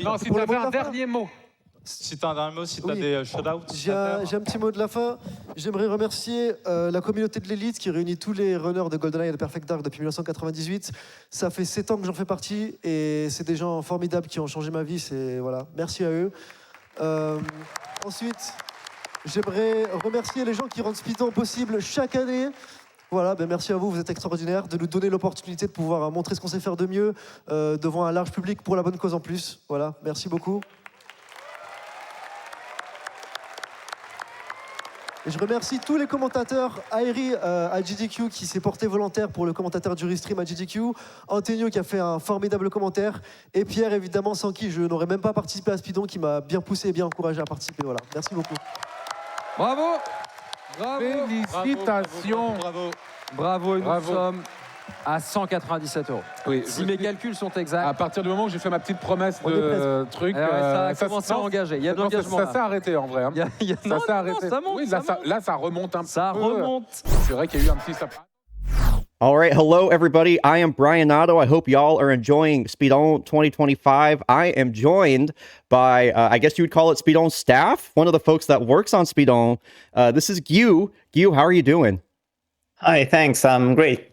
Non, si tu avais un dernier mot. Si tu as un dernier mot, si tu as des shout-outs. J'ai un petit mot de la fin. J'aimerais remercier la communauté de l'élite qui réunit tous les runners de GoldenEye et de Perfect Dark depuis 1998. Ça fait 7 ans que j'en fais partie et c'est des gens formidables qui ont changé ma vie. Voilà. Merci à eux. Ensuite, j'aimerais remercier les gens qui rendent Speedone possible chaque année. Voilà, merci à vous, vous êtes extraordinaires, de nous donner l'opportunité de pouvoir montrer ce qu'on sait faire de mieux devant un large public pour la bonne cause en plus. Voilà, merci beaucoup. Et je remercie tous les commentateurs, Airi à GDQ qui s'est porté volontaire pour le commentateur du Restream à GDQ, Antonio qui a fait un formidable commentaire, et Pierre évidemment sans qui je n'aurais même pas participé à Speedone, qui m'a bien poussé et bien encouragé à participer. Voilà, merci beaucoup. Bravo. Bravo. Félicitations. Bravo. Et nous sommes à 197 €. Oui, si mes calculs sont exacts. À partir du moment où j'ai fait ma petite promesse de truc, ça a commencé à engager. Il y a de l'engagement. Ça s'est arrêté en vrai. Hein. Ça s'est arrêté. Ça monte, oui, là, ça remonte un peu. Ça remonte. C'est vrai qu'il y a eu un petit sapin. All right, hello everybody. I am Brian Nato. I hope y'all are enjoying Speedone 2025. I am joined by, I guess you would call it Speedone staff, one of the folks that works on Speedone. This is Gyu. Gyu, how are you doing? Hi, thanks. I'm great.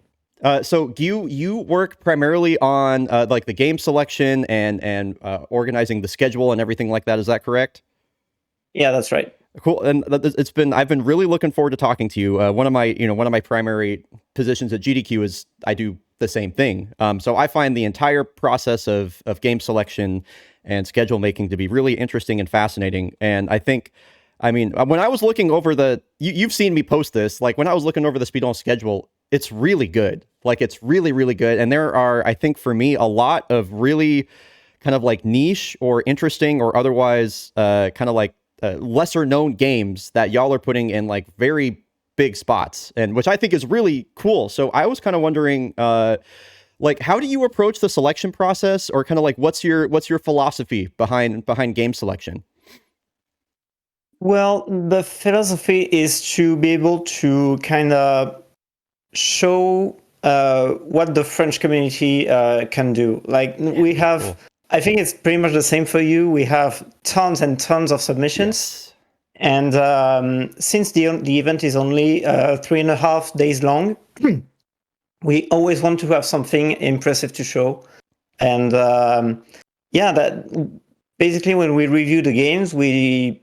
So Gyu, you work primarily on like the game selection and organizing the schedule and everything like that. Is that correct? Yeah, that's right. Cool. And I've been really looking forward to talking to you. One of my primary positions at GDQ is I do the same thing. So I find the entire process of game selection and schedule making to be really interesting and fascinating. And I mean, when I was looking over you've seen me post this, like when I was looking over the Speedone schedule, it's really good. Like it's really, really good. And there are, I think for me, a lot of really kind of like niche or interesting or otherwise kind of like lesser known games that y'all are putting in like very big spots, and which I think is really cool. So I was kind of wondering, like, how do you approach the selection process, or kind of like what's your philosophy behind game selection? Well, the philosophy is to be able to kind of show what the French community can do. Like we have, cool. I think it's pretty much the same for you. We have tons and tons of submissions. Yes. And since the event is only 3.5 days long, we always want to have something impressive to show. And that basically when we review the games, we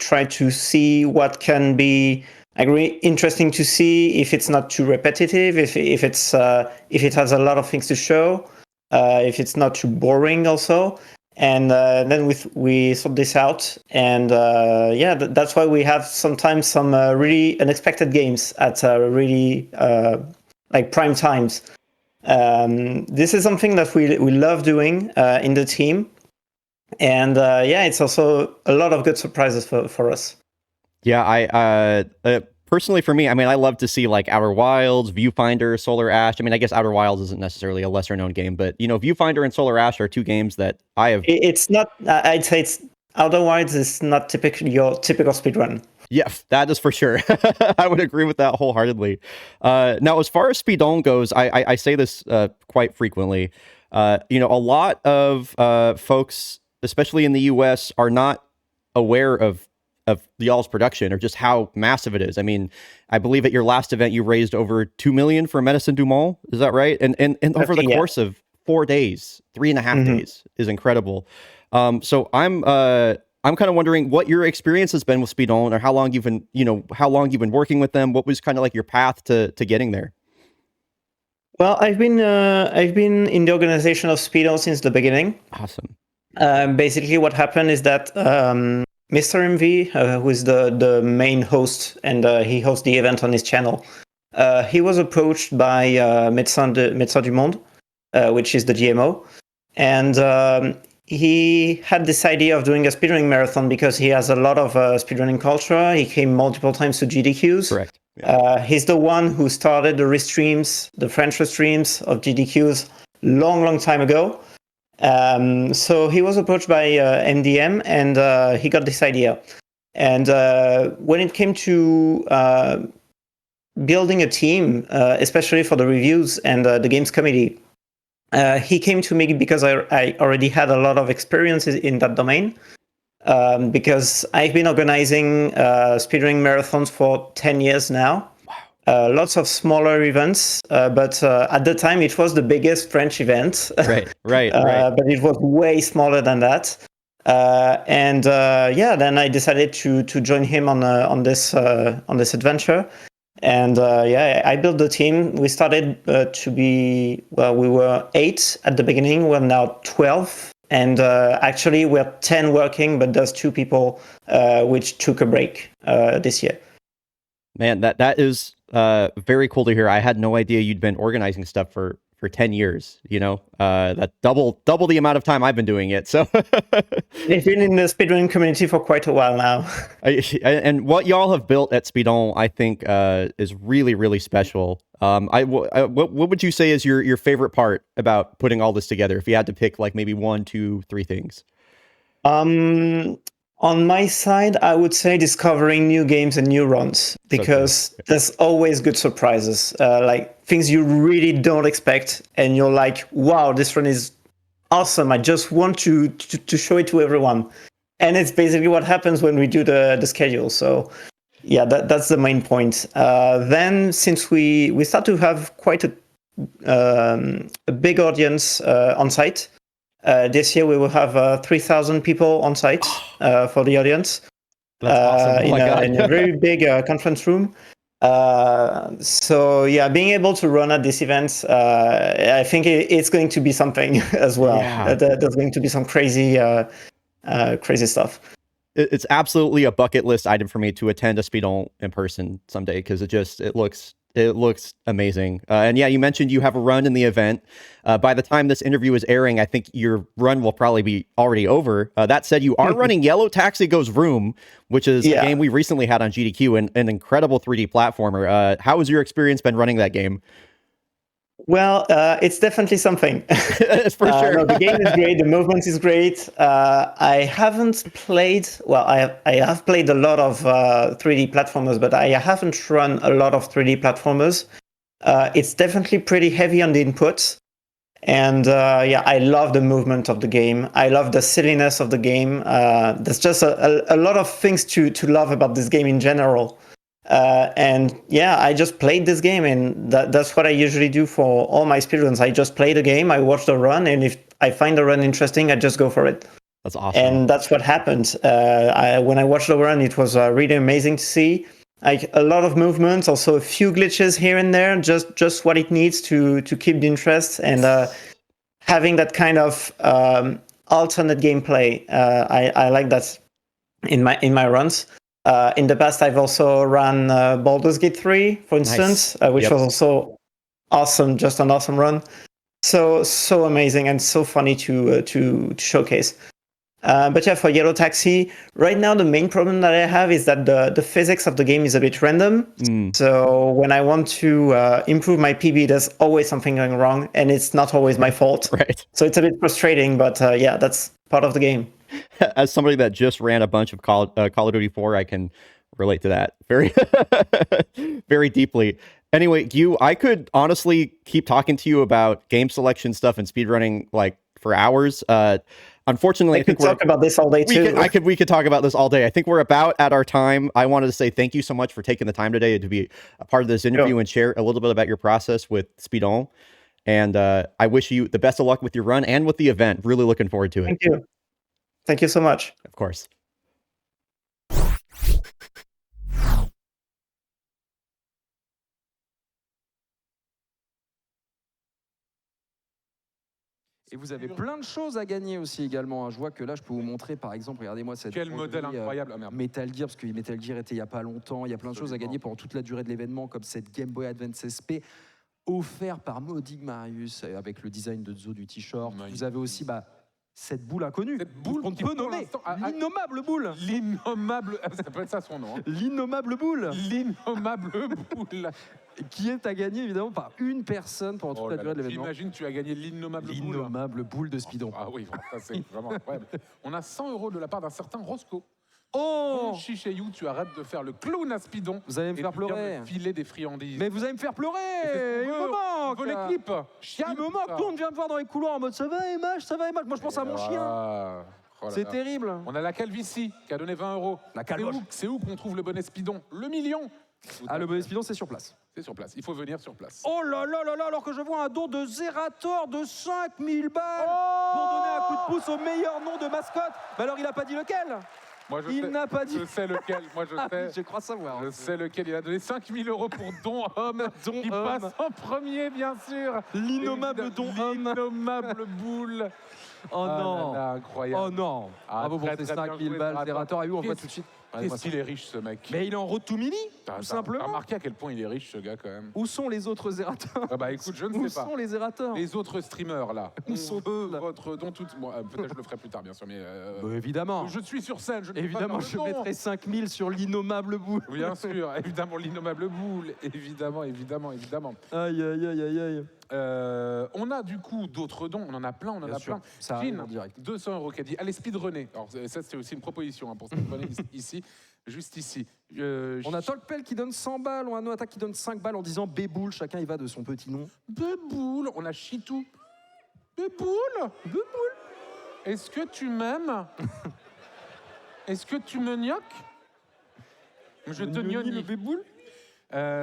try to see what can be interesting to see, if it's not too repetitive, if it has a lot of things to show, if it's not too boring also. And then we sort this out, and that's why we have sometimes some really unexpected games at really like prime times. This is something that we love doing in the team, and it's also a lot of good surprises for us. Yeah, I personally, for me, I mean, I love to see like Outer Wilds, Viewfinder, Solar Ash. I mean, I guess Outer Wilds isn't necessarily a lesser known game, but Viewfinder and Solar Ash are two games that I have. It's not. I'd say Outer Wilds is not your typical speedrun. Yeah, that is for sure. I would agree with that wholeheartedly. Now, as far as Speedone goes, I say this quite frequently. A lot of folks, especially in the US, are not aware of y'all's production or just how massive it is. I mean, I believe at your last event you raised over 2 million for Medicine du Monde. Is that right? And over the course of 4 days, 3.5 days is incredible. So I'm kind of wondering what your experience has been with Speedone, or how long you've been working with them. What was kind of like your path to getting there? Well, I've been in the organization of Speedone since the beginning. Awesome. Basically, what happened is that Mr. MV, who is the main host, and he hosts the event on his channel, he was approached by Médecins du Monde, which is the GMO, and he had this idea of doing a speedrunning marathon because he has a lot of speedrunning culture. He came multiple times to GDQs. Correct. Yeah. He's the one who started the Restreams, the French Restreams of GDQs, long time ago. So he was approached by MDM, and he got this idea. And when it came to building a team, especially for the reviews and the games committee, He came to me because I already had a lot of experience in that domain. Because I've been organizing speedrunning marathons for 10 years now. Lots of smaller events, but at the time it was the biggest French event. Right. But it was way smaller than that. Then I decided to join him on this adventure. And I built the team. We started we were 8 at the beginning. We're now 12. And actually, we're 10 working, but there's 2 people which took a break this year. Man, that is very cool to hear. I had no idea you'd been organizing stuff for 10 years. You know, that double the amount of time I've been doing it. So I've been in the speedrunning community for quite a while now. And what y'all have built at Speedone, I think, is really, really special. What would you say is your favorite part about putting all this together? If you had to pick like maybe 1, 2, 3 things. On my side, I would say discovering new games and new runs, because there's always good surprises, like things you really don't expect, and you're like, wow, this run is awesome. I just want to show it to everyone. And it's basically what happens when we do the schedule. So yeah, that's the main point. Then since we start to have quite a big audience on site, this year we will have 3,000 people on site for the audience. That's awesome. In a very big conference room. So yeah, being able to run at this event, I think it's going to be something as well. Yeah. There's going to be some crazy stuff. It's absolutely a bucket list item for me to attend a Speedone in person someday, because it looks amazing. And yeah, you mentioned you have a run in the event. By the time this interview is airing, I think your run will probably be already over. That said, you are running Yellow Taxi Goes Vroom, which is a game we recently had on GDQ, and an incredible 3D platformer. How has your experience been running that game? Well, it's definitely something. It's for sure. No, the game is great. The movement is great. I haven't played. Well, I have played a lot of 3D platformers, but I haven't run a lot of 3D platformers. It's definitely pretty heavy on the inputs, and I love the movement of the game. I love the silliness of the game. There's just a lot of things to love about this game in general. I just played this game, and that's what I usually do for all my speedruns. I just play the game, I watch the run, and if I find the run interesting, I just go for it. That's awesome. And that's what happened. When I watched the run, it was really amazing to see. Like a lot of movements, also a few glitches here and there, just what it needs to keep the interest, and having that kind of alternate gameplay. I like that in my runs. In the past, I've also run Baldur's Gate 3, for instance, which was also awesome, just an awesome run. So amazing and so funny to showcase. But yeah, for Yellow Taxi, right now the main problem that I have is that the physics of the game is a bit random. So when I want to improve my PB, there's always something going wrong, and it's not always my fault. Right. So it's a bit frustrating, but that's part of the game. As somebody that just ran a bunch of Call of Duty 4, I can relate to that very, very deeply. Anyway, I could honestly keep talking to you about game selection stuff and speedrunning like for hours. Unfortunately, I think we could talk about this all day too. We could talk about this all day. I think we're about at our time. I wanted to say thank you so much for taking the time today to be a part of this interview and share a little bit about your process with Speedone. And I wish you the best of luck with your run and with the event. Really looking forward to it. Thank you. Thank you so much. Of course. Et vous avez plein de choses à gagner aussi également. Hein. Je vois que là, je peux vous montrer, par exemple, regardez-moi cette... Quel modèle incroyable. Ah, merde. Metal Gear, parce que Metal Gear était il n'y a pas longtemps. Il y a plein de choses à gagner pendant toute la durée de l'événement, comme cette Game Boy Advance SP, offert par Modig Marius, avec le design de Zo du t-shirt. Vous avez aussi... cette boule inconnue, cette boule qu'on peut nommer l'innommable boule. L'innommable, ça peut être ça son nom. Hein. L'innommable boule. L'innommable boule. Qui est à gagner évidemment par une personne pendant toute la durée de l'événement. J'imagine tu as gagné l'innommable boule. L'innommable boule de Speedone. Ah oui, ça c'est vraiment incroyable. On a 100 € de la part d'un certain Roscoe. Oh Chichayou, tu arrêtes de faire le clown à Speedon. Vous allez me faire pleurer. Filer des friandises. Mais vous allez me faire pleurer. Il me On manque. veut les clips. Il me manque. Tout le monde vient me voir dans les couloirs en mode ça va Image, ça va Image. Moi je pense à mon chien. Oh là C'est là. terrible. On a la calvitie qui a donné 20 €. La calvoche. C'est où qu'on trouve le bonnet Speedon? Le million. Ah, le bonnet Speedon, c'est sur place. C'est sur place. Il faut venir sur place. Oh là là là là, alors que je vois un don de Zerator de 5000 balles pour donner un coup de pouce au meilleur nom de mascotte. Mais alors, il n'a pas dit lequel. Moi, je Il sais- n'a pas dit. Je sais lequel. Moi, je Ah, sais. je crois savoir. Je sais lequel. Il a donné 5000 € pour Don Homme. Don qui Homme. passe en premier, bien sûr. L'innommable Don Homme. L'innommable boule. Oh Ah non. là là, incroyable. Oh non. Ah, Bravo pour très, ces très bien 5000 joué, balles. Zerator. Zerator, et où on voit Qu'est-ce- tout de suite. Qu'est-ce qu'il est riche, ce mec. Mais il est en road to Mini, T'as tout simplement. remarqué à quel point il est riche, ce gars, quand même. Où sont les autres Zerators? Ah bah écoute, je ne Où sais pas. sont les Zerators? Les autres streamers, là. Où sont eux là votre don tout... Bon, peut-être je le ferai plus tard, bien sûr, mais... Évidemment. Je suis sur scène, je ne peux pas Évidemment, faire je le don. mettrai 5000 sur l'innommable boule. Bien sûr, évidemment, l'innommable boule. Évidemment, évidemment, évidemment. Aïe, aïe, aïe, aïe, aïe. On a du coup d'autres dons, on en a plein, on en Bien a sûr, plein. ça arrive Jean, en direct. 200 € qui a dit, allez speedrunner. Alors ça c'est aussi une proposition hein, pour speedrunner ici, juste ici. On a Tolkpel qui donne 100 balles, on a No Attack qui donne 5 balles en disant Béboule, chacun y va de son petit nom. Beboule, on a Chitou. Beboule. Est-ce que tu m'aimes? Est-ce que tu me gnoques? Je te Gnoni, le gnoni. Béboule.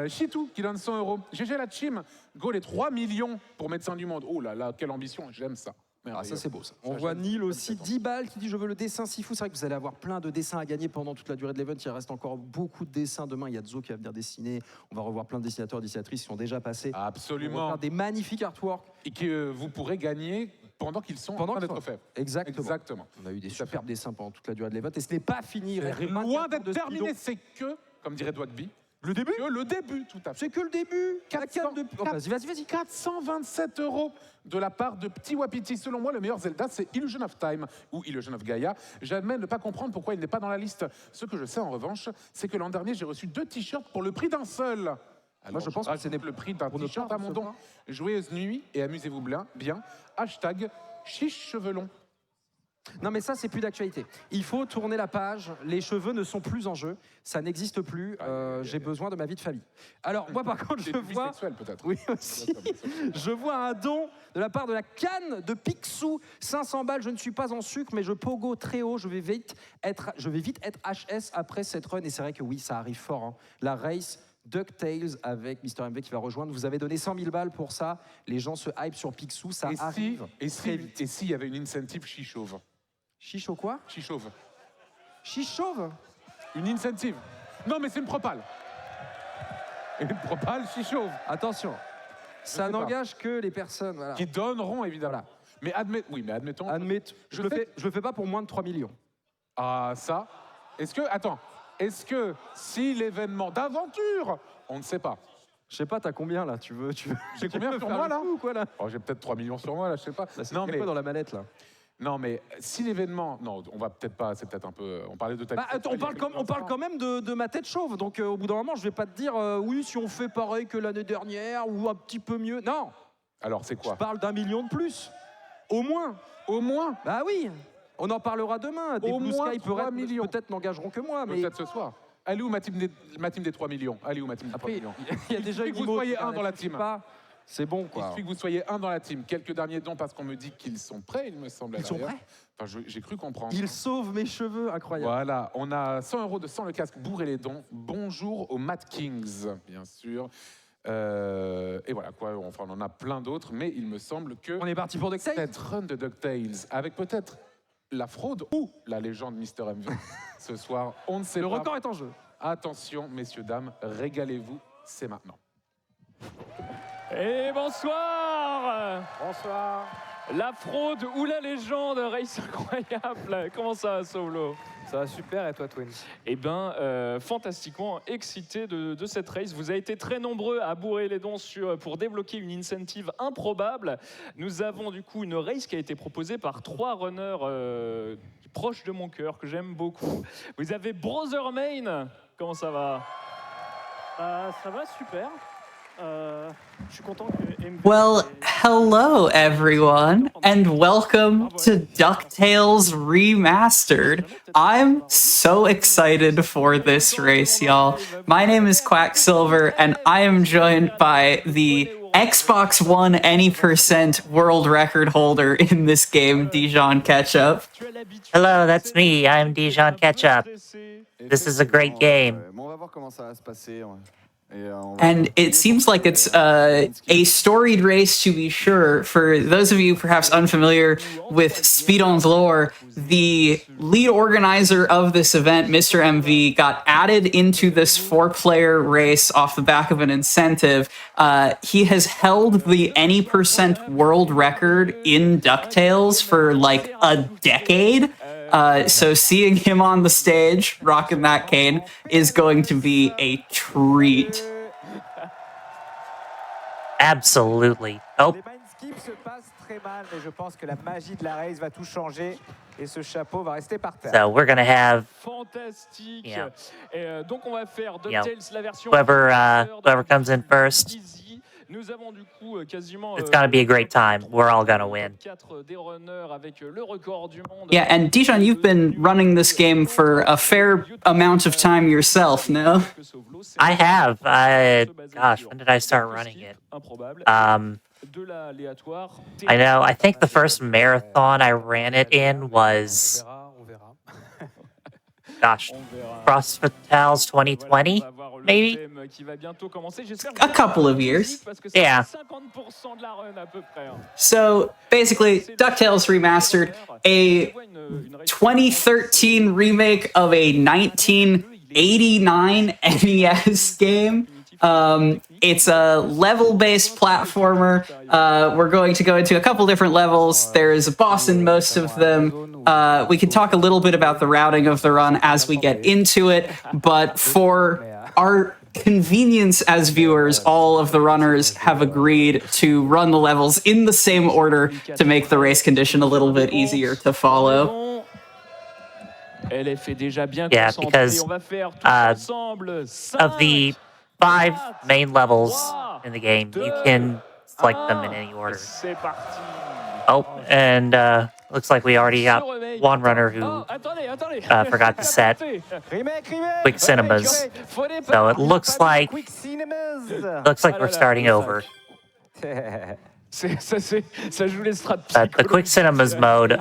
Chitou qui donne 100 €. GG la Chim, go les 3 millions pour Médecins du Monde. Oh là là, quelle ambition, j'aime ça. Ah, ça c'est beau ça. On Ça, voit j'aime. Neil aussi, 10 balles, qui dit je veux le dessin si fou. C'est vrai que vous allez avoir plein de dessins à gagner pendant toute la durée de l'event. Il reste encore beaucoup de dessins. Demain, il y a Zo qui va venir dessiner. On va revoir plein de dessinateurs et dessinatrices qui sont déjà passés. On va Absolument. faire des magnifiques artworks. Et que vous pourrez gagner pendant qu'ils sont en train d'être faits. Exactement. Exactement. On a eu des superbes dessins pendant toute la durée de l'event. Et ce n'est pas fini. Il reste Loin 24 d'être de terminé, Speedon. c'est que, comme dirait Dwagby, Le début. que le début, tout à fait. C'est que le début. La 400. canne de... Oh, vas-y. 427 € de la part de Petit Wapiti. Selon moi, le meilleur Zelda, c'est Illusion of Time ou Illusion of Gaia. J'admets ne pas comprendre pourquoi il n'est pas dans la liste. Ce que je sais en revanche, c'est que l'an dernier, j'ai reçu 2 t-shirts pour le prix d'un seul. Alors, Moi, je pense que c'est le prix d'un pour ne t-shirt pas à mon don. recevoir. Joyeuse nuit et amusez-vous bien. Hashtag chiche chevelon. Non mais ça c'est plus d'actualité. Il faut tourner la page, les cheveux ne sont plus en jeu, ça n'existe plus, j'ai besoin de ma vie de famille. Alors moi par contre je Des nuits vois... sexuelles, peut-être. Oui aussi, je vois un don de la part de la canne de Picsou, 500 balles, je ne suis pas en sucre mais je pogo très haut, je vais vite être HS après cette run et c'est vrai que oui ça arrive fort, hein. La race... DuckTales avec Mr. MV qui va rejoindre. Vous avez donné 100 000 balles pour ça. Les gens se hype sur Picsou, ça arrive très vite. Et s'il y avait une incentive chichauve? Chicho quoi? Chichauve. Chichauve? Une incentive. Non, mais c'est une propale. Une propale chichauve. Attention, ça sais pas. n'engage que les personnes voilà. Qui donneront, évidemment. Voilà. Mais admettons. Je le fais pas pour moins de 3 millions. Ah, ça. Est-ce que si l'événement d'aventure, on ne sait pas. Je sais pas, t'as combien là? Tu veux J'ai combien tu veux sur faire moi, le là coup, ou quoi, là? Oh, j'ai peut-être 3 millions sur moi, là, je sais pas. Non, mais quoi dans la mallette là? Non, mais si l'événement. Non, on va peut-être pas. C'est peut-être un peu. On parlait de ta. Bah, attends, on parle quand même de ma tête chauve, donc au bout d'un moment, je vais pas te dire oui, si on fait pareil que l'année dernière ou un petit peu mieux. Non, Alors, c'est je quoi? parle d'1 million de plus. Au moins. Au moins. Bah oui, on en parlera demain. Des Au Blue moins Sky 3 millions. peut-être n'engageront que moi, mais Peut-être ce soir. Elle est où ma team des 3 millions? Elle est où ma team des 3 après, millions? il y a déjà suffit une que vous Imo soyez qui un dans la n'arrête team. pas. C'est bon Il quoi. suffit que vous soyez un dans la team. Quelques derniers dons parce qu'on me dit qu'ils sont prêts, il me semble. à Ils sont l'arrière. prêts? Enfin, j'ai cru comprendre. Il sauve mes cheveux, incroyable. Voilà, on a 100 € de sans le casque, bourrez les dons. Bonjour aux Mad Kings, bien sûr. Et voilà, quoi, enfin, on en a plein d'autres, mais il me semble que On est parti pour DuckTales. cette run de DuckTales, avec peut-être la fraude ou la légende Mr. MV, ce soir, on ne sait Le pas. record est en jeu. Attention, messieurs, dames, régalez-vous, c'est maintenant. Et bonsoir. Bonsoir. La fraude ou la légende, race incroyable. Comment ça va, Solo? Ça va super, et toi, Twin? Eh bien, fantastiquement excité de cette race. Vous avez été très nombreux à bourrer les dons pour débloquer une incentive improbable. Nous avons du coup une race qui a été proposée par 3 runners proches de mon cœur, que j'aime beaucoup. Vous avez Brother Main. Comment ça va? Ça va super. Well, hello everyone, and welcome to DuckTales Remastered. I'm so excited for this race, y'all. My name is Quacksilver, and I am joined by the Xbox One any % world record holder in this game, Dijon Ketchup. Hello, that's me. I'm Dijon Ketchup. This is a great game. And it seems like it's a storied race, to be sure. For those of you perhaps unfamiliar with SpeeDons lore, the lead organizer of this event, Mr. MV, got added into this 4-player race off the back of an incentive. He has held the any % world record in DuckTales for like a decade. So seeing him on the stage, rocking that cane, is going to be a treat. Absolutely. Oh. So we're gonna have whoever comes in first. It's gonna be a great time. We're all gonna win. Yeah, and Dijon, you've been running this game for a fair amount of time yourself, no? I have. Gosh, when did I start running it? I know. I think the first marathon I ran it in was, gosh, Crossfitals 2020, maybe? A couple of years. Yeah. So basically, DuckTales Remastered, a 2013 remake of a 1989 NES game. It's a level-based platformer. We're going to go into a couple different levels. There's a boss in most of them. We can talk a little bit about the routing of the run as we get into it, but for our convenience as viewers, all of the runners have agreed to run the levels in the same order to make the race condition a little bit easier to follow. Yeah, because of the 5 main levels in the game, you can select them in any order. Oh, and looks like we already got one runner who forgot to set Quick Cinemas. So it looks like we're starting over. But the Quick Cinemas mode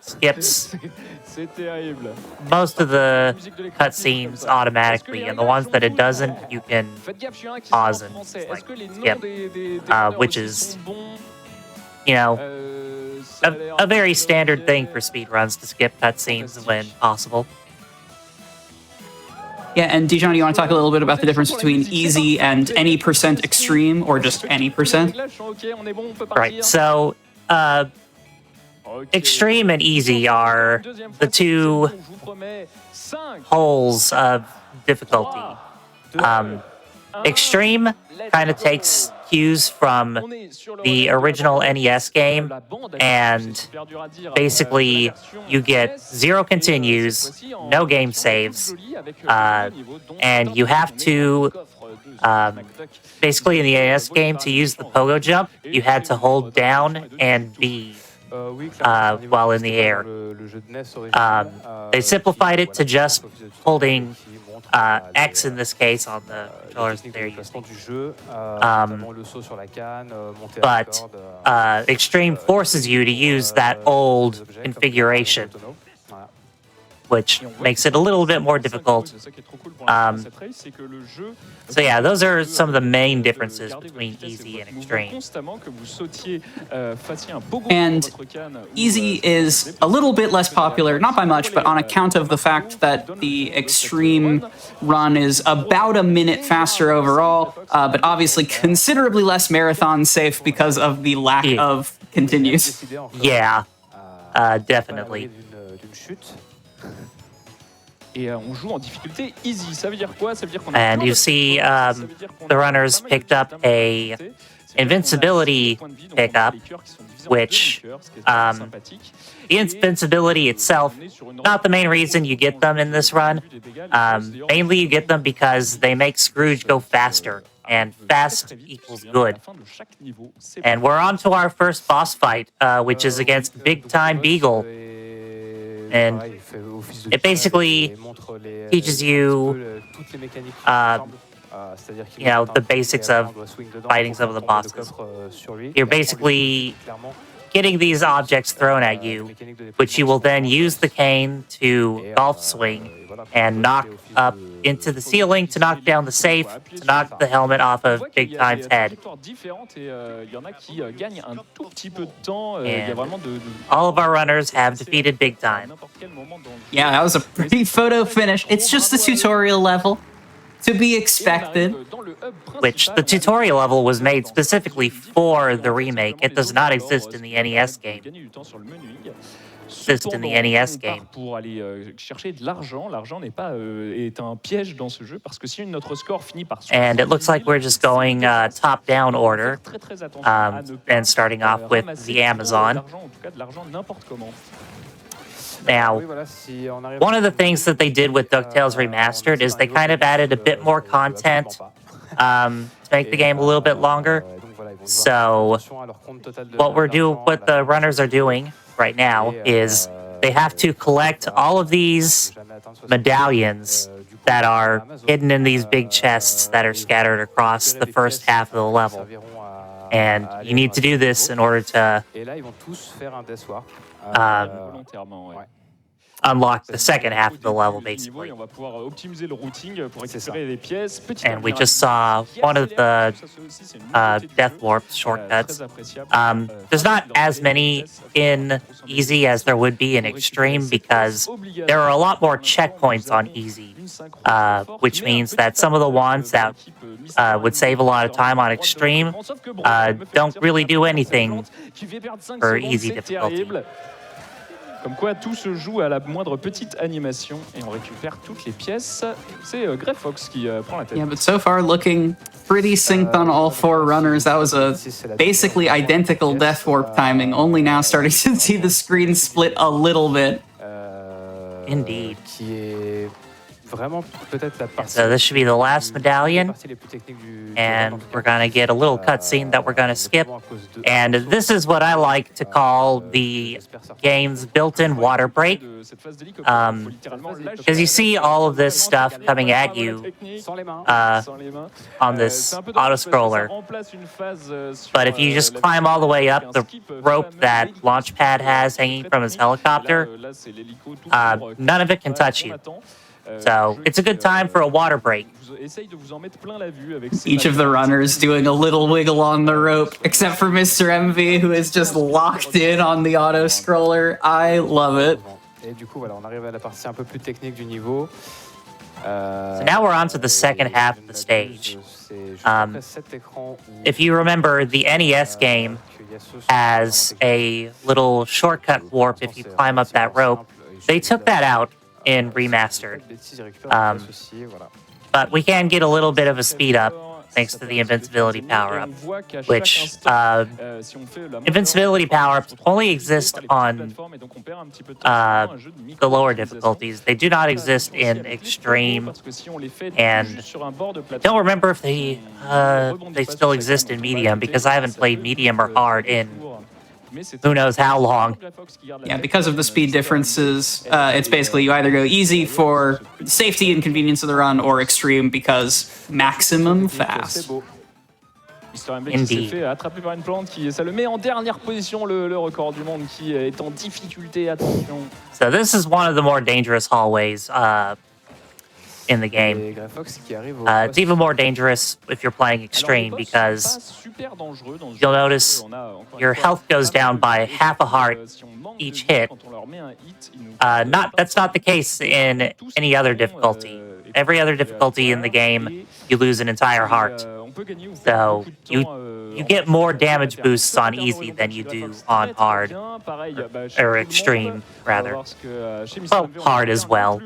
skips most of the cutscenes automatically, and the ones that it doesn't, you can pause and like skip, which is, you know, a very standard thing for speedruns to skip cutscenes when possible. Yeah, and Dijon, you want to talk a little bit about the difference between easy and any % extreme, or just any %? Right, so extreme and easy are the 2 holes of difficulty. Extreme kind of takes cues from the original NES game, and basically you get 0 continues, no game saves, and you have to, basically in the NES game, to use the pogo jump, you had to hold down and B while in the air. They simplified it to just holding X in this case on the controllers that they're using. But Extreme forces you to use that old configuration, which makes it a little bit more difficult. So yeah, those are some of the main differences between easy and extreme. And easy is a little bit less popular, not by much, but on account of the fact that the extreme run is about a minute faster overall, but obviously considerably less marathon safe because of the lack of continues. Yeah, definitely. And you see the runners picked up a invincibility pickup, which the invincibility itself, not the main reason you get them in this run. Mainly you get them because they make Scrooge go faster, and fast equals good. And we're on to our first boss fight, which is against Big Time Beagle. And it basically teaches you, you know, the basics of fighting some of the bosses. You're basically getting these objects thrown at you, which you will then use the cane to golf swing and knock up into the ceiling to knock down the safe, to knock the helmet off of Big Time's head. And all of our runners have defeated Big Time. Yeah, that was a pretty photo finish. It's just the tutorial level. To be expected. Which, the tutorial level was made specifically for the remake. It does not exist in the NES game. Exist in the NES game. Pour aller chercher de l'argent, l'argent n'est pas est un piège dans ce jeu parce que si notre score finit par And it looks like we're just going top-down order, and starting off with the Amazon. Now, one of the things that they did with DuckTales Remastered is they kind of added a bit more content to make the game a little bit longer. So, what the runners are doing right now is they have to collect all of these medallions that are hidden in these big chests that are scattered across the first half of the level. And you need to do this in order to unlock the second half of the level, basically. And we just saw one of the Death Warp shortcuts. There's not as many in Easy as there would be in Extreme because there are a lot more checkpoints on Easy, which means that some of the ones that would save a lot of time on Extreme don't really do anything for Easy difficulty. Comme quoi, tout se joue à la moindre petite animation et on récupère toutes les pièces. C'est Grey Fox qui prend la tête. Yeah, but so far looking pretty synced on all four runners. That was a basically identical Death Warp timing, only now starting to see the screen split a little bit. Indeed. So this should be the last medallion, and we're gonna get a little cutscene that we're gonna skip. And this is what I like to call the game's built-in water break, because you see all of this stuff coming at you on this auto-scroller. But if you just climb all the way up the rope that Launchpad has hanging from his helicopter, none of it can touch you. So, it's a good time for a water break. Each of the runners doing a little wiggle on the rope, except for Mr. MV, who is just locked in on the auto-scroller. I love it. So now we're on to the second half of the stage. If you remember, the NES game has a little shortcut warp if you climb up that rope. They took that out in Remastered. But we can get a little bit of a speed up thanks to the invincibility power-up, which invincibility power-ups only exist on the lower difficulties. They do not exist in Extreme, and I don't remember if they still exist in Medium, because I haven't played Medium or Hard in who knows how long. Yeah, because of the speed differences, it's basically you either go easy for safety and convenience of the run, or extreme because maximum fast. Indeed. Fait attraper par une plante ça le met en dernière position, le record du monde qui est en difficulté. Attention. So this is one of the more dangerous hallways in the game. It's even more dangerous if you're playing Extreme because you'll notice your health goes down by half a heart each hit. That's not the case in any other difficulty. Every other difficulty in the game, you lose an entire heart. So you get more damage boosts on easy than you do on hard, or extreme, rather. Well, hard as well.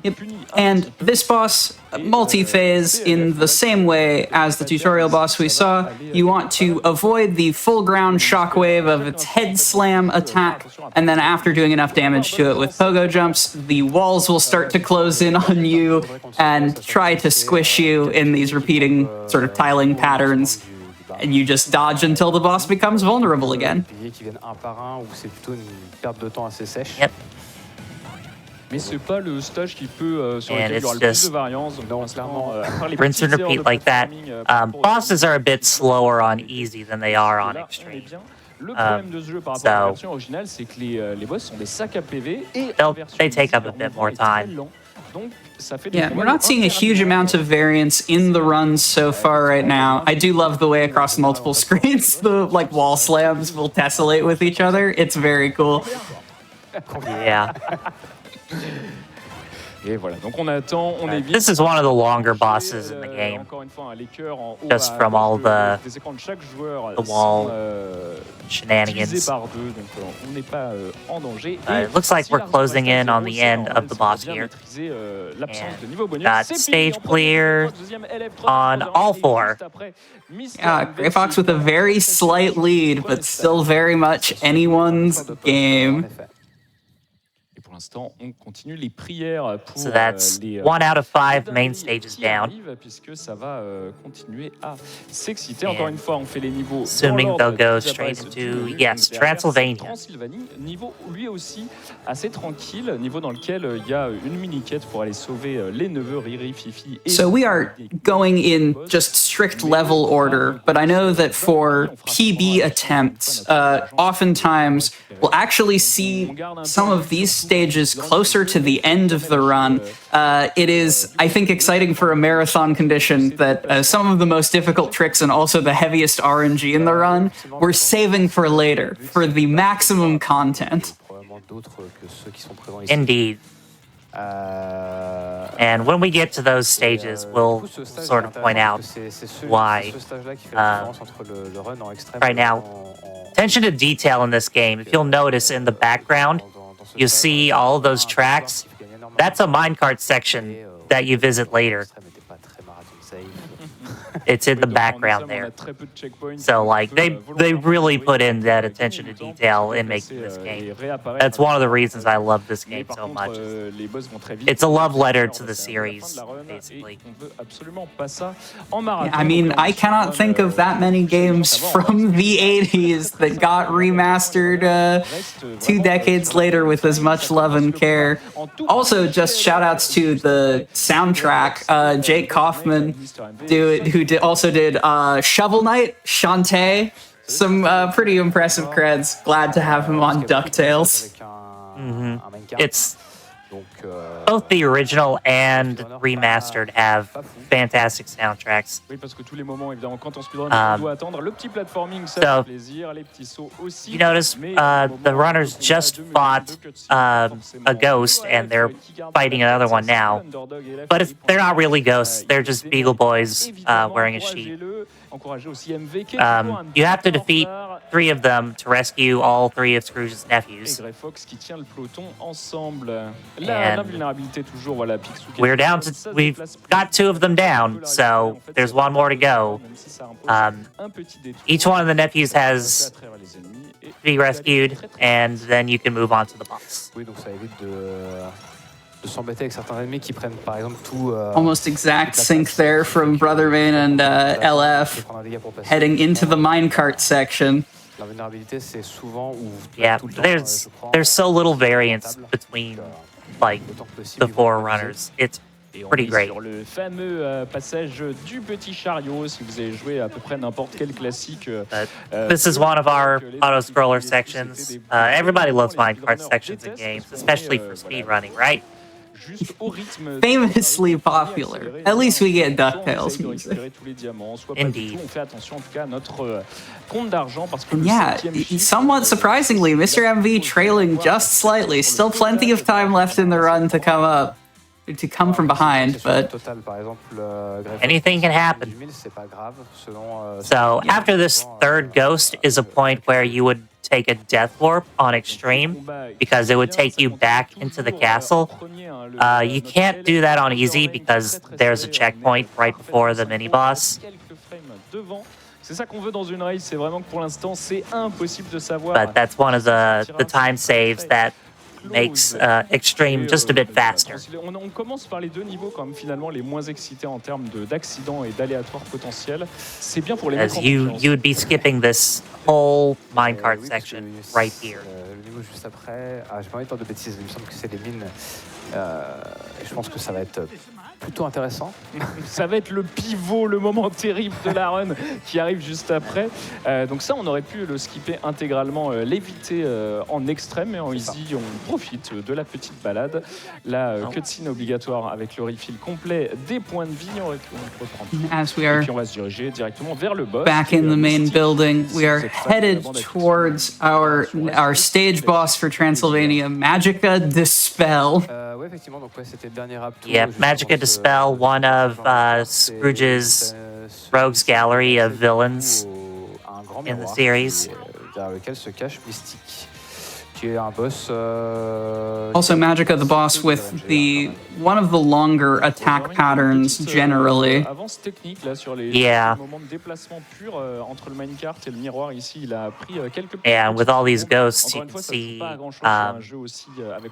Yep. And this boss, multi-phase in the same way as the tutorial boss we saw. You want to avoid the full ground shockwave of its head slam attack, and then after doing enough damage to it with pogo jumps, the walls will start to close in on you and try to squish you in these repeating sort of tiling patterns. And you just dodge until the boss becomes vulnerable again. Yep. Mais c'est pas le stage qui peut sur lequel il y aura le plus de variance. Donc rinse and repeat like that. Bosses are a bit slower on easy than they are on extreme. Le problème de ce jeu par rapport à la version originale, c'est que les boss sont des sacs à PV et they take up a bit more time. Donc ça fait Yeah, we're not seeing a huge amount of variance in the runs so far right now. I do love the way across multiple screens the like wall slams will tessellate with each other. It's very cool. Yeah. Et voilà, donc on attend, on évite. This is one of the longer bosses in the game, just from all the wall shenanigans. It looks like we're closing in on the end of the boss here. And got stage clear on all 4. Grey Fox with a very slight lead, but still very much anyone's game. On continue les prières pour so that's 1 out of 5 main stages down. Puisque ça va continuer à s'exciter. Encore une fois, on fait les niveaux. Assuming they'll go straight into, yes, Transylvania. Transylvanie, niveau lui aussi assez tranquille, niveau dans lequel il y a une mini-quête pour aller sauver les neveux Riri, Fifi. So we are going in just strict level order, but I know that for PB attempts, oftentimes we'll actually see some of these stages closer to the end of the run. It is, I think, exciting for a marathon condition that some of the most difficult tricks and also the heaviest RNG in the run we're saving for later, for the maximum content. Indeed. And when we get to those stages, we'll sort of point out why. Right now, attention to detail in this game. If you'll notice in the background, you see all of those tracks. That's a minecart section that you visit later. It's in the background there. So, like, they really put in that attention to detail in making this game. That's one of the reasons I love this game so much. It's a love letter to the series, basically. Yeah, I mean, I cannot think of that many games from the 80s that got remastered 2 decades later with as much love and care. Also, just shout-outs to the soundtrack. Jake Kaufman, who also did Shovel Knight, Shantae, some pretty impressive creds. Glad to have him on DuckTales. It's both the original and remastered have fantastic soundtracks. So, you notice the runners just fought a ghost, and they're fighting another one now. But they're not really ghosts. They're just Beagle Boys wearing a sheet. You have to defeat 3 of them to rescue all 3 of Scrooge's nephews. And we're down to, we've got 2 of them down, so there's 1 more to go. Each one of the nephews has to be rescued, and then you can move on to the boss. Almost exact sync there from Brotherman and LF heading into the minecart section. Yeah, there's so little variance between like the 4 runners. It's pretty great. Sur le fameux passage du petit chariot, si vous avez joué à peu près n'importe quel classique. This is one of our auto-scroller sections. Everybody loves minecart sections in games, especially for speedrunning, right? Famously popular. At least we get DuckTales music. Indeed. And yeah, somewhat surprisingly, Mr. MV trailing just slightly. Still plenty of time left in the run to come up. to come from behind, but anything can happen. So after this third ghost is a point where you would take a death warp on extreme because it would take you back into the castle. You can't do that on easy because there's a checkpoint right before the mini boss. C'est ça qu'on veut dans une race, c'est vraiment que pour l'instant c'est impossible de savoir. But that's one of the time saves that makes extreme just a bit faster. On commence par les deux niveaux quand même finalement les moins excités en termes d'accidents et d'aléatoires potentiels. C'est bien pour les mettre en confiance. You would be skipping this whole minecart section right here. Le niveau juste après, j'ai pas envie de dire de bêtises, il me semble que c'est les mines. Je pense que ça va être plutôt intéressant. Ça va être le pivot, le moment terrible de la run qui arrive juste après. Donc ça, on aurait pu le skipper intégralement, l'éviter en extrême, mais en easy, on profite de la petite balade. La cutscene obligatoire avec le refill complet des points de vie, on peut reprendre tout. as we are Et puis on va se diriger directement vers le boss. back in the main building, we are headed towards our stage boss for Transylvania, Magica Dispel. Ouais, effectivement, donc c'était le dernier rap. Yep, Magica Dispel, one of Scrooge's rogues gallery of villains in the series. Derrière lequel se cache Mystique, qui est un boss. Also, Magica the boss with one of the longer attack patterns generally. Avance technique là sur les moments de déplacement pur entre le minecart et le miroir ici, il a pris quelques. And with all these ghosts, you can see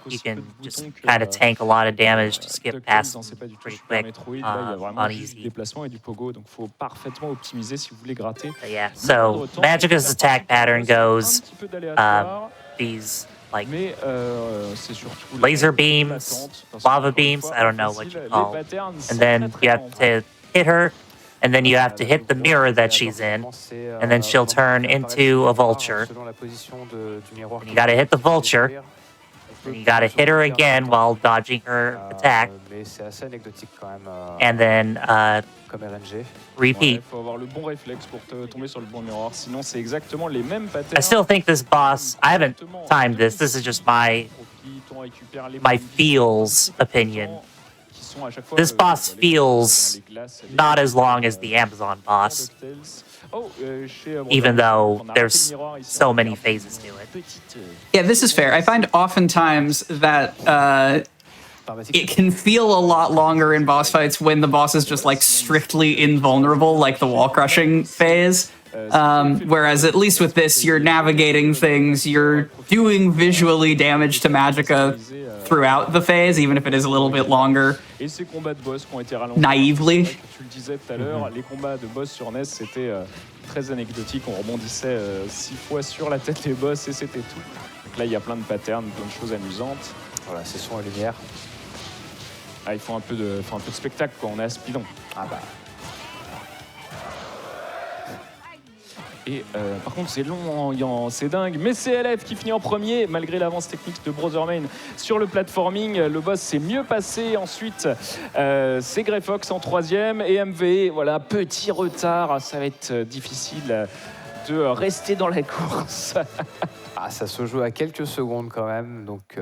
you can just kind of tank a lot of damage to skip past them pretty quick on easy. Déplacement et du pogo, donc faut parfaitement optimiser si vous voulez gratter. Yeah, so Magica's attack pattern goes these like laser beams, lava beams, I don't know what you call them. And then you have to hit her, and then you have to hit the mirror that she's in, and then she'll turn into a vulture. And you gotta hit the vulture, and you gotta hit her again while dodging her attack, and then repeat. Faut avoir le bon réflexe pour tomber sur le bon miroir, sinon c'est exactement les mêmes patterns. I still think this boss, I haven't timed this, this is just my feels opinion. This boss feels not as long as the Amazon boss, even though there's so many phases to it. Yeah, this is fair. I find oftentimes that it can feel a lot longer in boss fights when the boss is just like strictly invulnerable, like the wall crushing phase. Whereas at least with this, you're navigating things, you're doing visually damage to Magica throughout the phase, even if it is a little bit longer. Naively. Tu le disais tout à l'heure, les combats de boss sur NES, c'était très anecdotique. On rebondissait 6 fois sur la tête des boss et c'était tout. Donc là, il y a plein de patterns, plein de choses amusantes. Voilà, c'est son et lumière. Ah, il faut un peu de spectacle quand on est à Speedone. Ah bah. Et par contre, c'est long, c'est dingue. Mais c'est LF qui finit en premier, malgré l'avance technique de Brothermain sur le platforming. Le boss s'est mieux passé. Ensuite, c'est Greyfox en 3e et MV. Voilà, petit retard. Ça va être difficile de rester dans la course. Ah, ça se joue à quelques secondes quand même, donc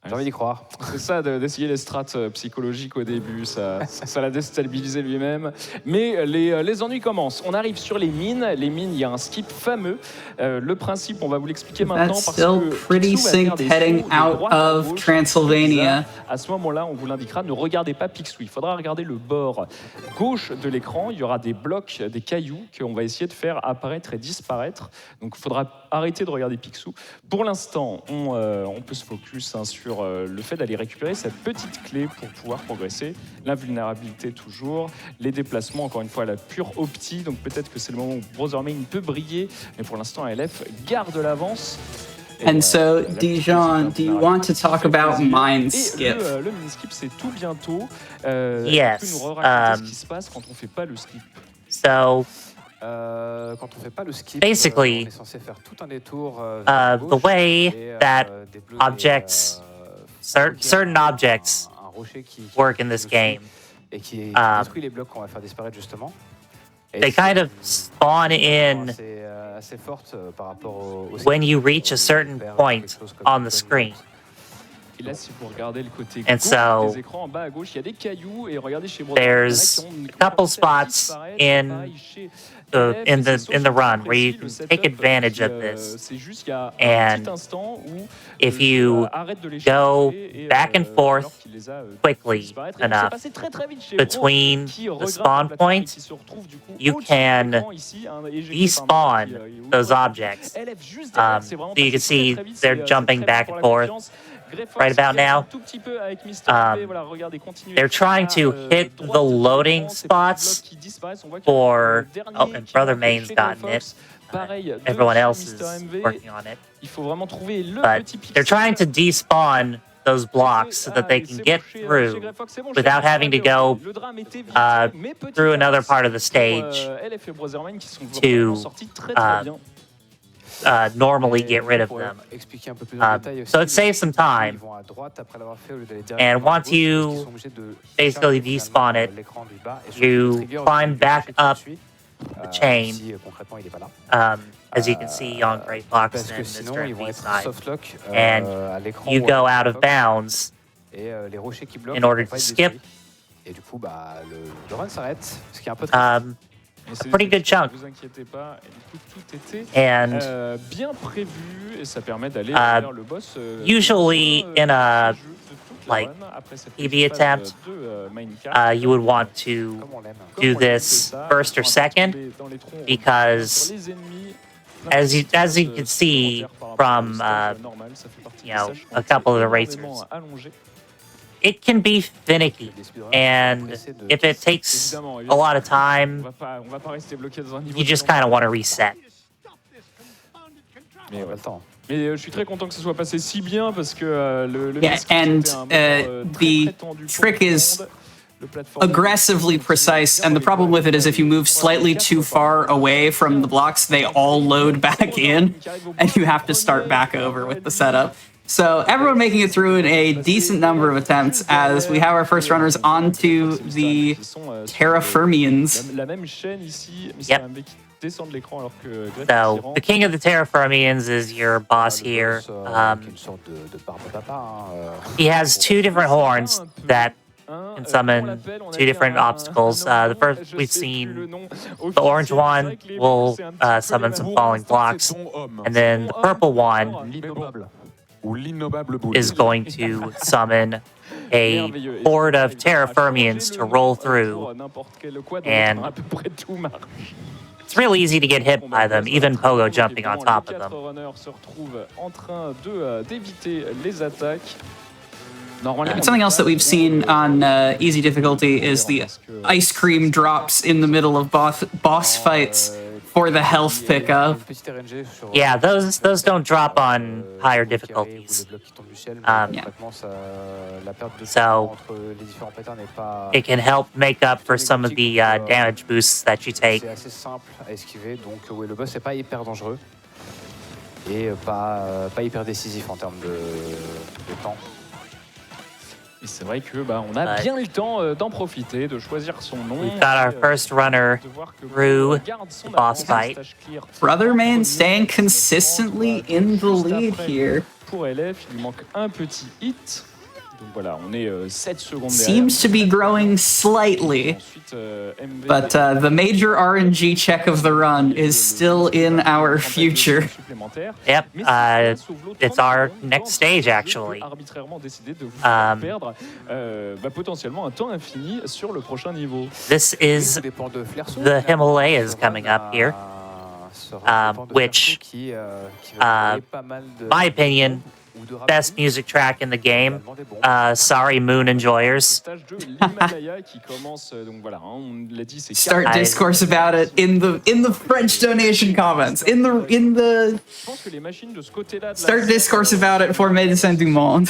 j'ai envie d'y croire. C'est ça, d'essayer les strats psychologiques au début, ça l'a déstabilisé lui-même. Mais les ennuis commencent. On arrive sur les mines. Les mines, il y a un skip fameux. Le principe, on va vous l'expliquer maintenant. That's still pretty synced heading out of Transylvania. À ce moment-là, on vous l'indiquera, ne regardez pas Picsou. Il faudra regarder le bord gauche de l'écran. Il y aura des blocs, des cailloux qu'on va essayer de faire apparaître et disparaître. Donc il faudra arrêter de regarder Picsou. Pour l'instant, on peut se focus sur le fait d'aller récupérer cette petite clé pour pouvoir progresser. L'invulnérabilité toujours, les déplacements, encore une fois, la pure opti. Donc peut-être que c'est le moment où Brothermain peut briller. Mais pour l'instant, LF garde l'avance. And so, Dijon, do you want to talk about Mind Skip? Le mini skip, c'est tout bientôt. Yes. Tu peux nous raconter ce qui se passe quand on fait pas le skip? So, quand on fait pas le skip, basically, on est censé faire tout un détour the way that objects, certain objects work in this game, et qui détruit les blocs qu'on va faire disparaître justement. They kind of spawn in when you reach a certain point on the screen. Et là, si vous regardez le côté And gauche so, des écrans, en bas à gauche, il y a des cailloux. Et regardez chez there's a couple spots in the run where you can take advantage of this. And if you go back and forth quickly enough between the spawn points, you can despawn those objects. So you can see they're jumping back and forth right about now. They're trying to hit the loading spots for... Oh, and Brother Main's gotten it. Everyone else is working on it. But they're trying to despawn those blocks so that they can get through without having to go through another part of the stage to normally get rid of them. So it saves some time. And once you basically despawn it, you climb back up the chain, as you can see on Great Box and Mr. MV's side. And you go out of bounds in order to skip a pretty good chunk. And usually in a like PB attempt, you would want to do this first or second, because as you can see from you know, a couple of the racers, it can be finicky, and if it takes a lot of time, you just kind of want to reset. Mais je suis très content que ce soit passé si bien parce que le and the trick is aggressively precise, and the problem with it is if you move slightly too far away from the blocks, they all load back in, and you have to start back over with the setup. So everyone making it through in a decent number of attempts as we have our first runners onto the Terrafermians. Yep. So, the king of the Terrafermians is your boss here. He has two different horns that can summon two different obstacles. The first we've seen, the orange one will summon some falling blocks, and then the purple one is going to summon a horde of Terrafermians to roll through, and it's really easy to get hit by them, even Pogo jumping on top of them. Something else that we've seen on easy difficulty is the ice cream drops in the middle of boss fights for the health pickup. Yeah, those don't drop on higher difficulties. So it can help make up for some of the damage boosts that you take. C'est assez simple à esquiver, donc le boss n'est pas hyper dangereux et pas hyper décisif en termes de temps. Et c'est vrai que on a bien le temps d'en profiter, de choisir son nom. We've got our first runner through the boss fight. Brother Man staying consistently in the lead here. Pour LF, il lui manque un petit hit. Donc voilà, on est 7 secondes derrière. Seems to be growing slightly, but the major RNG check of the run is still in our future. Yep, it's our next stage actually. Potentiellement un temps infini sur le prochain niveau. This is the Himalayas coming up here, which, my opinion, best music track in the game. Sorry, Moon Enjoyers. Start discourse about it in the French donation comments. Start discourse about it for Médecins du Monde.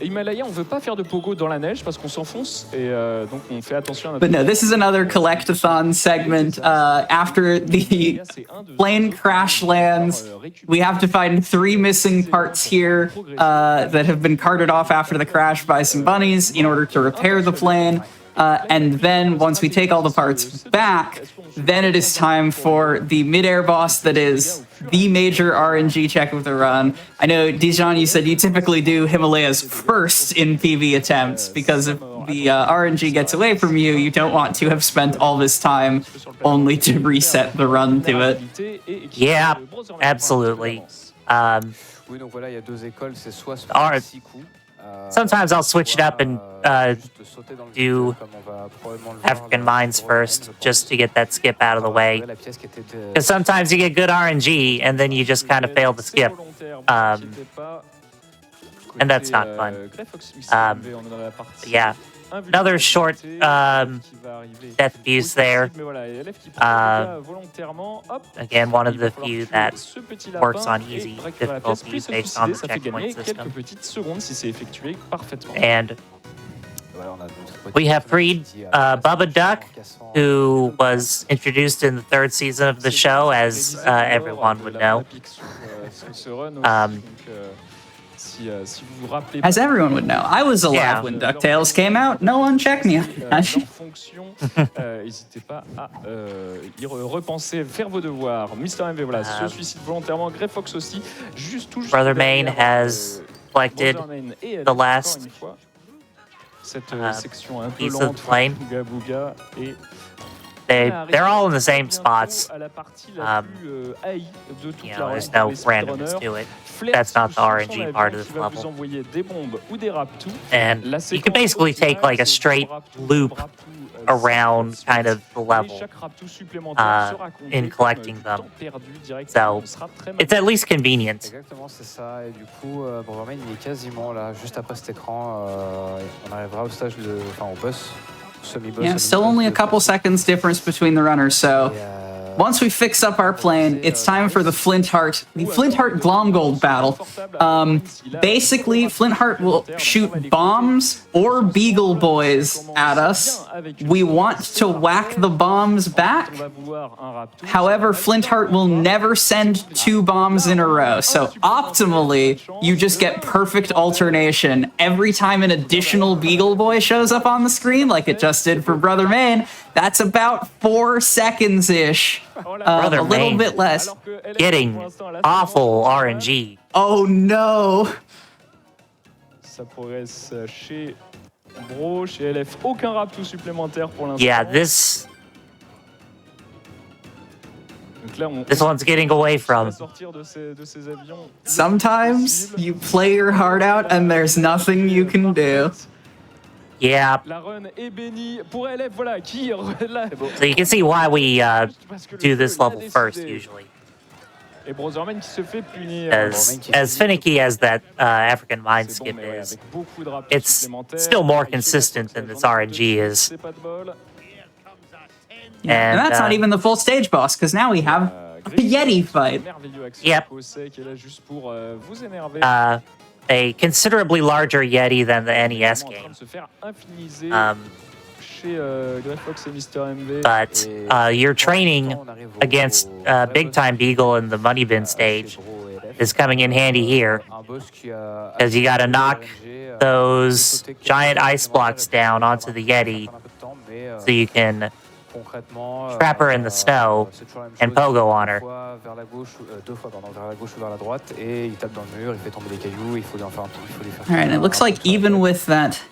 Himalaya, on veut pas faire de pogo dans la neige parce qu'on s'enfonce et donc on fait attention à notre... But no, this is another collectathon segment. After the plane crash lands, we have to find 3 missing parts here that have been carted off after the crash by some bunnies in order to repair the plane. And then once we take all the parts back, then it is time for the mid-air boss that is the major RNG check of the run. I know, Dijon, you said you typically do Himalayas first in PV attempts, because if the RNG gets away from you, you don't want to have spent all this time only to reset the run to it. Yeah, absolutely. Oui, donc voilà, il y a deux écoles, c'est soit Alright. 6 coups. Sometimes I'll switch it up and do African mines first, just to get that skip out of the way. Because sometimes you get good RNG, and then you just kind of fail to skip. And that's not fun. Yeah. Another short death fuse there. Again, one of the few that works on easy difficulties based on the checkpoint system. And we have freed Bubba Duck, who was introduced in the 3rd season of the show, as everyone would know. As everyone would know, I was alive when DuckTales came out. No one checked me on that. N'hésitez pas à y repenser, faire vos devoirs. Mr. MV, voilà, se suicide volontairement. Grey Fox aussi. Juste Brother Main has collected the last piece of the plane. They're all in the same spots. You know, there's no randomness to it. That's not the RNG part of this level. And you can basically take like a straight loop around kind of the level in collecting them. So it's at least convenient. Exactement, c'est ça. Et du coup, Brotherman, il est quasiment là, juste après cet écran. On arrivera au stage de, enfin, au boss. Yeah, still only a couple seconds difference between the runners, so once we fix up our plane, it's time for the Flintheart Glomgold battle. Basically, Flintheart will shoot bombs or Beagle Boys at us. We want to whack the bombs back. However, Flintheart will never send 2 bombs in a row, so optimally, you just get perfect alternation. Every time an additional Beagle Boy shows up on the screen, like it just did for Brother Main, that's about 4 seconds-ish. A little bit less. Getting awful RNG. Oh no! Ça progresse chez Bro, chez LF. Aucun raptou supplémentaire pour l'instant. Yeah, this one's getting away from. Sometimes you play your heart out and there's nothing you can do. Yeah. La run est bénie pour LF, voilà, qui So you can see why we do this level first usually. Et Brotherman qui se fait punir. As finicky as that African mine skip is, it's still more consistent than this RNG is. Yeah, and that's not even the full stage boss, because now we have a Yeti fight. Yep. A considerably larger Yeti than the NES game. But your training against Big Time Beagle in the Money Bin stage is coming in handy here, because you gotta knock those giant ice blocks down onto the Yeti so you can trap her in the snow and pogo on her. Alright, it looks like even with that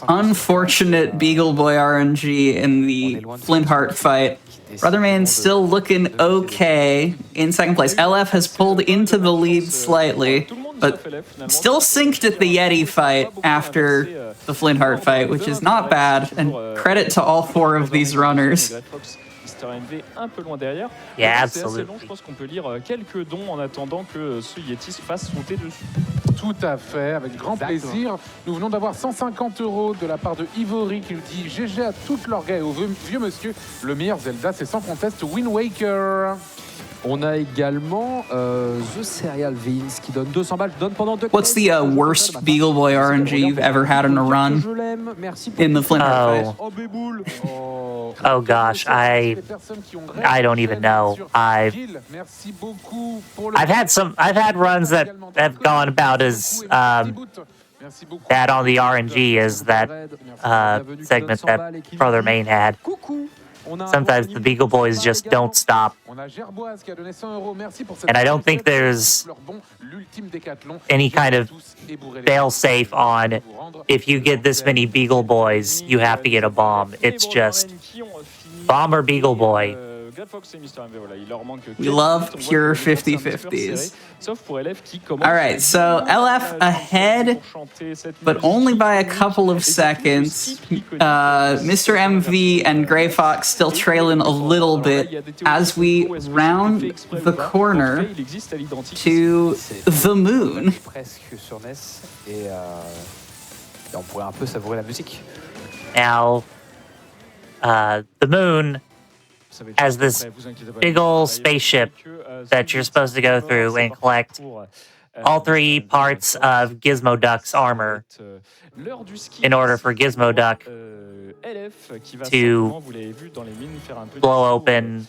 unfortunate Beagle Boy RNG in the Flintheart fight, Brotherman's still looking okay in 2nd place. LF has pulled into the lead slightly, but still synced at the Yeti fight after the Flintheart fight, which is not bad, and credit to all 4 of these runners. Yeah, absolutely. Je pense qu'on peut lire quelques dons en attendant que ce Yeti se fasse sauter dessus. Tout à fait, avec grand plaisir. Nous venons d'avoir 150 € de la part de Ivory qui nous dit GG à toute l'orgueil au vieux monsieur. Le meilleur Zelda, c'est sans conteste Wind Waker. On a également The Serial Vince qui donne 200 balles. Donne pendant 2 What's the worst Beagle Boy RNG you've ever had in a run in the Flintheart fight? Oh gosh, I don't even know. I've had runs that have gone about as bad on the RNG as that segment that Brother Main had. Sometimes the Beagle Boys just don't stop. And I don't think there's any kind of fail-safe on if you get this many Beagle Boys, you have to get a bomb. It's just bomb or Beagle Boy. We love pure 50-50s. Alright, so LF ahead, but only by a couple of seconds. Mr. MV and Grey Fox still trailing a little bit as we round the corner to the moon. Now, the moon has this big old spaceship that you're supposed to go through and collect all 3 parts of Gizmo Duck's armor in order for Gizmo Duck to blow open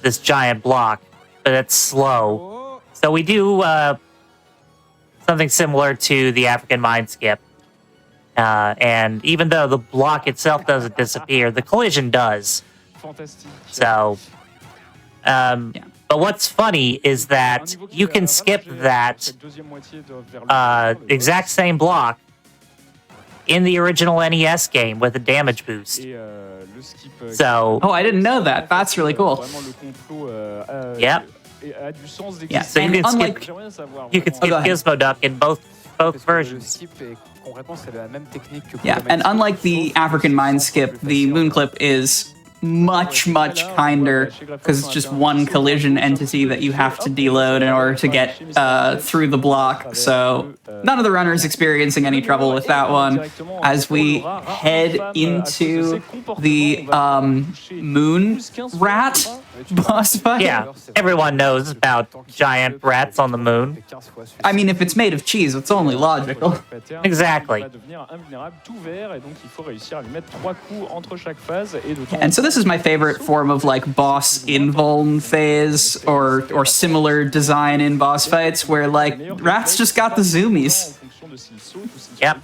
this giant block, but it's slow. So we do something similar to the African Mind Skip. And even though the block itself doesn't disappear, the collision does. So, but what's funny is that you can skip that exact same block in the original NES game with a damage boost. So, oh, I didn't know that. That's really cool. Yep. Yeah, so you can skip Gizmo Duck in both versions. Yeah, and unlike the African Mind Skip, the Moon Clip is much kinder because it's just one collision entity that you have to deload in order to get through the block. So none of the runners experiencing any trouble with that one. As we head into the moon rat boss fight. Yeah, everyone knows about giant rats on the moon. I mean, if it's made of cheese, it's only logical. Exactly. And so this is my favorite form of like boss invuln phase or similar design in boss fights where like rats just got the zoomies. Yep.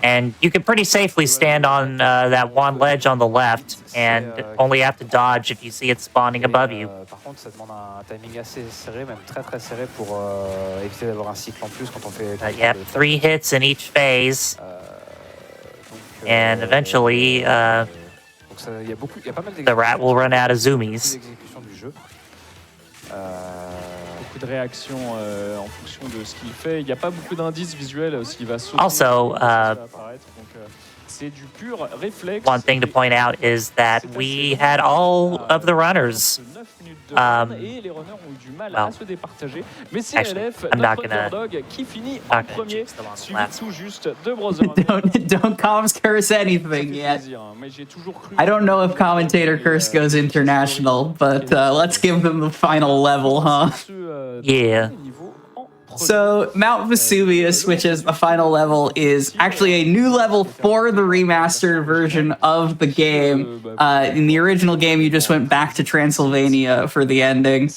And you can pretty safely stand on that one ledge on the left and only have to dodge if you see it spawning above you. Yeah, 3 hits in each phase. And eventually, the rat will run out of zoomies. De réactions en fonction de ce qu'il fait. Il n'y a pas beaucoup d'indices visuels s'il va sauter. Also, one thing to point out is that we had all of the runners. Well, actually, I'm not gonna jinx them on the last one. Don't comms curse anything yet. I don't know if commentator curse goes international, but let's give them the final level, huh? Yeah. So Mount Vesuvius, which is the final level, is actually a new level for the remastered version of the game. In the original game, you just went back to Transylvania for the ending.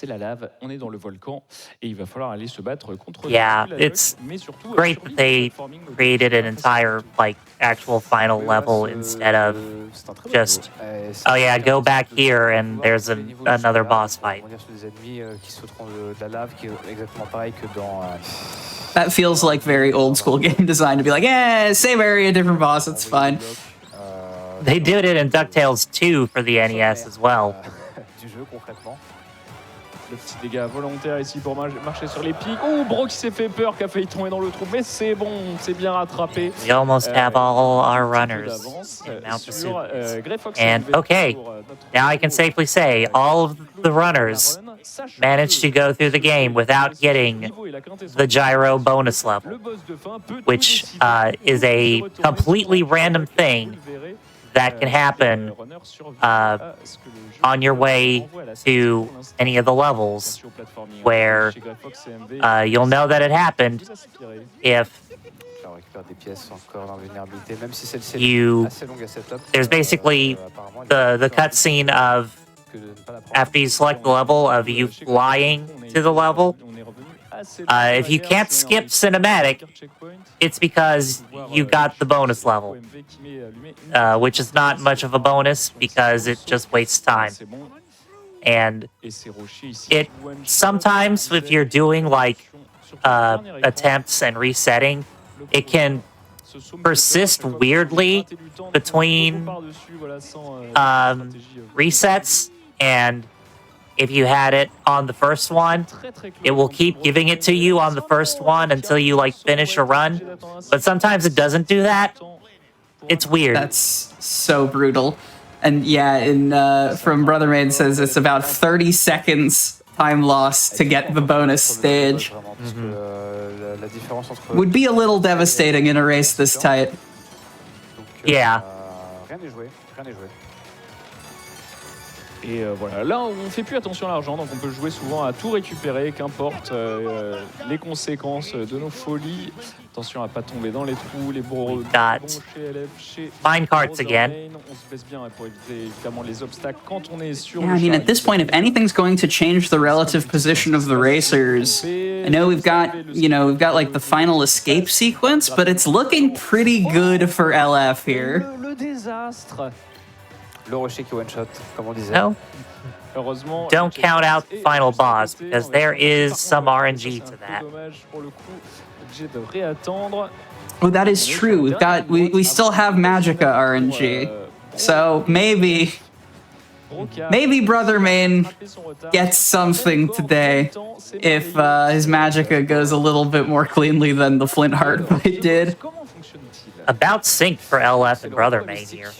Yeah, it's great that they created an entire, like, actual final level instead of just, oh yeah, go back here and there's another boss fight. That feels like very old school game design to be like, yeah, same area, different boss, it's fine. They did it in DuckTales 2 for the NES as well. Le petit dégât volontaire ici pour marcher sur les pics. Oh, Bro qui s'est fait peur, qui a failli tomber dans le trou, mais c'est bon, c'est bien rattrapé. We almost have all our runners in Mount Vesuvius. And okay, now I can safely say all of the runners managed to go through the game without getting the gyro bonus level, which is a completely random thing that can happen on your way to any of the levels, where you'll know that it happened if there's basically the cutscene of after you select the level of you flying to the level, If you can't skip cinematic, it's because you got the bonus level, which is not much of a bonus because it just wastes time. And it sometimes, if you're doing like attempts and resetting, it can persist weirdly between resets, and if you had it on the first one, it will keep giving it to you on the first one until you like finish a run. But sometimes it doesn't do that. It's weird. That's so brutal. And yeah, from Brother Maid says it's about 30 seconds time loss to get the bonus stage. Would be a little devastating in a race this tight. Yeah. Et voilà, là on fait plus attention à l'argent, donc on peut jouer souvent à tout récupérer, qu'importe les conséquences de nos folies. Attention à pas tomber dans les trous, les bons chez LF, chez Minecarts again. On se baisse bien pour éviter évidemment les obstacles quand on est sur Yeah, I mean, at this point, if anything's going to change the relative position of the racers, I know we've got like the final escape sequence, but it's looking pretty good for LF here. Le désastre. Le rocher qui one-shot, comme on disait. No. Don't count out the final boss, because there is some RNG to that. Oh, that is true. We still have Magicka RNG. So maybe Brother Main gets something today if his Magicka goes a little bit more cleanly than the Flint Heartbite did. About synced for LF and Brother Main here.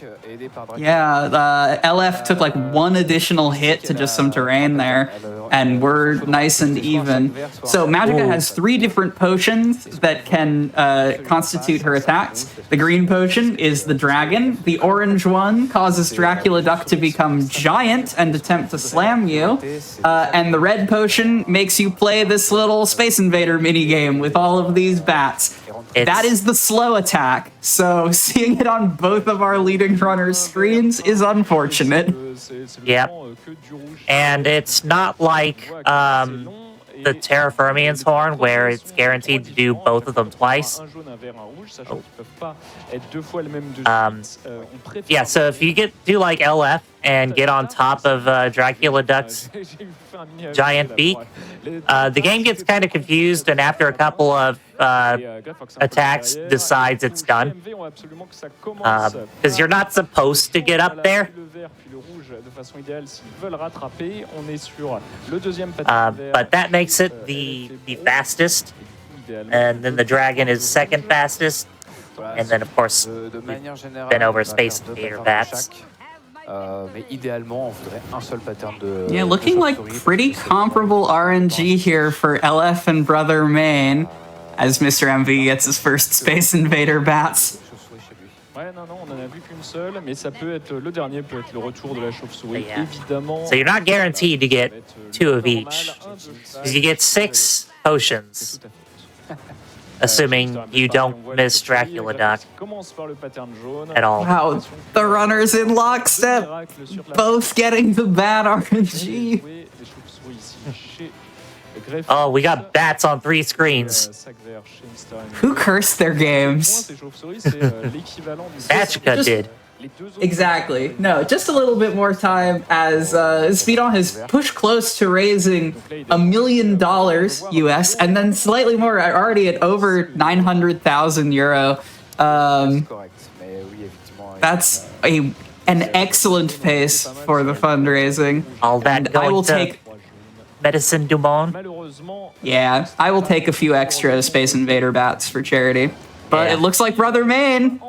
Yeah, LF took like one additional hit to just some terrain there, and we're nice and even. So Magicka has 3 different potions that can constitute her attacks. The green potion is the dragon. The orange one causes Dracula Duck to become giant and attempt to slam you. And the red potion makes you play this little Space Invader minigame with all of these bats. That is the slow attack, so seeing it on both of our leading runners' screens is unfortunate. Yep. And it's not like the Terrafermian's Horn, where it's guaranteed to do both of them twice. Yeah, so if you do like LF and get on top of Dracula Duck's giant beak, the game gets kind of confused, and after a couple of attacks, decides it's done. Because you're not supposed to get up there. But that makes it the fastest, and then the dragon is second fastest, and then of course been over Space Invader bats. Yeah, looking like pretty comparable RNG here for LF and Brother Main, as Mr. MV gets his first Space Invader bats. Ouais, non, on en a vu qu'une seule, mais ça peut être le dernier, peut être le retour de la chauve-souris, évidemment. So you're not guaranteed to get 2 of each. You get 6 potions, assuming you don't miss Dracula Duck at all. Wow, the runners in lockstep, both getting the bad RNG. Oh, we got bats on 3 screens. Who cursed their games? Magicka did. Exactly. No, just a little bit more time as Speedone has pushed close to raising $1 million US, and then slightly more, already at over 900,000 euro. That's an excellent pace for the fundraising. All that going I will to take Medicine du Monde. Yeah, I will take a few extra Space Invader bats for charity. But it looks like Brother Main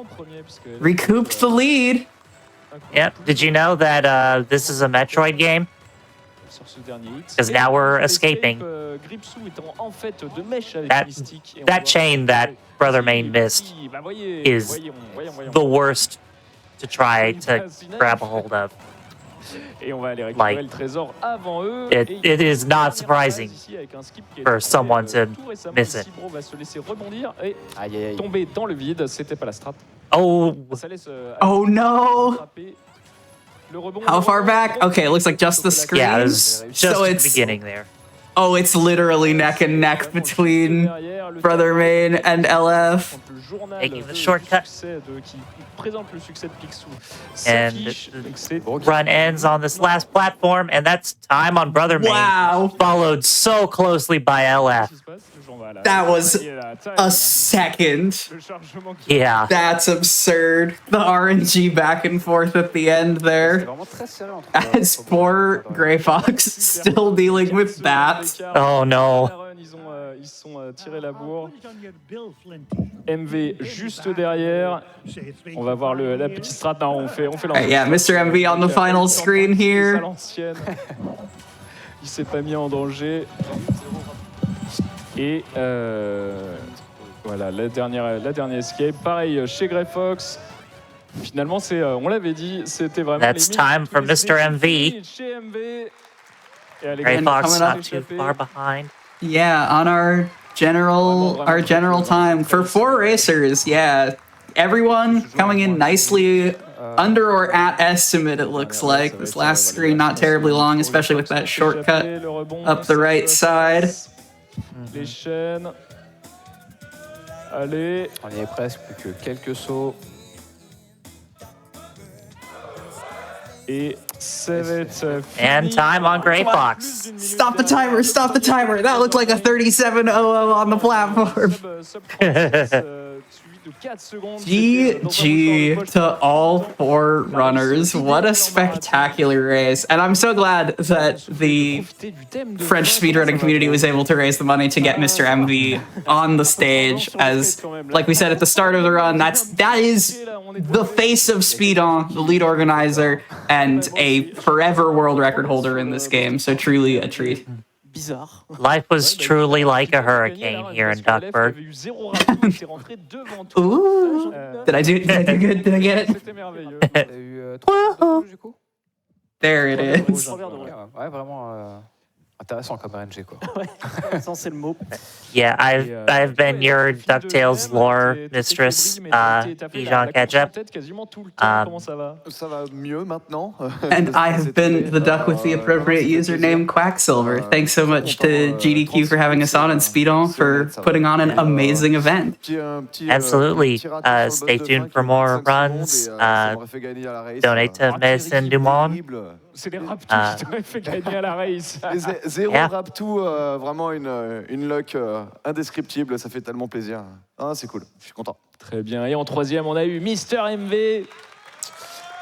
recouped the lead. Yep. Did you know that this is a Metroid game? Because now we're escaping. That chain that Brother Main missed is the worst to try to grab a hold of. Like, it is not surprising for someone to miss it. Oh no! How far back? Okay, it looks like just the screen. Yeah, it was just so at the beginning there. Oh, it's literally neck and neck between Brother Main and LF. Taking the shortcut. And the run ends on this last platform, and that's time on Brother Main. Wow. Followed so closely by LF. That was a second. Yeah. That's absurd. The RNG back and forth at the end there. As poor Grey Fox still dealing with that. Oh no. Ils sont tirés la bourre. MV juste derrière. On va voir la petite strat. Non, on fait Yeah, Mr. MV on the final screen here. Il s'est pas mis en danger. Et voilà, la dernière escape. Pareil chez Grey Fox. Finalement, on l'avait dit, c'était vraiment. That's time for Mr. MV. Chez MV. Grey Fox not too far behind. Yeah, on our general time for 4 racers. Yeah, everyone coming in nicely under or at estimate. It looks like this last screen not terribly long, especially with that shortcut up the right side. Les chaînes. Allez. On y est presque, plus que quelques sauts. Et ça va être And time on Grey Fox. Stop the timer, stop the timer. That looked like a 37.00 on the platform. GG to all 4 runners. What a spectacular race. And I'm so glad that the French speedrunning community was able to raise the money to get Mr. MV on the stage. As, like we said at the start of the run, that is the face of Speedone, the lead organizer, and a forever world record holder in this game. So truly a treat. Bizarre. Life was truly like a hurricane here in Duckburg. Ooh. Did I do good? Did I get it? There it is. Ouais, vraiment intéressant comme RNG, quoi. Ça, c'est le mot. Yeah, I've been your DuckTales lore mistress, Bijan Ketchup. Ça va mieux maintenant. And I have been the duck with the appropriate username Quacksilver. Thanks so much to GDQ for having us on and Speedone for putting on an amazing event. Absolutely. Stay tuned for more runs. Donate to Medicine du Monde. C'est les Raptous qui t'auraient fait gagner à la race. Zéro Raptou, vraiment une luck indescriptible, ça fait tellement plaisir. Ah, c'est cool, je suis content. Très bien, et en 3e, on a eu Mister MV.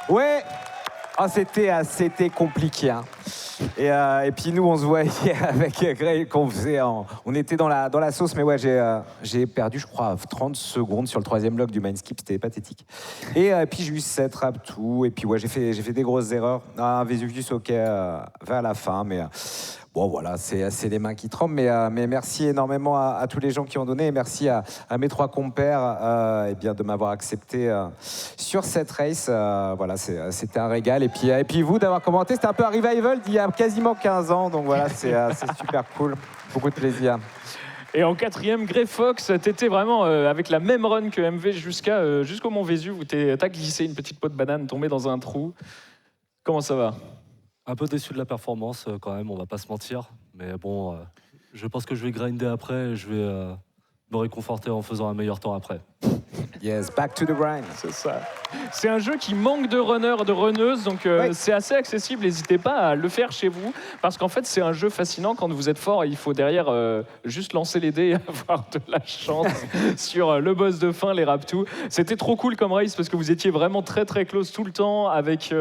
Ouais, c'était compliqué. Hein. Et puis nous, on se voyait avec Grey qu'on faisait, on était dans la sauce, mais ouais, j'ai perdu, je crois, 30 secondes sur le 3e log du Mindskip, c'était pathétique. Et puis j'ai eu 7 Raptou, et puis ouais, j'ai fait des grosses erreurs. Un Vesuvius, ok, vers la fin, mais bon, voilà, c'est les mains qui tremblent, mais merci énormément à tous les gens qui ont donné, et merci à mes 3 compères et bien, de m'avoir accepté sur cette race. Voilà, c'était un régal. Et puis vous, d'avoir commenté, c'était un peu un revival d'il y a quasiment 15 ans, donc voilà, c'est super cool, beaucoup de plaisir. Et en 4e, Grey Fox, t'étais vraiment avec la même run que MV jusqu'au Mont Vésuve, où t'as glissé une petite peau de banane, tombé dans un trou. Comment ça va ? Un peu déçu de la performance quand même, on va pas se mentir. Mais bon, je pense que je vais grinder après et je vais me réconforter en faisant un meilleur temps après. Yes, back to the grind. C'est ça. C'est un jeu qui manque de runners, de runneuses, donc c'est assez accessible. N'hésitez pas à le faire chez vous, parce qu'en fait, c'est un jeu fascinant. Quand vous êtes fort, il faut derrière juste lancer les dés et avoir de la chance sur le boss de fin, les Raptous. C'était trop cool comme race, parce que vous étiez vraiment très très close tout le temps, avec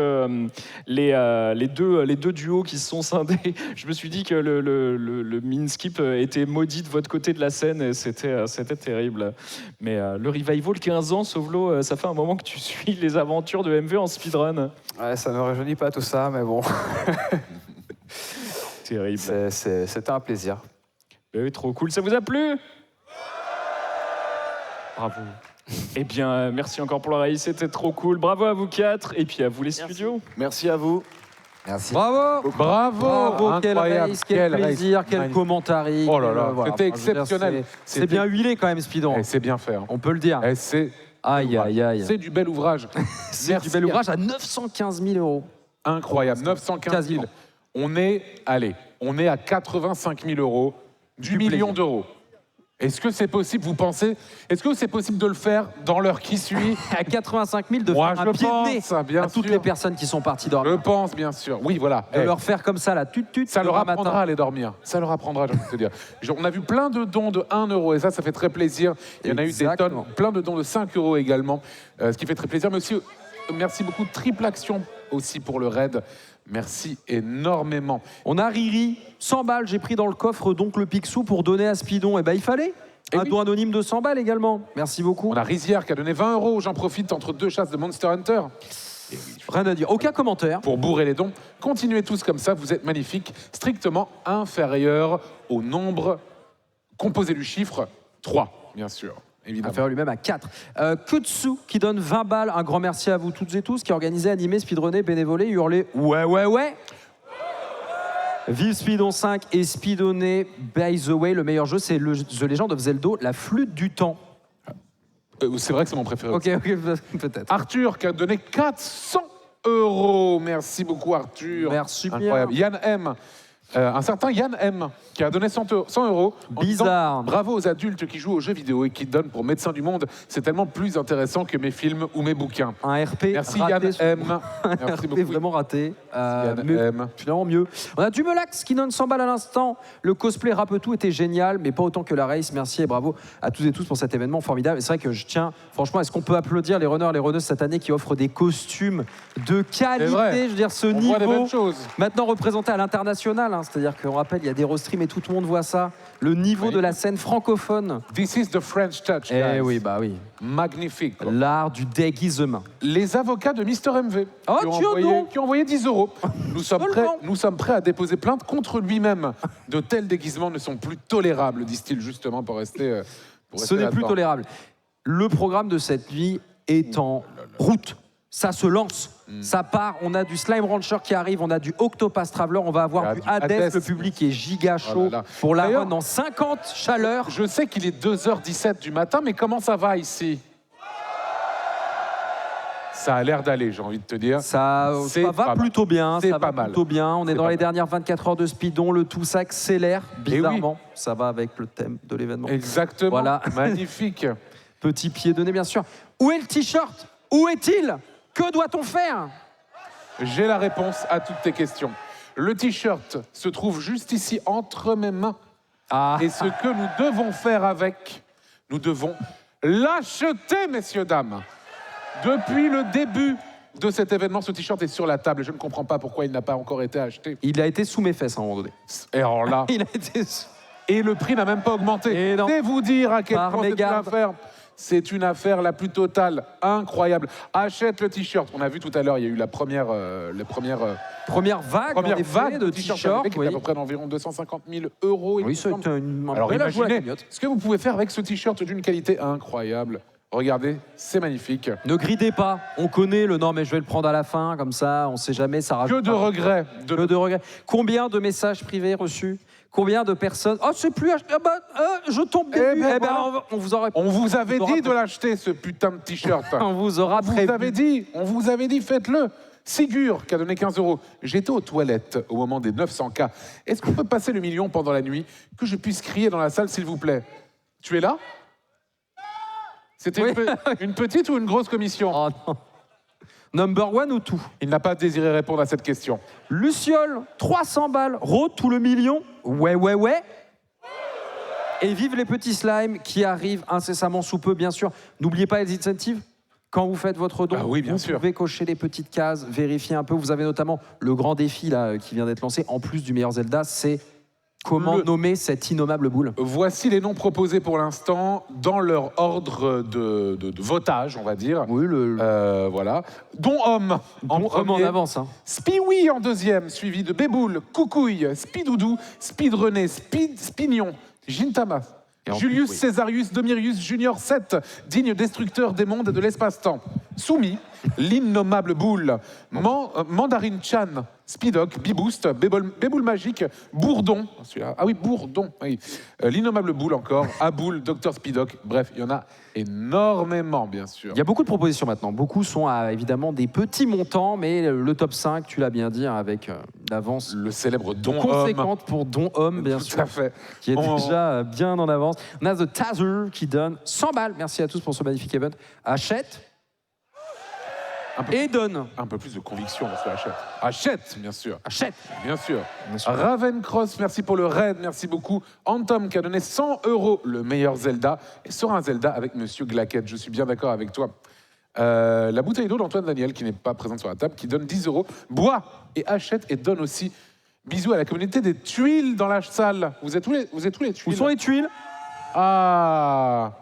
les deux duos qui se sont scindés. Je me suis dit que le Minskip était maudit de votre côté de la scène, et c'était terrible. Mais le revival 15 ans, Sovlo, ça fait un moment que tu suis les aventures de MV en speedrun. Ouais, ça me rajeunit pas tout ça, mais bon. Terrible. C'était un plaisir. Oui, trop cool. Ça vous a plu ? Bravo. Eh bien, merci encore pour la race, c'était trop cool. Bravo à vous 4, et puis à vous les studios. Merci à vous. Merci. Bravo. Quel Incroyable. race, quel plaisir, quel commentary. Oh là là, voilà. c'était Enfin, je veux dire, exceptionnel. C'est bien huilé quand même, Speedon. C'est bien fait. Hein. On peut le dire. C'est aïe. C'est du bel ouvrage. C'est du bel ouvrage à 915 000 €. Incroyable, 915 000. On est, allez, On est à 85 000 euros du million d'euros. Est-ce que c'est possible, vous pensez? Est-ce que c'est possible de le faire dans l'heure qui suit? À 85 000 de Moi, faire je un pied de nez pense, bien à toutes sûr. les personnes qui sont parties dormir. Je pense, bien sûr. Oui, voilà. De leur faire comme ça, la tut-tut. Ça leur demain apprendra matin. à aller dormir. Ça leur apprendra, j'ai envie de te dire. On a vu plein de dons de 1 euro et ça fait très plaisir. Il y en a eu des tonnes, plein de dons de 5 euros également, ce qui fait très plaisir. Mais aussi, merci beaucoup. Triple action aussi pour le raid. Merci énormément. On a Riri, 100 balles, j'ai pris dans le coffre donc le Picsou pour donner à Speedon. Et ben il fallait. Un don anonyme de 100 balles également. Merci beaucoup. On a Rizière qui a donné 20 euros. J'en profite entre 2 chasses de Monster Hunter. Rien à dire. Aucun commentaire. Pour bourrer les dons. Continuez tous comme ça. Vous êtes magnifiques. Strictement inférieur au nombre composé du chiffre 3, bien sûr. Évidemment. Inférieur lui-même à 4. Kutsu qui donne 20 balles. Un grand merci à vous toutes et tous qui organisez, animé, speedrunné, bénévolé, hurlé. Ouais, ouais, ouais. Vive Speedon 5 et Speedonné. By the way, le meilleur jeu, c'est The Legend of Zelda, la flûte du temps. C'est vrai que c'est mon préféré. Ok, peut-être. Arthur qui a donné 400 euros. Merci beaucoup, Arthur. Merci bien. Incroyable. Yann M. Un certain Yann M. qui a donné 100 euros. Bizarre. Bravo aux adultes qui jouent aux jeux vidéo et qui donnent pour Médecins du Monde. C'est tellement plus intéressant que mes films ou mes bouquins. Un RP Merci raté Yann M. Un Merci RP beaucoup. vraiment raté. Yann Mais M. finalement mieux. On a Dumelax qui donne 100 balles à l'instant. Le cosplay Rapetou était génial, mais pas autant que la race. Merci et bravo à tous et tous pour cet événement formidable. Et c'est vrai que je tiens, franchement, est-ce qu'on peut applaudir les runners, les runneuses cette année qui offrent des costumes de qualité? Je veux dire, ce On voit des niveau belles choses. maintenant représenté à l'international. Hein, c'est-à-dire qu'on rappelle, il y a des Restream et tout le monde voit ça. Le niveau de la scène francophone. This is the French touch, Eh guys. oui, bah oui. Magnifique. L'art du déguisement. Les avocats de Mister MV Oh, qui ont envoyé 10 euros. Nous sommes prêts à déposer plainte contre lui-même. De tels déguisements ne sont plus tolérables, disent-ils justement pour rester. Ce n'est plus tolérable. Le programme de cette nuit est en route. Ça se lance, ça part. On a du Slime Rancher qui arrive, on a du Octopath Traveler, on va avoir du Hades. Le public est giga chaud pour la run en 50 chaleurs. Je sais qu'il est 2h17 du matin, mais comment ça va ici? Ça a l'air d'aller, j'ai envie de te dire. Ça va plutôt bien. C'est Ça pas va mal. plutôt bien. On est dans les dernières 24 heures de Speedon. Le tout s'accélère bizarrement. oui. Ça va avec le thème de l'événement. Exactement. Voilà. Magnifique. Petit pied donné, bien sûr. Où est le t-shirt? Où est-il? Que doit-on faire? J'ai la réponse à toutes tes questions. Le t-shirt se trouve juste ici entre mes mains. Et ce que nous devons faire avec, nous devons l'acheter, messieurs, dames. Depuis le début de cet événement, ce t-shirt est sur la table. Je ne comprends pas pourquoi il n'a pas encore été acheté. Il a été sous mes fesses à un moment donné. Et alors là... Il a été... Et le prix n'a même pas augmenté. C'est vous dire à quel point c'est une affaire. C'est une affaire la plus totale, incroyable. Achète le t-shirt. On a vu tout à l'heure, il y a eu la première vague de t-shirts qui est à peu près d'environ 250 000 euros. Oui, c'est une Alors belle ajout à la imaginez cagnotte. ce que vous pouvez faire avec ce t-shirt d'une qualité incroyable. Regardez, c'est magnifique. Ne gridez pas. On connaît le non, mais je vais le prendre à la fin, comme ça, on sait jamais, ça rajoute. Que de regrets. Que de regrets. Combien de messages privés reçus? Combien de personnes? Oh, c'est plus. Je tombe début. On vous aurait. On vous avait dit de l'acheter, ce putain de t-shirt. On vous aura prévenu. On vous avait dit, faites-le. Sigur, qui a donné 15 euros. J'étais aux toilettes au moment des 900K. Est-ce qu'on peut passer le million pendant la nuit? Que je puisse crier dans la salle, s'il vous plaît? Tu es là? C'était une petite ou une grosse commission? Oh non. Number one ou tout? Il n'a pas désiré répondre à cette question. Luciole, 300 balles. Rode, tout le million. Ouais, ouais, ouais. Et vive les petits slimes qui arrivent incessamment sous peu, bien sûr. N'oubliez pas les incentives. Quand vous faites votre don, oui, bien vous sûr. pouvez cocher les petites cases, vérifier un peu. Vous avez notamment le grand défi là, qui vient d'être lancé, en plus du meilleur Zelda, c'est comment nommer cette innommable boule. Voici les noms proposés pour l'instant dans leur ordre de votage, on va dire. Oui, voilà. Dont Homme en premier. Homme en avance. Hein. Spiwi en deuxième, suivi de Béboule, Coucouille, Spidoudou, Speedrené, Spignon, Gintama. Julius Césarius Domirius Junior 7, digne destructeur des mondes et de l'espace-temps. Soumis, l'innommable boule, Mandarine Chan, Speedoc, Biboost, Béboule Magique, Bourdon, celui-là, ah oui, Bourdon, oui. L'innommable boule encore, Aboule, Dr Speedoc, bref, il y en a énormément, bien sûr. Il y a beaucoup de propositions maintenant. Beaucoup sont à évidemment des petits montants, mais le top 5, tu l'as bien dit, avec d'avance. Le célèbre Don Conséquente pour Don Homme, bien sûr. Tout à fait. Qui est déjà bien en avance. On a The Taser qui donne 100 balles. Merci à tous pour ce magnifique event. Achète et donne. Un peu plus de conviction dans ce achète. Achète, bien sûr. Achète. Bien sûr. Ravencross, merci pour le raid, merci beaucoup. Antom qui a donné 100 €, le meilleur Zelda. Et sur un Zelda avec Monsieur Glaquette, je suis bien d'accord avec toi. La bouteille d'eau d'Antoine Daniel, qui n'est pas présente sur la table, qui donne 10 €. Bois et achète et donne aussi. Bisous à la communauté des tuiles dans la salle. Vous êtes où les tuiles? Où sont les tuiles? Ah,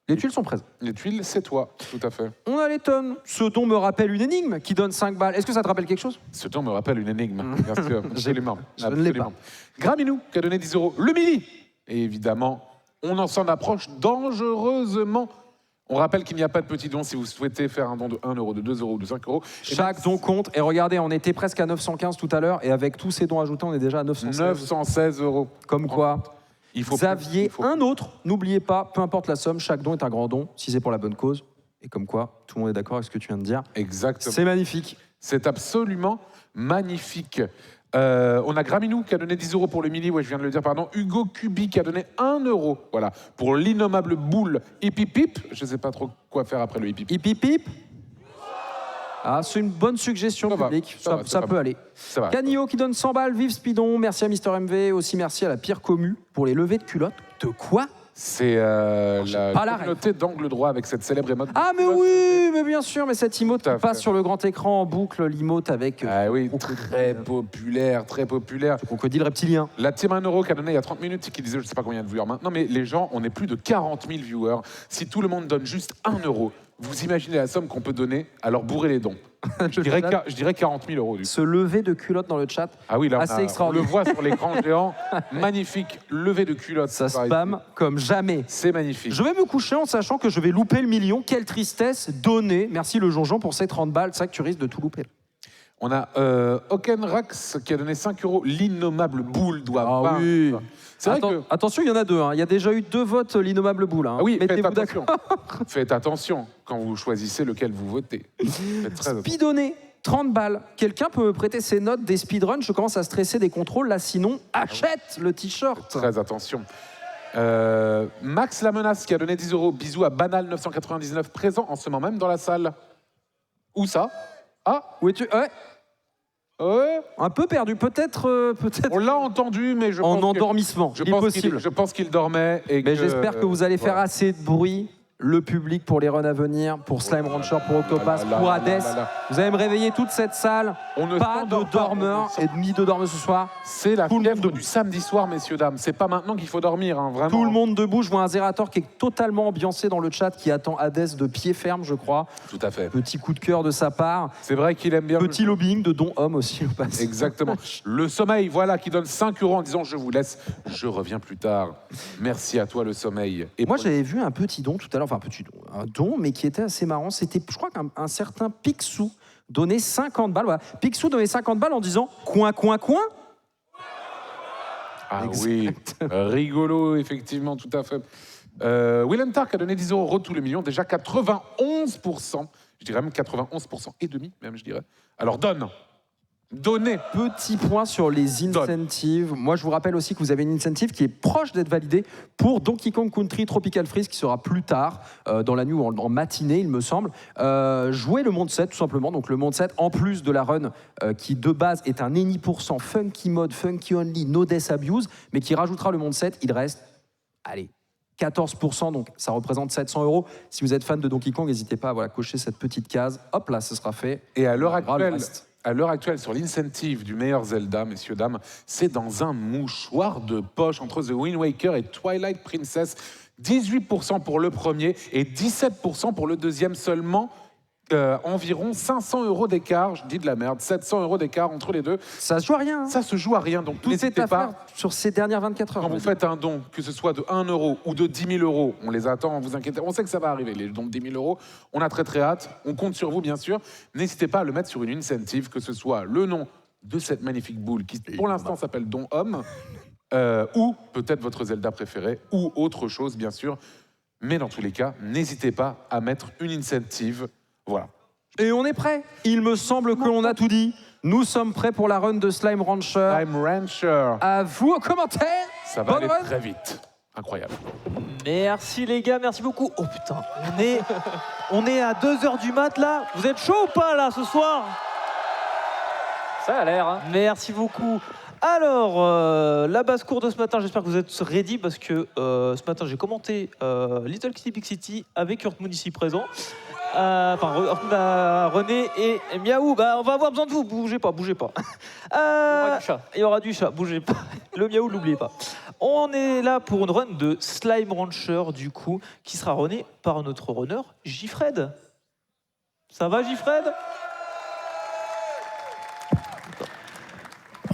les tuiles sont présentes. Les tuiles, c'est toi, tout à fait. On a les tonnes. Ce don me rappelle une énigme qui donne 5 balles. Est-ce que ça te rappelle quelque chose? Ce don me rappelle une énigme, bien sûr. Absolument. Je ne l'ai pas. Graminou qui a donné 10 €. Le Mili. Et évidemment, on s'en approche dangereusement. On rappelle qu'il n'y a pas de petit don si vous souhaitez faire un don de 1 €, de 2 € ou de 5 €. Chaque don compte. Et regardez, on était presque à 915 tout à l'heure. Et avec tous ces dons ajoutés, on est déjà à 916 €. Comme quoi, Xavier, un autre, n'oubliez pas, peu importe la somme, chaque don est un grand don, si c'est pour la bonne cause. Et comme quoi, tout le monde est d'accord avec ce que tu viens de dire. Exactement. C'est magnifique. C'est absolument magnifique. On a Graminou qui a donné 10 € pour le Mili, ouais, je viens de le dire, pardon. Hugo Cubi qui a donné 1 €, voilà, pour l'innommable boule Hip Hip Hip. Je ne sais pas trop quoi faire après le Hip Hip Hip. Hip Hip Hip. Ah, c'est une bonne suggestion publique, ça peut aller. Canio qui donne 100 balles, vive Speedon, merci à Mister MV, aussi merci à la pire commu pour les levées de culottes. De quoi? C'est la communauté d'angle droit avec cette célèbre émote. Ah mais oui, mais bien sûr, mais cette emote qui passe sur le grand écran en boucle, l'emote avec... Ah oui, très populaire, très populaire. Crocodile reptilien. La team 1 € qui a donné il y a 30 minutes, qui disait je sais pas combien de viewers maintenant, mais les gens, on est plus de 40 000 viewers. Si tout le monde donne juste 1 €, vous imaginez la somme qu'on peut donner, alors bourrez les dons. Je dirais 40 000 €. Se lever de culotte dans le chat, ah oui, là, assez on extraordinaire. le voit sur l'écran géant. Magnifique, levé de culotte. Ça spam comme jamais. C'est magnifique. Je vais me coucher en sachant que je vais louper le million. Quelle tristesse. Donner. Merci le Jonjon pour ces 30 balles. C'est ça que tu risques de tout louper. On a Okenrax qui a donné 5 €. L'innommable boule doit vaincre. Oui. Vrai que... Attention, il y en a deux. Hein. Il y a déjà eu 2 votes, l'innommable boule. Hein. Ah oui, mettez-vous d'accord. Faites attention quand vous choisissez lequel vous votez. Speedonné, 30 balles. Quelqu'un peut me prêter ses notes des speedruns? Je commence à stresser des contrôles. Là, sinon, achète le t-shirt. Très attention. Max la menace qui a donné 10 €. Bisous à Banal999, présent en ce moment même dans la salle. Où ça? Ah, où es-tu? Ouais. Un peu perdu, peut-être. On l'a entendu, mais je pense en endormissement. Je pense qu'il dormait. Mais j'espère que vous allez faire assez de bruit, le public, pour les runs à venir, pour Slime Rancher, pour Octopath, pour Hades. Vous allez me réveiller toute cette salle. Pas de dormeurs et demi de dormeurs ce soir. C'est la fièvre du samedi soir, messieurs, dames. C'est pas maintenant qu'il faut dormir, hein, vraiment. Tout le monde debout. Je vois un Zerator qui est totalement ambiancé dans le chat, qui attend Hades de pied ferme, je crois. Tout à fait. Petit coup de cœur de sa part. C'est vrai qu'il aime bien. Petit lobbying de Don Homme aussi au passage. Exactement. Le sommeil, voilà, qui donne 5 € en disant je vous laisse, je reviens plus tard. Merci à toi, le sommeil. Et moi, j'avais vu un petit don tout à l'heure, enfin un petit don, un don, mais qui était assez marrant. C'était, je crois qu'un certain Picsou donnait 50 balles. Voilà. Picsou donnait 50 balles en disant coin, coin, coin. Ah oui, rigolo, effectivement, tout à fait. Willem Tark a donné 10 € tous les millions, déjà 91%. Je dirais même 91% et demi, même, je dirais. Alors donne. Donnez. Petit point sur les incentives. Moi, je vous rappelle aussi que vous avez une incentive qui est proche d'être validée pour Donkey Kong Country Tropical Freeze, qui sera plus tard, dans la nuit ou en matinée, il me semble. Jouez le monde 7, tout simplement. Donc, le monde 7, en plus de la run, qui de base est un any % funky mode, funky only, no death abuse, mais qui rajoutera le monde 7, il reste, allez, 14%, donc ça représente 700 €. Si vous êtes fan de Donkey Kong, n'hésitez pas à cocher cette petite case. Hop là, ce sera fait. Et à l'heure actuelle, sur l'incentive du meilleur Zelda, messieurs, dames, c'est dans un mouchoir de poche entre The Wind Waker et Twilight Princess. 18% pour le premier et 17% pour le deuxième seulement. Environ 500 € d'écart, je dis de la merde, 700 € d'écart entre les deux. Ça se joue à rien. Hein. Ça se joue à rien, donc n'hésitez pas. Sur ces dernières 24 heures. Quand vous faites un don, que ce soit de 1 € ou de 10 000 €, on les attend, vous inquiétez, on sait que ça va arriver, les dons de 10 000 €, on a très hâte, on compte sur vous bien sûr. N'hésitez pas à le mettre sur une incentive, que ce soit le nom de cette magnifique boule qui pour l'instant s'appelle Don Homme, ou peut-être votre Zelda préféré, ou autre chose bien sûr. Mais dans tous les cas, n'hésitez pas à mettre une incentive. Voilà. Et on est prêt. Il me semble que l'on a tout dit. Nous sommes prêts pour la run de Slime Rancher. Slime Rancher. À vous aux commentaires. Ça va Bonne aller run. très vite. Incroyable. Merci les gars, merci beaucoup. Oh putain, on est à 2h du mat là. Vous êtes chaud ou pas là ce soir? Ça a l'air. Hein. Merci beaucoup. Alors, la basse-cour de ce matin, j'espère que vous êtes ready parce que ce matin j'ai commenté Little Kitty Big City avec Hurtmoon ici présent. René et Miaou, bah, on va avoir besoin de vous, bougez pas, bougez pas. Il y aura du chat, bougez pas. Le Miaou, n'oubliez pas. On est là pour une run de Slime Rancher, du coup, qui sera runné par notre runner, Jfred. Ça va, Jfred?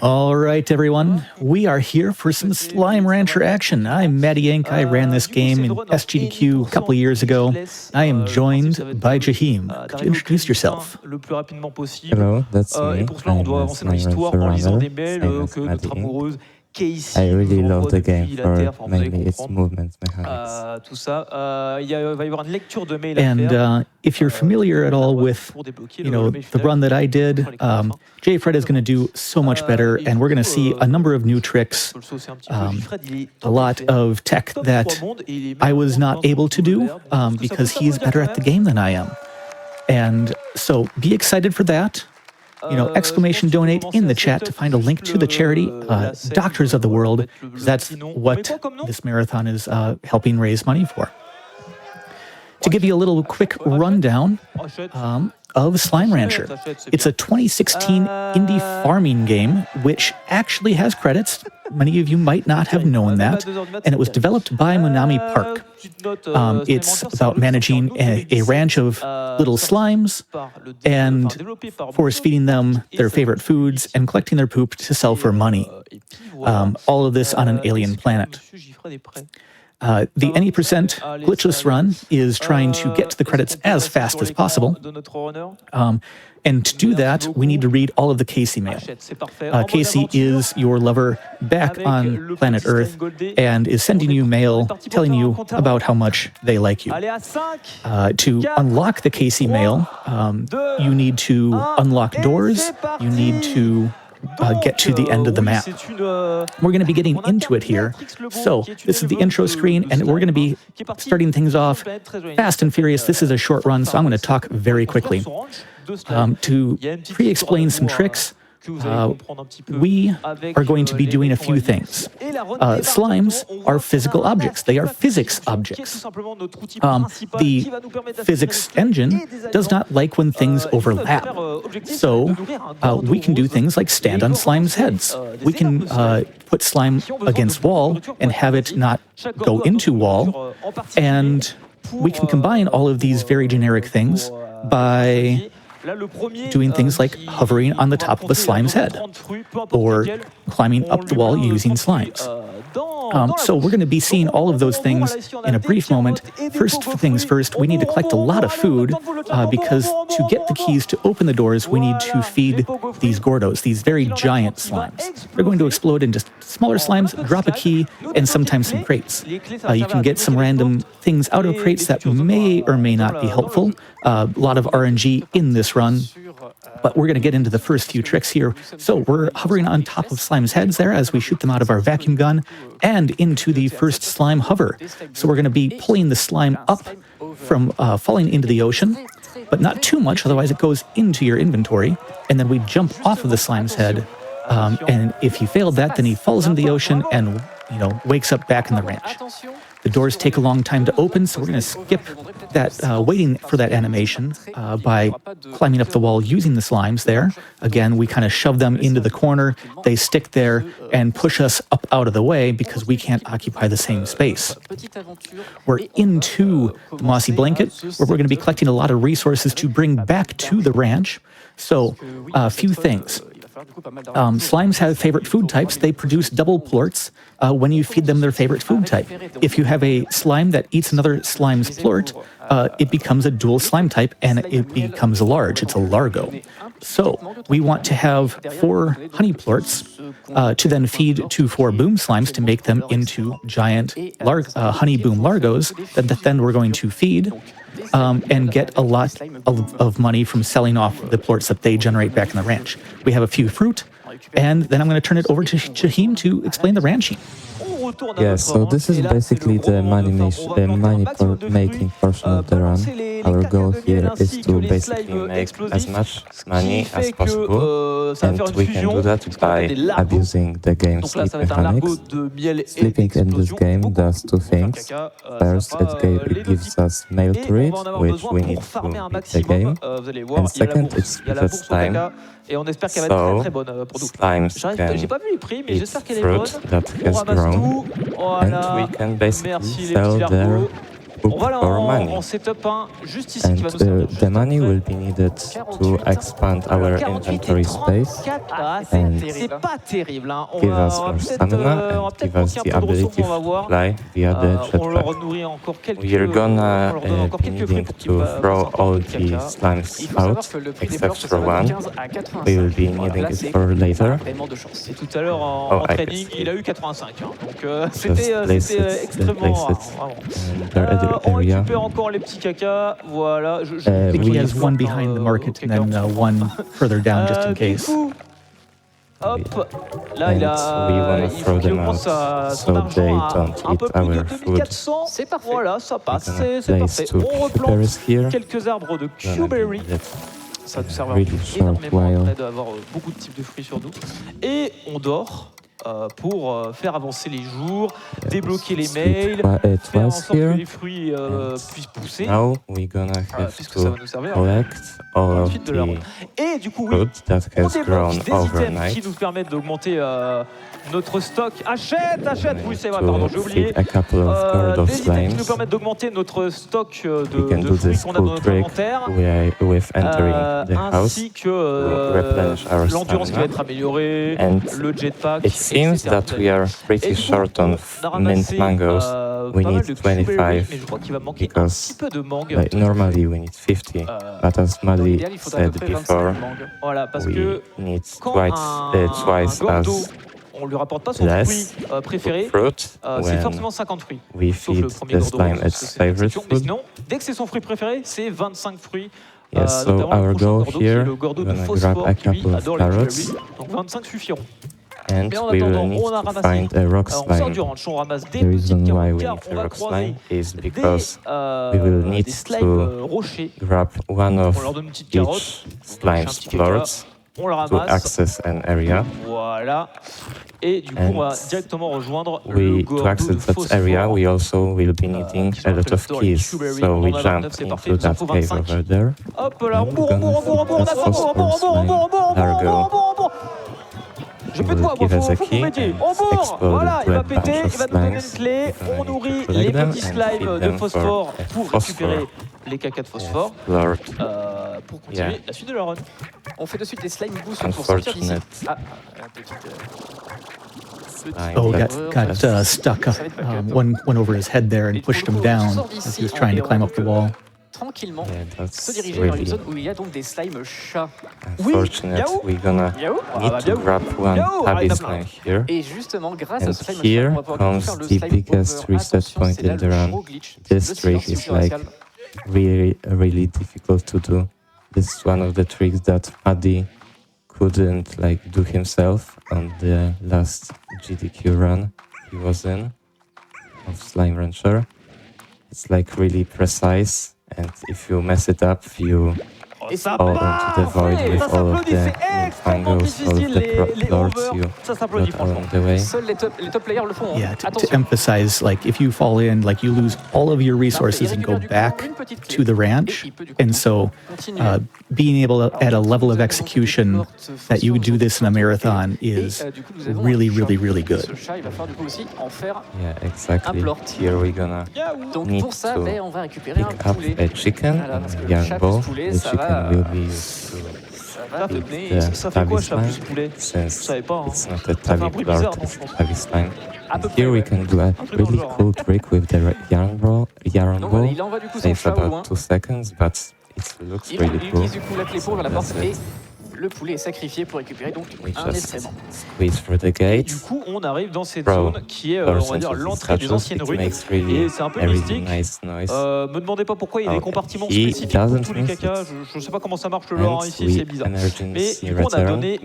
All right, everyone. We are here for some Slime Rancher action. I'm Matty Yank. I ran this game in SGDQ a couple years ago. I am joined by Jahim. Could you introduce yourself? Le plus rapidement possible. Hello, that's me. Et pour cela, on doit avancer dans l'histoire en lisant des mails que notre amoureuse Casey. I really love the game for mainly its movement mechanics. Tout ça. Va y avoir une lecture de mails And if you're familiar at all with, the run that I did, Jfred is going to do so much better, and we're going to see a number of new tricks, a lot of tech that I was not able to do because he's better at the game than I am. And so be excited for that. Exclamation donate in the chat to find a link to the charity, Doctors of the World. That's what this marathon is helping raise money for. To give you a little quick rundown of Slime Rancher. It's a 2016 indie farming game, which actually has credits. Many of you might not have known that. And it was developed by Monami Park. It's about managing a ranch of little slimes and force-feeding them their favorite foods and collecting their poop to sell for money. All of this on an alien planet. The any% glitchless run is trying to get to the credits as fast as possible. And to do that, we need to read all of the Casey mail. Casey is your lover back on planet Earth and is sending you mail telling you about how much they like you. To unlock the Casey mail, you need to unlock doors, you need to get to the end of the map. We're going to be getting into it here. So this is the intro screen, and we're going to be starting things off fast and furious. This is a short run, so I'm going to talk very quickly. To pre-explain some tricks, we are going to be doing a few things. Slimes are physical objects. They are physics objects. The physics engine does not like when things overlap. So we can do things like stand on slime's heads. We can put slime against wall and have it not go into wall. And we can combine all of these very generic things by doing things like hovering on the top of a slime's head or climbing up the wall using slimes. So we're going to be seeing all of those things in a brief moment. First things first, we need to collect a lot of food because to get the keys to open the doors, we need to feed these Gordos, these very giant slimes. They're going to explode into smaller slimes, drop a key, and sometimes some crates. You can get some random things out of crates that may or may not be helpful. A lot of RNG in this run. But we're going to get into the first few tricks here. So we're hovering on top of slime's heads there as we shoot them out of our vacuum gun and into the first slime hover. So we're going to be pulling the slime up from falling into the ocean, but not too much, otherwise it goes into your inventory. And then we jump off of the slime's head. And if he failed that, then he falls into the ocean and wakes up back in the ranch. The doors take a long time to open, so we're going to skip that, waiting for that animation by climbing up the wall using the slimes there. Again, we kind of shove them into the corner. They stick there and push us up out of the way because we can't occupy the same space. We're into the mossy blanket, where we're going to be collecting a lot of resources to bring back to the ranch. So, a few things. Slimes have favorite food types. They produce double plorts when you feed them their favorite food type. If you have a slime that eats another slime's plort, it becomes a dual slime type and it becomes a large. It's a largo. So we want to have 4 honey plorts to then feed to 4 boom slimes to make them into giant honey boom largos that then we're going to feed. and get a lot of money from selling off the plorts that they generate back in the ranch. We have a few fruit, and then I'm going to turn it over to Shahim to explain the ranching. Yes, so this is basically the money making portion of the run. Our goal here is to basically make as much money as possible, and we can do that by abusing the game's sleep mechanics. Sleeping in this game does two things. First, it gives us mail to read, which we need to beat the game, and second, it speeds up slime. Et on espère qu'elle va être très très bonne pour nous. J'ai pas vu les prix, mais j'espère qu'elle est bonne. On ramasse tout. Voilà. Merci les petits lardons. On va là en setup 1, juste ici, qui va nous servir. The money will be needed to expand our inventory space c'est pas terrible. Hein. Give us more stamina and give us the ability to fly via the jetpack. We are gonna be needing to throw all the slimes out, except for one. We will be needing it for later. Et tout à l'heure en training, il a eu 85. Hein. Donc c'était extrêmement rare. On récupère encore les petits cacas, voilà. I think he has one behind the market and then one further down just in case. Hop, là il faut qu'il augmente son argent à un peu plus de 2400. C'est parfait. Voilà, ça passe, c'est parfait. On replante quelques arbres de Q-Berry. Ça nous servira énormément après d'avoir beaucoup de types de fruits sur nous. Et on dort. Pour faire avancer les jours, débloquer les mails, faire en sorte que les fruits puissent pousser. Now we're gonna have to collect all of the et du coup, oui, on débloque des items qui nous permettent d'augmenter notre stock. Achète, oui c'est vrai, pardon, j'ai oublié. Des items qui nous permettent d'augmenter notre stock de fruits qu'on a dans notre inventaire, ainsi que l'endurance qui va être améliorée, le jetpack. Seems that we are pretty short on mint mangoes. We need 25 because normally we need 50, but as Maddy said before, we need twice as on lui rapporte pas son fruit préféré, c'est forcément 50 fruits. We feed the slime its favorite food. Mais sinon, dès que c'est son fruit préféré, c'est 25 fruits. Yes, so our goal here, we're gonna grab a couple of carrots. Donc 25 suffiront. And we will need to find a rock slime. The reason why we need a rock slime is because we will need to grab one of each slime's plorts to access an area. Voilà. Et du coup, on va directement rejoindre to access that area, we also will be needing a lot of keys. So we jump into that cave over there. Hop là, on bourre, je peux te voir, faut vous m'aider. On bourre, voilà, il va péter, il va nous donner une clé. On nourrit les petits slimes de phosphore pour récupérer les cacas de phosphore. Pour continuer la suite de la run. On fait de suite les slime boosts pour sortir d'ici. Ah, got stuck. One went over his head there and pushed him down as he was trying to climb up the wall. Tranquillement se diriger vers une zone où il y a donc des slimes chats. Unfortunately, we're gonna need to grab one tabby slime here. Et justement, grâce à ce slime here comes the biggest reset point in the run. This trick is like really difficult to do. This is one of the tricks that Paddy couldn't like do himself on the last GDQ run he was in of Slime Rancher. It's like really precise. And if you mess it up, you fall into the void with all of the fungos, all of the plorts you got along the way. Yeah, to emphasize, like, if you fall in, like, you lose all of your resources and go back to the ranch. And so being able to, at a level of execution that you do this in a marathon is really, really, really good. Yeah, exactly. Here we're gonna need to pick up a chicken and a young ball. The chicken will be used to eat the tabby slime, since it's not a tabby plort, it's a tabby slime. And here we can do a really cool trick with the yarn ball. Takes about 2 seconds, but it looks really cool. So that's it. le poulet est sacrifié pour récupérer donc We un just excrément. squeeze through the Et gate. du coup, on arrive dans cette Bro, zone qui est, on va dire, l'entrée des anciennes ruines. Et c'est un peu mystique. Me demandez pas pourquoi il y a des compartiments spécifiques pour tous les cacas. Je ne sais pas comment ça marche le lore ici, c'est bizarre. Mais du coup, on a donné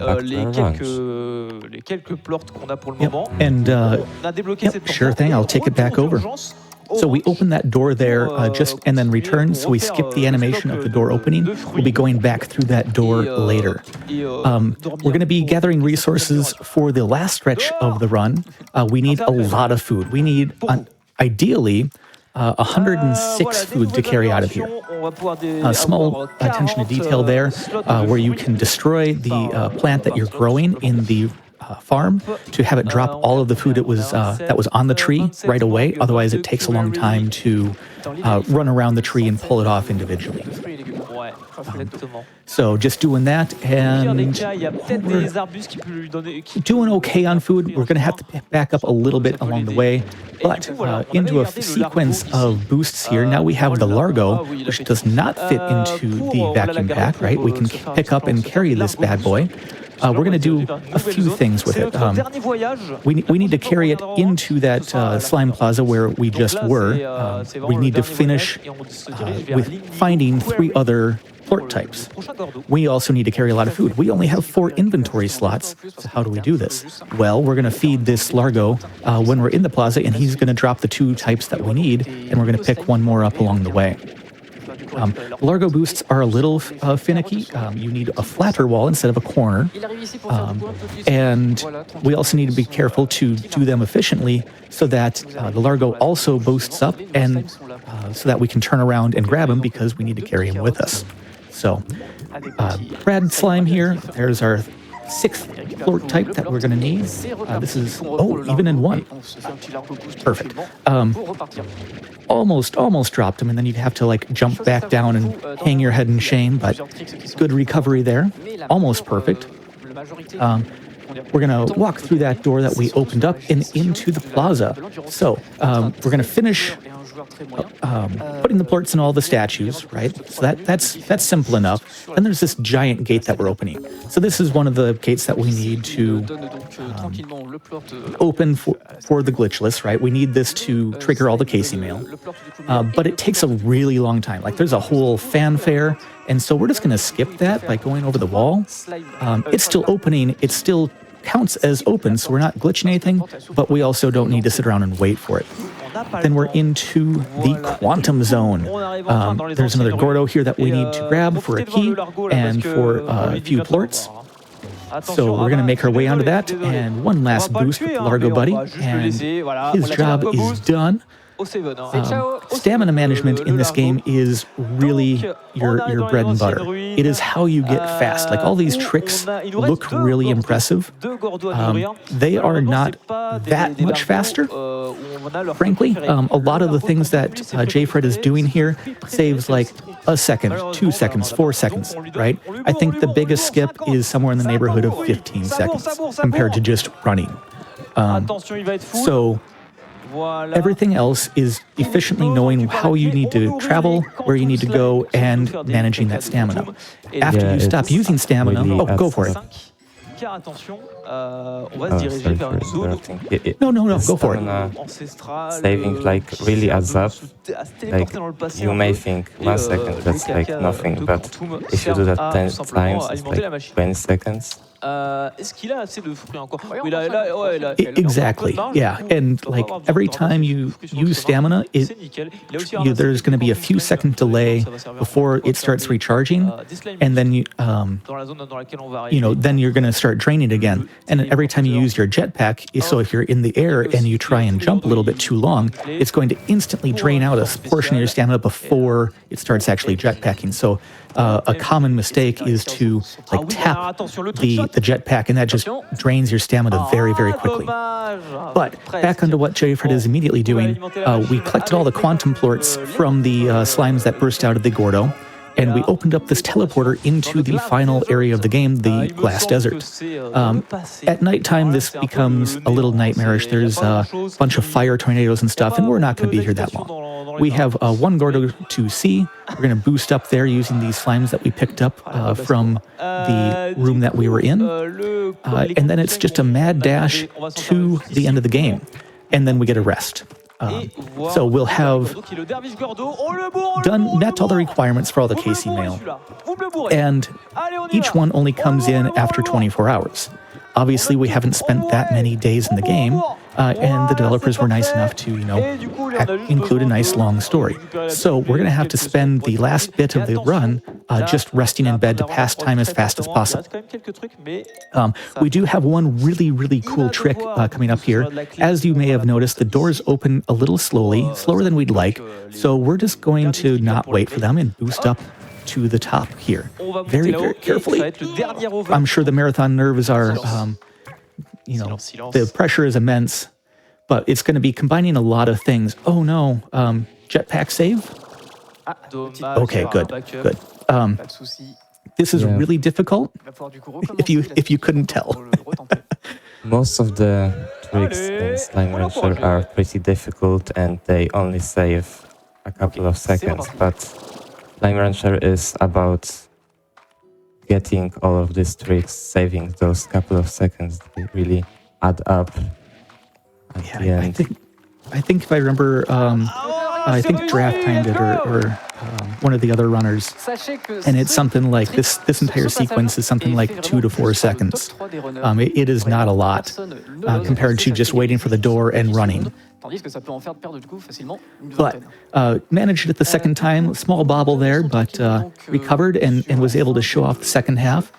les quelques plorts qu'on a pour le moment. And On a débloqué cette porte. sure thing, I'll take it back over. So we open that door there and then return. So we skip the animation of the door opening. We'll be going back through that door later. We're going to be gathering resources for the last stretch of the run. We need a lot of food. We need, ideally, 106 food to carry out of here. Small attention to detail there, where you can destroy the plant that you're growing in the farm to have it drop all of the food that was on the tree right away. Otherwise, it takes a long time to run around the tree and pull it off individually. So just doing that, and we're doing okay on food. We're going to have to back up a little bit along the way, but into a sequence of boosts here. Now we have the Largo, which does not fit into the vacuum pack, right? We can pick up and carry this bad boy. We're going to do a few things with it. We need to carry it into that slime plaza where we just were. We need to finish with finding 3 other plort types. We also need to carry a lot of food. We only have 4 inventory slots. So how do we do this? Well, we're going to feed this Largo when we're in the plaza, and he's going to drop the 2 types that we need, and we're going to pick 1 more up along the way. Largo boosts are a little finicky. You need a flatter wall instead of a corner. And we also need to be careful to do them efficiently so that the Largo also boosts up and so that we can turn around and grab him because we need to carry him with us. So, Brad Slime here, there's our 6th plort type that we're going to need. This is, even in 1. Perfect. Almost dropped him, and then you'd have to like jump back down and hang your head in shame, but good recovery there. Almost perfect. We're going to walk through that door that we opened up and into the plaza. So we're going to finish putting the plorts in all the statues, right? So that's simple enough. Then there's this giant gate that we're opening. So this is one of the gates that we need to open for the glitchless, right? We need this to trigger all the casey mail. But it takes a really long time. Like there's a whole fanfare. And so we're just going to skip that by going over the wall. It's still opening. It still counts as open, so we're not glitching anything, but we also don't need to sit around and wait for it. Then we're into the quantum zone. There's another Gordo here that we need to grab for a key and for a few plorts. So we're going to make our way onto that, and one last boost with Largo Buddy, and his job is done. Stamina management in this game is really your bread and butter. It is how you get fast. Like all these tricks look really impressive. They are not that much faster. Frankly, a lot of the things that JFred is doing here saves like a second, 2 seconds, 4 seconds, right? I think the biggest skip is somewhere in the neighborhood of 15 seconds compared to just running. So everything else is efficiently knowing how you need to travel, where you need to go, and managing that stamina. After you stop using stamina, go for it. No, go for it. Saving like really adds up. Like you may think 1 second that's like nothing, but if you do that 10 times, it's like 20 seconds. Est-ce qu'il a assez de fruits encore? Exactly, yeah. And like every time you use stamina, there's going to be a few second delay before it starts recharging, and then then you're going to start draining again. And every time you use your jetpack, so if you're in the air and you try and jump a little bit too long, it's going to instantly drain out a portion of your stamina before it starts actually jetpacking. So a common mistake is to like tap the jetpack, and that just drains your stamina very, very quickly. But back onto what JFred is immediately doing, we collected all the quantum plorts from the slimes that burst out of the Gordo. and we opened up this teleporter into the final area of the game, the glass desert. At nighttime, this becomes a little nightmarish. There's a bunch of fire tornadoes and stuff, and we're not going to be here that long. We have one Gordo to see. We're going to boost up there using these slimes that we picked up from the room that we were in. And then it's just a mad dash to the end of the game. And then we get a rest. So we'll have met all the requirements for all the KC mail. And each one only comes in after 24 hours. Obviously, we haven't spent that many days in the game, and the developers were nice enough to, include a nice long story. So we're going to have to spend the last bit of the run just resting in bed to pass time as fast as possible. We do have one really, really cool trick coming up here. As you may have noticed, the doors open a little slowly, slower than we'd like. So we're just going to not wait for them and boost up to the top here, very, very carefully. I'm sure the marathon nerves are, the pressure is immense, but it's going to be combining a lot of things. Oh no, jetpack save? Okay, good, good. This is really difficult, if you couldn't tell. Most of the tricks in Slime Rancher are pretty difficult and they only save a couple of seconds, but Slime Rancher is about getting all of these tricks, saving those couple of seconds. They really add up at the end. I think if I remember, I think Draft timed it or one of the other runners, and it's something like this entire sequence is something like 2 to 4 seconds. It is not a lot compared to just waiting for the door and running. But managed it the second time, small bobble there, but recovered and was able to show off the second half.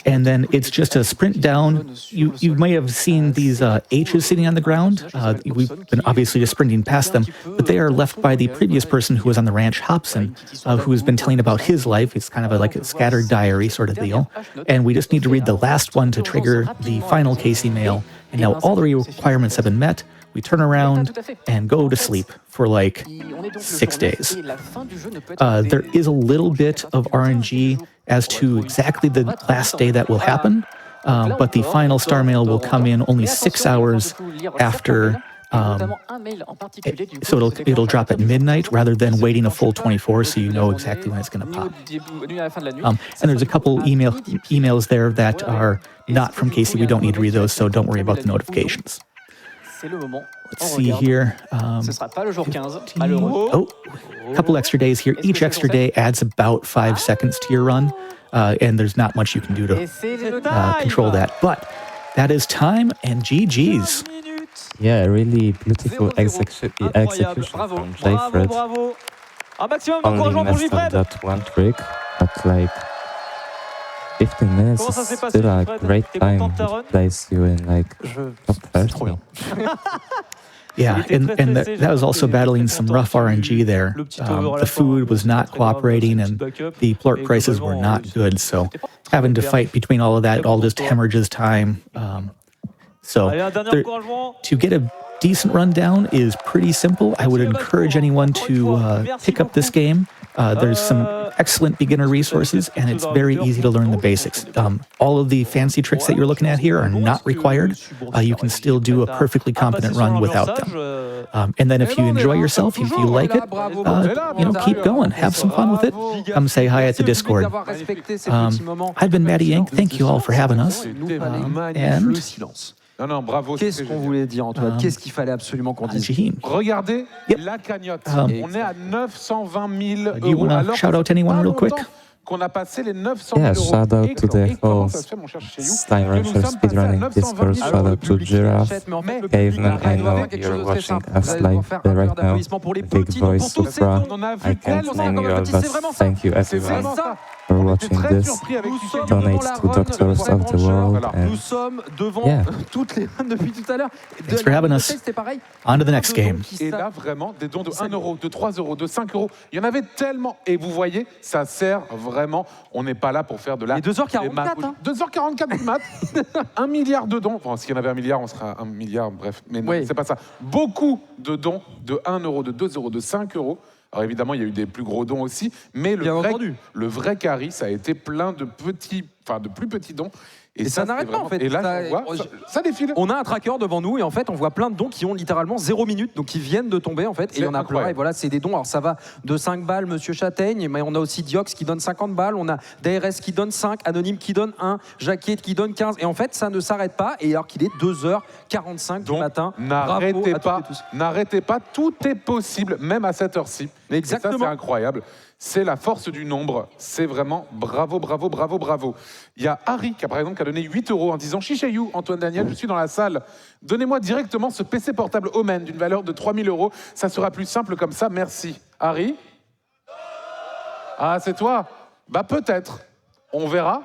And then it's just a sprint down. You may have seen these H's sitting on the ground. We've been obviously just sprinting past them, but they are left by the previous person who was on the ranch, Hobson, who has been telling about his life. It's kind of like a scattered diary sort of deal. And we just need to read the last one to trigger the final KC mail. And now all the requirements have been met. We turn around and go to sleep for like 6 days. There is a little bit of RNG as to exactly the last day that will happen, but the final star mail will come in only 6 hours after. So it'll drop at midnight rather than waiting a full 24, so you know exactly when it's going to pop. And there's a couple emails there that are not from Casey. We don't need to read those, so don't worry about the notifications. Let's see here. A couple extra days here. Each extra day adds about 5 seconds to your run, and there's not much you can do to control that. But that is time, and GG's. Yeah, really beautiful execution from Jayfred. Only messed up that one trick, but like 15 minutes is still a great time to place you in like top 30. Yeah, and that was also battling some rough RNG there. The food was not cooperating and the plort prices were not good, so having to fight between all of that all just hemorrhages time. So to get a decent rundown is pretty simple. I would encourage anyone to pick up this game. There's some excellent beginner resources, and it's very easy to learn the basics. All of the fancy tricks that you're looking at here are not required. You can still do a perfectly competent run without them. And then if you enjoy yourself, if you like it, keep going. Have some fun with it. Come say hi at the Discord. I've been Matty Yank. Thank you all for having us. And Non, non, bravo. Qu'est-ce qu'on voulait dire, Antoine? Qu'est-ce qu'il fallait absolument qu'on dise? Regardez la cagnotte. On est à 920 000 Do you want to shout out anyone real quick? Qu'on a passé les 900 000 Yeah, euros. shout out to the whole Slime Rancher speedrunning Discord, shout out to Giraffe, Caveman, I know you're watching us live right now, Big Boy Supra, I can't name you all, but thank you everyone for watching this, donate to Doctors of the World, and yeah. Thanks for having us. On to the next game. Et là, vraiment, des dons de 1 euro, de 3 euros, de 5 euros. Il y en avait tellement. Et vous voyez, ça sert vraiment. On n'est pas là pour faire de la. 2h44. 2h44 du mat. 1 milliard de dons. Enfin, s'il y en avait 1 milliard, on sera 1 milliard. Bref, mais non, c'est pas ça. Beaucoup de dons de 1 euro, de 2 euros, de 5 euros. Alors évidemment, il y a eu des plus gros dons aussi, mais le vrai carry, ça a été plein de plus petits dons. Et ça n'arrête pas en fait. Et là, ça défile. On a un tracker devant nous et en fait on voit plein de dons qui ont littéralement 0 minute, donc qui viennent de tomber en fait. Et il y en a plein et voilà, c'est des dons. Alors ça va de 5 balles, Monsieur Châtaigne, mais on a aussi Diox qui donne 50 balles, on a DRS qui donne 5, Anonyme qui donne 1, Jacquette qui donne 15. Et en fait ça ne s'arrête pas et alors qu'il est 2h45 du matin. N'arrêtez pas, tout est possible, même à cette heure-ci. Exactement. Et ça c'est incroyable. C'est la force du nombre. C'est vraiment bravo, bravo, bravo, bravo. Il y a Harry qui a donné 8 € en disant « Chichayou, Antoine Daniel, je suis dans la salle. Donnez-moi directement ce PC portable Omen d'une valeur de 3 000 €. Ça sera plus simple comme ça, merci. » Harry? Ah, c'est toi? Bah peut-être. On verra.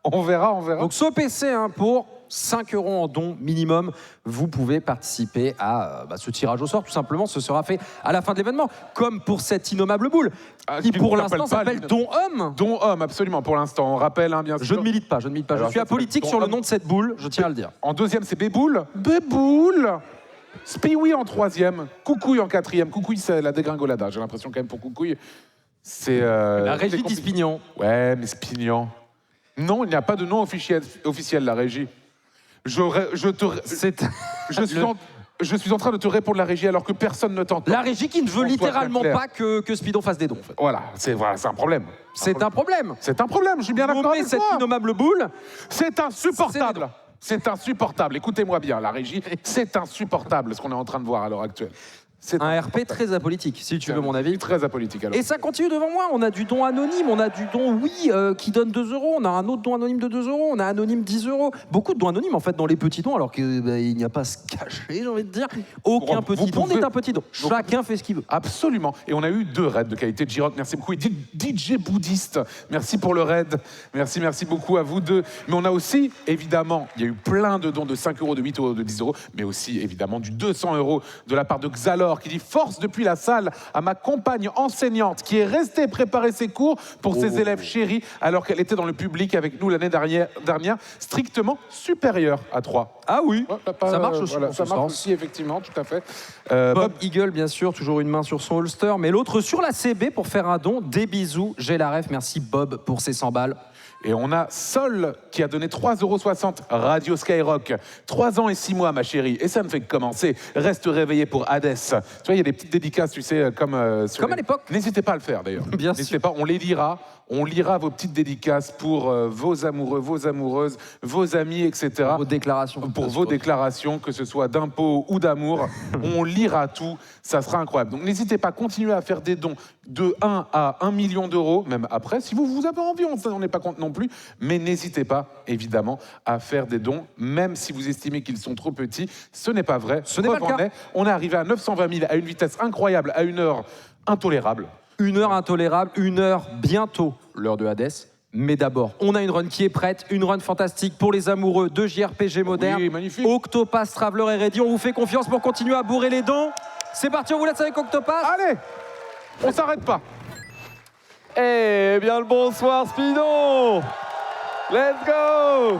On verra. Donc ce PC pour 5 € en don minimum, vous pouvez participer à ce tirage au sort. Tout simplement, ce sera fait à la fin de l'événement. Comme pour cette innommable boule, qui pour l'instant s'appelle Don Homme. Don Homme, absolument, pour l'instant. On rappelle, bien sûr. Je ne milite pas. Alors, je suis apolitique sur le nom de cette boule, je tiens à le dire. En deuxième, c'est Béboule. Béboule. Speewi en troisième. Coucouille en quatrième. Coucouille, c'est la dégringolade. J'ai l'impression quand même pour Coucouille. C'est... la régie d'Ispignon. Ouais, mais Spignon. Non, il n'y a pas de nom officiel, la régie. Je suis en train de te répondre la régie alors que personne ne t'entend. La régie qui ne veut littéralement pas que Speedon fasse des dons. En fait. Voilà, c'est un problème. C'est un problème. C'est un problème, je suis bien d'accord avec cette innommable boule. C'est insupportable. C'est insupportable. Écoutez-moi bien, la régie, c'est insupportable ce qu'on est en train de voir à l'heure actuelle. C'est un RP très apolitique, si tu veux mon avis. Très apolitique alors. Et ça continue devant moi. On a du don anonyme, on a du don qui donne 2 €. On a un autre don anonyme de 2 €. On a anonyme 10 €. Beaucoup de dons anonymes en fait dans les petits dons, alors qu'il n'y a pas à se cacher, j'ai envie de dire. Aucun petit don n'est un petit don. Chacun fait ce qu'il veut. Absolument. Et on a eu 2 raids de qualité de J-Rock. Merci beaucoup. Et DJ Bouddhiste, merci pour le raid. Merci beaucoup à vous deux. Mais on a aussi, évidemment, il y a eu plein de dons de 5 €, de 8 €, de 10 €, mais aussi évidemment du 200 € de la part de Xalor qui dit force depuis la salle à ma compagne enseignante qui est restée préparer ses cours pour ses élèves chéris alors qu'elle était dans le public avec nous l'année dernière, strictement supérieure à 3. Ah oui, ça marche aussi. Voilà, ça marche aussi, effectivement, tout à fait. Bob Eagle, bien sûr, toujours une main sur son holster, mais l'autre sur la CB pour faire un don. Des bisous, j'ai la ref. Merci Bob pour ses 100 balles. Et on a Sol qui a donné 3,60 €. Radio Skyrock. 3 ans et 6 mois, ma chérie. Et ça ne fait que commencer. Reste réveillé pour Hades. Tu vois, il y a des petites dédicaces, tu sais, comme à l'époque. N'hésitez pas à le faire, d'ailleurs. Bien sûr. N'hésitez pas, on les lira. On lira vos petites dédicaces pour vos amoureux, vos amoureuses, vos amis, etc. Vos déclarations. Pour vos déclarations, que ce soit d'impôts ou d'amour. On lira tout. Ça sera incroyable. Donc n'hésitez pas à continuer à faire des dons de 1 à 1 million d'euros, même après. Si vous avez envie, on n'en est pas compte non plus. Mais n'hésitez pas, évidemment, à faire des dons, même si vous estimez qu'ils sont trop petits. Ce n'est pas vrai. Ce n'est pas le cas. On est arrivé à 920 000 à une vitesse incroyable, à une heure intolérable. 1 heure intolérable, 1 heure bientôt, l'heure de Hades. Mais d'abord, on a une run qui est prête, une run fantastique pour les amoureux de JRPG moderne. Oui, magnifique. Octopath Traveler est ready, on vous fait confiance pour continuer à bourrer les dons. C'est parti, on vous laisse avec Octopath. Allez, on s'arrête pas. Eh bien le bonsoir Speedon. Let's go.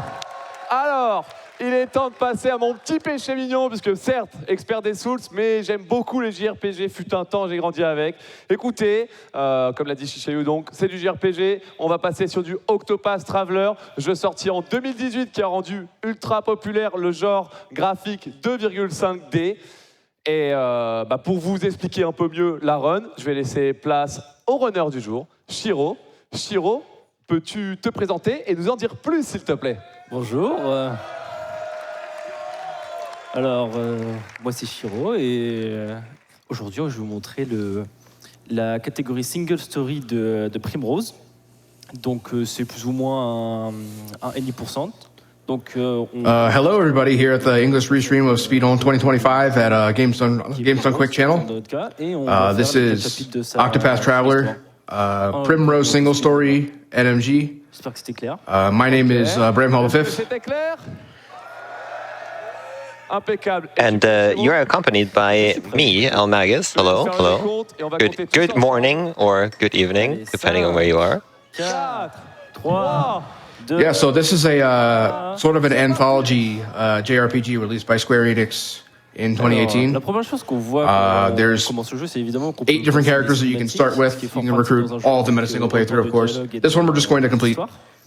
Alors, il est temps de passer à mon petit péché mignon, puisque certes, expert des Souls, mais j'aime beaucoup les JRPG, fut un temps, j'ai grandi avec. Écoutez, comme l'a dit Chichayou, donc, c'est du JRPG, on va passer sur du Octopath Traveler, jeu sorti en 2018 qui a rendu ultra populaire le genre graphique 2,5D. Et pour vous expliquer un peu mieux la run, je vais laisser place au runner du jour, Shiro. Shiro, peux-tu te présenter et nous en dire plus, s'il te plaît? Bonjour. Alors, moi c'est Shiro et aujourd'hui je vais vous montrer la catégorie Single Story de Primrose. Donc c'est plus ou moins un 80%. Donc, hello everybody here at the English Restream of Speedone 2025 at Games Done Quick channel. This is Octopath Traveler, Primrose Single Story NMG. J'espère que c'était clair. My name is Bram Hall V. C'était clair? Impeccable. And you're accompanied by me, Almagus. Hello, hello. Good morning or good evening, depending on where you are. 4, 3, Yeah, so this is a sort of an anthology JRPG released by Square Enix in 2018. La première chose qu'on voit quand There's on commence le jeu, c'est évidemment qu'on peut 8 different characters that you can start with. You can recruit all of them in a single playthrough, of course. This one we're just going to complete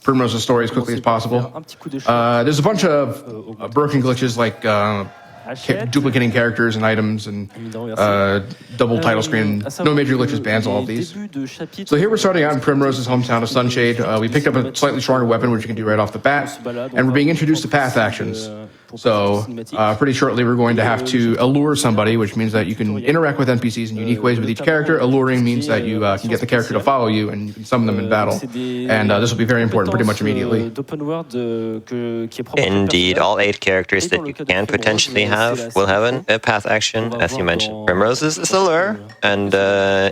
Primrose's story as quickly as possible. There's a bunch of broken glitches like duplicating characters and items and double title screen. No major glitches bans all of these. So here we're starting out in Primrose's hometown of Sunshade. We picked up a slightly stronger weapon, which you can do right off the bat, and we're being introduced to path actions. So pretty shortly we're going to have to allure somebody, which means that you can interact with NPCs in unique ways with each character. Alluring means that you can get the character to follow you and you can summon them in battle. And this will be very important pretty much immediately. Indeed, all 8 characters that you can potentially have will have a path action, as you mentioned. Primrose's is a lure, and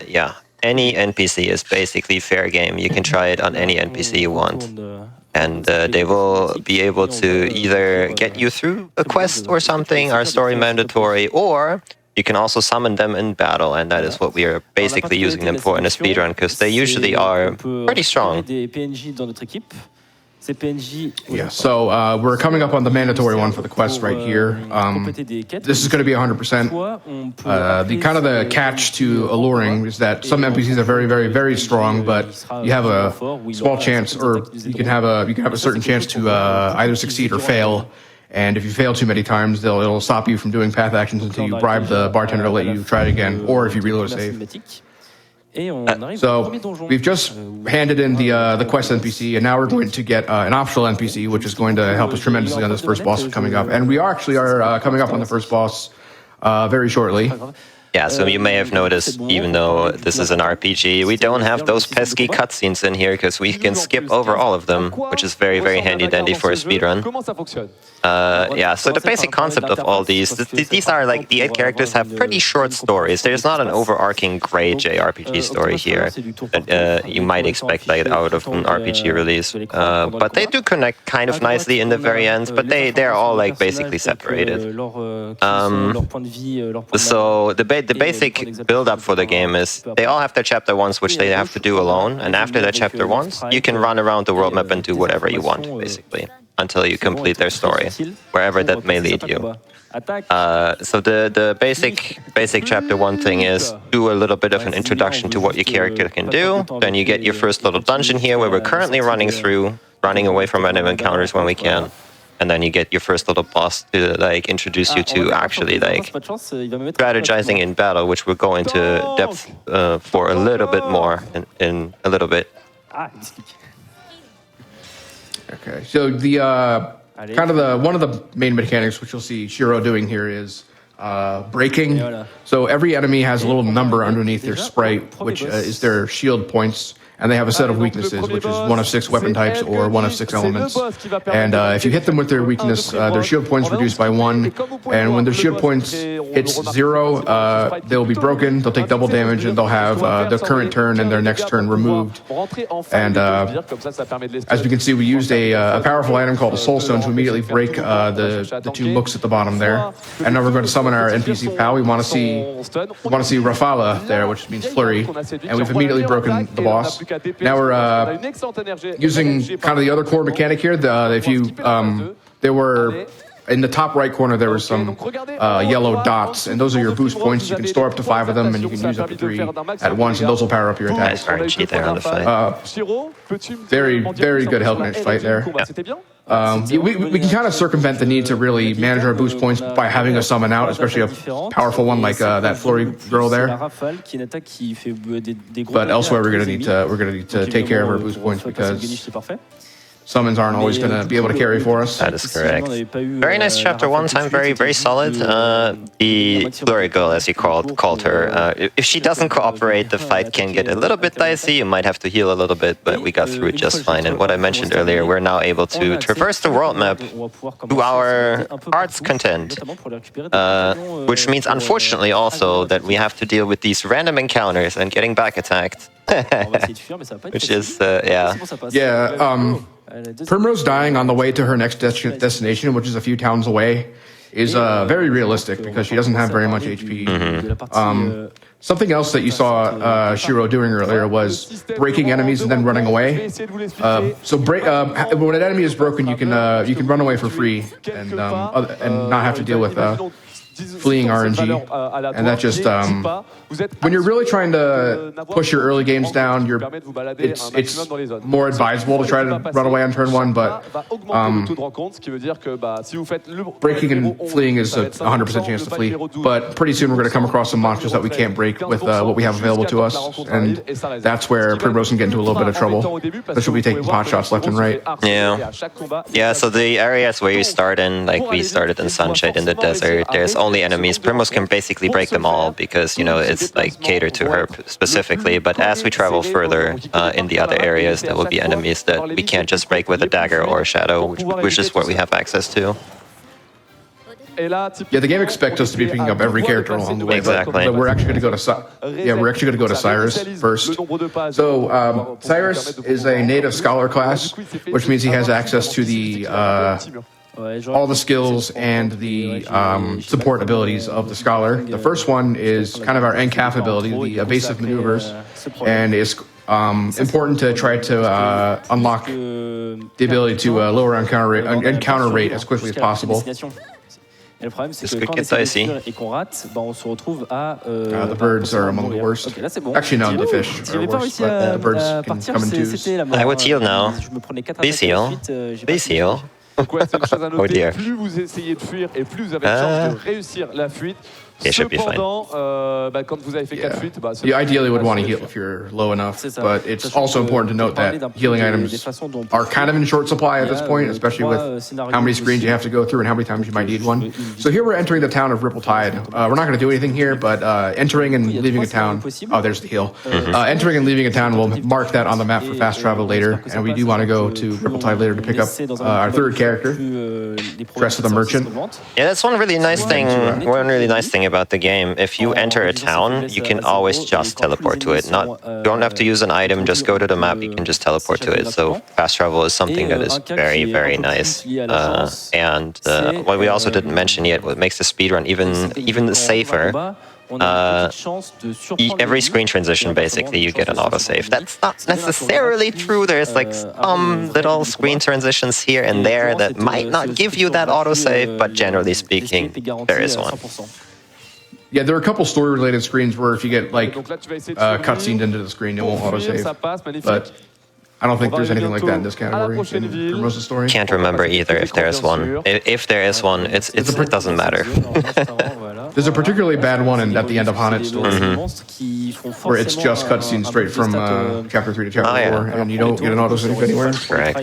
yeah, any NPC is basically fair game. You can try it on any NPC you want. And they will be able to either get you through a quest or something, are story mandatory, or you can also summon them in battle, and that is what we are basically using them for in a speedrun, because they usually are pretty strong. Yeah, so we're coming up on the mandatory one for the quest right here. This is going to be 100%. The kind of the catch to alluring is that some NPCs are very, very, very strong, but you have a small chance, or you can have a certain chance to either succeed or fail. And if you fail too many times, it'll stop you from doing path actions until you bribe the bartender to let you try it again, or if you reload a save. So we've just handed in the quest NPC, and now we're going to get an optional NPC, which is going to help us tremendously on this first boss coming up. And we are coming up on the first boss very shortly. Yeah, so you may have noticed, even though this is an RPG, we don't have those pesky cutscenes in here because we can skip over all of them, which is very, very handy-dandy for a speedrun. Yeah, so the basic concept of all these are like the 8 characters have pretty short stories. There's not an overarching great JRPG story here that you might expect like out of an RPG release. But they do connect kind of nicely in the very end, but they're all like basically separated. So the basic build-up for the game is they all have their chapter 1s, which they have to do alone, and after their chapter 1s, you can run around the world map and do whatever you want, basically, until you complete their story, wherever that may lead you. So the basic chapter 1 thing is do a little bit of an introduction to what your character can do, then you get your first little dungeon here, where we're currently running away from random encounters when we can. And then you get your first little boss to like introduce you to actually like strategizing in battle, which we'll go into depth for a little bit more in a little bit. Okay, so the kind of one of the main mechanics which you'll see Shiro doing here is breaking. So every enemy has a little number underneath their sprite, which is their shield points. And they have a set of weaknesses, which is 1 of 6 weapon types or 1 of 6 elements. And if you hit them with their weakness, their shield points reduced by 1. And when their shield points hits 0, they'll be broken, they'll take double damage, and they'll have their current turn and their next turn removed. And as we can see, we used a powerful item called a Soul Stone to immediately break the 2 books at the bottom there. And now we're going to summon our NPC pal. We want to see Rafala there, which means flurry. And we've immediately broken the boss. Now we're using kind of the other core mechanic here. If you, there were, in the top right corner, there were some yellow dots, and those are your boost points. You can store up to 5 of them, and you can use up to 3 at once, and those will power up your attack. Nice RNG there on the fight. Very, very good health match fight there. We can kind of circumvent the need to really manage our boost points by having a summon out, especially a powerful one like that flurry girl there. But elsewhere, we're gonna need to take care of our boost points because summons aren't always going to be able to carry for us. That is correct. Very nice chapter 1 time, very, very solid. The Flurry Girl, as you called her, if she doesn't cooperate, the fight can get a little bit dicey. You might have to heal a little bit, but we got through it just fine. And what I mentioned earlier, we're now able to traverse the world map to our heart's content, which means, unfortunately, also that we have to deal with these random encounters and getting back attacked. Which is, yeah. Yeah, Primrose dying on the way to her next destination, which is a few towns away, is very realistic because she doesn't have very much HP. Something else that you saw Shiro doing earlier was breaking enemies and then running away. When an enemy is broken, you can run away for free and not have to deal with fleeing RNG, and that just when you're really trying to push your early games down, it's more advisable to try to run away on turn one, but breaking and fleeing is a 100% chance to flee. But pretty soon we're going to come across some monsters that we can't break with what we have available to us, and that's where Primrose can get into a little bit of trouble. They should be taking pot shots left and right. Yeah, so the areas where you start in, like we started in Sunshade in the desert, there's only enemies. Primrose can basically break them all because, you know, it's like catered to her specifically. But as we travel further in the other areas, there will be enemies that we can't just break with a dagger or a shadow, which is what we have access to. Yeah, the game expects us to be picking up every character along the way. Exactly. But we're actually going to go to Cyrus first. So Cyrus is a native scholar class, which means he has access to the all the skills and the support abilities of the scholar. The first one is kind of our NCAF ability, the evasive maneuvers, and it's important to try to unlock the ability to lower encounter rate as quickly as possible. Et le problème, c'est que quand on essaie de fuir et qu'on rate, on se retrouve à... the birds are among the worst. Okay, là, c'est bon. Actually, no, the fish are worse, but the birds can come in twos. I would heal now. Please heal. Please heal. Donc ouais, c'est une chose à Oh noter. dear. Plus vous essayez de fuir et plus vous avez de chances de réussir la fuite. Cependant, quand vous avez fait 4 fuites, you ideally would want to heal if you're low enough, but it's also important to note that healing items are kind of in short supply at this point, especially with how many screens you have to go through and how many times you might need one. So here we're entering the town of Ripple Tide. We're not going to do anything here, but entering and leaving a town... Oh, there's the heal. Entering and leaving a town will mark that on the map for fast travel later, and we do want to go to Ripple Tide later to pick up our third character, dressed as a merchant. Yeah, that's one really nice thing about the game. If you enter a town, you can always just teleport to it. You don't have to use an item, just go to the map, you can just teleport to it. So fast travel is something that is very, very nice. And what we also didn't mention yet, what makes the speedrun even safer, every screen transition, basically, you get an autosave. That's not necessarily true. There's like some little screen transitions here and there that might not give you that autosave, but generally speaking, there is one. Yeah, there are a couple story-related screens where if you get like cutscenes into the screen, it won't autosave. But I don't think there's anything like that in this category in Rosa's story. Can't remember either if there is one. If there is one, it doesn't matter. There's a particularly bad one at the end of Hanet's story, where it's just cutscenes straight from chapter 3 to chapter 4, and you don't get an autosave anywhere. Correct.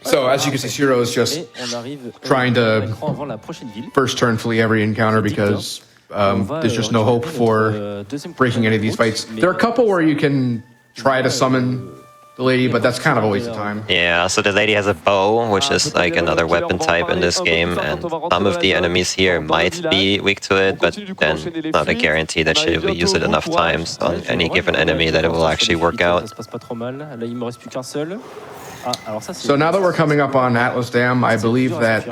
So as you can see, Shiro is just trying to first turn flee every encounter because there's just no hope for breaking any of these fights. There are a couple where you can try to summon the lady, but that's kind of a waste of time. Yeah, so the lady has a bow, which is like another weapon type in this game, and some of the enemies here might be weak to it, but then not a guarantee that she will use it enough times on any given enemy that it will actually work out. So now that we're coming up on Atlas Dam, I believe that...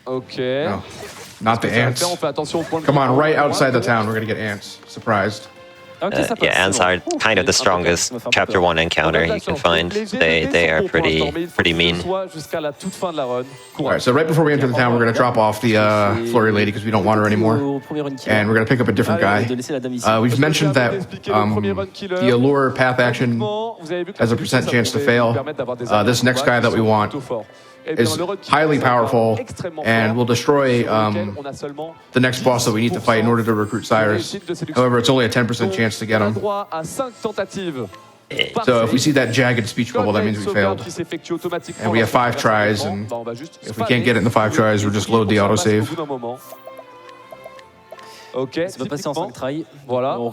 Okay. No, not the ants. Come on, right outside the town, we're going to get ants. Surprised. Yeah, ants are kind of the strongest chapter 1 encounter you can find. They are pretty mean. Alright, so right before we enter the town, we're going to drop off the Flurry Lady because we don't want her anymore. And we're going to pick up a different guy. We've mentioned that the Allure path action has a % chance to fail. This next guy that we want is highly powerful and will destroy the next boss that we need to fight in order to recruit Cyrus. However, it's only a 10% chance to get him. So if we see that jagged speech bubble, that means we failed. And we have 5 tries, and if we can't get it in the 5 tries, we'll just load the autosave.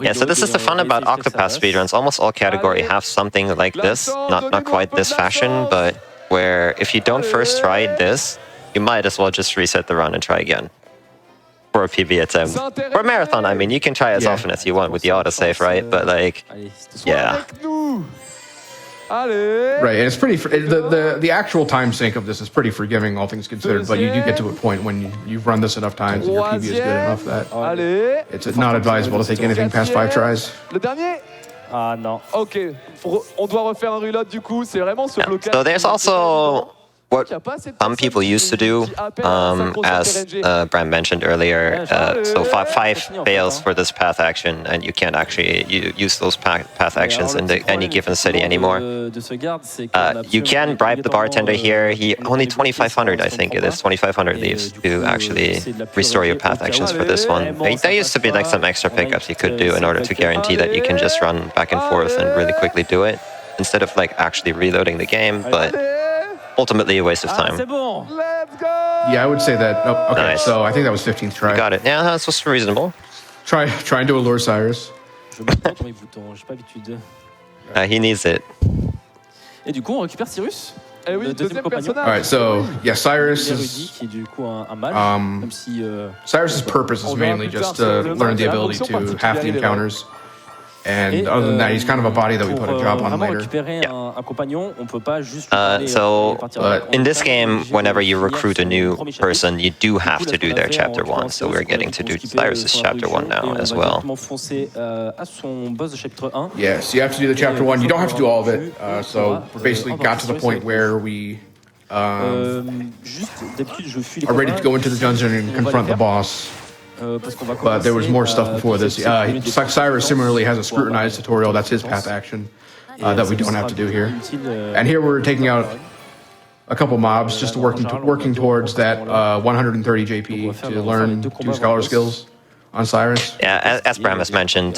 Yeah, so this is the fun about Octopath speedruns. Almost all categories have something like this. Not quite this fashion, but where if you don't first try this, you might as well just reset the run and try again. For a PB attempt. For a marathon, I mean, you can try as often as you want with the autosave, right? But like, yeah. Right, and it's pretty... The actual time sink of this is pretty forgiving, all things considered, but you do get to a point when you've run this enough times and your PB is good enough that it's not advisable to take anything past 5 tries. Le dernier. Ah non. Ok, on doit refaire un reload du coup, c'est vraiment ce blocage. So there's also what some people used to do, as Bram mentioned earlier, so five fails for this path action, and you can't actually use those path actions in any given city anymore. You can bribe the bartender here. He only 2,500, I think it is, 2,500 leaves to actually restore your path actions for this one. There used to be like some extra pickups you could do in order to guarantee that you can just run back and forth and really quickly do it, instead of like actually reloading the game, but ultimately a waste of time. Yeah, I would say that. Oh, okay, nice. So I think that was 15th try. You got it. Yeah, that's what's reasonable. Try and do a lure Cyrus. He needs it. Et du coup, on récupère Cyrus. Eh oui, deuxième personnage. All right, so yeah, Cyrus is. Cyrus's purpose is mainly just to learn the ability to have the encounters. And other than that, he's kind of a body that we put a job on later. So in this game, whenever you recruit a new person, you do have to do their chapter 1. So we're getting to do Cyrus's chapter 1 now as well. Yes, you have to do the chapter 1. You don't have to do all of it. So we basically got to the point where we are ready to go into the dungeon and confront the boss. But there was more stuff before this. Cyrus similarly has a scrutinized tutorial. That's his path action that we don't have to do here. And here we're taking out a couple mobs, just working towards that 130 JP to learn 2 scholar skills on Cyrus. Yeah, as Bram has mentioned,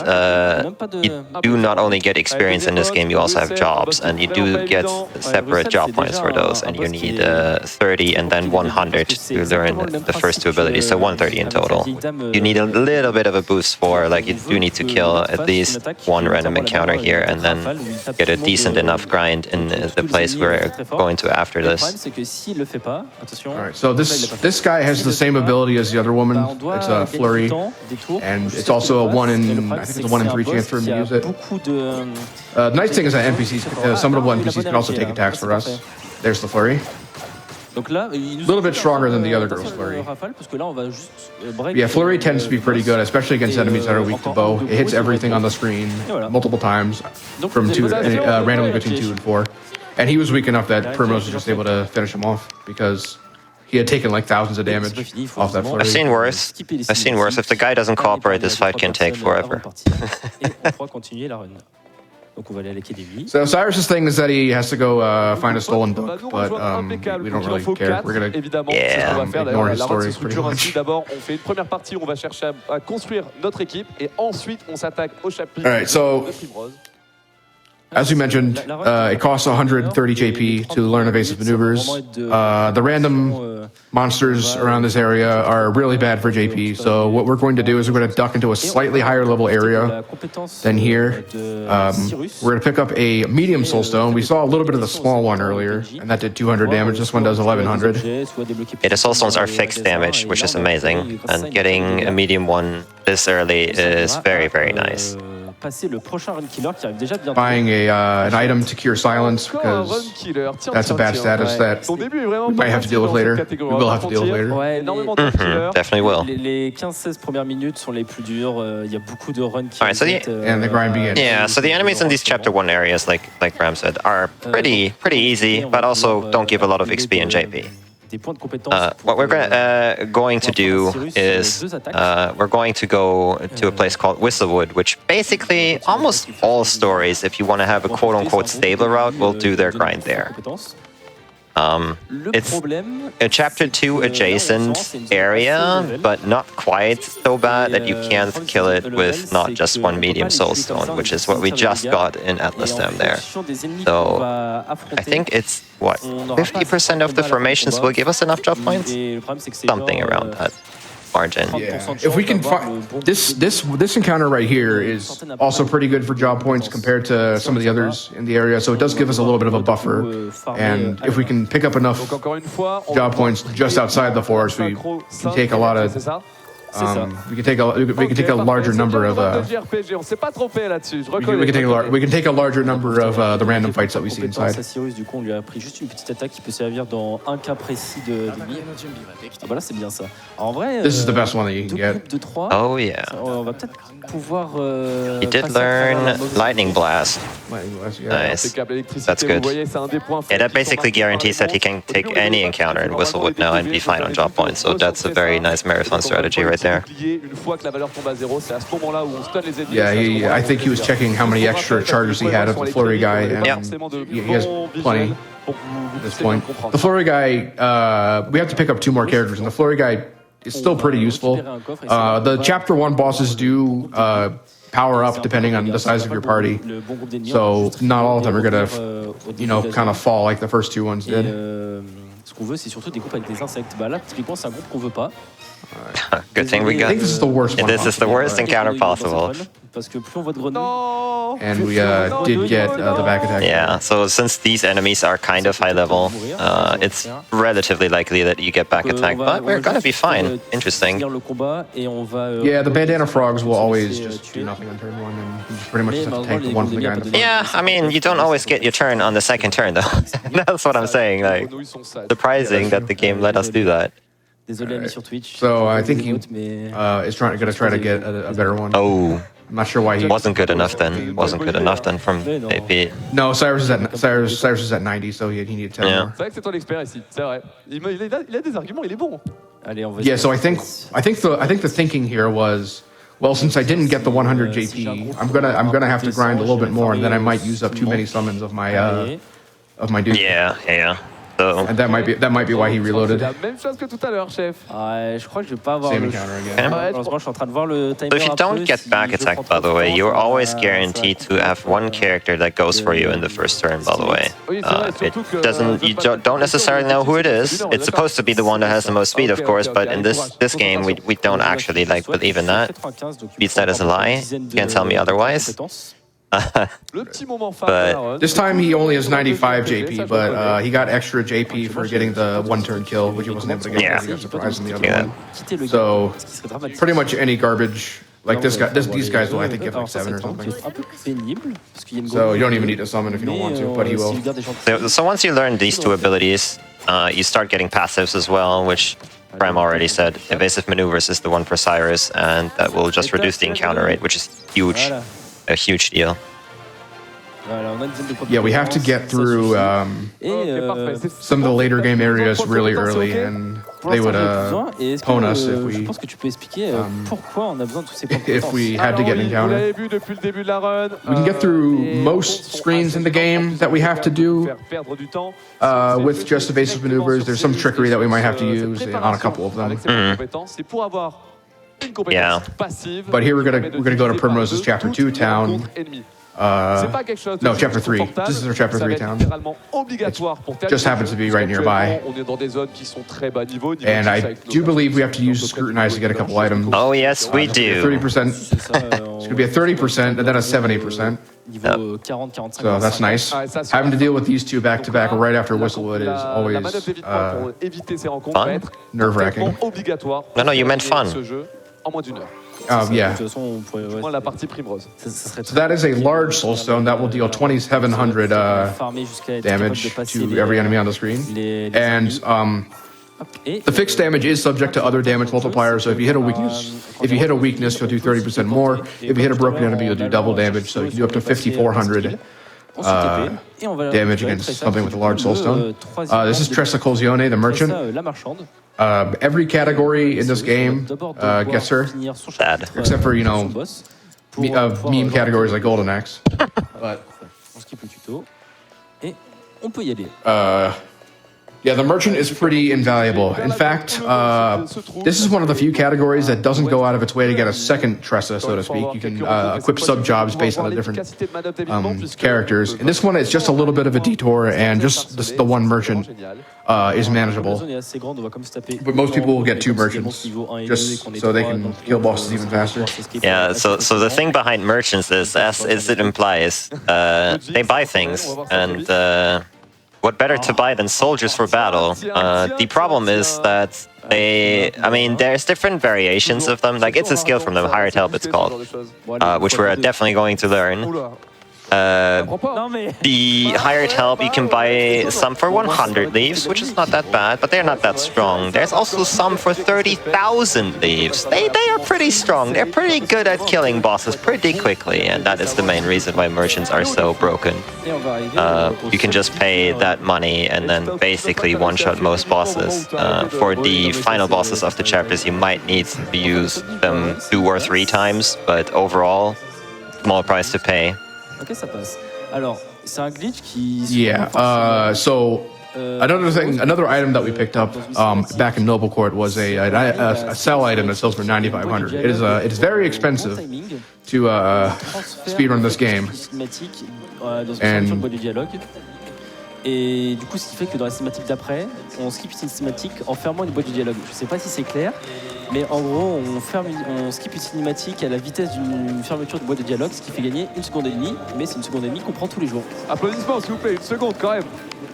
you do not only get experience in this game, you also have jobs, and you do get separate job points for those, and you need 30 and then 100 to learn the first 2 abilities, so 130 in total. You need a little bit of a boost for, like, you do need to kill at least 1 random encounter here, and then get a decent enough grind in the place we're going to after this. Alright, so this guy has the same ability as the other woman. It's a flurry. And it's also a 1 in, I think it's a 1 in 3 chance for him to use it. The nice thing is that NPCs, summonable NPCs can also take attacks for us. There's the flurry. A little bit stronger than the other girl's flurry. Yeah, flurry tends to be pretty good, especially against enemies that are weak to bow. It hits everything on the screen multiple times, from randomly between 2 and 4. And he was weak enough that Primrose was just able to finish him off because he had taken like thousands of damage off that flurry. I've seen worse. If the guy doesn't cooperate, this fight can take forever. So Cyrus's thing is that he has to go find a stolen book, but we don't really care. We're gonna ignore his story pretty much. D'abord, on fait une première partie où on va chercher à construire notre équipe et ensuite on s'attaque au chapitre de Primrose. As you mentioned, it costs 130 JP to learn evasive maneuvers. The random monsters around this area are really bad for JP, so what we're going to do is we're going to duck into a slightly higher level area than here. We're going to pick up a medium soulstone. We saw a little bit of the small one earlier, and that did 200 damage. This one does 1100. Yeah, the soulstones are fixed damage, which is amazing, and getting a medium one this early is very, very nice. Buying an item to cure silence, because that's a bad status that we might have to deal with later. We will have to deal with later. Definitely will. Les 15-16 premières minutes sont les plus dures. Il y a beaucoup de runs qui and the grind begins. Yeah, so the enemies in these chapter 1 areas, like Bram said, are pretty easy, but also don't give a lot of XP and JP. What we're going to do is we're going to go to a place called Whistlewood, which basically almost all stories, if you want to have a quote-unquote stable route, will do their grind there. It's a chapter 2 adjacent area, but not quite so bad that you can't kill it with not just 1 medium soulstone, which is what we just got in Atlasdam there. So I think it's, what, 50% of the formations will give us enough job points? Something around that margin. Yeah. If we can find this encounter right here is also pretty good for job points compared to some of the others in the area, so it does give us a little bit of a buffer. And if we can pick up enough job points just outside the forest, we can take a lot of We can take a larger number of JRPG, on s'est pas trompé là-dessus. Je we reconnais. can take a larger number of the random fights that we see inside. Cyrus, du coup, on lui a pris juste une petite attaque qui peut servir dans un cas précis de lui. Ah bah là, c'est bien ça. Alors, en vrai, This is the best one that you can get. de 3. Oh yeah. On va peut-être pouvoir. He did learn Lightning Blast. Nice. That's good. Yeah, that basically guarantees that he can take any encounter in Whistlewood now and be fine on drop points. So that's a very nice marathon strategy right there. Yeah, I think he was checking how many extra charges he had of the flurry guy, and he has plenty at this point. The flurry guy, we have to pick up 2 more characters, and the flurry guy is still pretty useful. The chapter 1 bosses do power up depending on the size of your party, so not all of them are gonna, kind of fall like the first 2 ones did. Ce qu'on veut, c'est surtout des groupes avec des insectes. Bah là, typiquement, c'est un groupe qu'on veut pas. Good thing we got. I think this is the worst one. This is the worst encounter possible. Parce que plus on voit de grenouilles. And we did get the back attack. Yeah, so since these enemies are kind of high level, it's relatively likely that you get back attack, but we're gonna be fine. Interesting. Yeah, the bandana frogs will always just do nothing on turn 1, and you just pretty much just have to tank the one from the guy in the front. Yeah, I mean, you don't always get your turn on the second turn, though. That's what I'm saying. Like, surprising that the game let us do that. So I think he is going to try to get a better one. Oh. I'm not sure why he wasn't good enough then. Wasn't good enough then from AP. No, Cyrus is at 90, so he needed 10 more. C'est vrai que c'est toi l'expert ici, c'est vrai. Il a des arguments, il est bon. Yeah, so I think the thinking here was, well, since I didn't get the 100 JP, I'm gonna have to grind a little bit more, and then I might use up too many summons of my dude. Yeah. So. And that might be why he reloaded. La même chose que tout à l'heure, chef. Je crois que je vais pas avoir Same le encounter again. Malheureusement, je suis en train de voir le timer. So if you don't get back attack, by the way, you're always guaranteed to have one character that goes for you in the first turn, by the way. You don't necessarily know who it is. It's supposed to be the one that has the most speed, of course, but in this game, we don't actually believe in that. Beats that as a lie. You can't tell me otherwise. But this time he only has 95 JP, but he got extra JP for getting the 1-turn kill, which he wasn't able to get. Yeah. He got surprised in the other one. So pretty much any garbage. Like these guys will, I think, get like 7 or something. So you don't even need to summon if you don't want to, but he will. So once you learn these 2 abilities, you start getting passives as well, which Prime already said. Evasive maneuvers is the one for Cyrus, and that will just reduce the encounter rate, which is huge. A huge deal. Yeah, we have to get through some of the later game areas really early, and they would pwn us if we had to get an encounter. We can get through most screens in the game that we have to do with just evasive maneuvers. There's some trickery that we might have to use on a couple of them. Yeah. But here we're gonna go to Primrose's Chapter 2 town. No, Chapter 3. This is our Chapter 3 town. It just happens to be right nearby. And I do believe we have to use Scrutinize to get a couple items. Oh yes, we do. 30%. It's gonna be a 30% and then a 70%. So that's nice. Having to deal with these 2 back to back right after Whistlewood is always fun. Nerve-wracking. No, you meant fun. Yeah. So that is a large soulstone that will deal 2,700 damage to every enemy on the screen. And the fixed damage is subject to other damage multipliers. So if you hit a weakness, you'll do 30% more. If you hit a broken enemy, you'll do double damage. So you can do up to 5,400 damage against something with a large soulstone. This is Transylvania, the merchant. Every category in this game gets her, except for, meme categories like Golden Axe. But yeah, the merchant is pretty invaluable. In fact, this is one of the few categories that doesn't go out of its way to get a second Tressa, so to speak. You can equip sub-jobs based on the different characters. In this one, it's just a little bit of a detour, and just the one merchant is manageable. But most people will get 2 merchants, just so they can kill bosses even faster. Yeah, so the thing behind merchants is, as it implies, they buy things, and what better to buy than soldiers for battle? The problem is that I mean, there's different variations of them. Like, it's a skill from them, hired help it's called, which we're definitely going to learn. The hired help, you can buy some for 100 leaves, which is not that bad, but they're not that strong. There's also some for 30,000 leaves. They are pretty strong. They're pretty good at killing bosses pretty quickly, and that is the main reason why merchants are so broken. You can just pay that money and then basically one-shot most bosses. For the final bosses of the chapters, you might need to use them 2 or 3 times, but overall, small price to pay. Ok, ça passe. Alors, c'est un glitch qui... Yeah, so another item that we picked up back in Noble Court was a sell item that sells for 9,500. It is very expensive to speedrun this game. And Et du coup, ce qui fait que dans la cinématique d'après, on skip une cinématique en fermant une boîte de dialogue. Je sais pas si c'est clair, mais en gros, on skip une cinématique à la vitesse d'une fermeture de boîte de dialogue, ce qui fait gagner 1 seconde et demie, mais c'est 1 seconde et demie qu'on prend tous les jours. Applaudissements, s'il vous plaît, 1 seconde quand même.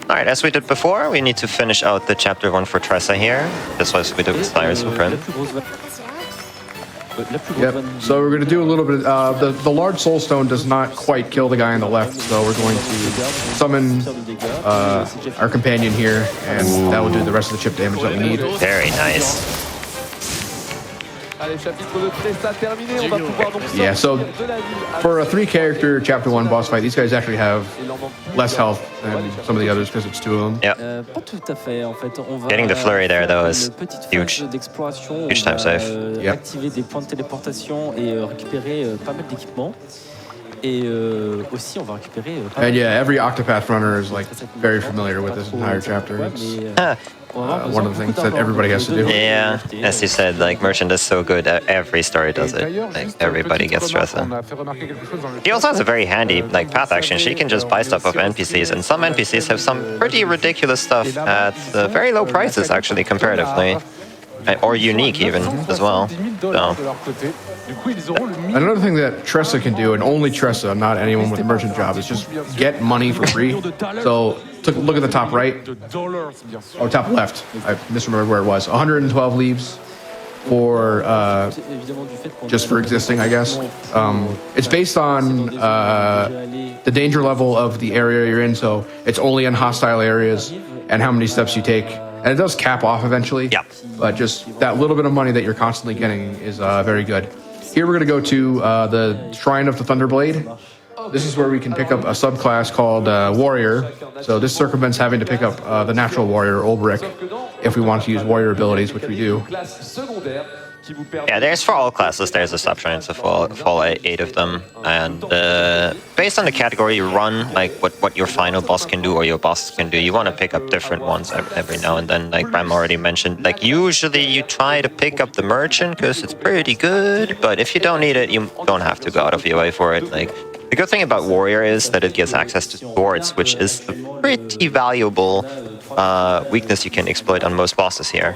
Alright, as we did before, we need to finish out the chapter 1 for Tressa here. That's what we did with Cyrus and Prim. Yep. So we're going to do a little bit. The large soul stone does not quite kill the guy on the left, so we're going to summon our companion here, and that will do the rest of the chip damage that we need. Very nice. Yeah, so for a 3-character Chapter 1 boss fight, these guys actually have less health than some of the others because it's 2 of them. Yeah. Pas tout à fait, en fait. On va Getting the flurry there, though, is huge. Huge time save. Activer des points de téléportation et récupérer pas mal d'équipements. Et aussi, on va récupérer... And yeah, every Octopath runner is like very familiar with this entire chapter. It's one of the things that everybody has to do. Yeah, as you said, like, Merchant is so good at every story does it. Like, everybody gets Tressa. She also has a very handy, like, path action. She can just buy stuff off NPCs, and some NPCs have some pretty ridiculous stuff at very low prices, actually, comparatively. Or unique, even, as well. So. Another thing that Tressa can do, and only Tressa, not anyone with a merchant job, is just get money for free. So look at the top right, or top left. I misremembered where it was. 112 leaves for just for existing, I guess. It's based on the danger level of the area you're in, so it's only in hostile areas and how many steps you take. And it does cap off eventually. Yeah. But just that little bit of money that you're constantly getting is very good. Here we're going to go to the Shrine of the Thunderblade. This is where we can pick up a subclass called Warrior. So this circumvents having to pick up the natural Warrior, Ulbrich, if we want to use Warrior abilities, which we do. Yeah, there's for all classes, there's a sub-shrine, so for 8 of them. And based on the category you run, like what your final boss can do or your bosses can do, you want to pick up different ones every now and then. Like Bram already mentioned, like usually you try to pick up the Merchant because it's pretty good, but if you don't need it, you don't have to go out of your way for it. Like, the good thing about Warrior is that it gives access to swords, which is a pretty valuable weakness you can exploit on most bosses here.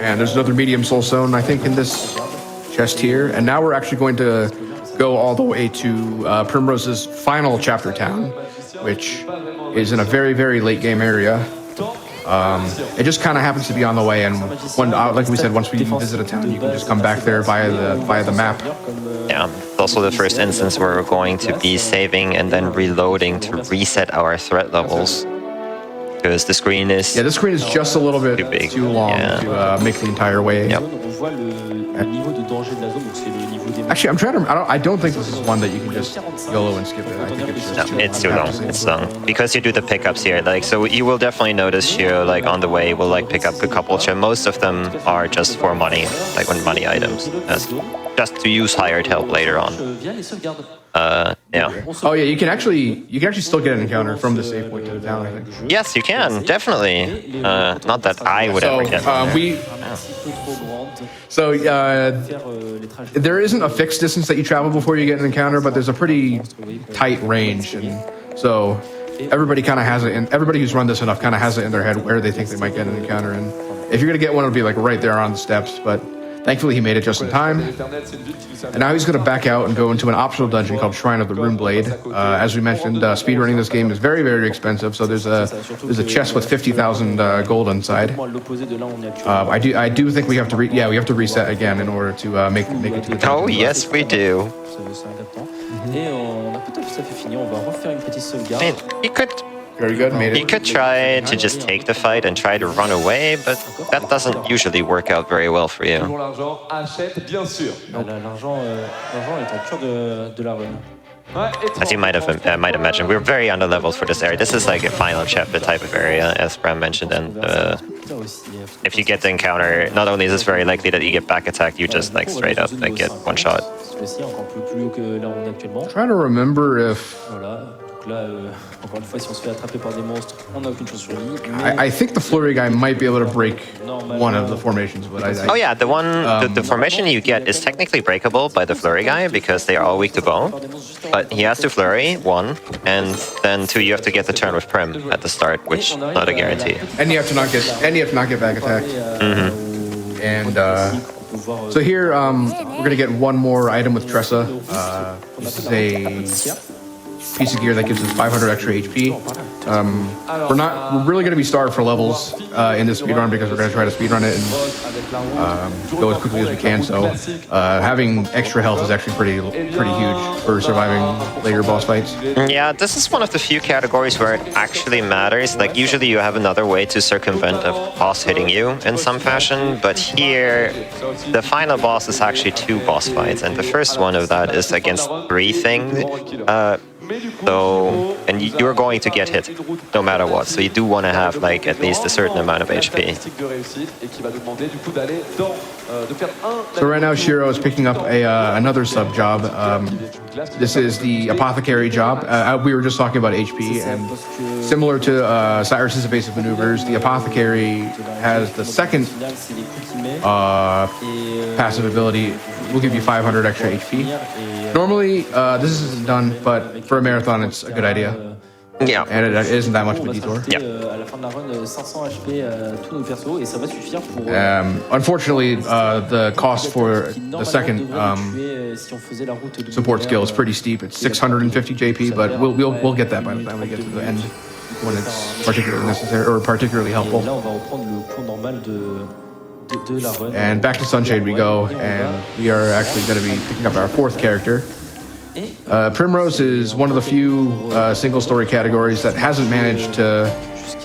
And there's another medium soul stone, I think, in this chest here. And now we're actually going to go all the way to Primrose's final chapter town, which is in a very, very late game area. It just kind of happens to be on the way, and when, like we said, once we visit a town, you can just come back there via the map. Yeah, it's also the first instance where we're going to be saving and then reloading to reset our threat levels. Because the screen is... Yeah, the screen is just a little bit too long to make the entire way. Yep. Actually, I'm trying to... I don't think this is one that you can just YOLO and skip it. I think it's just it's too long. It's long. Because you do the pickups here, like, so you will definitely notice here, like, on the way, we'll, like, pick up a couple. Most of them are just for money, like, money items. Just to use hired help later on. Yeah. Oh yeah, you can actually still get an encounter from the save point to the town, I think. Yes, you can, definitely. Not that I would ever get one. So there isn't a fixed distance that you travel before you get an encounter, but there's a pretty tight range, and so everybody kind of has it, and everybody who's run this enough kind of has it in their head where they think they might get an encounter. And if you're gonna get one, it'll be like right there on the steps. But Thankfully, he made it just in time. And now he's going to back out and go into an optional dungeon called Shrine of the Runeblade. As we mentioned, speedrunning this game is very, very expensive. So there's a chest with 50,000 gold inside. I do think we have to we have to reset again in order to make it to the Oh yes, we do. I mean, you could. Very good, made it. You could try to just take the fight and try to run away, but that doesn't usually work out very well for you. L'argent est au cœur de la run. As you might imagine, we're very underleveled for this area. This is like a final chapter type of area, as Bram mentioned, and if you get the encounter, not only is it very likely that you get back attacked, you just like straight up like get one shot. Trying to remember if I think the flurry guy might be able to break one of the formations, but oh yeah, the formation you get is technically breakable by the flurry guy because they are all weak to bow. But he has to flurry, 1, and then 2, you have to get the turn with Prim at the start, which is not a guarantee. And you have to not get back attacked. Mm-hmm. And so here we're gonna get one more item with Tressa. This is a piece of gear that gives us 500 extra HP. We're really going to be starved for levels in this speedrun because we're going to try to speedrun it and go as quickly as we can. So having extra health is actually pretty huge for surviving later boss fights. Yeah, this is one of the few categories where it actually matters. Like usually you have another way to circumvent a boss hitting you in some fashion, but here the final boss is actually 2 boss fights, and the first one of that is against 3 things. So, and you're going to get hit no matter what. So you do want to have like at least a certain amount of HP. So right now Shiro is picking up another sub job. This is the apothecary job. We were just talking about HP, and similar to Cyrus's evasive maneuvers, the apothecary has the second passive ability. Will give you 500 extra HP. Normally, this isn't done, but for a marathon, it's a good idea. Yeah. And it isn't that much of a detour. Yeah. Unfortunately, the cost for the second support skill is pretty steep. It's 650 JP, but we'll get that by the time we get to the end when it's particularly necessary or particularly helpful. And back to Sunshade we go, and we are actually going to be picking up our 4th character. Primrose is one of the few single story categories that hasn't managed to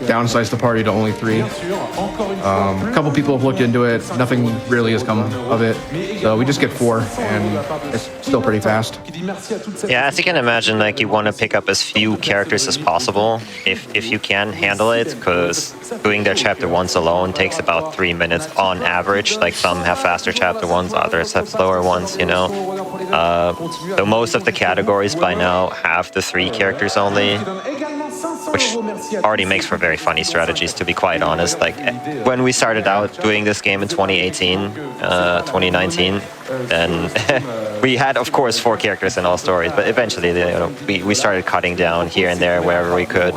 downsize the party to only 3. A couple people have looked into it, nothing really has come of it, so we just get 4, and it's still pretty fast. Yeah, as you can imagine, like you want to pick up as few characters as possible if you can handle it, because doing their chapter 1s alone takes about 3 minutes on average. Like some have faster chapter 1s, others have slower ones, you know. So most of the categories by now have the 3 characters only, which already makes for very funny strategies, to be quite honest. Like when we started out doing this game in 2018, 2019, then we had, of course, 4 characters in all stories, but eventually we started cutting down here and there wherever we could.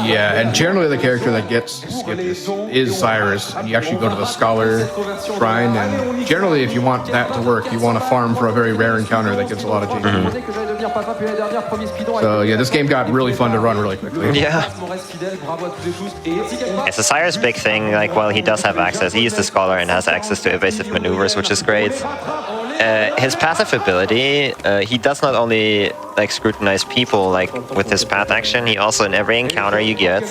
Yeah, and generally the character that gets skipped is Cyrus, and you actually go to the Scholar Shrine, and generally if you want that to work, you want to farm for a very rare encounter that gives a lot of JP. So yeah, this game got really fun to run really quickly. Yeah. It's a Cyrus big thing, like, well, he does have access. He is the Scholar and has access to evasive maneuvers, which is great. His passive ability, he does not only like scrutinize people like with his path action, he also in every encounter you get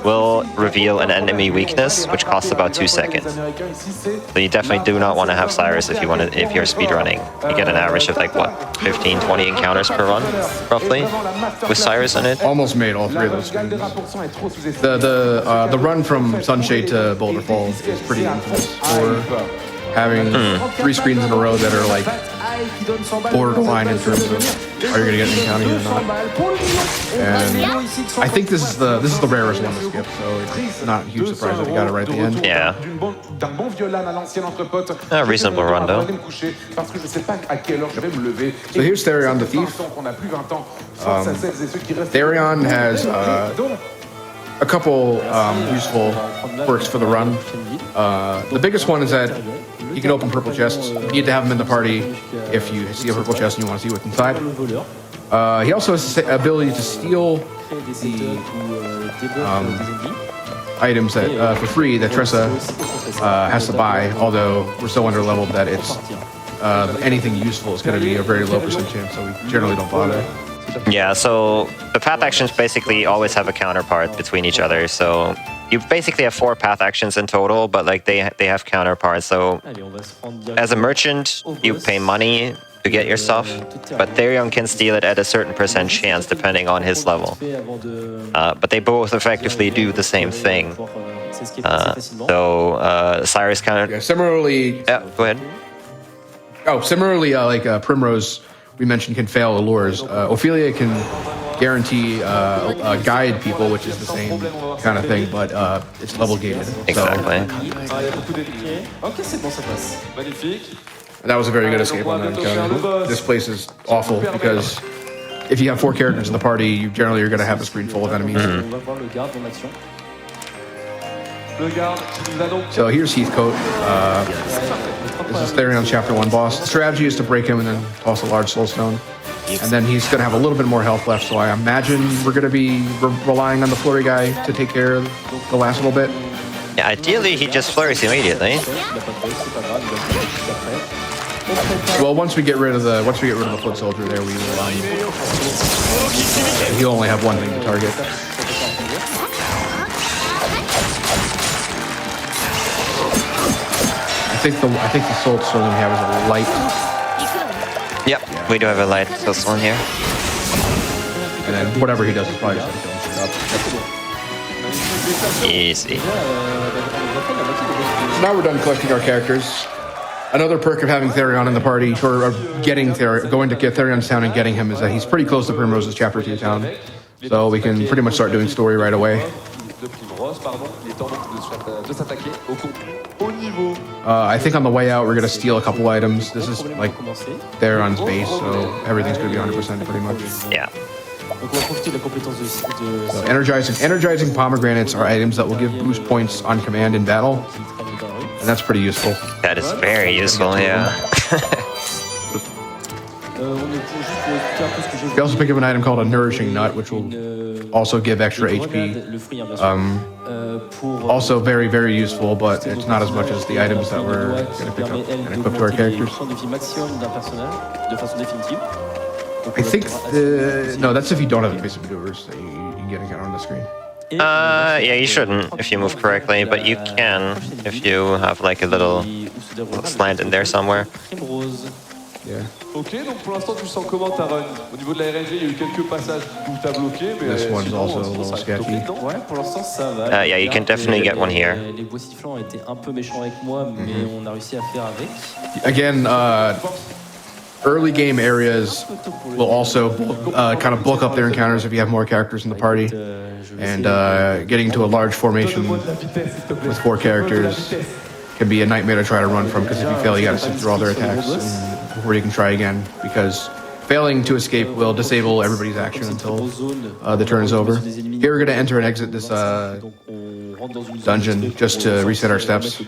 will reveal an enemy weakness, which costs about 2 seconds. So you definitely do not want to have Cyrus if you're speedrunning. You get an average of like what, 15, 20 encounters per run, roughly, with Cyrus in it. Almost made all 3 of those screens. The run from Sunshade to Boulder Falls is pretty infamous for having 3 screens in a row that are like borderline in terms of are you gonna get an encounter here or not. And I think this is the rarest one to skip, so it's not a huge surprise that he got it right at the end. Yeah. A reasonable run though. So here's Therion the Thief. Therion has a couple useful perks for the run. The biggest one is that you can open purple chests. You need to have them in the party if you see a purple chest and you want to see what's inside. He also has the ability to steal the items that for free that Tressa has to buy, although we're so under-leveled that it's anything useful is going to be a very low percent chance, so we generally don't bother. Yeah, so the path actions basically always have a counterpart between each other. So you basically have 4 path actions in total, but like they have counterparts. So as a merchant, you pay money to get your stuff, but Therion can steal it at a certain % chance depending on his level. But they both effectively do the same thing. Cyrus kind of... Yeah, similarly... Yeah, go ahead. Oh, similarly, Primrose, we mentioned, can fail allures. Ophelia can guarantee guide people, which is the same kind of thing, but it's level gated. Exactly. That was a very good escape on that encounter. This place is awful because if you have 4 characters in the party, you generally are going to have a screen full of enemies. So here's Heathcote. This is Therion's Chapter 1 boss. The strategy is to break him and then toss a large soulstone. And then he's going to have a little bit more health left, so I imagine we're going to be relying on the flurry guy to take care of the last little bit. Yeah, ideally he just flurries immediately. Well, once we get rid of the foot soldier there, we will. He'll only have one thing to target. I think the soulstone we have is a light. Yep, we do have a light soulstone here. And then whatever he does is probably just going to kill him. Easy. So now we're done collecting our characters. Another perk of having Therion in the party, or going to get Therion's town and getting him, is that he's pretty close to Primrose's Chapter 2 town. So we can pretty much start doing story right away. I think on the way out, we're going to steal a couple items. This is like Therion's base, so everything's going to be 100% pretty much. Yeah. So energizing pomegranates are items that will give boost points on command in battle. And that's pretty useful. That is very useful, yeah. We also pick up an item called a Nourishing Nut, which will also give extra HP. Also very, very useful, but it's not as much as the items that we're going to pick up and equip to our characters. I think no, that's if you don't have the basic maneuvers that you can get on the screen. Yeah, you shouldn't if you move correctly, but you can if you have like a little slant in there somewhere. Yeah. Ok, donc pour l'instant tu sens comment ta run? Au niveau de la RNG, il y a eu quelques passages où t'as bloqué, mais this one's also a little sketchy. Ouais, pour l'instant ça va. Yeah, you can definitely get one here. Les bois sifflants étaient un peu méchants avec moi, mais on a réussi à faire avec. Again, early game areas will also kind of bulk up their encounters if you have more characters in the party. And getting to a large formation with 4 characters can be a nightmare to try to run from, because if you fail, you got to sit through all their attacks before you can try again, because failing to escape will disable everybody's action until the turn is over. Here we're going to enter and exit this dungeon just to reset our steps.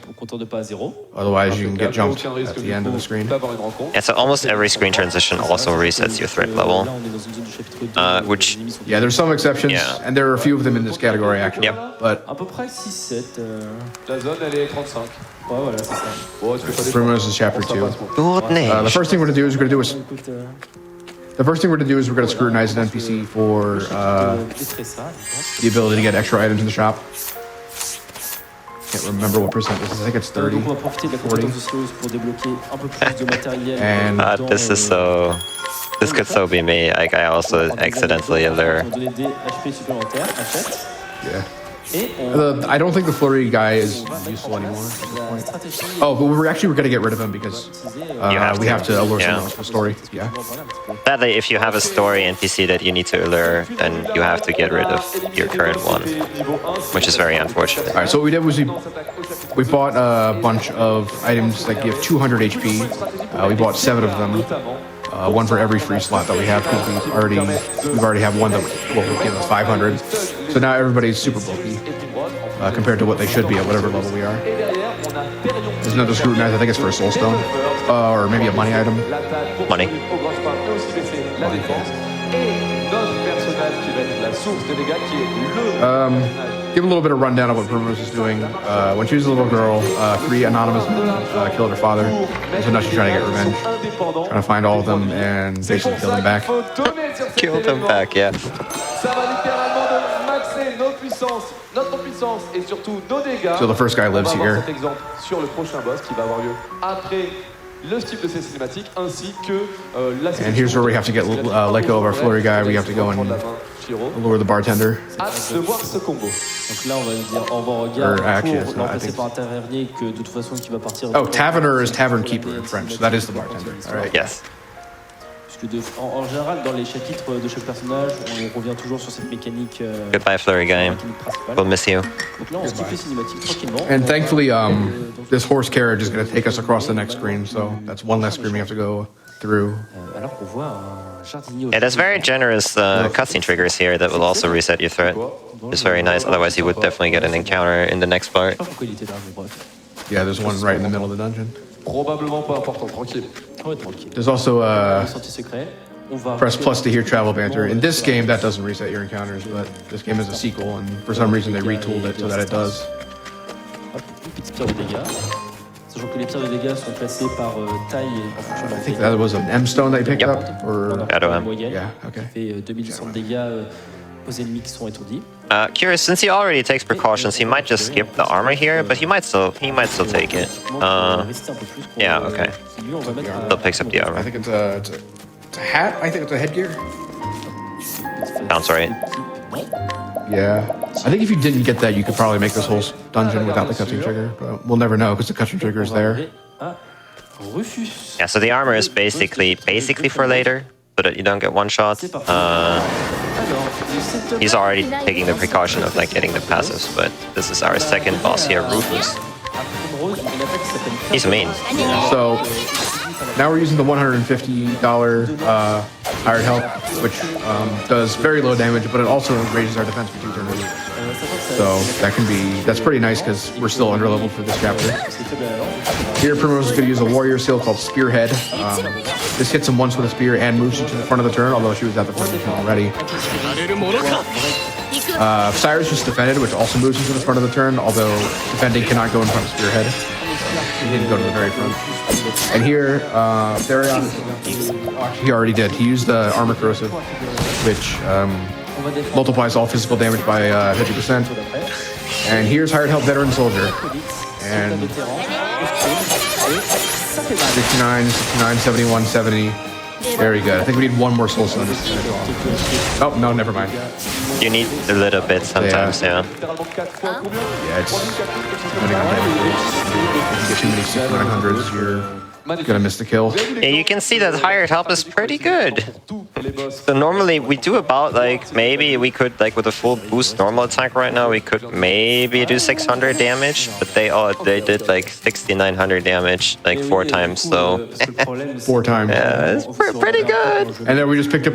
Otherwise, you can get jumped at the end of the screen. Yeah, so almost every screen transition also resets your threat level. Which... Yeah, there's some exceptions, and there are a few of them in this category, actually. Yep. But à peu près 6-7. La zone, elle est 35. Ouais, voilà, c'est ça. Primrose is Chapter 2. The first thing we're going to do is we're going to scrutinize an NPC for the ability to get extra items in the shop. Can't remember what percent this is. I think it's 30, 40. And this is so... This could so be me. Like, I also accidentally allure. Yeah. I don't think the flurry guy is useful anymore at this point. Oh, but we're going to get rid of him because we have to allure someone else to the story. Yeah. Sadly, if you have a story NPC that you need to allure, then you have to get rid of your current one, which is very unfortunate. All right, so what we did was we bought a bunch of items that give 200 HP. We bought 7 of them. One for every free slot that we have, because we already have one that will give us 500. So now everybody's super bulky compared to what they should be at whatever level we are. There's another scrutinize, I think it's for a soul stone. Or maybe a money item. Money. Give a little bit of rundown of what Primrose is doing. When she was a little girl, 3 anonymous men killed her father. So now she's trying to get revenge. Trying to find all of them and basically kill them back. Kill them back, yeah. So the first guy lives here. And here's where we have to get let go of our flurry guy. We have to go and lure the bartender. Donc là, on va dire au revoir au gars pour remplacer par un tavernier que de toute façon qui va partir. Oh, taverner is tavern keeper in French. So that is the bartender. All right. Yes. En général, dans les chapitres de chaque personnage, on revient toujours sur cette mécanique. Goodbye, flurry guy. We'll miss you. Donc là, on skip les cinématiques tranquillement. And thankfully, this horse carriage is going to take us across the next screen. So that's one less screen we have to go through. Alors qu'on voit un jardinier. Yeah, there's very generous cutscene triggers here that will also reset your threat. It's very nice. Otherwise, you would definitely get an encounter in the next part. Yeah, there's one right in the middle of the dungeon. Probablement pas important, tranquille. There's also press plus to hear travel banter. In this game, that doesn't reset your encounters, but this game is a sequel, and for some reason they retooled it so that it does. Sachant que les pierres de dégâts sont classées par taille en fonction de leur I think that was an M stone that you picked up, or yeah, okay. Qui fait 2100 de dégâts aux ennemis qui sont étourdis. Curious, since he already takes precautions, he might just skip the armor here, but he might still take it. Yeah, okay. Still picks up the armor. I think it's a hat. I think it's a headgear. Sounds right. Yeah. I think if you didn't get that, you could probably make this whole dungeon without the cutscene trigger, but we'll never know because the cutscene trigger is there. Yeah, so the armor is basically for later, so that you don't get one shot. He's already taking the precaution of like getting the passives, but this is our second boss here, Rufus. He's mean. So now we're using the $150 hired help, which does very low damage, but it also raises our defense for 2 turns. So that's pretty nice because we're still underleveled for this chapter. Here, Primrose is going to use a warrior skill called Spearhead. This hits him once with a spear and moves you to the front of the turn, although she was at the front of the turn already. Cyrus just defended, which also moves you to the front of the turn, although defending cannot go in front of Spearhead. He didn't go to the very front. And here, Therion, he already did. He used the Armor Corrosive, which multiplies all physical damage by 50%. And here's Hired Help Veteran Soldier. And 69, 69, 71, 70. Very good. I think we need one more soul stone. Oh, no, never mind. You need a little bit sometimes, yeah. Yeah, it's depending on damage. If you get too many 6900s, you're gonna miss the kill. Yeah, you can see that hired help is pretty good. So normally we do about like, maybe we could like with a full boost normal attack right now, we could maybe do 600 damage, but they did like 6900 damage like 4 times, so 4 times. Yeah, it's pretty good. And then we picked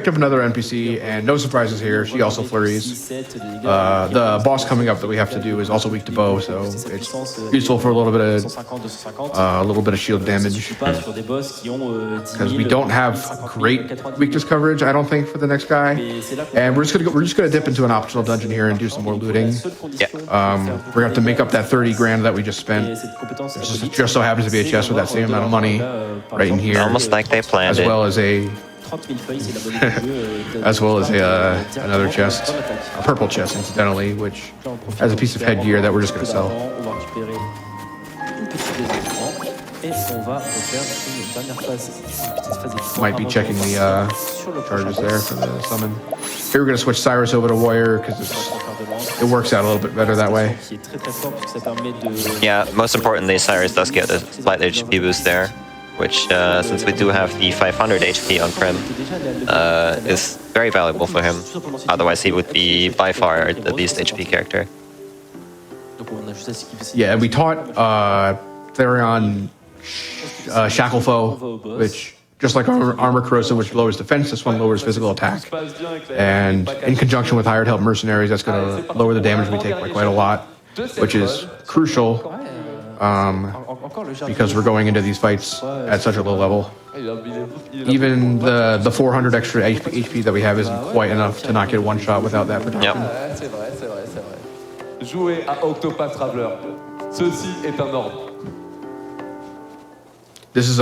up another NPC, and no surprises here. She also flurries. The boss coming up that we have to do is also weak to bow, so it's useful for a little bit of shield damage. Because we don't have great weakness coverage, I don't think, for the next guy. And we're just gonna dip into an optional dungeon here and do some more looting. Yeah. We're gonna have to make up that 30 grand that we just spent. It just so happens to be a chest with that same amount of money right in here. Almost like they planned it. As well as another chest, a purple chest, incidentally, which has a piece of headgear that we're just gonna sell. Might be checking the charges there for the summon. Here we're going to switch Cyrus over to Warrior because it works out a little bit better that way. Yeah, most importantly, Cyrus does get a slight HP boost there, which since we do have the 500 HP on Prim, is very valuable for him. Otherwise, he would be by far the least HP character. Yeah, and we taught Therion Shacklefo, which just like armor corrosive, which lowers defense, this one lowers physical attack. And in conjunction with hired help mercenaries, that's going to lower the damage we take by quite a lot, which is crucial because we're going into these fights at such a low level. Even the 400 extra HP that we have isn't quite enough to not get one shot without that protection. C'est vrai, c'est vrai, c'est vrai. Jouez à Octopath Traveler. Ceci est un ordre. This is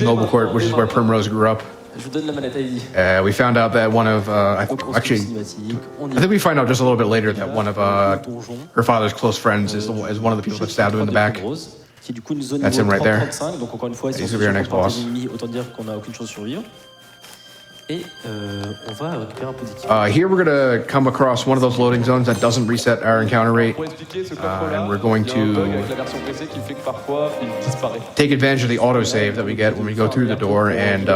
Noble Court, which is where Primrose grew up. Je vous donne la manette, allez-y. We found out that one of I think we find out just a little bit later that one of her father's close friends is one of the people that stabbed him in the back. Qui est du coup une zone That's niveau him right there. 35, donc encore une fois, si on He's se gonna be our fait next par boss. des ennemis, autant dire qu'on n'a aucune chance de survivre. Et on va récupérer un peu d'équipement. Here we're gonna come across one of those loading zones that doesn't reset our encounter rate, and we're going to take advantage of the autosave that we get when we go through the door and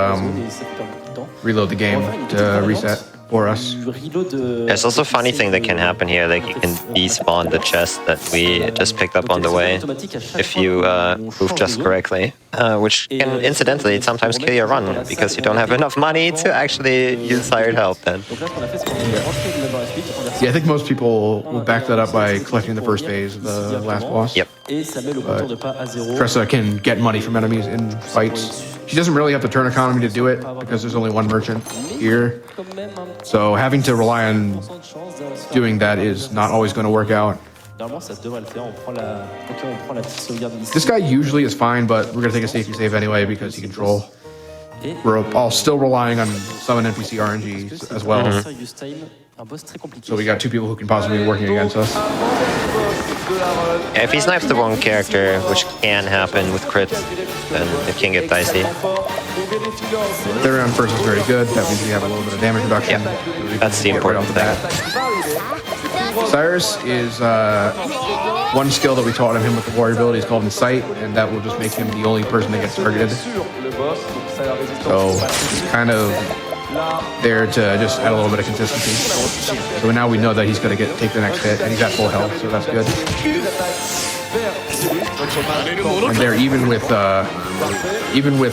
reload the game to reset for us. There's also a funny thing that can happen here, like you can despawn the chest that we just picked up on the way if you move just correctly, which can incidentally sometimes kill your run because you don't have enough money to actually use hired help then. Yeah, I think most people will back that up by collecting the first phase of the last boss. Yep. Tressa can get money from enemies in fights. She doesn't really have to turn economy to do it because there's only one merchant here. So having to rely on doing that is not always going to work out. This guy usually is fine, but we're going to take a safety save anyway because he can troll. We're all still relying on summon NPC RNG as well. So we got two people who can possibly be working against us. Yeah, if he snipes the wrong character, which can happen with crits, then it can get dicey. Their round first is very good. That means we have a little bit of damage reduction. Yeah, that's the important thing. Cyrus is one skill that we taught him with the warrior ability is called Insight, and that will just make him the only person that gets targeted. So he's kind of there to just add a little bit of consistency. So now we know that he's going to take the next hit, and he's at full health, so that's good. And there, even with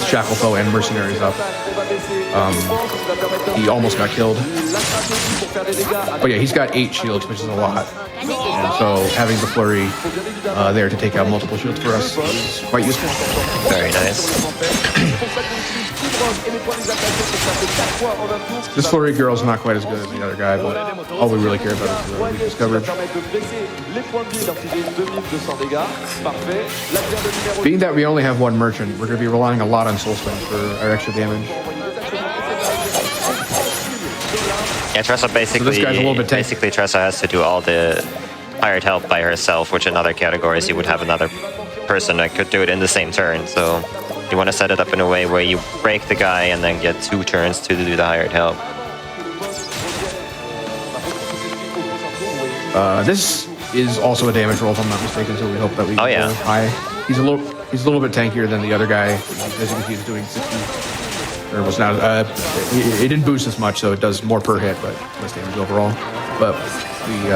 Shacklefo and Mercenaries up, he almost got killed. But yeah, he's got 8 shields, which is a lot. And so having the flurry there to take out multiple shields for us is quite useful. Very nice. This flurry girl is not quite as good as the other guy, but all we really care about is the weakness coverage. Being that we only have one merchant, we're going to be relying a lot on soulstones for our extra damage. Yeah, Tressa basically Tressa has to do all the hired help by herself, which in other categories you would have another person that could do it in the same turn. So you want to set it up in a way where you break the guy and then get 2 turns to do the hired help. This is also a damage roll, if I'm not mistaken, so we hope that we go high. He's a little bit tankier than the other guy. As you can see, he's doing 60. Or was not. It didn't boost as much, so it does more per hit, but less damage overall. But we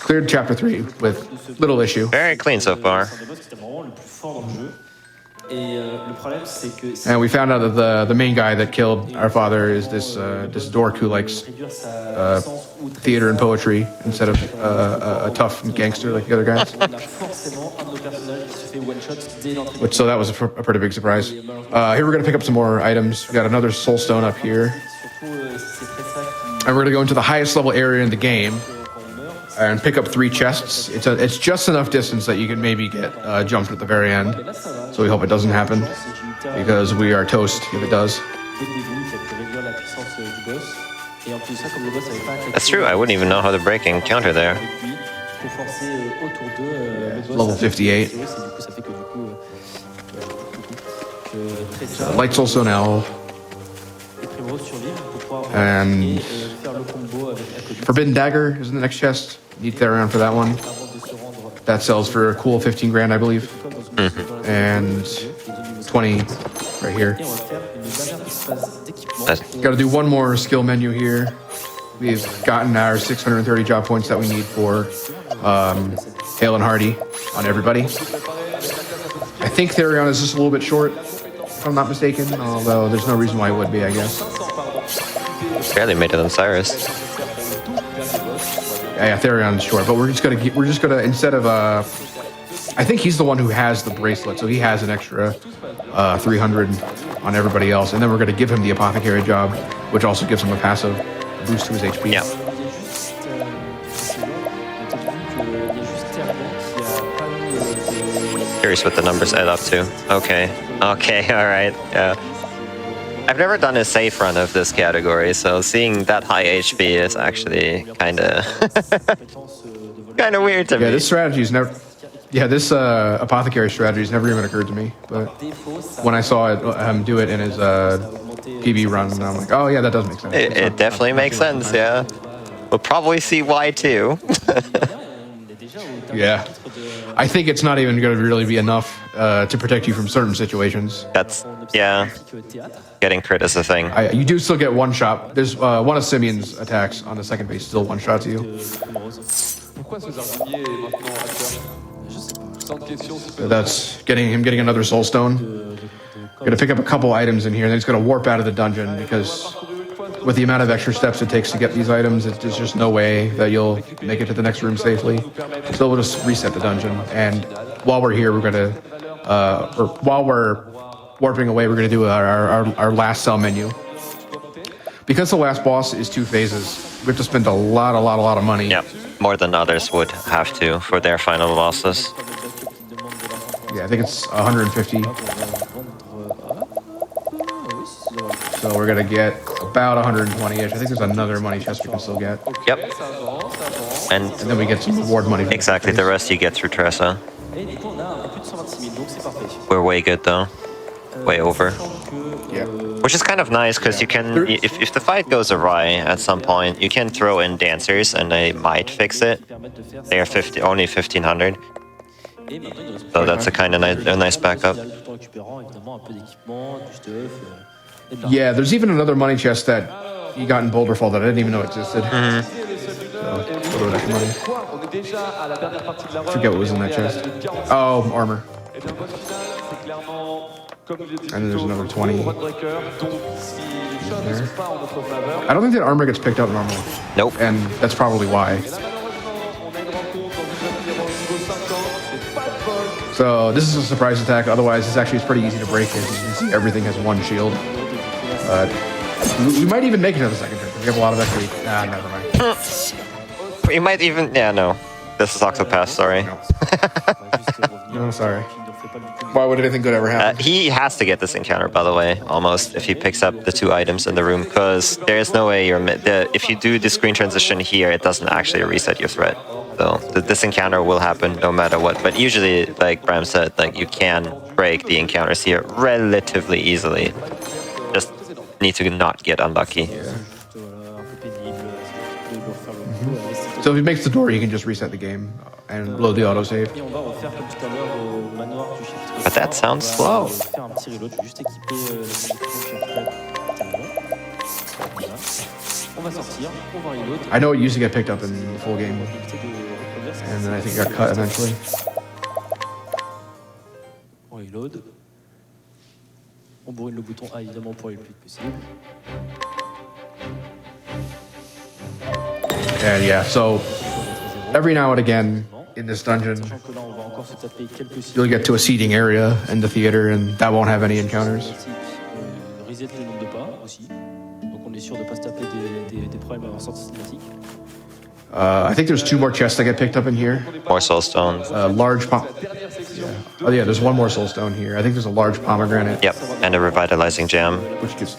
cleared chapter 3 with little issue. Very clean so far. And we found out that the main guy that killed our father is this dork who likes theater and poetry instead of a tough gangster like the other guys. So that was a pretty big surprise. Here we're going to pick up some more items. We got another soul stone up here. And we're going to go into the highest level area in the game and pick up 3 chests. It's just enough distance that you can maybe get jumped at the very end. So we hope it doesn't happen, because we are toast if it does. That's true, I wouldn't even know how to break and counter there. Level 58. Light Soulstone L. And Forbidden Dagger is in the next chest. Need Therion for that one. That sells for a cool 15 grand, I believe. And 20 right here. Got to do one more skill menu here. We've gotten our 630 job points that we need for Hale and Hardy on everybody. I think Therion is just a little bit short. if I'm not mistaken. Although there's no reason why it would be, I guess. Barely made it on Cyrus. Yeah, Therion's short, but we're just gonna instead of I think he's the one who has the bracelet, so he has an extra 300 on everybody else, and then we're gonna give him the apothecary job, which also gives him a passive boost to his HP. Yeah. Curious what the numbers add up to. Okay. Okay, alright. Yeah. I've never done a safe run of this category, so seeing that high HP is actually kinda weird to me. Yeah, this strategy's never this apothecary strategy's never even occurred to me, but when I saw it do it in his PB run, I'm like, oh yeah, that does make sense. It definitely makes sense, yeah. We'll probably see why too. Yeah. I think it's not even going to really be enough to protect you from certain situations. That's, yeah. Getting crit is a thing. You do still get one shot. There's one of Simeon's attacks on the second base still one shot to you. So that's him getting another soul stone. Gonna pick up a couple items in here, and then he's gonna warp out of the dungeon because with the amount of extra steps it takes to get these items, there's just no way that you'll make it to the next room safely. So we'll just reset the dungeon, and while we're here, we're gonna, or while we're warping away, we're gonna do our last cell menu. Because the last boss is 2 phases, we have to spend a lot of money. Yeah, more than others would have to for their final bosses. Yeah, I think it's 150. So we're gonna get about 120-ish. I think there's another money chest we can still get. Yep. And then we get some reward money. Exactly, the rest you get through Tressa. We're way good though. Way over. Yeah. Which is kind of nice because you can, if the fight goes awry at some point, you can throw in dancers and they might fix it. They are only 1500. So that's a nice backup. Yeah, there's even another money chest that you got in Boulderfall that I didn't even know existed. So, a little bit extra money. I forget what was in that chest. Oh, armor. And then there's another 20. There. I don't think that armor gets picked up normally. Nope. And that's probably why. So this is a surprise attack. Otherwise, this actually is pretty easy to break. As you can see, everything has 1 shield. We might even make it to the second turn. We have a lot of XP. Nah, never mind. We might even... Yeah, no. This is Octopath, sorry. No, sorry. Why would anything good ever happen? He has to get this encounter, by the way, almost, if he picks up the 2 items in the room, because there is no way if you do the screen transition here, it doesn't actually reset your threat. So this encounter will happen no matter what. But usually, like Bram said, like you can break the encounters here relatively easily. Just need to not get unlucky. So if he makes the door, he can just reset the game and load the autosave. But that sounds slow. I know it used to get picked up in the full game. And then I think it got cut eventually. On reload. On bourrine le bouton A évidemment pour aller le plus vite possible. And yeah, so every now and again in this dungeon, you'll get to a seating area in the theater, and that won't have any encounters. Reset le nombre de pas aussi. Donc on est sûr de pas se taper des problèmes en sortie cinématique. I think there's 2 more chests that get picked up in here. More soul stones. Large Oh yeah, there's 1 more soul stone here. I think there's a large pomegranate. Yep, and a revitalizing gem. Which gives...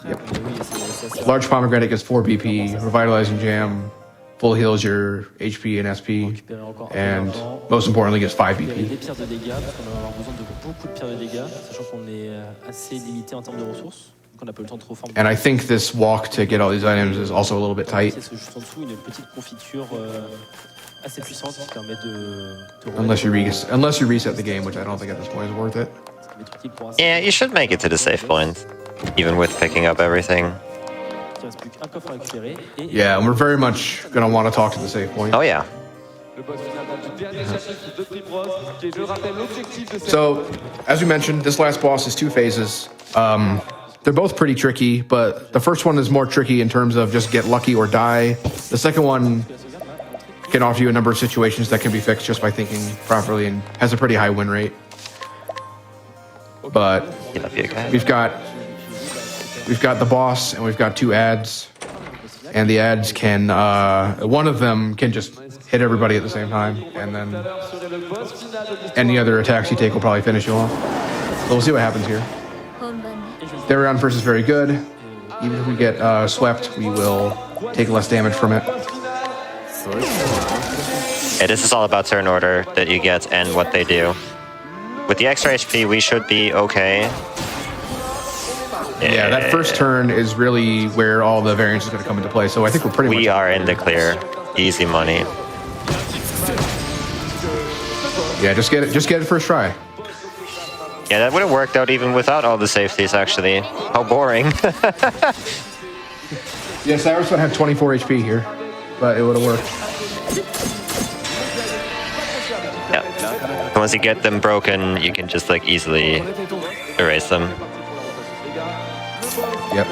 Yep. Large pomegranate gets 4 BP. Revitalizing gem full heals your HP and SP. And most importantly, gets 5 BP. And I think this walk to get all these items is also a little bit tight. Unless you reset the game, which I don't think at this point is worth it. Yeah, you should make it to the safe point, even with picking up everything. Yeah, and we're very much going to want to talk to the save point. Oh yeah. So, as we mentioned, this last boss is 2 phases. They're both pretty tricky, but the first one is more tricky in terms of just get lucky or die. The second one can offer you a number of situations that can be fixed just by thinking properly and has a pretty high win rate. But we've got the boss and we've got 2 ads, and the ads can one of them can just hit everybody at the same time, and then any other attacks you take will probably finish you off. So we'll see what happens here. Therion first is very good. Even if we get swept, we will take less damage from it. Yeah, this is all about turn order that you get and what they do. With the extra HP, we should be okay. Yeah, that first turn is really where all the variance is going to come into play. So I think we're pretty much... We are in the clear. Easy money. Yeah, just get it first try. Yeah, that would have worked out even without all the safeties, actually. How boring. Yeah, Cyrus would have 24 HP here, but it would have worked. Yeah. Once you get them broken, you can just like easily erase them. Yep.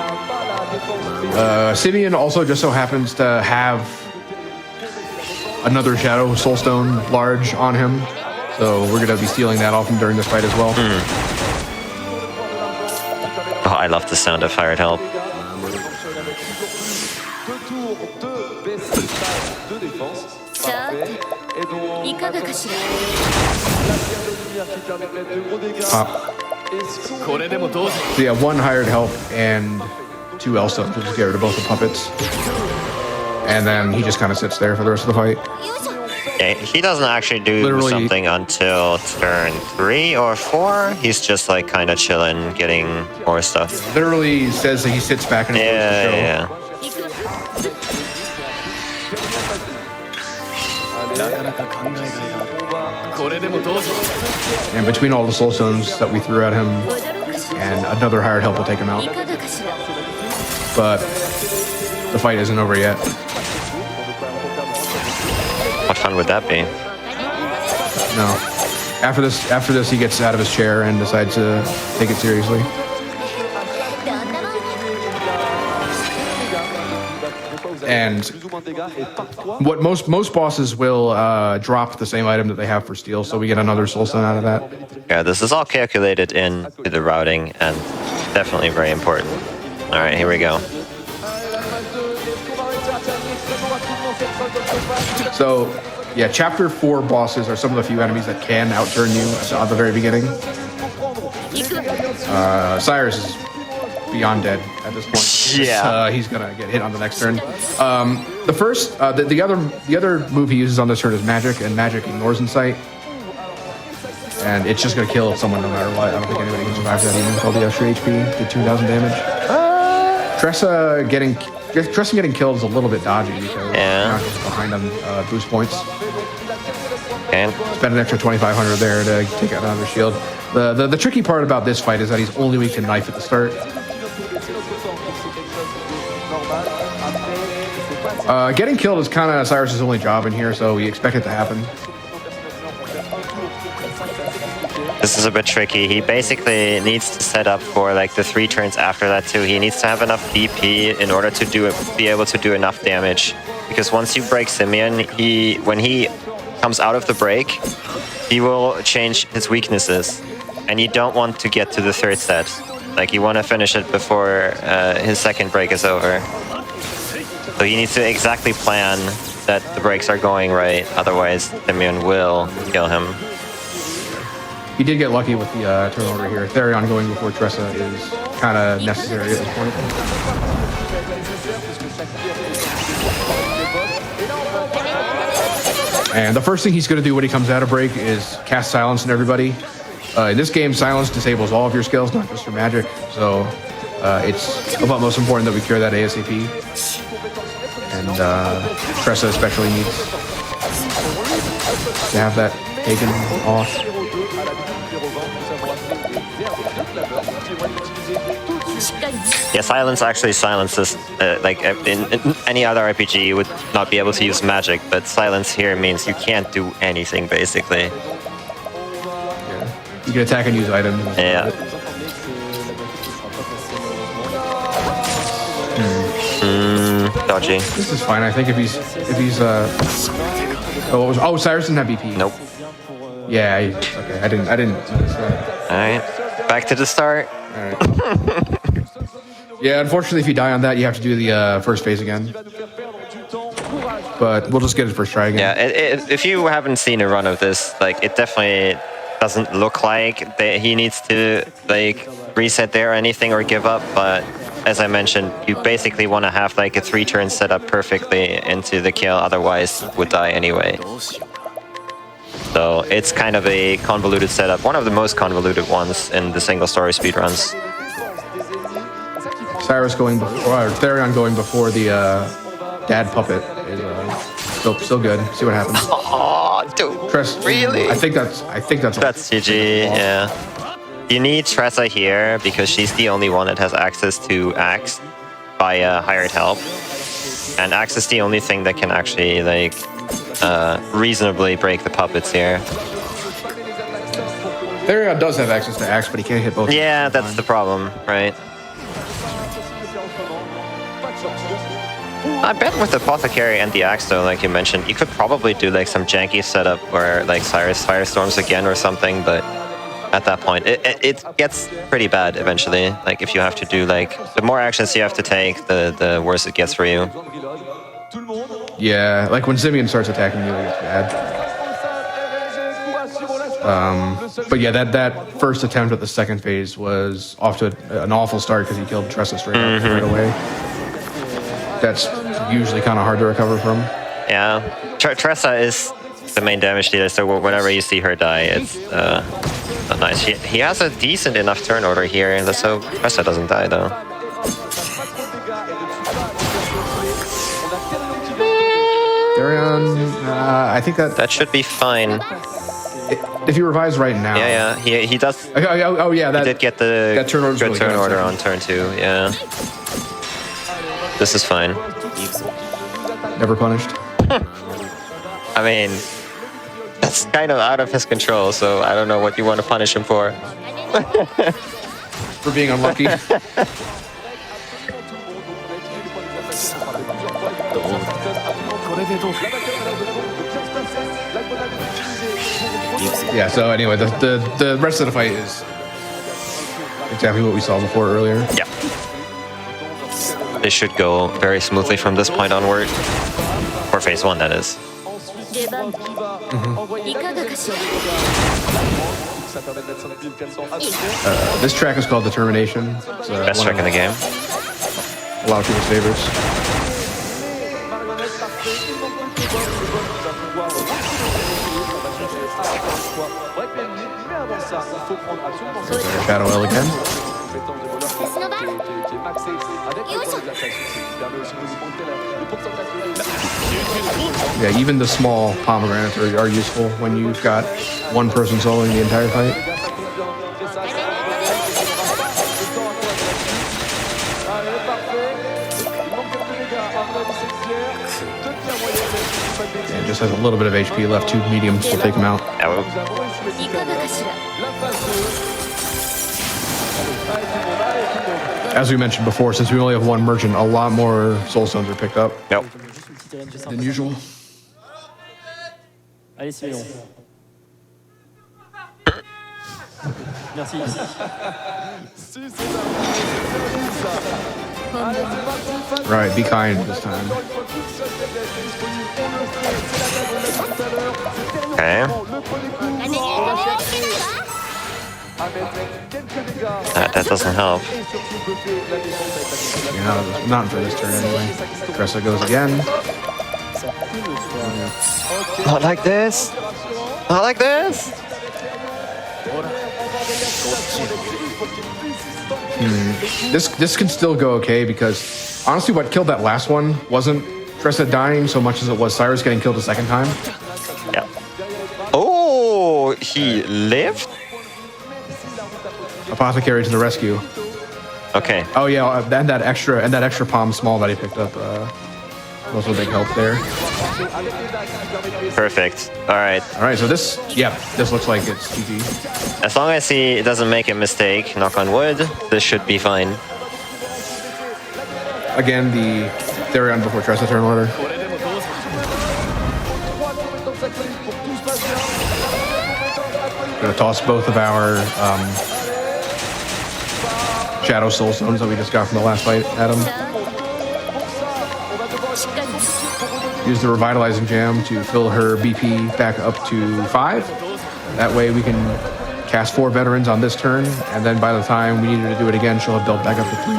Simeon also just so happens to have another Shadow Soulstone large on him, so we're going to be stealing that off him during this fight as well. Oh, I love the sound of Hired Help. So yeah, 1 Hired Help and 2 Elstones to just get rid of both the puppets. And then he just kind of sits there for the rest of the fight. Yeah, he doesn't actually do something until turn 3 or 4. He's just like kind of chilling, getting more stuff. Literally says that he sits back and enjoys the show. Yeah. And between all the Soulstones that we threw at him, and another Hired Help will take him out. But the fight isn't over yet. What fun would that be? No. After this, he gets out of his chair and decides to take it seriously. And what most bosses will drop the same item that they have for steal, so we get another Soulstone out of that. Yeah, this is all calculated into the routing and definitely very important. All right, here we go. So, yeah, Chapter 4 bosses are some of the few enemies that can outturn you at the very beginning. Cyrus is beyond dead at this point. Yeah. He's gonna get hit on the next turn. The other move he uses on this turn is Magic, and Magic ignores Insight. And it's just gonna kill someone no matter what. I don't think anybody can survive that even with all the extra HP, did 2,000 damage. Tressa getting killed is a little bit dodgy because now she's behind on boost points. And spend an extra 2,500 there to take out another shield. The tricky part about this fight is that he's only weak to knife at the start. Getting killed is kind of Cyrus's only job in here, so we expect it to happen. This is a bit tricky. He basically needs to set up for like the 3 turns after that too. He needs to have enough DP in order to be able to do enough damage. Because once you break Simeon, when he comes out of the break, he will change his weaknesses. And you don't want to get to the 3rd set. Like you want to finish it before his 2nd break is over. So you need to exactly plan that the breaks are going right. Otherwise, Simeon will kill him. He did get lucky with the turn order here. Therion going before Tressa is kind of necessary at this point. And the first thing he's going to do when he comes out of break is cast Silence on everybody. In this game, Silence disables all of your skills, not just your magic. So it's of utmost important that we cure that ASAP. And Tressa especially needs to have that taken off. Yeah, silence actually silences. Like in any other RPG, you would not be able to use magic, but silence here means you can't do anything basically. You can attack and use items. Yeah. Dodgy. This is fine. I think if he's oh, Cyrus didn't have BP. Nope. Yeah. Okay. I didn't notice that. All right. Back to the start. All right. Yeah. Unfortunately, if you die on that, you have to do the first phase again. But we'll just get it first try again. Yeah. If you haven't seen a run of this, like it definitely doesn't look like that he needs to like reset there or anything or give up, but as I mentioned, you basically want to have like a 3-turn setup perfectly into the kill, otherwise would die anyway. So it's kind of a convoluted setup, one of the most convoluted ones in the single story speedruns. Cyrus going before, or Therion going before the dad puppet is still good. See what happens. Oh, dude, really? I think that's GG. Yeah. You need Tressa here because she's the only one that has access to Axe via hired help, and Axe is the only thing that can actually like reasonably break the puppets here. Therion does have access to Axe, but he can't hit both. Yeah, that's the problem, right? I bet with the Apothecary and the Axe though, like you mentioned, you could probably do like some janky setup where like Cyrus firestorms again or something, but at that point, it gets pretty bad eventually. Like if you have to do like, the more actions you have to take, the worse it gets for you. Yeah, like when Simeon starts attacking you, it's bad. But yeah, that first attempt at the second phase was off to an awful start because he killed Tressa straight up right away. That's usually kind of hard to recover from. Yeah, Tressa is the main damage dealer, so whenever you see her die, it's not nice. He has a decent enough turn order here, and let's hope Tressa doesn't die though. Therion, I think that should be fine. If you revise right now. Yeah, he does. Oh yeah, he did get the that turn good really turn order on turn 2. Yeah, this is fine. Never punished. I mean, that's kind of out of his control, so I don't know what you want to punish him for. For being unlucky. Yeah, so anyway, the rest of the fight is exactly what we saw before earlier. Yeah. This should go very smoothly from this point onward. For phase 1, that is. This track is called Determination. It's best track in the game. A lot of people's favorites. Shadow L again. Yeah, even the small pomegranates are useful when you've got one person soloing the entire fight. And just has a little bit of HP left. 2 mediums will take him out. As we mentioned before, since we only have one merchant, a lot more soul stones are picked up. Yep. Than usual. Allez, Simon. Merci. Right, be kind this time. Okay. That doesn't help. Yeah, not for this turn anyway. Tressa goes again. Not like this. Not like this. This can still go okay because honestly, what killed that last one wasn't Tressa dying so much as it was Cyrus getting killed a second time. Yeah. Oh, he lived? Apothecary to the rescue. Okay. Oh yeah, and that extra palm small that he picked up. Also a big help there. Perfect. All right. All right. So this looks like it's GG. As long as he doesn't make a mistake, knock on wood, this should be fine. Again, the Therion before tries to turn order. Gonna toss both of our Shadow Soul Stones that we just got from the last fight at him. Use the Revitalizing Jam to fill her BP back up to 5. That way we can cast 4 veterans on this turn, and then by the time we need her to do it again, she'll have built back up to 3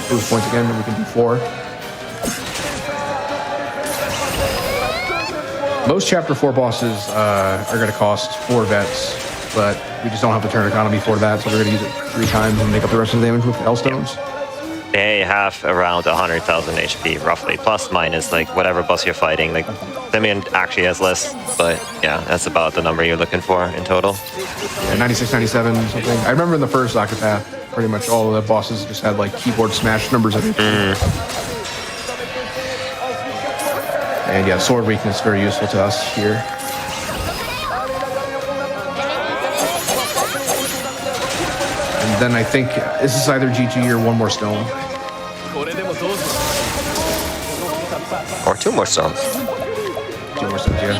boost points again, and we can do 4. Most Chapter 4 bosses are going to cost 4 vets, but we just don't have the turn economy for that, so we're going to use it 3 times and make up the rest of the damage with Hellstones. They have around 100,000 HP, roughly, plus minus, like, whatever boss you're fighting. Like, Simeon actually has less, but yeah, that's about the number you're looking for in total. Yeah, 96, 97, something. I remember in the first Octopath, pretty much all of the bosses just had, like, keyboard smash numbers of it. And yeah, sword weakness, very useful to us here. And then I think this is either GG or 1 more stone. Or 2 more stones. 2 more stones, yeah.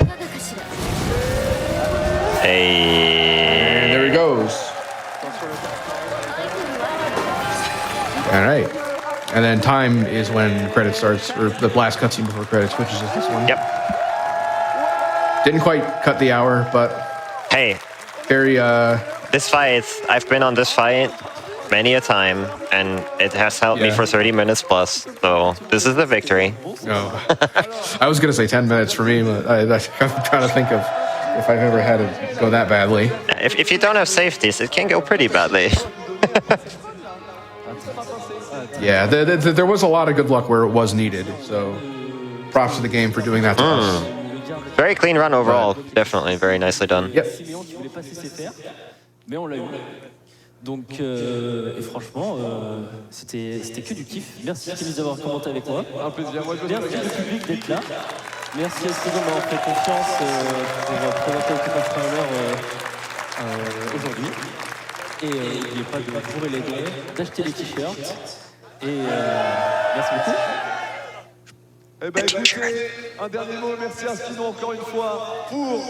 Hey. And there he goes. All right. And then time is when credit starts, or the last cutscene before credits, which is this one. Yep. Didn't quite cut the hour, but hey, very this fight, I've been on this fight many a time, and it has helped me for 30 minutes plus. So this is the victory. No, I was gonna say 10 minutes for me, but I'm trying to think of if I've ever had it go that badly. If you don't have safeties, it can go pretty badly. Yeah, there was a lot of good luck where it was needed, so props to the game for doing that to us. Very clean run overall, definitely, very nicely done. Yep. Donc, et franchement, c'était que du kiff. Merci Kémy d'avoir commenté avec moi. Un plaisir. Merci au public d'être là. Merci à SpeeDons d'avoir fait confiance pour présenter Octopath Traveler aujourd'hui. Et n'oubliez pas de bourrer les dons, d'acheter les t-shirts. Et merci beaucoup. Eh ben écoutez, un dernier mot, merci à SpeeDons encore une fois pour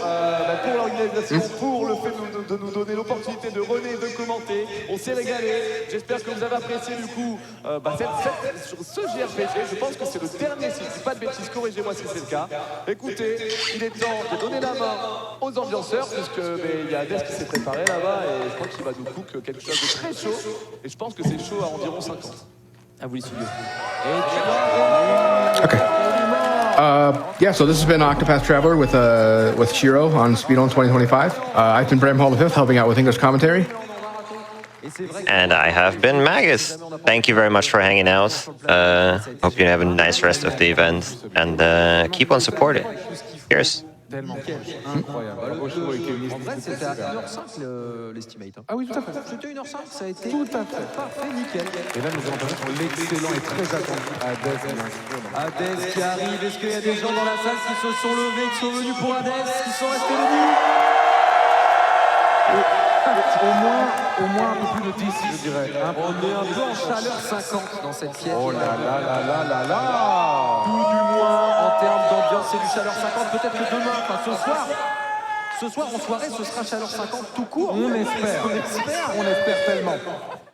l'organisation, pour le fait de nous donner l'opportunité de renaître, de commenter. On s'est régalé, j'espère que vous avez apprécié du coup ce JRPG. Je pense que c'est le dernier, si je ne dis pas de bêtises, corrigez-moi si c'est le cas. Écoutez, il est temps de donner la main aux ambianceurs, puisque il y a Des qui s'est préparé là-bas et je crois qu'il va nous cook quelque chose de très chaud. Et je pense que c'est chaud à environ 50. À vous les studios. Okay. Yeah, so this has been Octopath Traveler with Shiro on SpeeDone 2025. I've been Bram Hall V, helping out with English commentary. And I have been Magus. Thank you very much for hanging out. Hope you have a nice rest of the event, and keep on supporting. Cheers. Tellement incroyable. En vrai, c'était à 1h05 l'estimate. Ah oui, tout à fait. C'était 1h05, ça a été tout à fait parfait, nickel. Et là, nous allons passer pour l'excellent et très attendu Hades qui arrive. Est-ce qu'il y a des gens dans la salle qui se sont levés, qui sont venus pour Hades, qui sont restés debout? Au moins un peu plus de 10, je dirais. On est un peu en chaleur 50 dans cette pièce. Oh là là là là là là. Tout du moins en termes d'ambiance, c'est du chaleur 50. Peut-être que demain, enfin ce soir en soirée, ce sera chaleur 50 tout court. On espère. On espère tellement.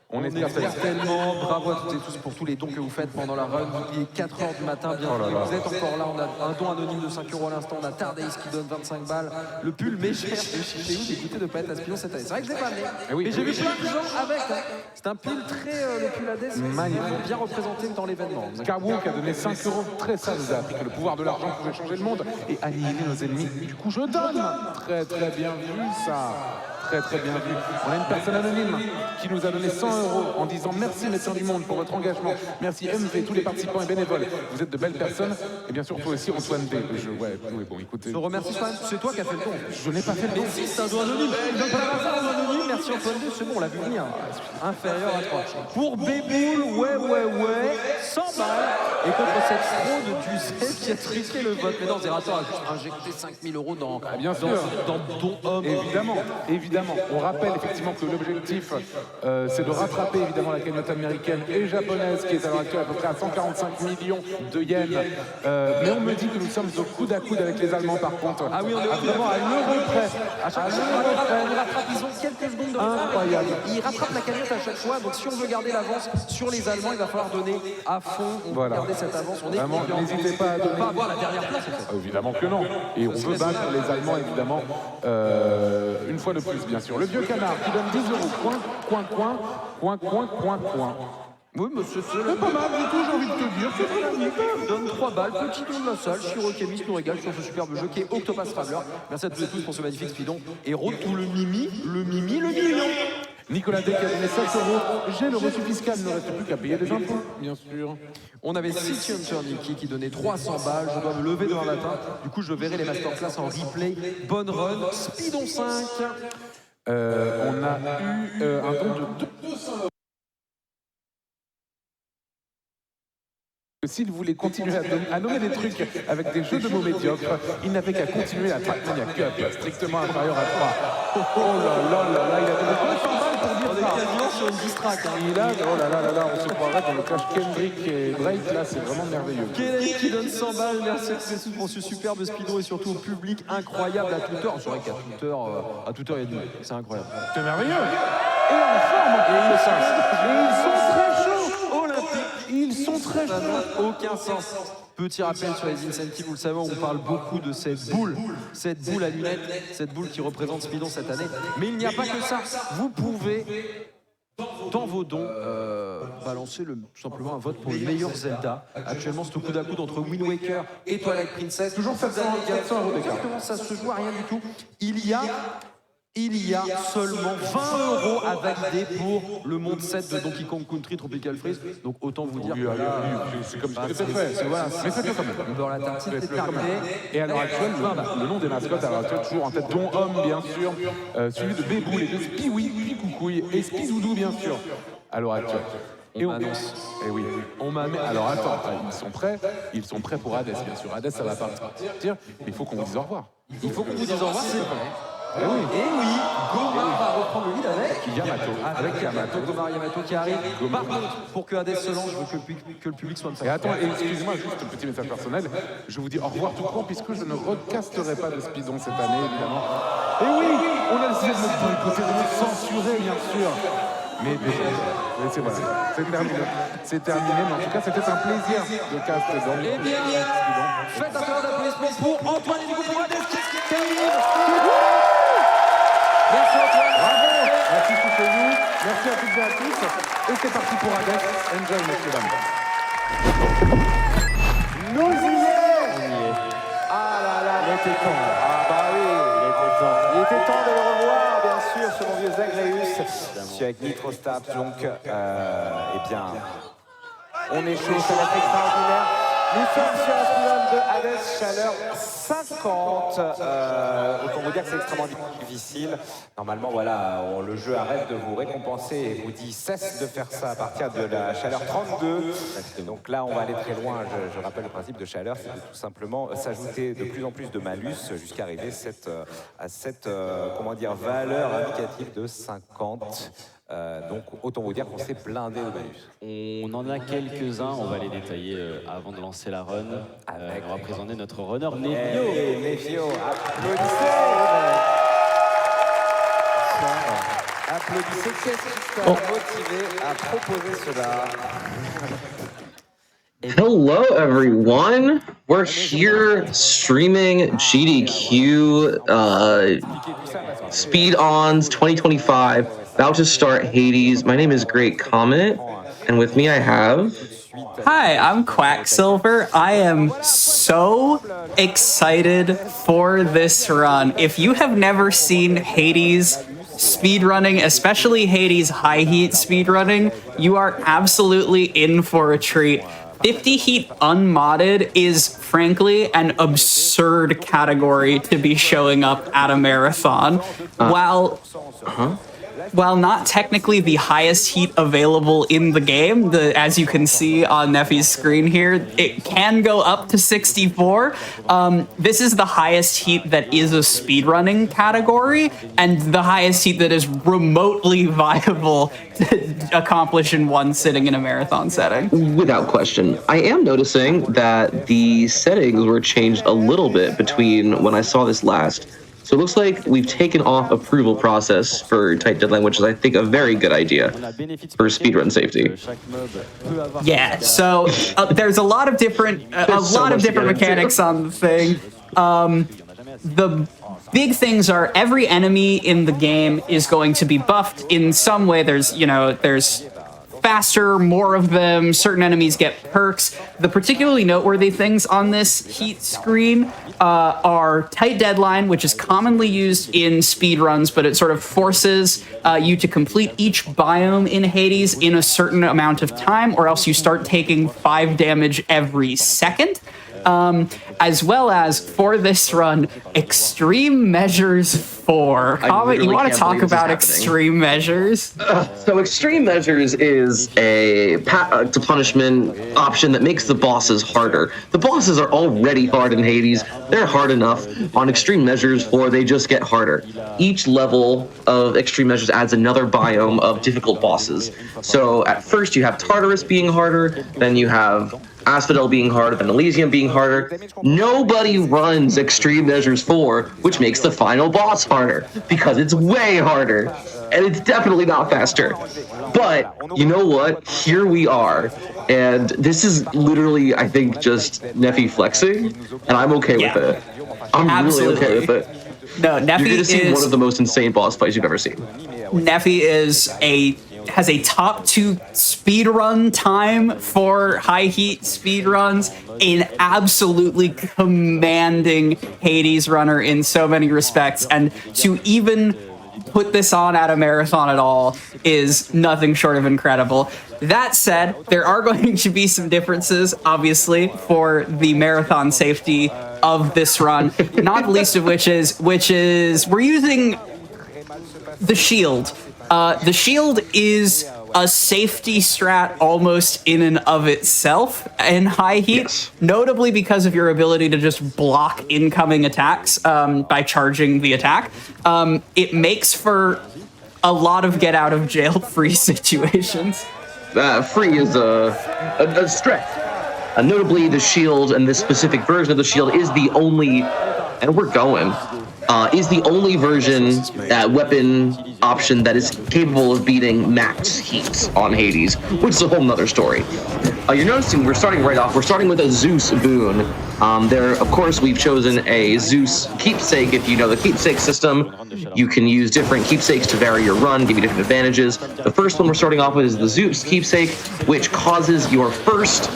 On espère tellement. Bravo à toutes et tous pour tous les dons que vous faites pendant la run. Il est 4h du matin, bien joué. Vous êtes encore là. On a un don anonyme de 5 € à l'instant. On a Tartarus qui donne 25 balles. Le pull méchère de chez où d'écouter de ne pas être à SpeeDons cette année. C'est vrai que je l'ai pas amené. Mais j'ai vu plein de gens avec. C'est un pull très. Le pull Hades, magnifique, bien représenté dans l'événement. Kawo qui a donné 5 €. Très ça nous a appris que le pouvoir de l'argent pouvait changer le monde et annihiler nos ennemis. Du coup, je donne. Très très bien vu ça. Très très bien vu. On a une personne anonyme qui nous a donné 100 € en disant merci médecins du monde pour votre engagement. Merci MV, tous les participants et bénévoles. Vous êtes de belles personnes. Et bien sûr, toi aussi, Antoine B. Bon, écoutez. Je remercie quand même. C'est toi qui as fait le don. Je n'ai pas fait le don. Mais si, c'est un don anonyme. Par hasard, un don anonyme. Merci merci Antoine 2, c'est bon, on l'a vu venir. Inférieur à 3. Pour Béboul, ouais, 100 balles. Et contre cette fraude du Z qui a truqué le vote. Mais non, Zerator a juste injecté 5000 € dans Don Homme. Évidemment. On rappelle effectivement que l'objectif, c'est de rattraper évidemment la cagnotte américaine et japonaise qui est à l'heure actuelle à peu près à 145 millions de yens. Mais on me dit que nous sommes au coude à coude avec les Allemands par contre. Ah oui, on est vraiment à l'euro près. Ils ont quelques secondes de retard. Incroyable. Ils rattrapent la cagnotte à chaque fois. Donc si on veut garder l'avance sur les Allemands, il va falloir donner à fond. On veut garder cette avance. On est vraiment, n'hésitez pas à donner. Pas avoir la dernière place en fait. Évidemment que non. Et on veut battre les Allemands évidemment une fois de plus bien sûr. Le vieux canard qui donne 10 €. Coin. Oui, mais c'est pas mal du tout, j'ai envie de te dire. C'est dynamique. Donne 3 balles, petit don de la salle. Chiro Kémis nous régale sur ce superbe jeu qui est Octopath Traveler. Merci à tous et tous pour ce magnifique speedon. Et tout le million. Nicolas D qui a donné 7 €. J'ai le reçu fiscal, il ne reste plus qu'à payer des impôts, bien sûr. On avait City Hunter Nicky qui donnait 300 balles. Je dois me lever demain matin. Du coup, je verrai les masterclass en replay. Bonne run. Speedon 5. On a eu un don de 200 €. S'il voulait continuer à nommer des trucs avec des jeux de mots médiocres, il n'avait qu'à continuer la Trackmania Cup, strictement inférieur à 3. Oh là, il a donné 200 balles pour dire ça. On est quasiment sur une distrack. On se croirait dans le clash Kendrick et Drake, là, c'est vraiment merveilleux. Kendrick qui donne 100 balles, merci à tous pour ce superbe speedon et surtout au public incroyable à Twitter. C'est vrai qu'à Twitter, il y a du monde, c'est incroyable. C'est merveilleux. Et en forme, ils sont très chauds. Ils sont très chauds. Aucun sens. Petit rappel sur les incentives, vous le savez, on parle beaucoup de cette boule à lunettes, cette boule qui représente Speedon cette année. Mais il n'y a pas que ça. Vous pouvez, dans vos dons, balancer tout simplement un vote pour le meilleur Zelda. Actuellement, c'est au coude à coude entre Wind Waker et Twilight Princess. Toujours 400 € d'écart. Exactement, ça se joue à rien du tout. Il y a seulement 20 € à valider pour le monde 7 de Donkey Kong Country Tropical Freeze. Donc autant vous dire que c'est comme si c'était fait. Mais c'est quand même. Le beurre la tartine est terminé. Et à l'heure actuelle, le nom des mascottes à l'heure actuelle toujours en tête, dont Homme bien sûr, suivi de Béboul et de Spiwi, puis Coucouille et Spidoudou bien sûr. À l'heure actuelle. Et on m'annonce. Et oui. Alors attends, ils sont prêts pour Hades bien sûr. Hades ça va partir, mais il faut qu'on vous dise au revoir. Il faut qu'on vous dise au revoir, c'est vrai. Et oui, Gomar va reprendre le lead avec Yamato. Gomar Yamato qui arrive. Par contre, pour que Hades se lance, je veux que le public soit Et attends, excusez-moi, juste un petit message personnel. Je vous dis au revoir tout court puisque je ne recasterai pas de Speedon cette année, évidemment. Et oui, on a essayé de me boycotter, de me censurer, bien sûr. Mais c'est voilà, c'est terminé. Mais en tout cas, c'était un plaisir de caster dans Speedon. Faites un peu d'applaudissements pour Antoine et du coup pour Hades qui arrive. Merci Antoine. Bravo. Merci tous et vous. Merci à toutes et à tous. Et c'est parti pour Hades. Enjoy, messieurs, dames. Nous y est. Ah là là. Il était temps. Ah bah oui, il était temps de le revoir, bien sûr, ce mon vieux Zagreus. Je suis avec Nitrostab, donc, eh bien, on est chaud, ça va être extraordinaire. Nous sommes sur un speedrun de Hades, chaleur 50. Autant vous dire que c'est extrêmement difficile. Normalement, voilà, le jeu arrête de vous récompenser et vous dit cesse de faire ça à partir de la chaleur 32. Donc là, on va aller très loin. Je rappelle le principe de chaleur, c'est de tout simplement s'ajouter de plus en plus de malus jusqu'à arriver à cette comment dire, valeur indicative de 50. Donc autant vous dire qu'on s'est blindé de malus. On en a quelques-uns, on va les détailler avant de lancer la run. On va présenter notre runner Nevio. Nevio, applaudissez. Applaudissez, qu'est-ce qui t'a motivé à proposer cela? Hello everyone, we're here streaming GDQ SpeeDons 2025, about to start Hades. My name is Great Comet, and with me I have... Hi, I'm Quacksilver. I am so excited for this run. If you have never seen Hades speedrunning, especially Hades high heat speedrunning, you are absolutely in for a treat. 50 heat unmodded is frankly an absurd category to be showing up at a marathon. While not technically the highest heat available in the game, as you can see on Neffy's screen here, it can go up to 64. This is the highest heat that is a speedrunning category, and the highest heat that is remotely viable to accomplish in one sitting in a marathon setting. Without question. I am noticing that the settings were changed a little bit between when I saw this last. So it looks like we've taken off approval process for tight deadline, which is, I think, a very good idea for speedrun safety. Yeah, so there's a lot of different mechanics on the thing. The big things are every enemy in the game is going to be buffed in some way. There's faster, more of them. Certain enemies get perks. The particularly noteworthy things on this heat screen are tight deadline, which is commonly used in speedruns, but it sort of forces you to complete each biome in Hades in a certain amount of time, or else you start taking 5 damage every second. As well as, for this run, Extreme Measures 4. Comment, you want to talk about Extreme Measures? So Extreme Measures is a to punishment option that makes the bosses harder. The bosses are already hard in Hades. They're hard enough. On Extreme Measures 4, they just get harder. Each level of Extreme Measures adds another biome of difficult bosses. So at first you have Tartarus being harder, then you have Asphodel being harder, than Elysium being harder. Nobody runs Extreme Measures 4, which makes the final boss harder, because it's way harder, and it's definitely not faster. But, you know what? Here we are, and this is literally, I think, just Neffy flexing, and I'm okay with it. I'm really okay with it. No, Neffy You're gonna see one of the most insane boss fights you've ever seen. Neffy has a top 2 speedrun time for high heat speedruns, an absolutely commanding Hades runner in so many respects, and to even put this on at a marathon at all is nothing short of incredible. That said, there are going to be some differences, obviously, for the marathon safety of this run, not the least of which is we're using the shield. The shield is a safety strat almost in and of itself in high heat, notably because of your ability to just block incoming attacks by charging the attack. It makes for a lot of get out of jail free situations. Free is a strength. Notably, the shield and this specific version of the shield is the only, and we're going, is the only version weapon option that is capable of beating max heat on Hades, which is a whole nother story. You're noticing we're starting with a Zeus boon. There, of course, we've chosen a Zeus keepsake. If you know the keepsake system, you can use different keepsakes to vary your run, give you different advantages. The first one we're starting off with is the Zeus keepsake, which causes your first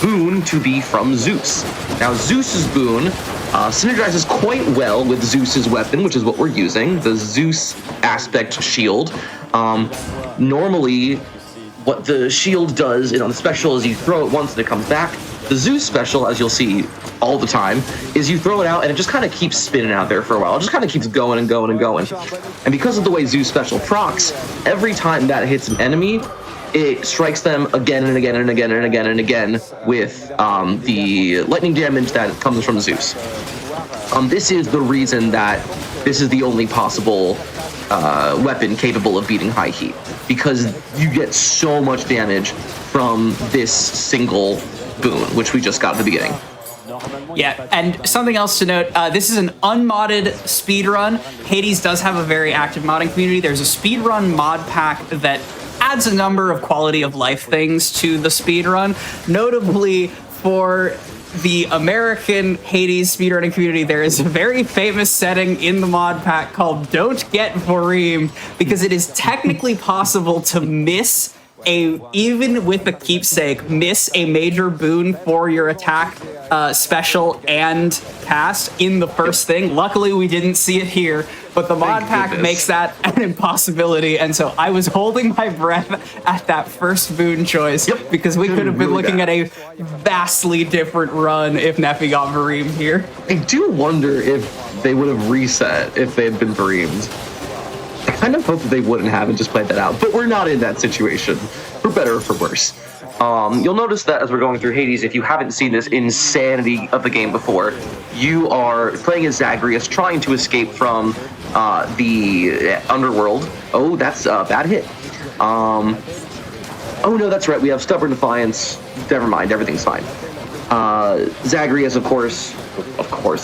boon to be from Zeus. Now, Zeus's boon synergizes quite well with Zeus's weapon, which is what we're using, the Zeus aspect shield. Normally, what the shield does on the special is you throw it once and it comes back. The Zeus special, as you'll see all the time, is you throw it out and it just kind of keeps spinning out there for a while. It just kind of keeps going and going and going. And because of the way Zeus special procs, every time that hits an enemy, it strikes them again and again and again and again and again with the lightning damage that comes from Zeus. This is the reason that this is the only possible weapon capable of beating high heat, because you get so much damage from this single boon, which we just got at the beginning. Yeah, and something else to note, this is an unmodded speedrun. Hades does have a very active modding community. There's a speedrun mod pack that adds a number of quality of life things to the speedrun. Notably, for the American Hades speedrunning community, there is a very famous setting in the mod pack called Don't Get Voreemed, because it is technically possible to even with a keepsake, miss a major boon for your attack special and cast in the first thing. Luckily, we didn't see it here, but the mod pack makes that an impossibility, and so I was holding my breath at that first boon choice because we could have been looking at a vastly different run if Neffy got Vareem here. I do wonder if they would have reset if they had been Vareemed. I kind of hope that they wouldn't have and just played that out, but we're not in that situation, for better or for worse. You'll notice that as we're going through Hades, if you haven't seen this insanity of the game before, you are playing as Zagreus, trying to escape from the underworld. Oh, that's a bad hit. Oh no, that's right, we have Stubborn Defiance. Never mind, everything's fine. Zagreus, of course,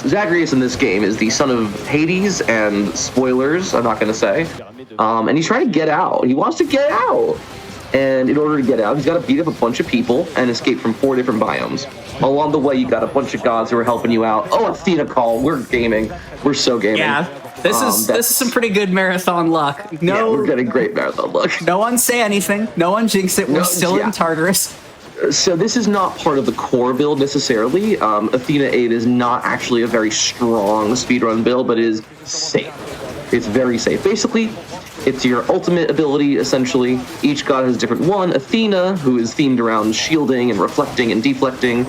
Zagreus in this game is the son of Hades, and spoilers, I'm not going to say. And he's trying to get out. He wants to get out. And in order to get out, he's got to beat up a bunch of people and escape from 4 different biomes. Along the way, you got a bunch of gods who are helping you out. Oh, Athena call. We're gaming. We're so gaming. Yeah, this is some pretty good marathon luck. No, yeah, we're getting great marathon luck. No one say anything. No one jinx it. We're still in Tartarus. So this is not part of the core build necessarily. Athena 8 is not actually a very strong speedrun build, but is safe. It's very safe. Basically, it's your ultimate ability, essentially. Each god has a different one. Athena, who is themed around shielding and reflecting and deflecting,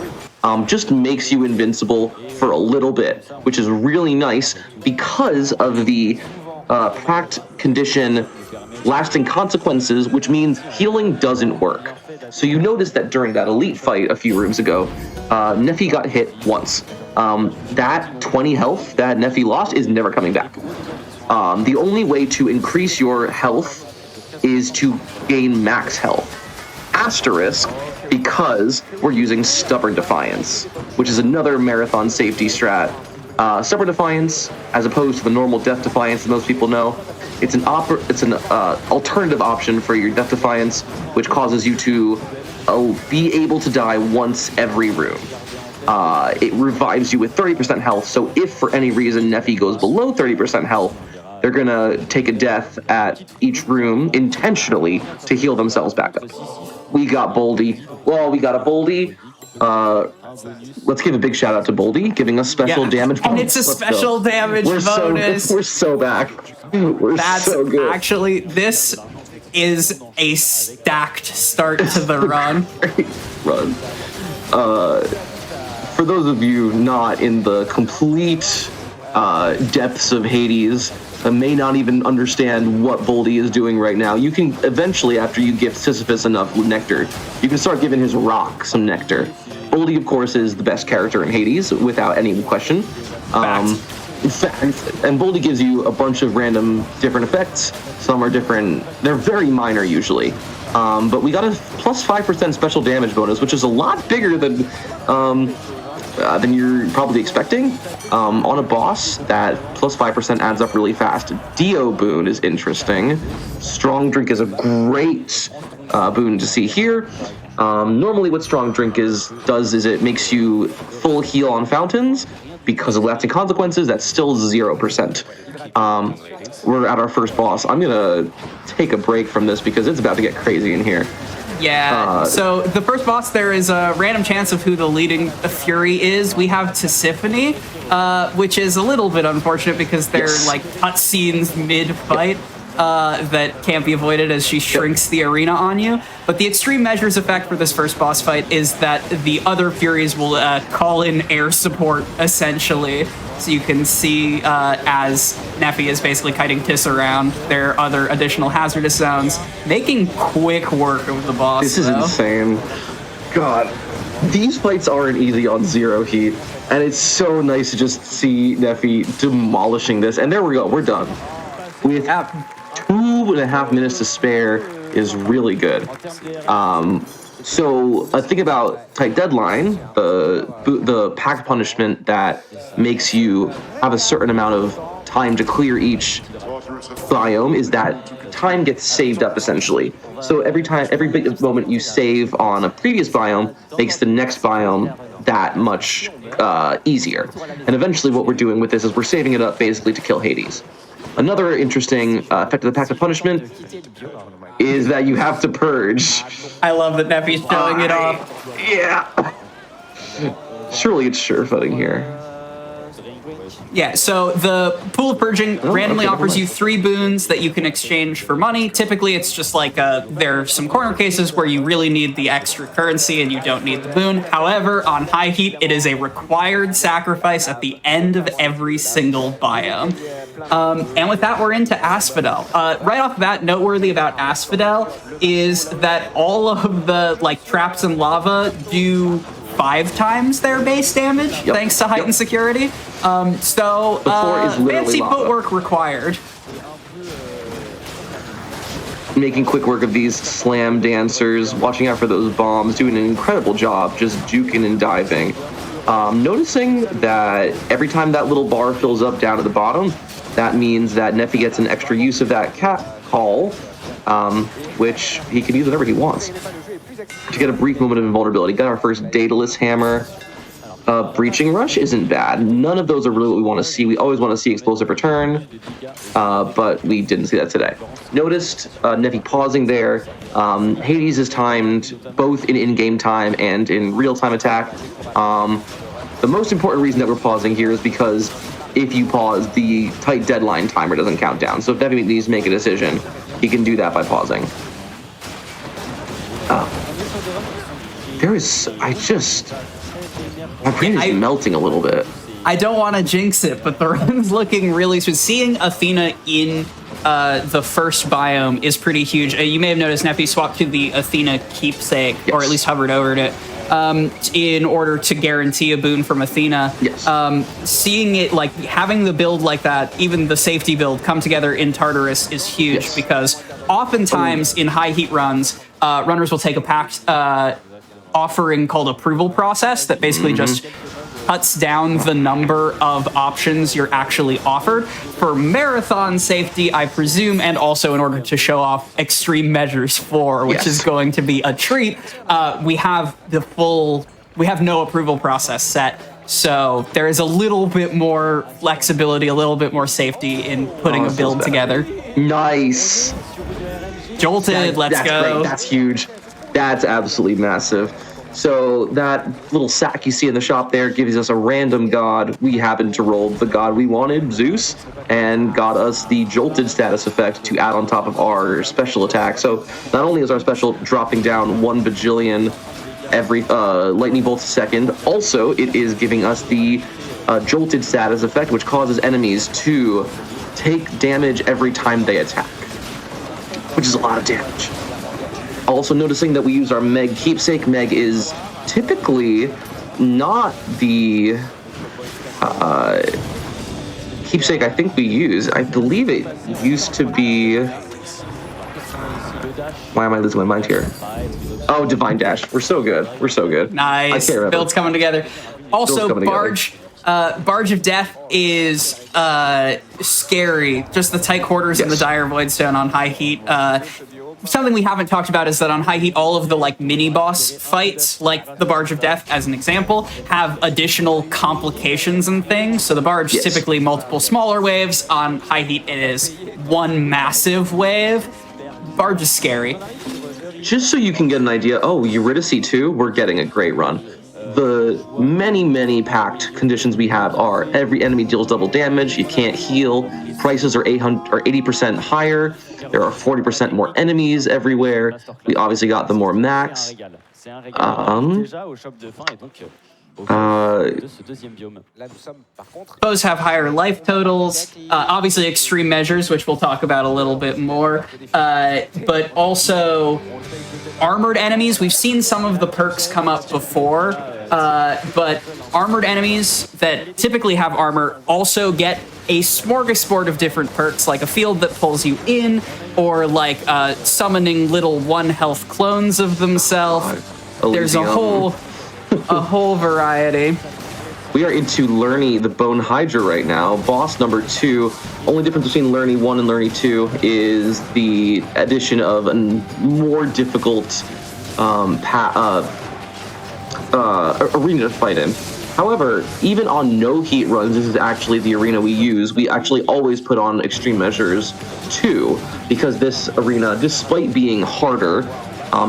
just makes you invincible for a little bit, which is really nice because of the packed condition lasting consequences, which means healing doesn't work. So you notice that during that elite fight a few rooms ago, Neffy got hit once. That 20 health that Neffy lost is never coming back. The only way to increase your health is to gain max health. Asterisk, because we're using Stubborn Defiance, which is another marathon safety strat. Stubborn Defiance, as opposed to the normal Death Defiance that most people know, it's an alternative option for your Death Defiance, which causes you to be able to die once every room. It revives you with 30% health, so if for any reason Neffy goes below 30% health, they're gonna take a death at each room intentionally to heal themselves back up. We got Boldy. Well, we got a Boldy. Let's give a big shout out to Boldy, giving us special damage bonus. And it's a special damage bonus. We're so back. We're so good. Actually, this is a stacked start to the run. Run. For those of you not in the complete depths of Hades, may not even understand what Boldy is doing right now, you can eventually, after you give Sisyphus enough nectar, you can start giving his rock some nectar. Boldy, of course, is the best character in Hades, without any question. In fact, and Boldy gives you a bunch of random different effects. Some are different. They're very minor usually. But we got a plus 5% special damage bonus, which is a lot bigger than you're probably expecting. On a boss, that plus 5% adds up really fast. Dio boon is interesting. Strong Drink is a great boon to see here. Normally what Strong Drink does is it makes you full heal on fountains. Because of lasting consequences, that's still 0%. We're at our first boss. I'm gonna take a break from this because it's about to get crazy in here. Yeah, so the first boss, there is a random chance of who the leading Fury is. We have Tisiphone, which is a little bit unfortunate because they're like cutscenes mid-fight that can't be avoided as she shrinks the arena on you. But the extreme measures effect for this first boss fight is that the other Furies will call in air support, essentially. So you can see as Neffy is basically kiting Tis around, there are other additional hazardous zones, making quick work of the boss. This is insane. God, these fights aren't easy on zero heat, and it's so nice to just see Neffy demolishing this. And there we go, we're done. With 2.5 minutes to spare is really good. So a thing about tight deadline, the pack punishment that makes you have a certain amount of time to clear each biome is that time gets saved up essentially. So every big moment you save on a previous biome makes the next biome that much easier. And eventually what we're doing with this is we're saving it up basically to kill Hades. Another interesting effect of the pact of punishment is that you have to purge. I love that Neffy's showing it off. Yeah. Surely it's sure-footing here. Yeah, so the Pool of Purging randomly offers you 3 boons that you can exchange for money. Typically, it's just like there are some corner cases where you really need the extra currency and you don't need the boon. However, on High Heat, it is a required sacrifice at the end of every single biome. And with that, we're into Asphodel. Right off the bat, noteworthy about Asphodel is that all of the traps in lava do 5 times their base damage, thanks to heightened security. So fancy footwork required. Making quick work of these slam dancers, watching out for those bombs, doing an incredible job just juking and diving. Noticing that every time that little bar fills up down at the bottom, that means that Neffy gets an extra use of that cat call, which he can use whenever he wants. To get a brief moment of invulnerability. Got our first Daedalus hammer. Breaching Rush isn't bad. None of those are really what we want to see. We always want to see explosive return, but we didn't see that today. Noticed Neffy pausing there. Hades is timed both in in-game time and in real-time attack. The most important reason that we're pausing here is because if you pause, the tight deadline timer doesn't count down. So if Neffy needs to make a decision, he can do that by pausing. My brain is melting a little bit. I don't want to jinx it, but the run's looking really sweet. Seeing Athena in the first biome is pretty huge. You may have noticed Neffy swapped to the Athena keepsake, or at least hovered over it, in order to guarantee a boon from Athena. Seeing it, having the build like that, even the safety build, come together in Tartarus is huge because oftentimes in high heat runs, runners will take a pact offering called approval process that basically just cuts down the number of options you're actually offered for marathon safety, I presume, and also in order to show off Extreme Measures 4, which is going to be a treat. We have no approval process set, so there is a little bit more flexibility, a little bit more safety in putting a build together. Nice. Jolted, let's go. That's great. That's huge. That's absolutely massive. So that little sack you see in the shop there gives us a random god. We happened to roll the god we wanted, Zeus, and got us the Jolted status effect to add on top of our special attack. So not only is our special dropping down 1 bajillion every lightning bolts a second, also it is giving us the Jolted status effect, which causes enemies to take damage every time they attack, which is a lot of damage. Also noticing that we use our Meg keepsake. Meg is typically not the keepsake I think we use. I believe it used to be... Why am I losing my mind here? Oh, Divine Dash. We're so good. We're so good. Nice. Builds coming together. Also, Barge. Barge of Death is scary. Just the tight quarters and the Dire Voidstone on high heat. Something we haven't talked about is that on high heat, all of the mini boss fights, like the Barge of Death as an example, have additional complications and things. So the Barge typically multiple smaller waves. On high heat, it is 1 massive wave. Barge is scary. Just so you can get an idea, Eurydice 2, we're getting a great run. The many packed conditions we have are every enemy deals double damage, you can't heal, prices are 80% higher, there are 40% more enemies everywhere, we obviously got the more max. Those have higher life totals, obviously Extreme Measures, which we'll talk about a little bit more, but also armored enemies. We've seen some of the perks come up before, but armored enemies that typically have armor also get a smorgasbord of different perks, like a field that pulls you in, or summoning little 1 health clones of themselves. There's a whole variety. We are into Lerny, the Bone Hydra right now, boss number 2. Only difference between Lerny 1 and Lerny 2 is the addition of a more difficult arena to fight in. However, even on no heat runs, this is actually the arena we use. We actually always put on Extreme Measures 2 because this arena, despite being harder,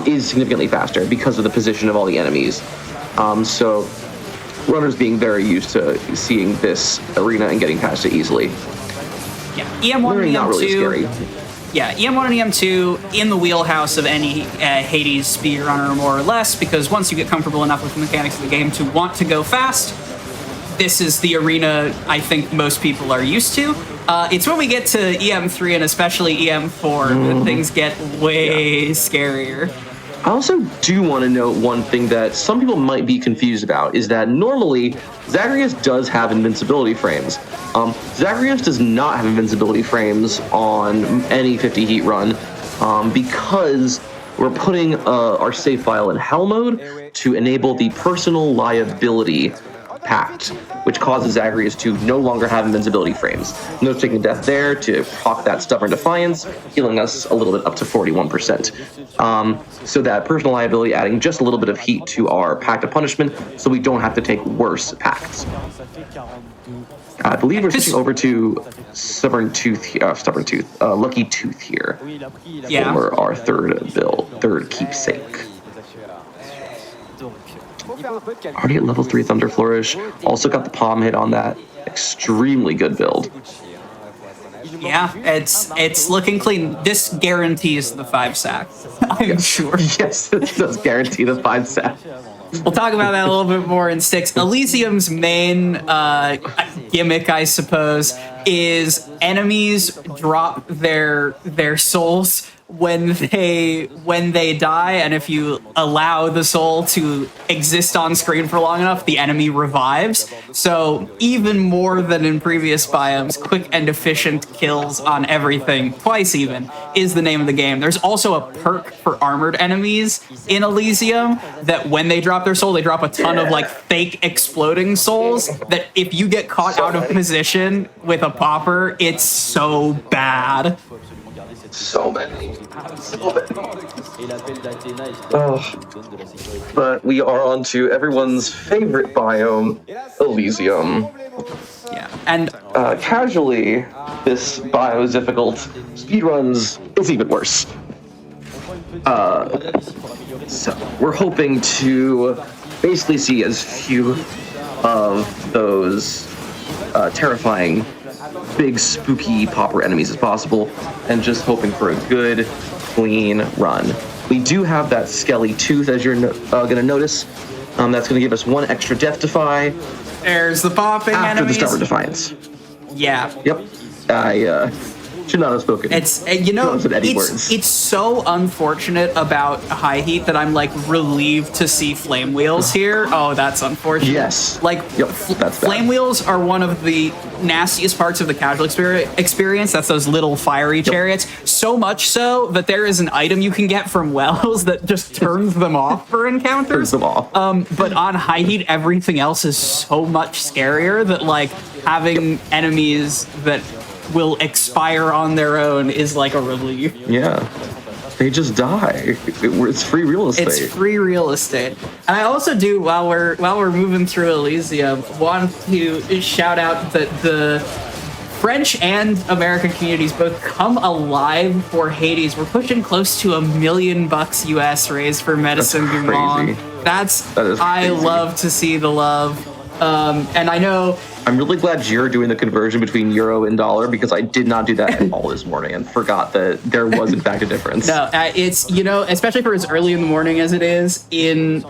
is significantly faster because of the position of all the enemies. So runners being very used to seeing this arena and getting past it easily. Yeah, EM1 and Not really scary. EM2. Yeah, EM1 and EM2 in the wheelhouse of any Hades speedrunner, more or less, because once you get comfortable enough with the mechanics of the game to want to go fast, this is the arena I think most people are used to. It's when we get to EM3 and especially EM4 that things get way scarier. I also do want to note one thing that some people might be confused about is that normally Zagreus does have invincibility frames. Zagreus does not have invincibility frames on any 50 heat run because we're putting our save file in hell mode to enable the personal liability pact, which causes Zagreus to no longer have invincibility frames. No taking death there to proc that stubborn defiance, healing us a little bit up to 41%. So that personal liability adding just a little bit of heat to our pact of punishment, so we don't have to take worse pacts. I believe we're switching over to Lucky Tooth here. Yeah. For our third keepsake. Already at level 3 Thunder Flourish. Also got the palm hit on that. Extremely good build. Yeah, it's looking clean. This guarantees the 5 sack. I'm sure. Yes, it does guarantee the 5 sack. We'll talk about that a little bit more in Styx. Elysium's main gimmick, I suppose, is enemies drop their souls when they die, and if you allow the soul to exist on screen for long enough, the enemy revives. So even more than in previous biomes, quick and efficient kills on everything, twice even, is the name of the game. There's also a perk for armored enemies in Elysium that when they drop their soul, they drop a ton of like fake exploding souls that if you get caught out of position with a popper, it's so bad. So many. Oh. But we are on to everyone's favorite biome, Elysium. Yeah, and casually, this bio is difficult. Speedruns is even worse. So we're hoping to basically see as few of those terrifying big spooky popper enemies as possible, and just hoping for a good, clean run. We do have that skelly tooth, as you're gonna notice. That's gonna give us 1 extra death defy. There's the popping after enemies. the stubborn defiance. Yeah. Yep. I should not have spoken. It's it's so unfortunate about high heat that I'm like relieved to see flame wheels here. Oh, that's unfortunate. Yes. Like that's flame wheels are one of the nastiest parts of the casual experience. That's those little fiery chariots. So much so that there is an item you can get from Wells that just turns them off for encounters. Turns them off. But on high heat, everything else is so much scarier that like having enemies that will expire on their own is like a relief. Yeah. They just die. It's free real estate. It's free real estate. And I also do, while we're moving through Elysium, want to shout out that the French and American communities both come alive for Hades. We're pushing close to $1 million US raised for Medicine Du Monde. That is crazy. I love to see the love. And I know I'm really glad you're doing the conversion between euro and dollar, because I did not do that at all this morning and forgot that there was in fact a difference. No, it's, you know, especially for as early in the morning as it is in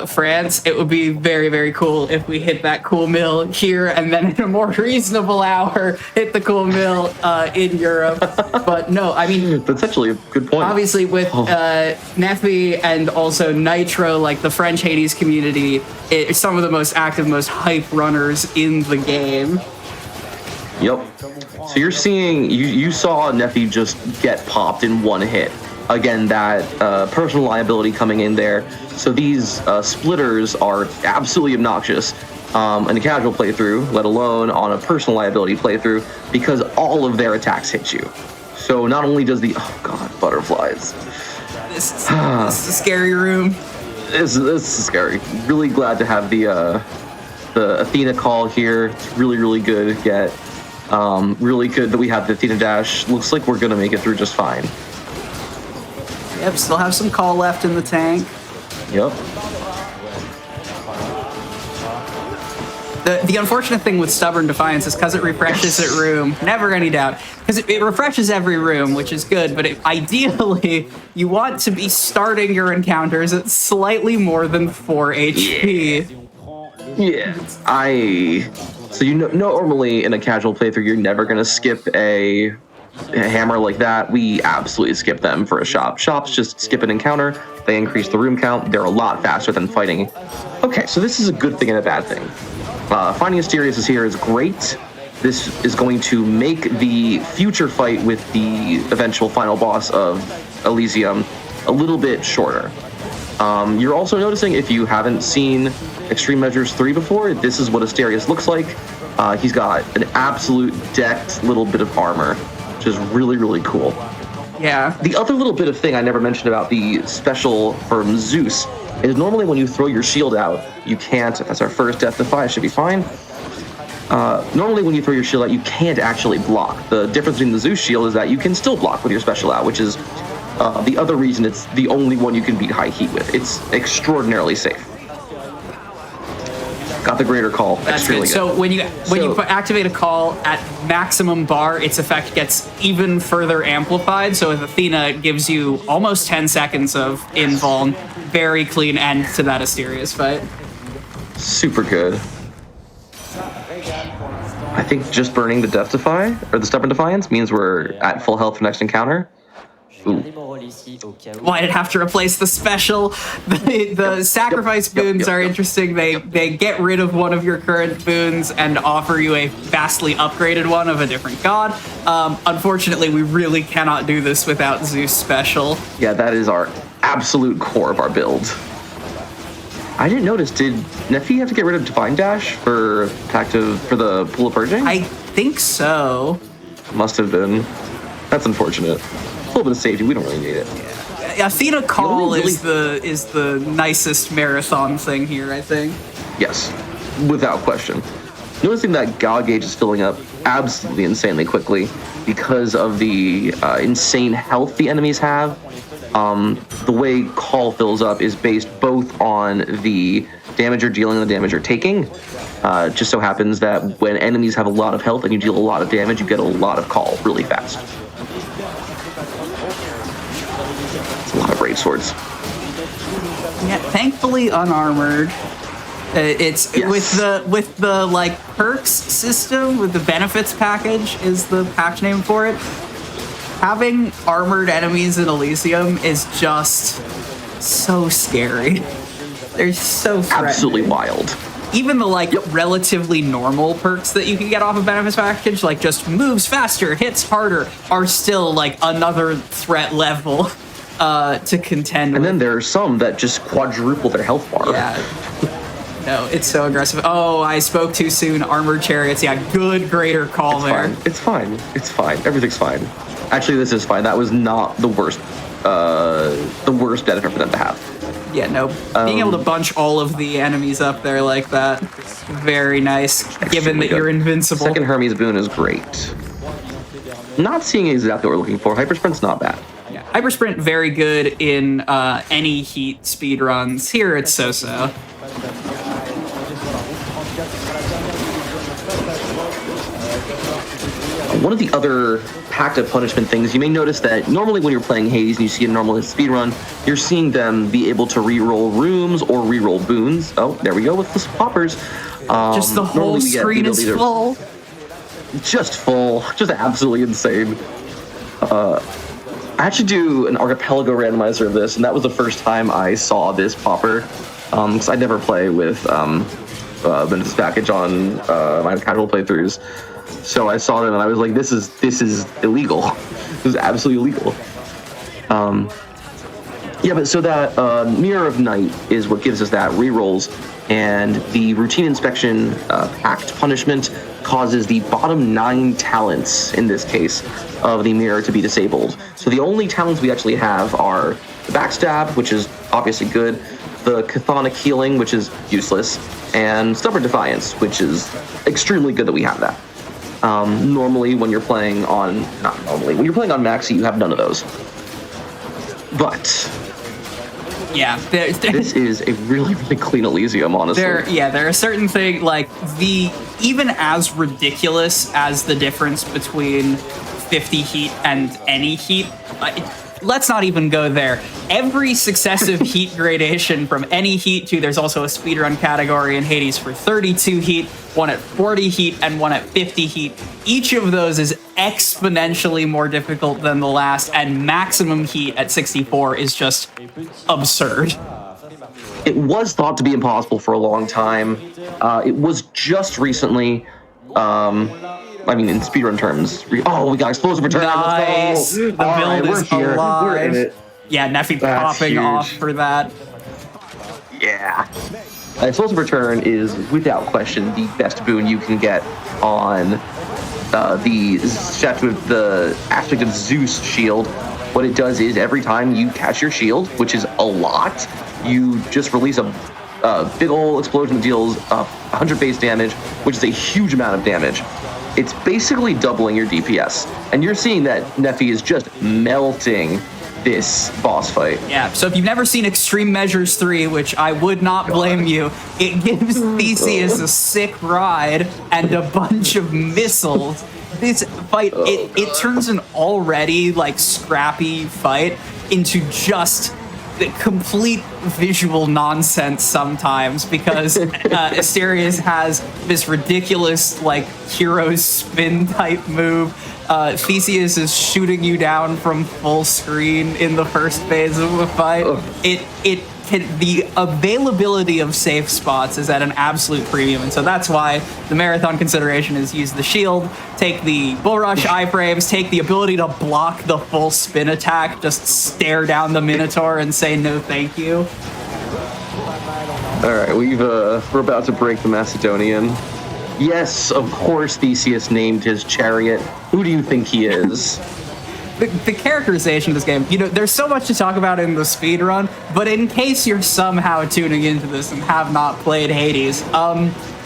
France, it would be very, very cool if we hit that cool mill here and then in a more reasonable hour hit the cool mill in Europe. But no, I mean, that's actually a good point. Obviously with Nefi and also Nitro, like the French Hades community, it's some of the most active, most hype runners in the game. Yep. So you're seeing, you saw Nefi just get popped in 1 hit. Again, that personal liability coming in there. So these splitters are absolutely obnoxious in a casual playthrough, let alone on a personal liability playthrough, because all of their attacks hit you. So not only does the, oh god, butterflies. This is a scary room. This is scary. Really glad to have the Athena call here. It's really, really good to get. Really good that we have the Athena dash. Looks like we're gonna make it through just fine. Yep, still have some call left in the tank. Yep. The unfortunate thing with Stubborn Defiance is because it refreshes at room, never any doubt, because it refreshes every room, which is good, but ideally, you want to be starting your encounters at slightly more than 4 HP. Yeah, so you know, normally in a casual playthrough, you're never going to skip a hammer like that. We absolutely skip them for a shop. Shops just skip an encounter, they increase the room count, they're a lot faster than fighting. Okay, so this is a good thing and a bad thing. Finding Asterius here is great. This is going to make the future fight with the eventual final boss of Elysium a little bit shorter. You're also noticing, if you haven't seen Extreme Measures 3 before, this is what Asterius looks like. He's got an absolute decked little bit of armor, which is really, really cool. Yeah. The other little bit of thing I never mentioned about the special from Zeus is normally when you throw your shield out, you can't, that's our first Death Defy, should be fine. Normally when you throw your shield out, you can't actually block. The difference between the Zeus shield is that you can still block with your special out, which is the other reason it's the only one you can beat high heat with. It's extraordinarily safe. Got the greater call. That's good. So when you activate a call at maximum bar, its effect gets even further amplified. So with Athena, it gives you almost 10 seconds of invuln. Very clean end to that Asterius fight. Super good. I think just burning the Death Defy, or the Stubborn Defiance, means we're at full health for next encounter. Ooh. Why did it have to replace the special? The sacrifice boons are interesting. They get rid of one of your current boons and offer you a vastly upgraded one of a different god. Unfortunately, we really cannot do this without Zeus special. Yeah, that is our absolute core of our build. I didn't notice, did Nephi have to get rid of Divine Dash for the Pool of Purging? I think so. Must have been. That's unfortunate. A little bit of safety, we don't really need it. Yeah, Athena Call is the nicest marathon thing here, I think. Yes, without question. Noticing that God Gauge is filling up absolutely insanely quickly because of the insane health the enemies have. The way Call fills up is based both on the damage you're dealing and the damage you're taking. Just so happens that when enemies have a lot of health and you deal a lot of damage, you get a lot of Call really fast. It's a lot of Brave Swords. Yeah, thankfully unarmored. It's yes. with the like perks system, with the benefits package is the patch name for it. Having armored enemies in Elysium is just so scary. They're so threatening. Absolutely wild. Even the like relatively normal perks that you can get off of benefits package, like just moves faster, hits harder, are still like another threat level to contend with. And then there are some that just quadruple their health bar. Yeah. No, it's so aggressive. Oh, I spoke too soon. Armored chariots. Yeah, good greater call there. Fine. It's fine. It's fine. Everything's fine. Actually, this is fine. That was not the worst benefit for them to have. Yeah, no. Being able to bunch all of the enemies up there like that, very nice, given that you're invincible. Second Hermes boon is great. Not seeing exactly what we're looking for. Hypersprint's not bad. Yeah, Hypersprint very good in any heat speed runs. Here it's so-so. One of the other Pact of Punishment things, you may notice that normally when you're playing Hades and you see a normal speedrun, you're seeing them be able to re-roll rooms or re-roll boons. Oh, there we go with the poppers. Just the whole screen is full. Just full. Just absolutely insane. I actually do an archipelago randomizer of this, and that was the first time I saw this popper. Because I never play with benefits package on my casual playthroughs. So I saw them and I was like, this is illegal. This is absolutely illegal. Yeah, but so that Mirror of Night is what gives us that rerolls, and the routine inspection pact punishment causes the bottom 9 talents, in this case, of the mirror to be disabled. So the only talents we actually have are the backstab, which is obviously good, the chthonic healing, which is useless, and stubborn defiance, which is extremely good that we have that. Normally when you're playing on, not normally, when you're playing on Maxi, you have none of those. But Yeah, this is a really, really clean Elysium, honestly. There are certain things, like, even as ridiculous as the difference between 50 heat and any heat, let's not even go there. Every successive heat gradation from any heat to, there's also a speedrun category in Hades for 32 heat, one at 40 heat, and one at 50 heat. Each of those is exponentially more difficult than the last, and maximum heat at 64 is just absurd. It was thought to be impossible for a long time. It was just recently, I mean, in speedrun terms. Oh, we got explosive return. Nice. The build is here. alive. We're in it. Yeah, Neffy popping off for that. Yeah. Explosive return is, without question, the best boon you can get on the aspect of Zeus shield. What it does is every time you catch your shield, which is a lot, you just release a big ol' explosion that deals 100 base damage, which is a huge amount of damage. It's basically doubling your DPS. And you're seeing that Neffy is just melting this boss fight. Yeah, so if you've never seen Extreme Measures 3, which I would not blame you, it gives Theseus a sick ride and a bunch of missiles. This fight, it turns an already, like, scrappy fight into just the complete visual nonsense sometimes, because Asterius has this ridiculous, like, hero spin type move. Theseus is shooting you down from full screen in the first phase of the fight. The availability of safe spots is at an absolute premium, and so that's why the marathon consideration is use the shield, take the bull rush iframes, take the ability to block the full spin attack, just stare down the Minotaur and say no thank you. All right, we're about to break the Macedonian. Yes, of course Theseus named his chariot. Who do you think he is? The characterization of this game, you know, there's so much to talk about in the speedrun, but in case you're somehow tuning into this and have not played Hades,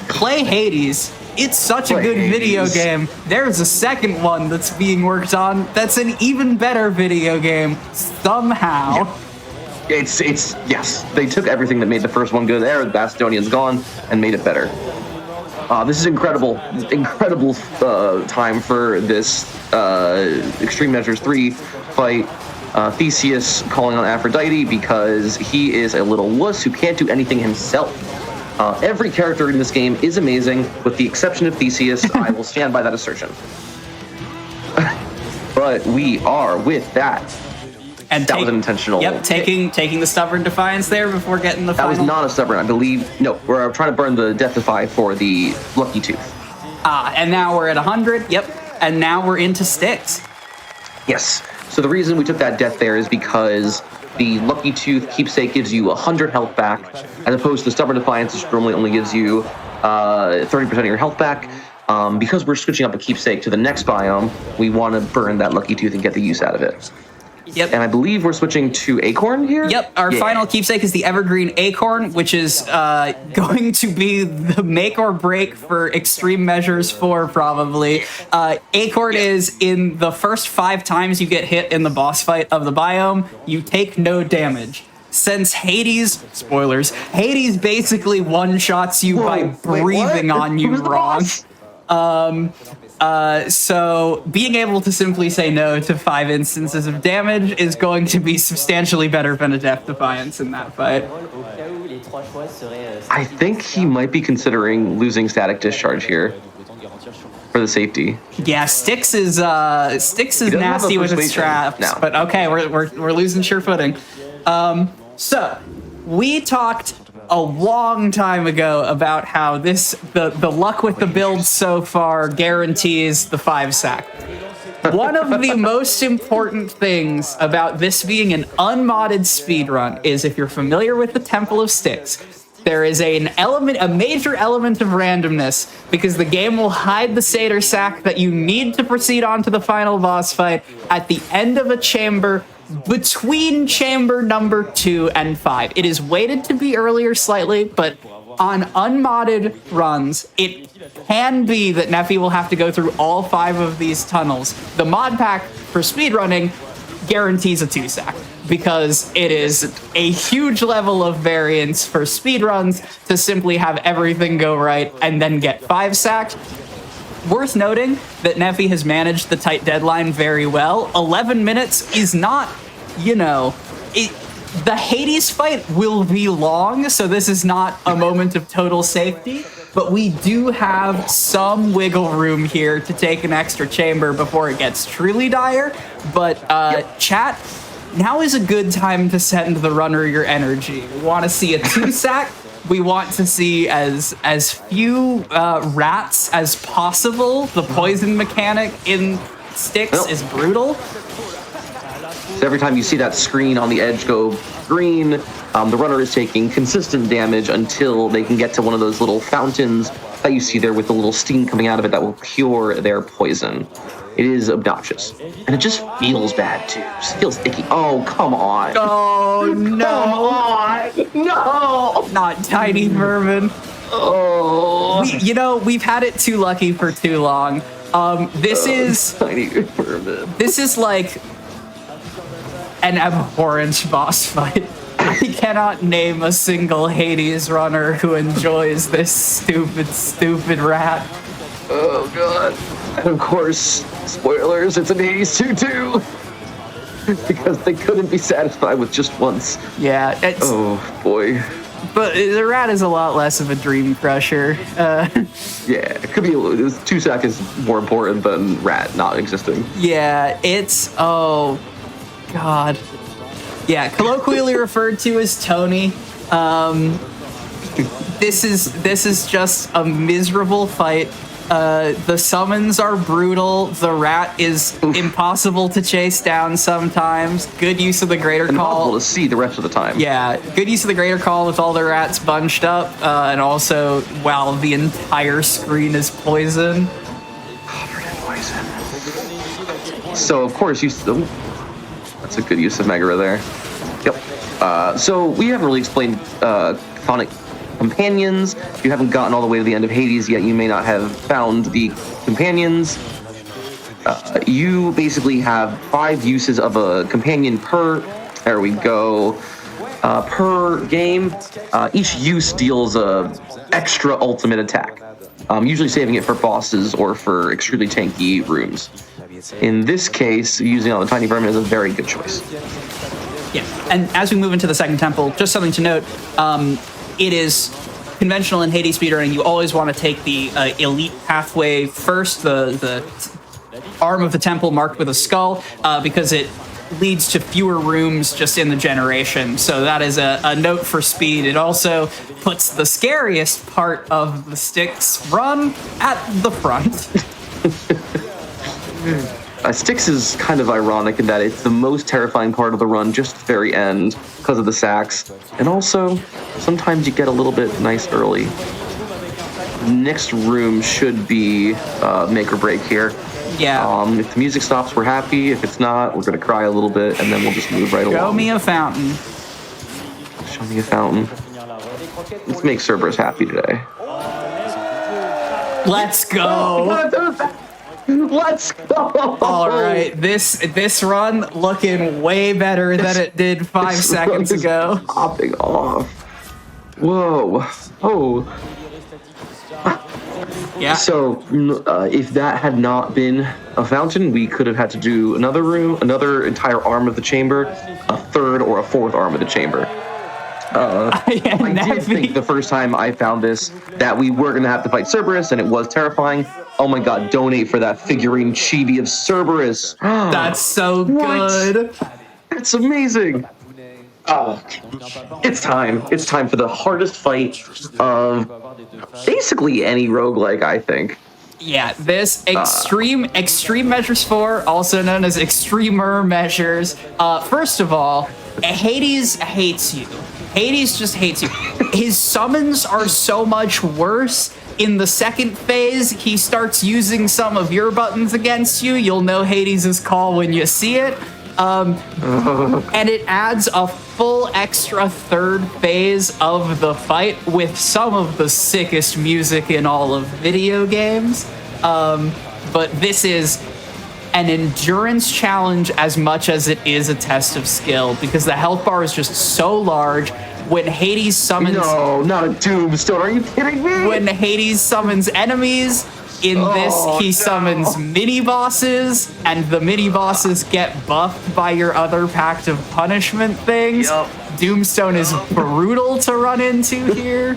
play Hades. It's such a good video game. There's a second one that's being worked on that's an even better video game somehow. Yeah. It's yes, they took everything that made the first one good there, the Macedonian's gone, and made it better. This is incredible time for this Extreme Measures 3 fight. Theseus calling on Aphrodite because he is a little wuss who can't do anything himself. Every character in this game is amazing, with the exception of Theseus. I will stand by that assertion. But we are with that. And that was an intentional. Yep, taking the Stubborn Defiance there before getting the final. That was not a Stubborn, I believe. No, we're trying to burn the Death Defy for the Lucky Tooth. And now we're at 100. Yep, and now we're into Styx. Yes. So the reason we took that death there is because the Lucky Tooth keepsake gives you 100 health back, as opposed to the Stubborn Defiance, which normally only gives you 30% of your health back. Because we're switching up a keepsake to the next biome, we want to burn that Lucky Tooth and get the use out of it. Yep. And I believe we're switching to Acorn here? Yep, our final keepsake is the Evergreen Acorn, which is going to be the make or break for Extreme Measures 4, probably. Acorn is, in the first 5 times you get hit in the boss fight of the biome, you take no damage. Since Hades, spoilers, Hades basically one-shots you by breathing on you wrong. So being able to simply say no to 5 instances of damage is going to be substantially better than a Death Defiance in that fight. I think he might be considering losing Static Discharge here for the safety. Yeah, Styx is nasty with its traps, but okay, we're losing sure footing. So we talked a long time ago about how the luck with the build so far guarantees the 5-sack. One of the most important things about this being an unmodded speedrun is, if you're familiar with the Temple of Styx, there is a major element of randomness, because the game will hide the Satyr sack that you need to proceed on to the final boss fight at the end of a chamber between chamber number 2 and 5. It is weighted to be earlier slightly, but on unmodded runs, it can be that Neffy will have to go through all 5 of these tunnels. The mod pack for speedrunning guarantees a 2-sack because it is a huge level of variance for speedruns to simply have everything go right and then get 5 sacks. Worth noting that Neffy has managed the tight deadline very well. 11 minutes is not, you know, the Hades fight will be long, so this is not a moment of total safety, but we do have some wiggle room here to take an extra chamber before it gets truly dire. But chat, now is a good time to send the runner your energy. We want to see a 2-sack. We want to see as few rats as possible. The poison mechanic in Styx is brutal. So every time you see that screen on the edge go green, the runner is taking consistent damage until they can get to one of those little fountains that you see there with the little steam coming out of it that will cure their poison. It is obnoxious. And it just feels bad, too. It just feels icky. Oh, come on. Oh, no. Come on. No. Not tiny vermin. Oh. You know, we've had it too lucky for too long. This is... Tiny vermin. This is like an abhorrent boss fight. I cannot name a single Hades runner who enjoys this stupid rat. Oh, God. And of course, spoilers, it's an Hades 2-2. Because they couldn't be satisfied with just once. Yeah. Oh, boy. But the rat is a lot less of a dream crusher. Yeah, it could be. 2-sack is more important than rat not existing. Yeah, it's... Oh, God. Yeah, colloquially referred to as Tony. This is just a miserable fight. The summons are brutal. The rat is impossible to chase down sometimes. Good use of the greater call. Impossible to see the rest of the time. Yeah, good use of the greater call with all the rats bunched up, and also while the entire screen is poison. Covered in poison. So of course you still. That's a good use of Megara there. Yep. So we haven't really explained Chthonic companions. If you haven't gotten all the way to the end of Hades yet, you may not have found the companions. You basically have 5 uses of a companion per, there we go, per game. Each use deals a extra ultimate attack, usually saving it for bosses or for extremely tanky rooms. In this case, using all the tiny vermin is a very good choice. Yeah, and as we move into the second temple, just something to note, it is conventional in Hades speedrunning. You always want to take the elite pathway first, the arm of the temple marked with a skull, because it leads to fewer rooms just in the generation. So that is a note for speed. It also puts the scariest part of the Styx run at the front. Styx is kind of ironic in that it's the most terrifying part of the run, just at the very end, because of the sacks. And also, sometimes you get a little bit nice early. Next room should be make or break here. Yeah. If the music stops, we're happy. If it's not, we're going to cry a little bit, and then we'll just move right along. Show me a fountain. Show me a fountain. Let's make Cerberus happy today. Let's go. Let's go! All right, this run looking way better than it did 5 seconds ago. Popping off. Whoa. Oh. Yeah. So, if that had not been a fountain, we could have had to do another room, another entire arm of the chamber, a third or a fourth arm of the chamber. I did think the first time I found this that we were going to have to fight Cerberus, and it was terrifying. Oh my god, donate for that figurine chibi of Cerberus. That's so good. That's amazing. Oh, it's time. It's time for the hardest fight of basically any roguelike, I think. Yeah, this extreme measures 4, also known as extremer measures. First of all, Hades hates you. Hades just hates you. His summons are so much worse. In the second phase, he starts using some of your buttons against you. You'll know Hades' call when you see it. And it adds a full extra third phase of the fight with some of the sickest music in all of video games. But this is an endurance challenge as much as it is a test of skill, because the health bar is just so large. When Hades summons... No, not a Doomstone. Are you kidding me? When Hades summons enemies, in this, he summons mini-bosses, and the mini-bosses get buffed by your other Pact of Punishment things. Doomstone is brutal to run into here.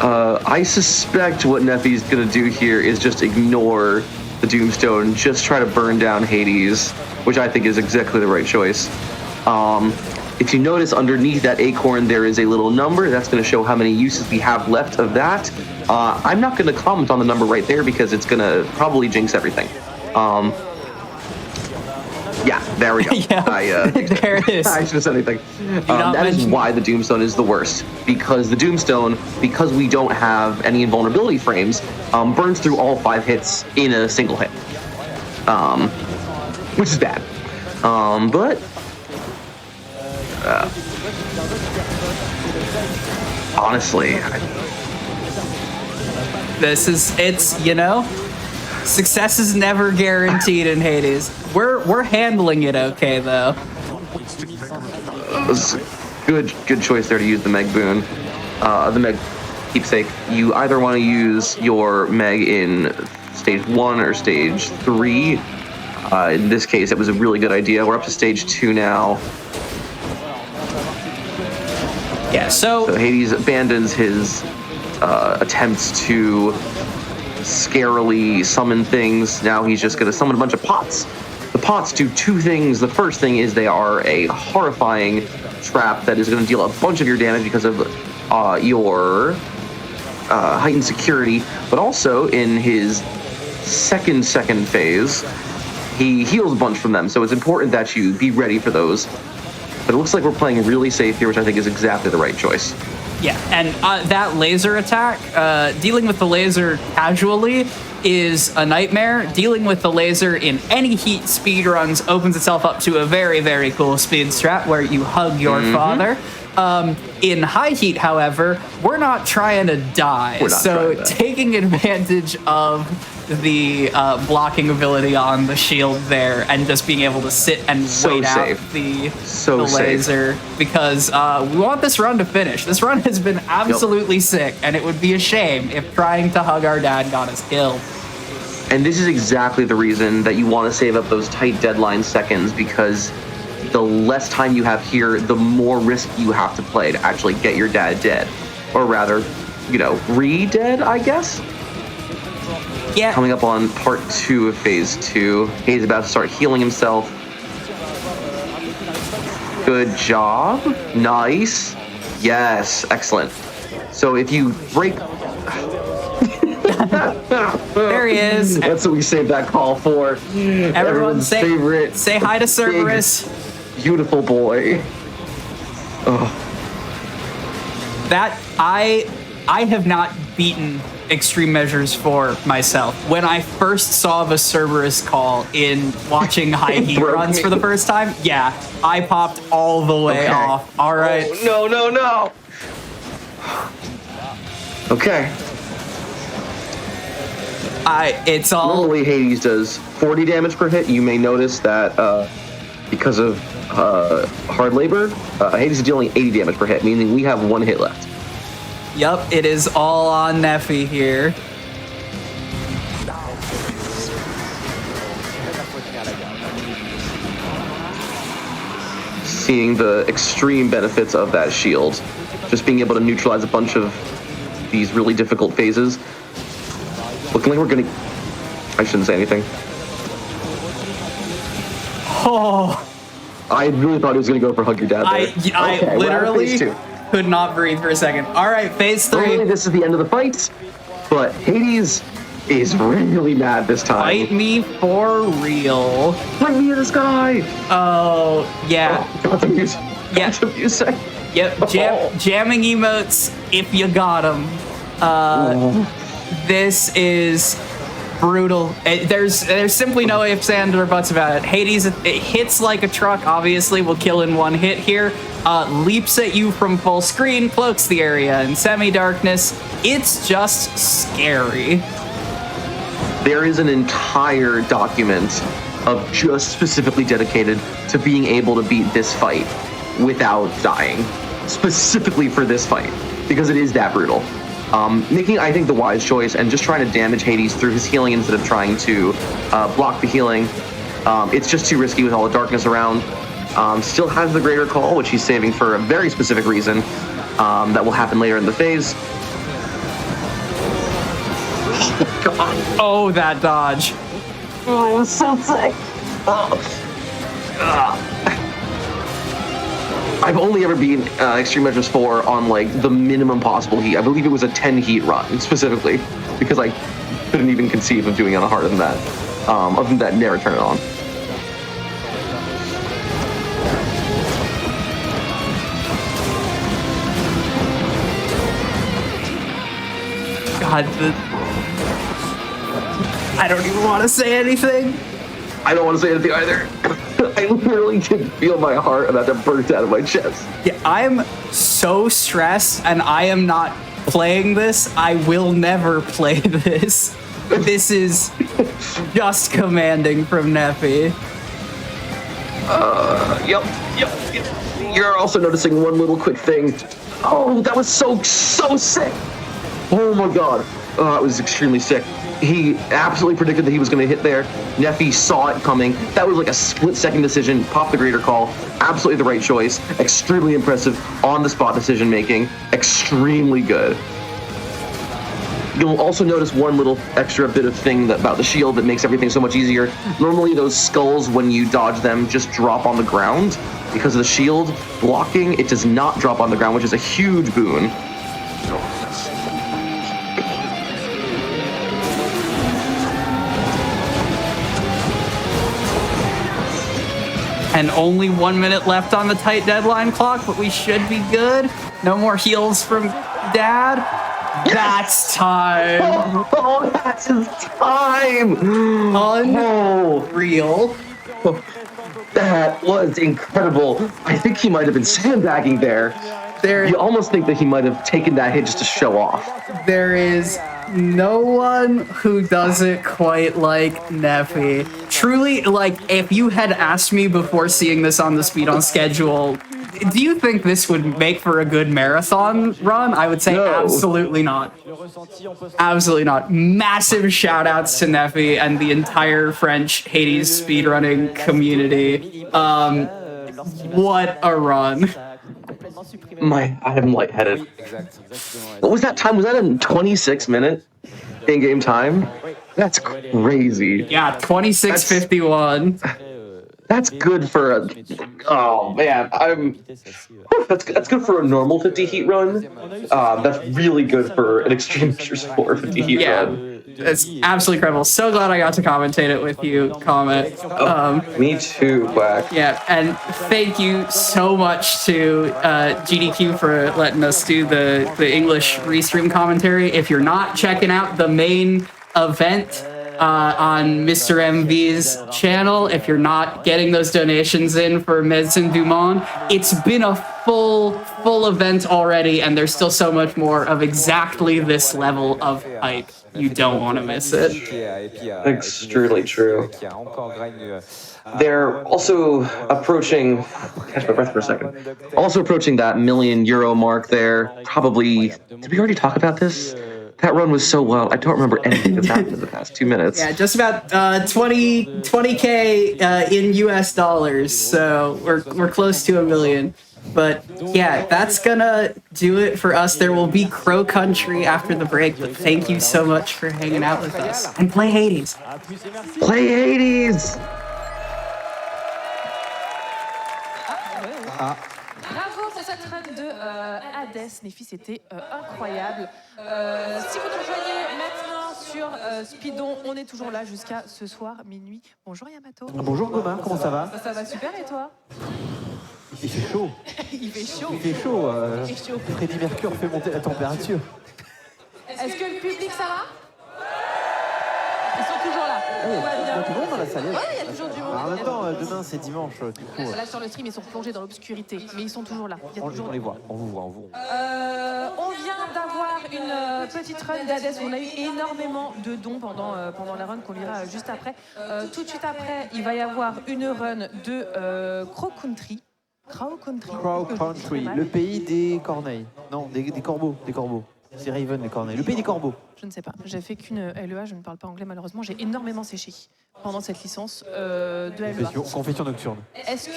I suspect what Neffy's gonna do here is just ignore the Doomstone, just try to burn down Hades, which I think is exactly the right choice. If you notice underneath that acorn, there is a little number that's going to show how many uses we have left of that. I'm not going to comment on the number right there because it's going to probably jinx everything. Yeah, there we go. There it is. I should have said anything. That is why the Doomstone is the worst. Because the Doomstone, because we don't have any invulnerability frames, burns through all 5 hits in a single hit. Which is bad. But... honestly, it's, you know, success is never guaranteed in Hades. We're handling it okay, though. Good choice there to use the Meg boon. The Meg keepsake. You either want to use your Meg in stage 1 or stage 3. In this case, it was a really good idea. We're up to stage 2 now. Yeah, so Hades abandons his attempts to scarily summon things. Now he's just going to summon a bunch of pots. The pots do 2 things. The first thing is they are a horrifying trap that is going to deal a bunch of your damage because of your heightened security. But also in his second phase, he heals a bunch from them. So it's important that you be ready for those. But it looks like we're playing really safe here, which I think is exactly the right choice. Yeah, and that laser attack, dealing with the laser casually is a nightmare. Dealing with the laser in any heat speed runs opens itself up to a very, very cool speed strat where you hug your father. In high heat, however, we're not trying to die. So taking advantage of the blocking ability on the shield there and just being able to sit and wait out the laser, because we want this run to finish. This run has been absolutely sick, and it would be a shame if trying to hug our dad got us killed. And this is exactly the reason that you want to save up those tight deadline seconds, because the less time you have here, the more risk you have to play to actually get your dad dead. Or rather, you know, re-dead, I guess? Yeah. Coming up on part 2 of phase 2. He's about to start healing himself. Good job. Nice. Yes, excellent. So if you break... There he is. That's what we saved that call for. Everyone's favorite. Say hi to Cerberus. Beautiful boy. Oh. That I have not beaten extreme measures for myself. When I first saw the Cerberus call in watching high heat runs for the first time, yeah, I popped all the way off. All right. Oh, no. Okay. It's all... Normally Hades does 40 damage per hit. You may notice that because of hard labor, Hades is dealing 80 damage per hit, meaning we have 1 hit left. Yup, it is all on Neffy here. Seeing the extreme benefits of that shield. Just being able to neutralize a bunch of these really difficult phases. Looking like we're gonna... I shouldn't say anything. Oh. I really thought he was gonna go for Hug Your Dad there. I literally could not breathe for a second. All right, phase 3. Normally this is the end of the fight, but Hades is really mad this time. Fight me for real. Fight me in the sky. Oh, yeah. Music. Yep, jamming emotes if you got them. This is brutal. There's simply no ifs, ands, or buts about it. Hades, it hits like a truck, obviously, will kill in 1 hit here. Leaps at you from full screen, cloaks the area in semi-darkness. It's just scary. there is an entire document of just specifically dedicated to being able to beat this fight without dying, specifically for this fight, because it is that brutal. Making, I think, the wise choice and just trying to damage Hades through his healing instead of trying to block the healing. It's just too risky with all the darkness around. Still has the Greater Call, which he's saving for a very specific reason that will happen later in the phase. Oh, God. Oh, that dodge. Oh, it was so sick. I've only ever been Extreme Measures 4 on like the minimum possible heat. I believe it was a 10 heat run specifically because I couldn't even conceive of doing it on harder than that. Other than that, never turn it on. God, I don't even want to say anything. I don't want to say anything either. I literally can feel my heart about to burst out of my chest. Yeah, I'm so stressed and I am not playing this. I will never play this. This is just commanding from Neffy. Yep. You're also noticing one little quick thing. Oh, that was so sick. Oh my God. It was extremely sick. He absolutely predicted that he was going to hit there. Neffy saw it coming. That was like a split-second decision. Popped the Greater Call. Absolutely the right choice. Extremely impressive on-the-spot decision-making. Extremely good. You'll also notice one little extra bit of thing about the shield that makes everything so much easier. Normally those skulls, when you dodge them, just drop on the ground. Because of the shield blocking, it does not drop on the ground, which is a huge boon. And only 1 minute left on the tight deadline clock, but we should be good. No more heals from Dad. Yes! That's time. Oh, that's his time. Unreal. Oh, that was incredible. I think he might have been sandbagging there. You almost think that he might have taken that hit just to show off. There is no one who does it quite like Neffy. Truly, like, if you had asked me before seeing this on the Speedone schedule, do you think this would make for a good marathon run? I would say no. Absolutely not. Absolutely not. Massive shout outs to Neffy and the entire French Hades speedrunning community. What a run. I'm lightheaded. What was that time? Was that a 26-minute in-game time? That's crazy. Yeah, 26:51. That's good for a. Oh man, That's good for a normal 50 heat run. That's really good for an Extreme Measures 4 50 heat run. It's absolutely incredible. So glad I got to commentate it with you, Comet. Me too, Quack. Yeah, and thank you so much to GDQ for letting us do the English Restream commentary. If you're not checking out the main event on Mr. MV's channel, if you're not getting those donations in for Medicine du Monde, it's been a full event already, and there's still so much more of exactly this level of hype. You don't want to miss it. Extremely true. They're also approaching, catch my breath for a second, also approaching that €1 million mark there. Probably, did we already talk about this? That run was so well. I don't remember anything that's happened in the past 2 minutes. Yeah, just about 20K in US dollars. So we're close to $1 million. But yeah, that's gonna do it for us. There will be Crow Country after the break, but thank you so much for hanging out with us. And play Hades. Play Hades! Bravo pour cette run de Hades, Neffy, c'était incroyable. Si vous nous rejoignez maintenant sur Speedon, on est toujours là jusqu'à ce soir, minuit. Bonjour Yamato. Bonjour Goma, comment ça va? Ça va super et toi? Il fait chaud. Il fait chaud. Il fait chaud. Il fait chaud. Freddie Mercury fait monter la température. Est-ce que le public ça va? Ils sont toujours là. Il y a tout le monde dans la salle. Ouais, il y a toujours du monde. En même temps, demain c'est dimanche, du coup. Là sur le stream, ils sont plongés dans l'obscurité, mais ils sont toujours là. Il y a toujours... On les voit, on vous voit. On vient d'avoir une petite run d'Hades où on a eu énormément de dons pendant la run qu'on lira juste après. Tout de suite après, il va y avoir une run de Crow Country. Crow Country, le pays des corneilles. Non, des corbeaux, des corbeaux. C'est Raven, les corneilles. Le pays des corbeaux. Je ne sais pas. J'ai fait qu'une LEA, je ne parle pas anglais malheureusement. J'ai énormément séché pendant cette licence de LEA. Confession nocturne. Est-ce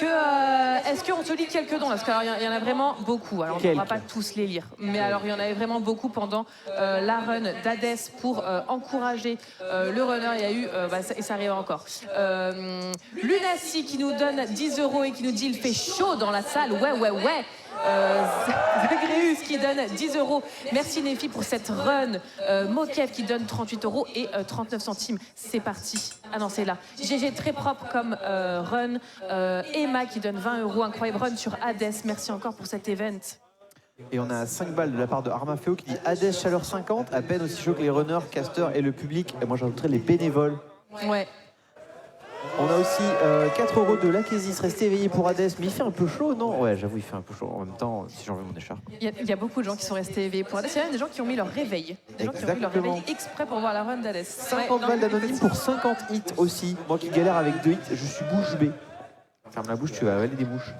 qu'on se lit quelques dons? Parce qu'il y en a vraiment beaucoup. Alors on ne pourra pas tous les lire. Mais alors il y en avait vraiment beaucoup pendant la run d'Hades pour encourager le runner. Il y a eu, et ça arrive encore. Lunacy qui nous donne 10 € et qui nous dit il fait chaud dans la salle. Ouais. Zagreus qui donne 10 €. Merci Nefi pour cette run. Mokev qui donne 38 € et 39 centimes. C'est parti. Ah non, c'est là. GG très propre comme run. Emma qui donne 20 €. Incroyable run sur Hades. Merci encore pour cet event. Et on a 5 balles de la part de Armafeo qui dit Hades chaleur 50, à peine aussi chaud que les runners, casters et le public. Et moi j'ajouterais les bénévoles. Ouais. On a aussi 4 € de l'Akésis, restez éveillé pour Hades, mais il fait un peu chaud, non? Ouais, j'avoue, il fait un peu chaud. En même temps, si j'enlève mon écharpe. Il y a beaucoup de gens qui sont restés éveillés pour Hades. Il y a même des gens qui ont mis leur réveil. Des gens qui ont mis leur réveil exprès pour voir la run d'Hades. 50 balles d'anonyme pour 50 hits aussi. Moi qui galère avec 2 hits, je suis bouche bée. Ferme la bouche, tu vas avaler des mouches.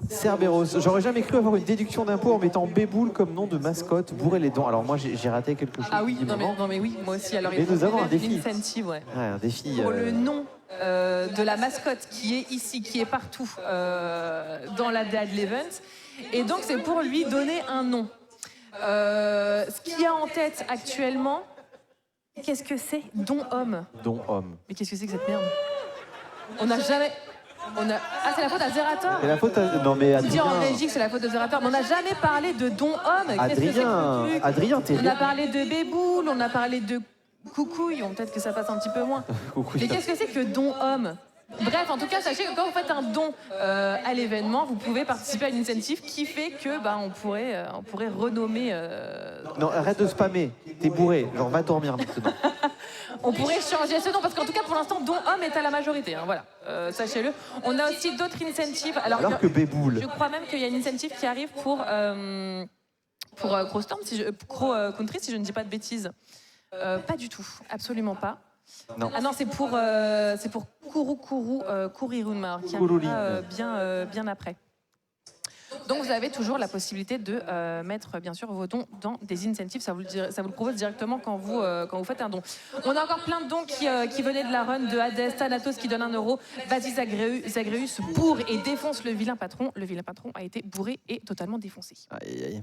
Cerberus, j'aurais jamais cru avoir une déduction d'impôt en mettant Béboule comme nom de mascotte, bourrer les dents. Alors moi j'ai raté quelque chose. Ah oui, non mais oui, moi aussi. Alors, mais nous avons un défi. Ouais. Ouais, un défi. Pour le nom de la mascotte qui est ici, qui est partout dans la DA de l'event. Et donc c'est pour lui donner un nom. Ce qu'il y a en tête actuellement, qu'est-ce que c'est? Don Homme. Don Homme. Mais qu'est-ce que c'est que cette merde? On n'a jamais... Ah, c'est la faute à Zerator. C'est la faute à... Non mais Tu dis Adrien... en Belgique, c'est la faute de Zerator. Mais on n'a jamais parlé de Don Homme. Adrien, t'es... On a parlé de Béboule, on a parlé de Coucouille. Peut-être que ça passe un petit peu moins. Mais qu'est-ce que c'est que Don Homme? Bref, en tout cas, sachez que quand vous faites un don à l'événement, vous pouvez participer à une incentive qui fait que on pourrait renommer... Non, arrête de spammer. T'es bourré. Genre, va dormir maintenant. On pourrait changer ce nom, parce qu'en tout cas, pour l'instant, Don Homme est à la majorité. Hein, voilà, sachez-le. On a aussi d'autres incentives. Alors que Béboule. Je crois même qu'il y a une incentive qui arrive pour Crow Country, si je ne dis pas de bêtises. Pas du tout, absolument pas. Non. Ah non, c'est pour Kurirun qui arrive bien après. Donc vous avez toujours la possibilité de mettre bien sûr vos dons dans des incentives, ça vous le propose directement quand vous faites un don. On a encore plein de dons qui venaient de la run de Hades, Thanatos qui donne 1 €, vas-y Zagreus bourre et défonce le vilain patron. Le vilain patron a été bourré et totalement défoncé. Aïe, aïe.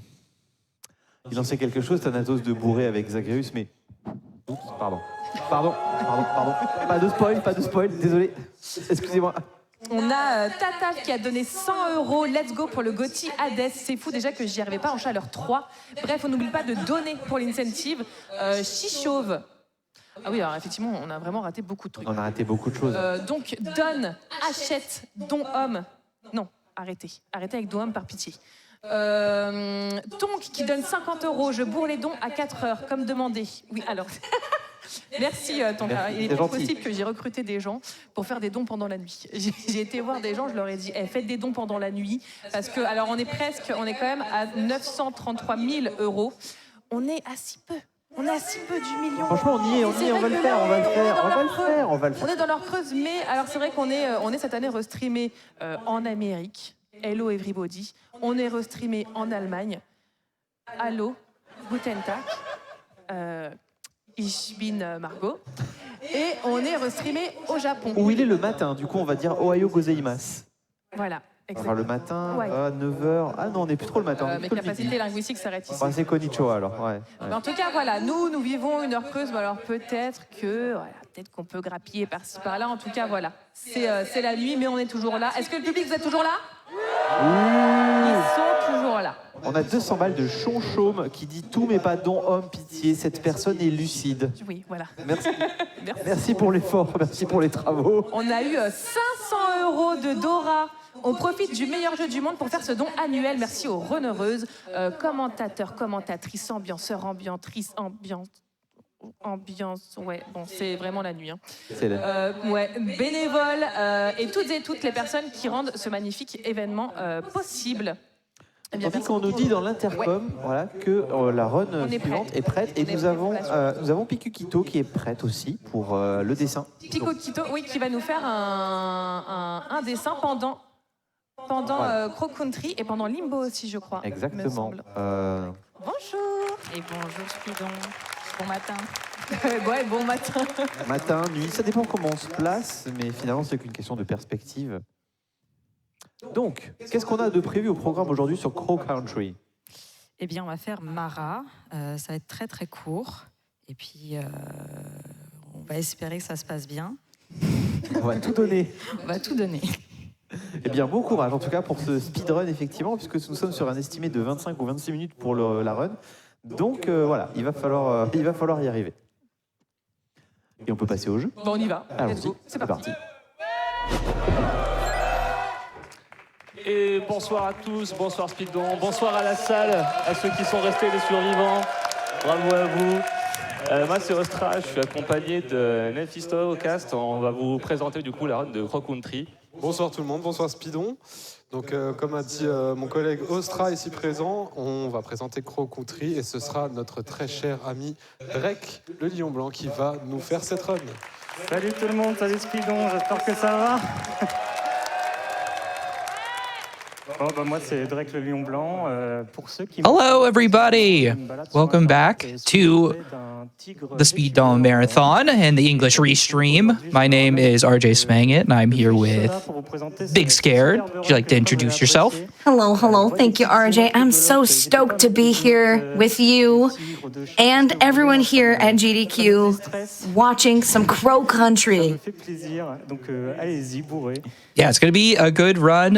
Il en sait quelque chose, Thanatos, de bourré avec Zagreus, mais... Oups, pardon. Pas de spoil, désolé. Excusez-moi. On a Tataf qui a donné 100 €. Let's go pour le Gotti Hades. C'est fou déjà que j'y arrivais pas en chaleur 3. Bref, on n'oublie pas de donner pour l'incentive. Chichauve. Ah oui, alors effectivement, on a vraiment raté beaucoup de trucs. On a raté beaucoup de choses. Donc, donne, achète, don homme. Non, arrêtez. Arrêtez avec don homme par pitié. Tonk qui donne 50 €. Je bourre les dons à 4 heures, comme demandé. Oui, alors... Merci Tonk. Il est possible que j'ai recruté des gens pour faire des dons pendant la nuit. J'ai été voir des gens, je leur ai dit faites des dons pendant la nuit parce que alors on est quand même à 933 000 €. On est à si peu. On est à si peu du million. Franchement, on y est, on va le faire. On est dans leur creuse, mais alors c'est vrai qu'on est cette année restreamé en Amérique. Hello everybody. On est restreamé en Allemagne. Allô, Guten Tag. Ich bin Margot. Et on est restreamé au Japon. Où il est le matin, du coup on va dire Ohayo gozaimasu. Voilà, exactement. Enfin, le matin, à 9h. Ah non, on n'est plus trop le matin. Mes capacités linguistiques s'arrêtent ici. C'est konnichiwa alors, ouais. Mais en tout cas, voilà, nous vivons une heure creuse, mais alors peut-être qu'on peut grappiller par-ci par-là. En tout cas, voilà, c'est la nuit, mais on est toujours là. Est-ce que le public, vous êtes toujours là? Ils sont toujours là. On a 200 balles de Chonchaume qui dit tout mais pas don homme, pitié, cette personne est lucide. Oui, voilà. Merci. Merci pour l'effort, merci pour les travaux. On a eu 500 € de Dora. On profite du meilleur jeu du monde pour faire ce don annuel. Merci aux runnereuses, commentateurs, commentatrices, ambianceurs, ambiantrices, ambiance, ouais, bon, c'est vraiment la nuit. Hein. Ouais, bénévoles et toutes les personnes qui rendent ce magnifique événement possible. Tandis qu'on nous dit dans l'intercom voilà, que la run suivante est prête. Et nous avons Pikukito qui est prête aussi pour le dessin. Pikukito, oui, qui va nous faire un dessin pendant Crow Country et pendant Limbo aussi, je crois. Exactement. Bonjour. Et bonjour Speedon. Bon matin. Ouais, bon matin. Matin, nuit, ça dépend comment on se place, mais finalement c'est qu'une question de perspective. Donc, qu'est-ce qu'on a de prévu au programme aujourd'hui sur Crow Country? Eh bien, on va faire Mara. Ça va être très très court. Et puis, on va espérer que ça se passe bien. On va tout donner. On va tout donner. Eh bien, bon courage en tout cas pour ce speedrun, effectivement, puisque nous sommes sur un estimé de 25 ou 26 minutes pour la run. Donc voilà, il va falloir y arriver. Et on peut passer au jeu. Bon, on y va. Allons-y, c'est parti. Et bonsoir à tous, bonsoir Speedon, bonsoir à la salle, à ceux qui sont restés les survivants. Bravo à vous. Moi c'est Ostra, je suis accompagné de Nephisto au cast. On va vous présenter du coup la run de Crow Country. Bonsoir tout le monde, bonsoir Speedon. Donc comme a dit mon collègue Ostra ici présent, on va présenter Crow Country et ce sera notre très cher ami Drake, le lion blanc, qui va nous faire cette run. Salut tout le monde, salut Speedon, j'espère que ça va. Oh, bah moi c'est Drake le lion blanc. Pour ceux qui Hello, everybody. Welcome back to the Speedone Marathon and the English Restream. My name is RJ Smangit, and I'm here with Big Scared. Would you like to introduce yourself? Hello, hello. Thank you, RJ. I'm so stoked to be here with you and everyone here at GDQ watching some Crow Country. Yeah, it's going to be a good run.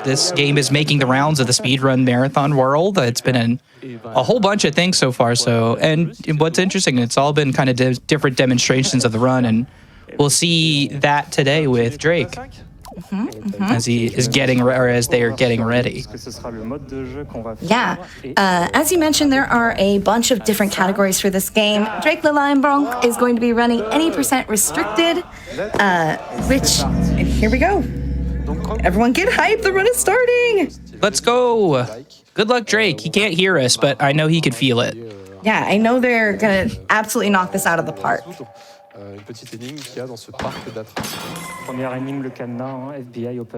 This game is making the rounds of the speedrun marathon world. It's been a whole bunch of things so far. And what's interesting, it's all been kind of different demonstrations of the run, and we'll see that today with Drake. As he is getting, or as they are getting ready. Yeah, as you mentioned, there are a bunch of different categories for this game. Drake the Lion Bronc is going to be running any % restricted, and here we go. Everyone get hyped, the run is starting. Let's go. Good luck, Drake. He can't hear us, but I know he could feel it. Yeah, I know they're gonna absolutely knock this out of the park.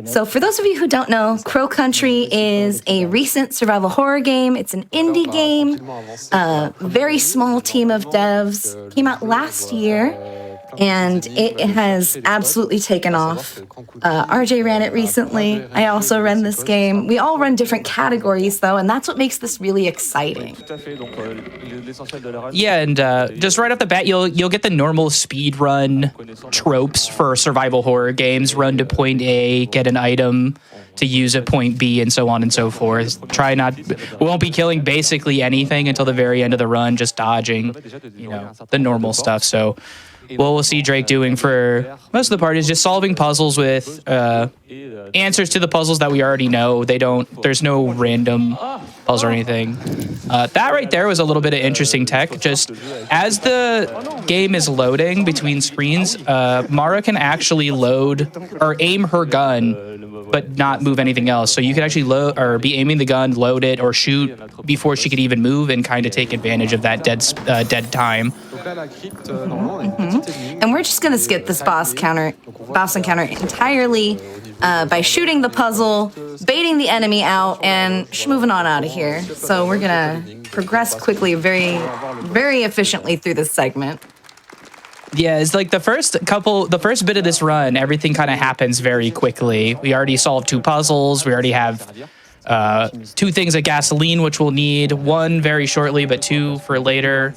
So for those of you who don't know, Crow Country is a recent survival horror game. It's an indie game, very small team of devs. Came out last year, and it has absolutely taken off. RJ ran it recently. I also ran this game. We all run different categories, though, and that's what makes this really exciting. Yeah, and just right off the bat, you'll get the normal speed run tropes for survival horror games. Run to point A, get an item to use at point B, and so on and so forth. We won't be killing basically anything until the very end of the run, just dodging, the normal stuff. So what we'll see Drake doing for most of the part is just solving puzzles with answers to the puzzles that we already know. There's no random puzzle or anything. That right there was a little bit of interesting tech. Just as the game is loading between screens, Mara can actually load or aim her gun but not move anything else. So you can actually load or be aiming the gun, load it, or shoot before she could even move and kind of take advantage of that dead time. And we're just gonna skip this boss encounter entirely by shooting the puzzle, baiting the enemy out, and moving on out of here. So we're gonna progress quickly, very, very efficiently through this segment. Yeah, it's like the first bit of this run, everything kind of happens very quickly. We already solved 2 puzzles. We already have 2 things of gasoline, which we'll need. 1 very shortly, but 2 for later.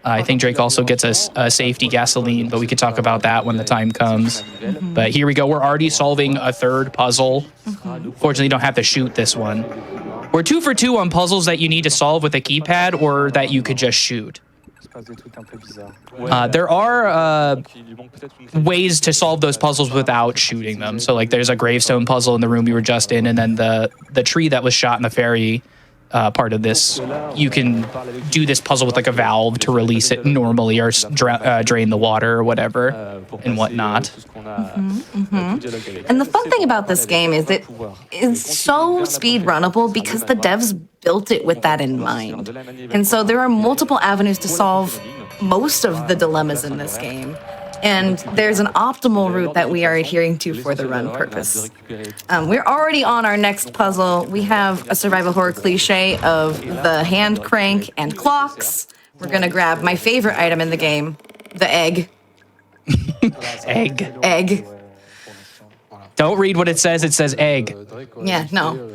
I think Drake also gets a safety gasoline, but we could talk about that when the time comes. But here we go. We're already solving a 3rd puzzle. Fortunately, you don't have to shoot this one. We're 2 for 2 on puzzles that you need to solve with a keypad or that you could just shoot. There are ways to solve those puzzles without shooting them. So like there's a gravestone puzzle in the room we were just in, and then the tree that was shot in the ferry part of this. You can do this puzzle with like a valve to release it normally, or drain the water or whatever and whatnot. And the fun thing about this game is it is so speed runnable because the devs built it with that in mind. And so there are multiple avenues to solve most of the dilemmas in this game. And there's an optimal route that we are adhering to for the run purpose. We're already on our next puzzle. We have a survival horror cliche of the hand crank and clocks. We're gonna grab my favorite item in the game, the egg. Egg. Don't read what it says egg. Yeah, no.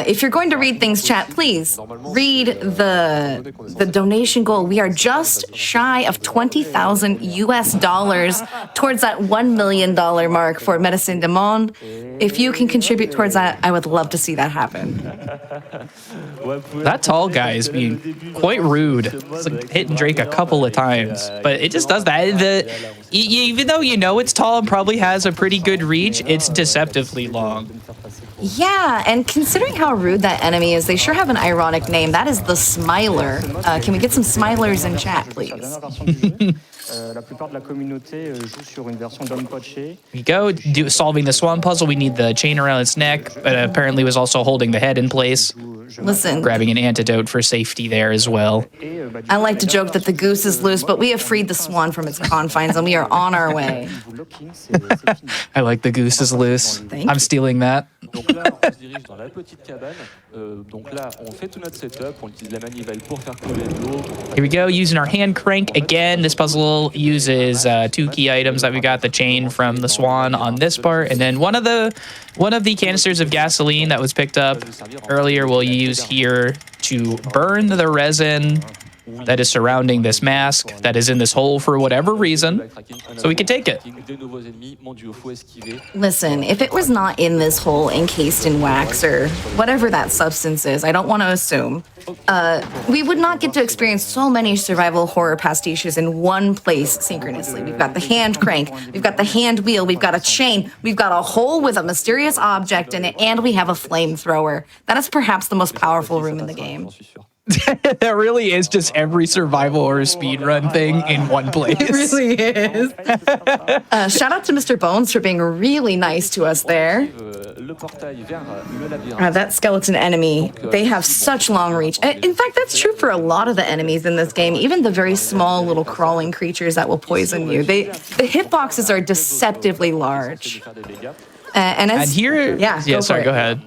If you're going to read things, chat, please read the donation goal. We are just shy of $20,000 US towards that $1 million mark for Medicine du Monde. If you can contribute towards that, I would love to see that happen. That tall guy is being quite rude. It's like hitting Drake a couple of times, but it just does that. Even though you know it's tall and probably has a pretty good reach, it's deceptively long. Yeah, and considering how rude that enemy is, they sure have an ironic name. That is the Smiler. Can we get some Smilers in chat, please? We go solving the swan puzzle. We need the chain around its neck, but apparently was also holding the head in place. Listen. Grabbing an antidote for safety there as well. I like to joke that the goose is loose, but we have freed the swan from its confines and we are on our way. I like the goose is loose. I'm stealing that. Here we go, using our hand crank again. This puzzle uses 2 key items that we got: the chain from the swan on this part, and then one of the canisters of gasoline that was picked up earlier we'll use here to burn the resin that is surrounding this mask that is in this hole for whatever reason, so we can take it. Listen, if it was not in this hole encased in wax or whatever that substance is, I don't want to assume, we would not get to experience so many survival horror pastiches in one place synchronously. We've got the hand crank, we've got the hand wheel, we've got a chain, we've got a hole with a mysterious object in it, and we have a flamethrower. That is perhaps the most powerful room in the game. That really is just every survival or speedrun thing in one place. It really is. Shout out to Mr. Bones for being really nice to us there. That skeleton enemy, they have such long reach. In fact, that's true for a lot of the enemies in this game, even the very small little crawling creatures that will poison you. The hitboxes are deceptively large. And here, go ahead.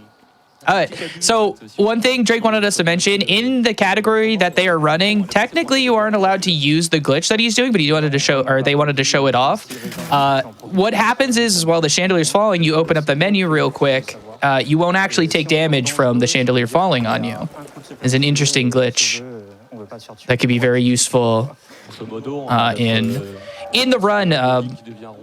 So one thing Drake wanted us to mention, in the category that they are running, technically you aren't allowed to use the glitch that he's doing, but he wanted to show, or they wanted to show it off. What happens is while the chandelier's falling, you open up the menu real quick. You won't actually take damage from the chandelier falling on you. It's an interesting glitch that could be very useful in the run,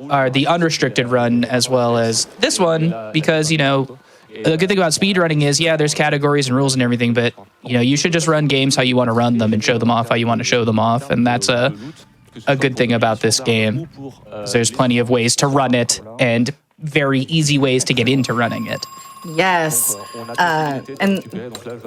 or the unrestricted run, as well as this one, because, you know, the good thing about speedrunning is, yeah, there's categories and rules and everything, but, you know, you should just run games how you want to run them and show them off how you want to show them off, and that's a good thing about this game. There's plenty of ways to run it and very easy ways to get into running it. Yes. And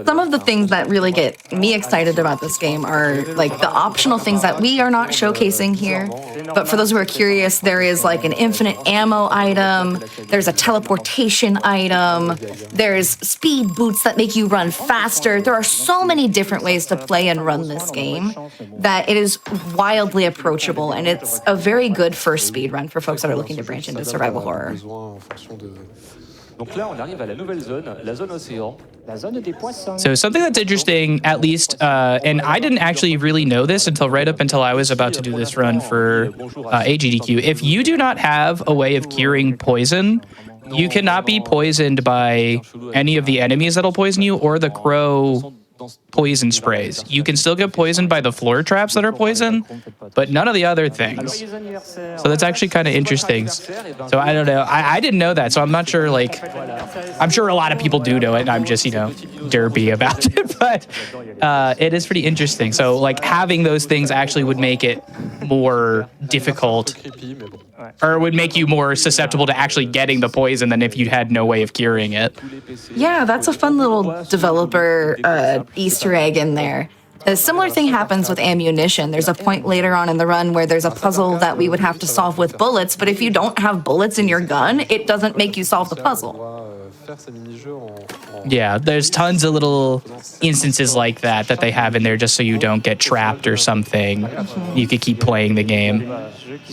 some of the things that really get me excited about this game are like the optional things that we are not showcasing here. But for those who are curious, there is like an infinite ammo item. There's a teleportation item. There's speed boots that make you run faster. There are so many different ways to play and run this game that it is wildly approachable. And it's a very good first speed run for folks that are looking to branch into survival horror. So something that's interesting, at least, and I didn't actually really know this until I was about to do this run for AGDQ. If you do not have a way of curing poison, you cannot be poisoned by any of the enemies that'll poison you or the crow poison sprays. You can still get poisoned by the floor traps that are poison, but none of the other things. So that's actually kind of interesting. So I don't know. I didn't know that, so I'm not sure, like, I'm sure a lot of people do know it, and I'm just, you know, derpy about it, but it is pretty interesting. So, like, having those things actually would make it more difficult Or it would make you more susceptible to actually getting the poison than if you had no way of curing it. Yeah, that's a fun little developer Easter egg in there. A similar thing happens with ammunition. There's a point later on in the run where there's a puzzle that we would have to solve with bullets, but if you don't have bullets in your gun, it doesn't make you solve the puzzle. Yeah, there's tons of little instances like that they have in there just so you don't get trapped or something. You could keep playing the game.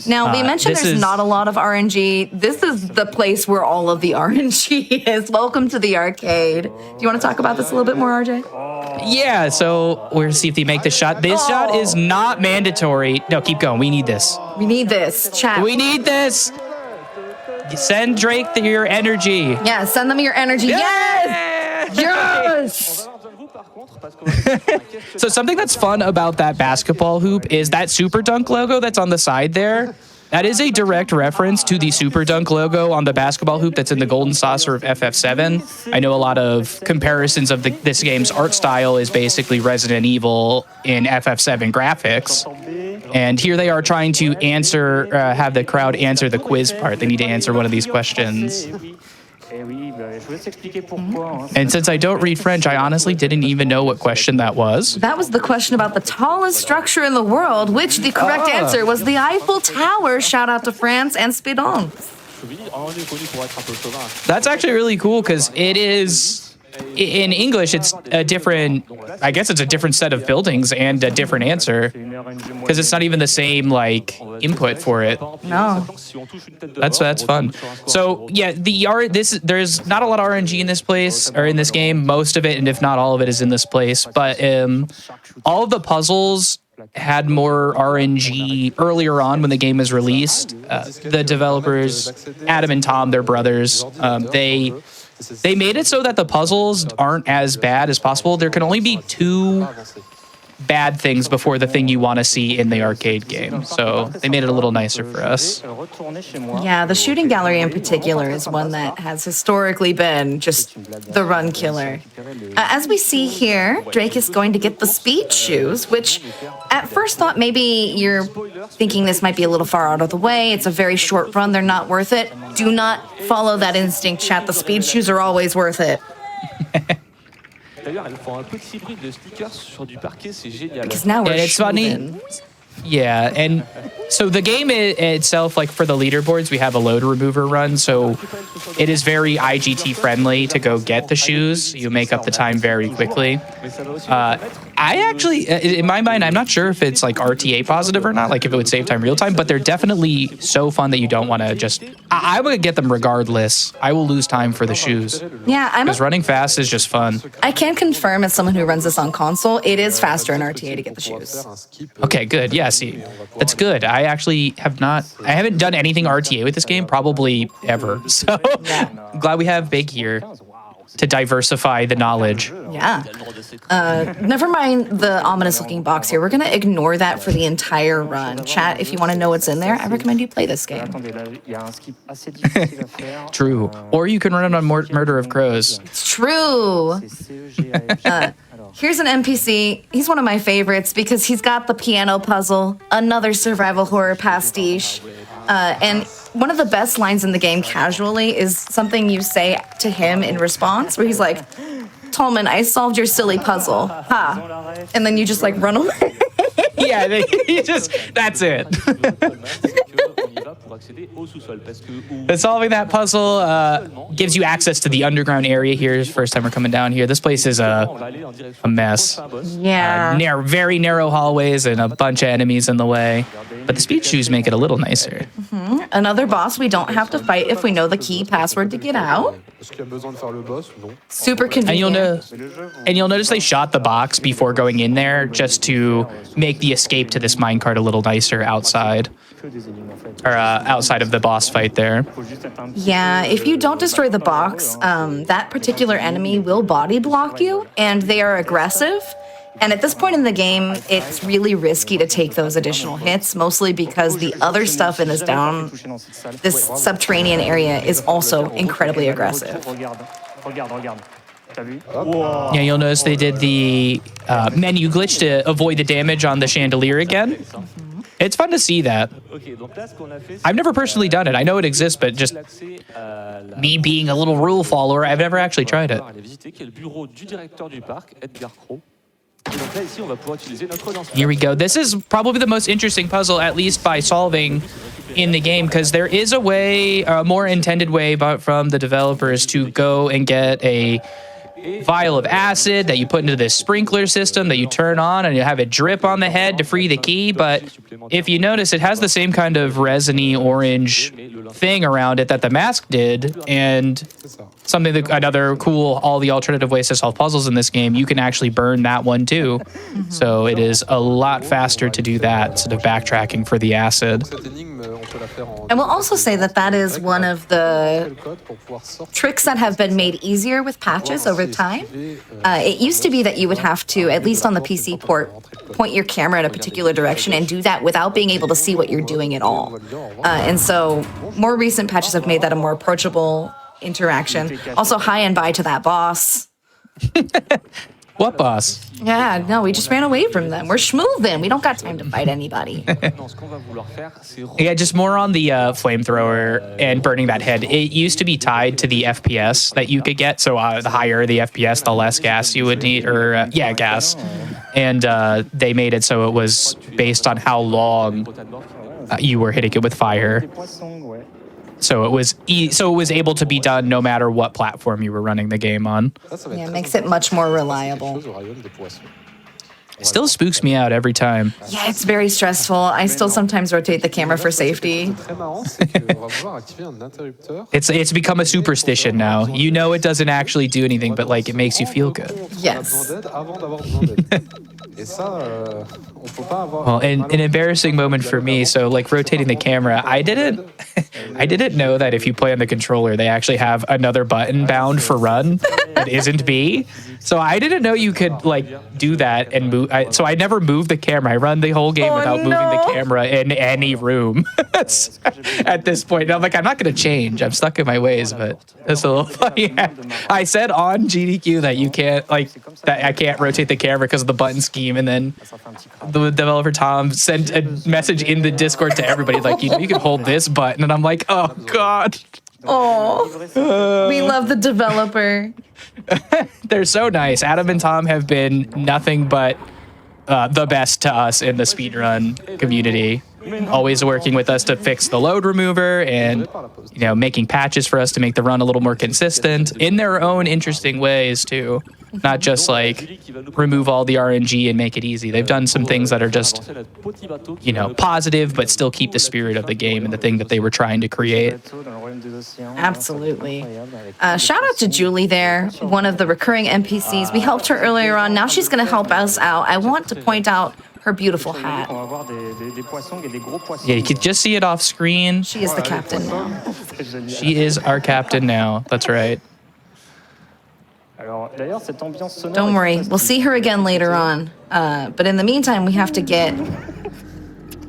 Now, we mentioned there's not a lot of RNG. This is the place where all of the RNG is. Welcome to the arcade. Do you want to talk about this a little bit more, RJ? Yeah, so we're gonna see if they make the shot. This shot is not mandatory. No, keep going. We need this. We need this, chat. We need this. Send Drake your energy. Yeah, send them your energy. Yes! Yes! So something that's fun about that basketball hoop is that Super Dunk logo that's on the side there. That is a direct reference to the Super Dunk logo on the basketball hoop that's in the Golden Saucer of FF7. I know a lot of comparisons of this game's art style is basically Resident Evil in FF7 graphics. And here they are trying to answer, have the crowd answer the quiz part. They need to answer one of these questions. And since I don't read French, I honestly didn't even know what question that was. That was the question about the tallest structure in the world, which the correct answer was the Eiffel Tower. Shout out to France and Speedone. That's actually really cool because it is, in English, it's a different, I guess it's a different set of buildings and a different answer because it's not even the same like input for it. No. That's fun. So yeah, there's not a lot of RNG in this place or in this game. Most of it, and if not all of it, is in this place. But all of the puzzles had more RNG earlier on when the game was released. The developers, Adam and Tom, they're brothers. They made it so that the puzzles aren't as bad as possible. There can only be 2 bad things before the thing you want to see in the arcade game. So they made it a little nicer for us. Yeah, the shooting gallery in particular is one that has historically been just the run killer. As we see here, Drake is going to get the speed shoes, which at first thought maybe you're thinking this might be a little far out of the way. It's a very short run. They're not worth it. Do not follow that instinct, chat. The speed shoes are always worth it. D'ailleurs, elles font un petit hybride de sneakers sur du parquet, c'est génial. Because now we're it's funny. Yeah, and so the game itself, like for the leaderboards, we have a load remover run, so it is very IGT friendly to go get the shoes. You make up the time very quickly. I actually, in my mind, I'm not sure if it's like RTA positive or not, like if it would save time real time, but they're definitely so fun that you don't want to just, I would get them regardless. I will lose time for the shoes. Yeah, because running fast is just fun. I can confirm as someone who runs this on console, it is faster in RTA to get the shoes. Okay, good. Yeah, see, that's good. I actually I haven't done anything RTA with this game probably ever. So I'm glad we have Big here to diversify the knowledge. Yeah. Never mind the ominous looking box here. We're going to ignore that for the entire run. Chat, if you want to know what's in there, I recommend you play this game. True. Or you can run it on Murder of Crows. It's true. Here's an NPC. He's one of my favorites because he's got the piano puzzle, another survival horror pastiche, and one of the best lines in the game casually is something you say to him in response, where he's like, Tolman, I solved your silly puzzle. Ha. And then you just like run away. Yeah, that's it. But solving that puzzle gives you access to the underground area here. First time we're coming down here. This place is a mess. Yeah. Very narrow hallways and a bunch of enemies in the way. But the speed shoes make it a little nicer. Mm-hmm. Another boss we don't have to fight if we know the key password to get out. Super convenient. And you'll notice they shot the box before going in there just to make the escape to this minecart a little nicer outside. Or outside of the boss fight there. Yeah, if you don't destroy the box, that particular enemy will body block you, and they are aggressive. And at this point in the game, it's really risky to take those additional hits, mostly because the other stuff in this subterranean area is also incredibly aggressive. Yeah, you'll notice they did the menu glitch to avoid the damage on the chandelier again. It's fun to see that. I've never personally done it. I know it exists, but just me being a little rule follower, I've never actually tried it. Here we go. This is probably the most interesting puzzle, at least by solving in the game, because there is a way, a more intended way from the developers to go and get a vial of acid that you put into this sprinkler system that you turn on, and you have it drip on the head to free the key. But if you notice, it has the same kind of resiny orange thing around it that the mask did, and something that another cool, all the alternative ways to solve puzzles in this game, you can actually burn that one too. So it is a lot faster to do that instead of backtracking for the acid. I will also say that that is one of the tricks that have been made easier with patches over time. It used to be that you would have to, at least on the PC port, point your camera in a particular direction and do that without being able to see what you're doing at all. And so more recent patches have made that a more approachable interaction. Also, hi and bye to that boss. What boss? Yeah, no, we just ran away from them. We're schmoovin'. We don't got time to fight anybody. Yeah, just more on the flamethrower and burning that head. It used to be tied to the FPS that you could get. So the higher the FPS, the less gas you would need, or gas. And they made it so it was based on how long you were hitting it with fire. So it was able to be done no matter what platform you were running the game on. Yeah, it makes it much more reliable. It still spooks me out every time. Yeah, it's very stressful. I still sometimes rotate the camera for safety. It's become a superstition now. You know it doesn't actually do anything, but like it makes you feel good. Yes. Well, an embarrassing moment for me. So like rotating the camera, I didn't know that if you play on the controller, they actually have another button bound for run that isn't B. So I didn't know you could like do that and move. So I never moved the camera. I run the whole game without moving the camera in any room at this point. And I'm like, I'm not going to change. I'm stuck in my ways, but it's a little funny. I said on GDQ that you can't that I can't rotate the camera because of the button scheme. And then the developer Tom sent a message in the Discord to everybody like, you can hold this button. And I'm like, oh God. Oh, we love the developer. They're so nice. Adam and Tom have been nothing but the best to us in the speedrun community. Always working with us to fix the load remover and, making patches for us to make the run a little more consistent in their own interesting ways too. Not just like remove all the RNG and make it easy. They've done some things that are just, positive, but still keep the spirit of the game and the thing that they were trying to create. Absolutely. Shout out to Julie there, one of the recurring NPCs. We helped her earlier on. Now she's going to help us out. I want to point out her beautiful hat. Yeah, you can just see it off screen. She is the captain now. She is our captain now. That's right. Don't worry, we'll see her again later on. But in the meantime, we have to get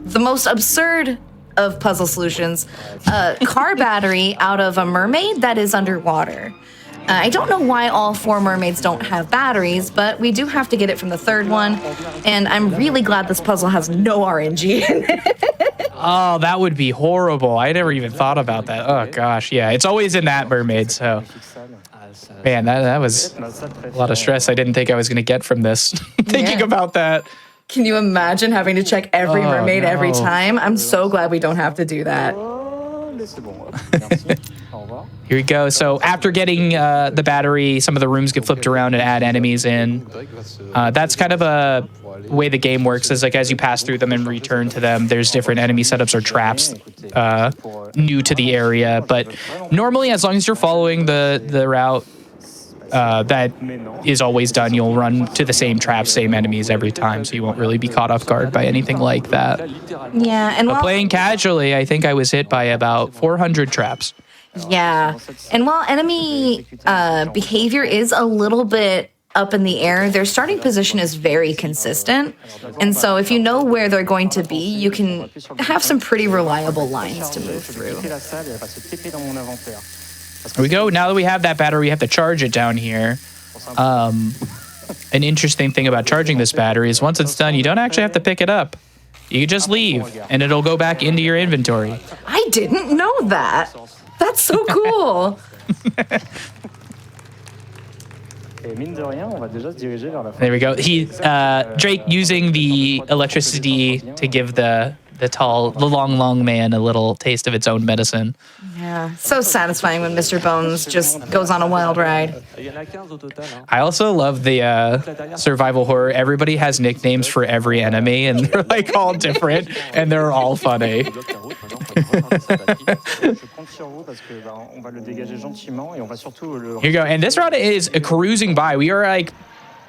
the most absurd of puzzle solutions, a car battery out of a mermaid that is underwater. I don't know why all 4 mermaids don't have batteries, but we do have to get it from the 3rd one, and I'm really glad this puzzle has no RNG in it. Oh, that would be horrible. I never even thought about that. Oh gosh, yeah, it's always in that mermaid, so. Man, that was a lot of stress I didn't think I was going to get from this, thinking about that. Can you imagine having to check every mermaid every time? I'm so glad we don't have to do that. Here we go. So after getting the battery, some of the rooms get flipped around and add enemies in. That's kind of a way the game works, is like as you pass through them and return to them, there's different enemy setups or traps new to the area. But normally, as long as you're following the route that is always done, you'll run to the same traps, same enemies every time, so you won't really be caught off guard by anything like that. Yeah, and but playing casually, I think I was hit by about 400 traps. Yeah, and while enemy behavior is a little bit up in the air, their starting position is very consistent. And so if you know where they're going to be, you can have some pretty reliable lines to move through. Here we go. Now that we have that battery, we have to charge it down here. An interesting thing about charging this battery is once it's done, you don't actually have to pick it up. You can just leave, and it'll go back into your inventory. I didn't know that. That's so cool. There we go. Drake using the electricity to give the long man a little taste of its own medicine. Yeah, so satisfying when Mr. Bones just goes on a wild ride. I also love the survival horror. Everybody has nicknames for every enemy, and they're like all different, and they're all funny. Here you go. And this round is cruising by. We are like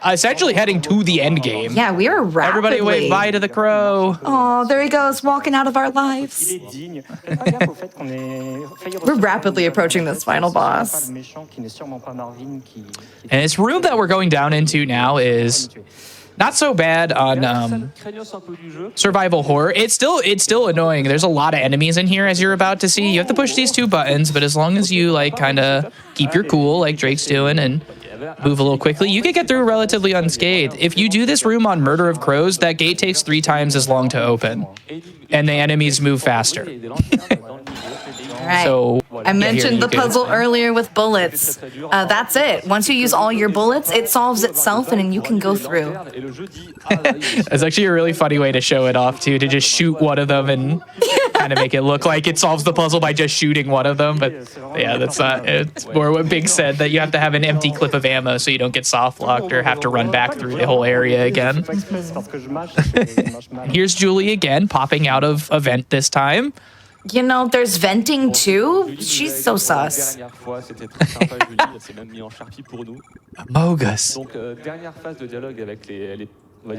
essentially heading to the end game. Yeah, we are rapidly. Everybody wave bye to the crow. Oh, there he goes, walking out of our lives. We're rapidly approaching this final boss. And this room that we're going down into now is not so bad on survival horror. It's still annoying. There's a lot of enemies in here, as you're about to see. You have to push these 2 buttons, but as long as you like kind of keep your cool, like Drake's doing, and move a little quickly, you can get through relatively unscathed. If you do this room on Murder of Crows, that gate takes 3 times as long to open, and the enemies move faster. All right. So I mentioned the puzzle earlier with bullets. That's it. Once you use all your bullets, it solves itself, and then you can go through. That's actually a really funny way to show it off, too, to just shoot one of them and kind of make it look like it solves the puzzle by just shooting one of them. But yeah, that's not. It's more what Big said, that you have to have an empty clip of ammo so you don't get soft locked or have to run back through the whole area again. Here's Julie again, popping out of a vent this time. You know, there's venting too. She's so sus. Mogus.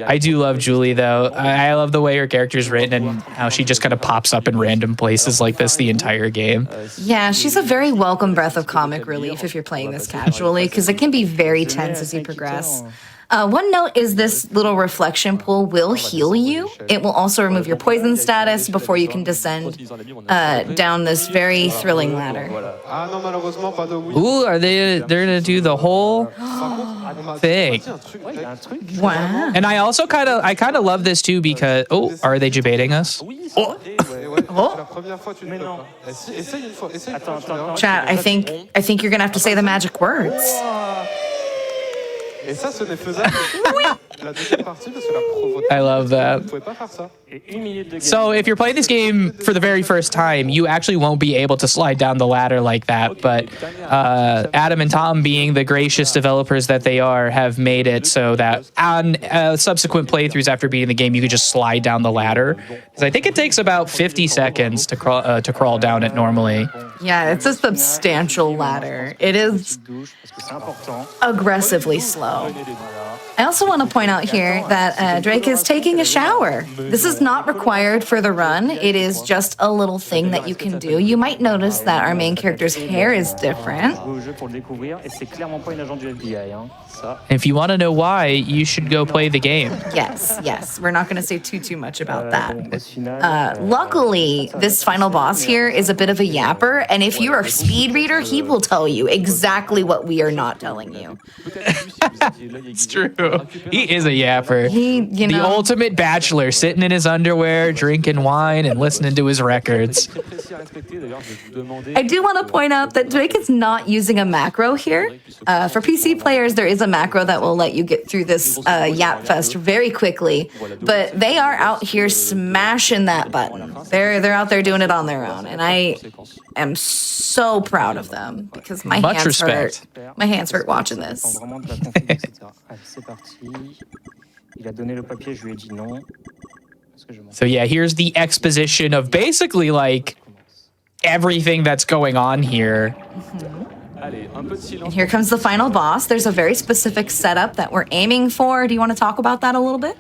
I do love Julie, though. I love the way her character's written and how she just kind of pops up in random places like this the entire game. Yeah, she's a very welcome breath of comic relief if you're playing this casually, because it can be very tense as you progress. One note is this little reflection pool will heal you. It will also remove your poison status before you can descend down this very thrilling ladder. Ooh, they're gonna do the whole thing. Wow. And I also kind of love this too because are they debating us? Chat, I think you're gonna have to say the magic words. I love that. So if you're playing this game for the very first time, you actually won't be able to slide down the ladder like that. But Adam and Tom, being the gracious developers that they are, have made it so that on subsequent playthroughs after beating the game, you can just slide down the ladder. Because I think it takes about 50 seconds to crawl down it normally. Yeah, it's a substantial ladder. It is aggressively slow. I also want to point out here that Drake is taking a shower. This is not required for the run. It is just a little thing that you can do. You might notice that our main character's hair is different. If you want to know why, you should go play the game. Yes. We're not going to say too much about that. Luckily, this final boss here is a bit of a yapper, and if you're a speed reader, he will tell you exactly what we are not telling you. It's true. He is a yapper. The ultimate bachelor, sitting in his underwear, drinking wine, and listening to his records. I do want to point out that Drake is not using a macro here. For PC players, there is a macro that will let you get through this Yap Fest very quickly, but they are out here smashing that button. They're out there doing it on their own, and I am so proud of them because my hands hurt. My hands hurt watching this. So yeah, here's the exposition of basically like everything that's going on here. And here comes the final boss. There's a very specific setup that we're aiming for. Do you want to talk about that a little bit?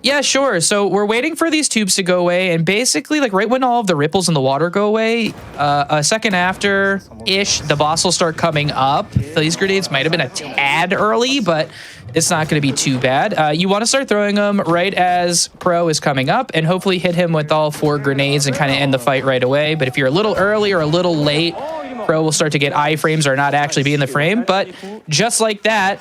Yeah, sure. So we're waiting for these tubes to go away, and basically, like right when all of the ripples in the water go away, a second after-ish, the boss will start coming up. These grenades might have been a tad early, but it's not going to be too bad. You want to start throwing them right as Pro is coming up, and hopefully hit him with all 4 grenades and kind of end the fight right away. But if you're a little early or a little late, Crow will start to get iframes or not actually be in the frame. But just like that,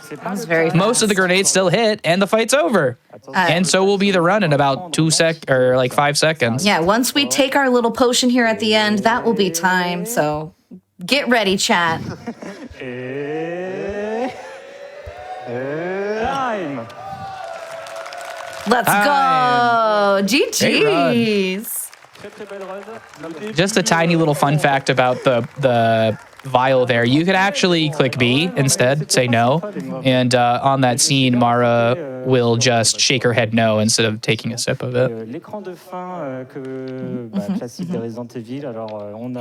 most of the grenades still hit and the fight's over. And so will be the run in about 5 seconds. Yeah, once we take our little potion here at the end, that will be time. So get ready, chat. Time. Let's go. GG's. Just a tiny little fun fact about the vial there. You could actually click B instead, say no. And on that scene, Mara will just shake her head no instead of taking a sip of it.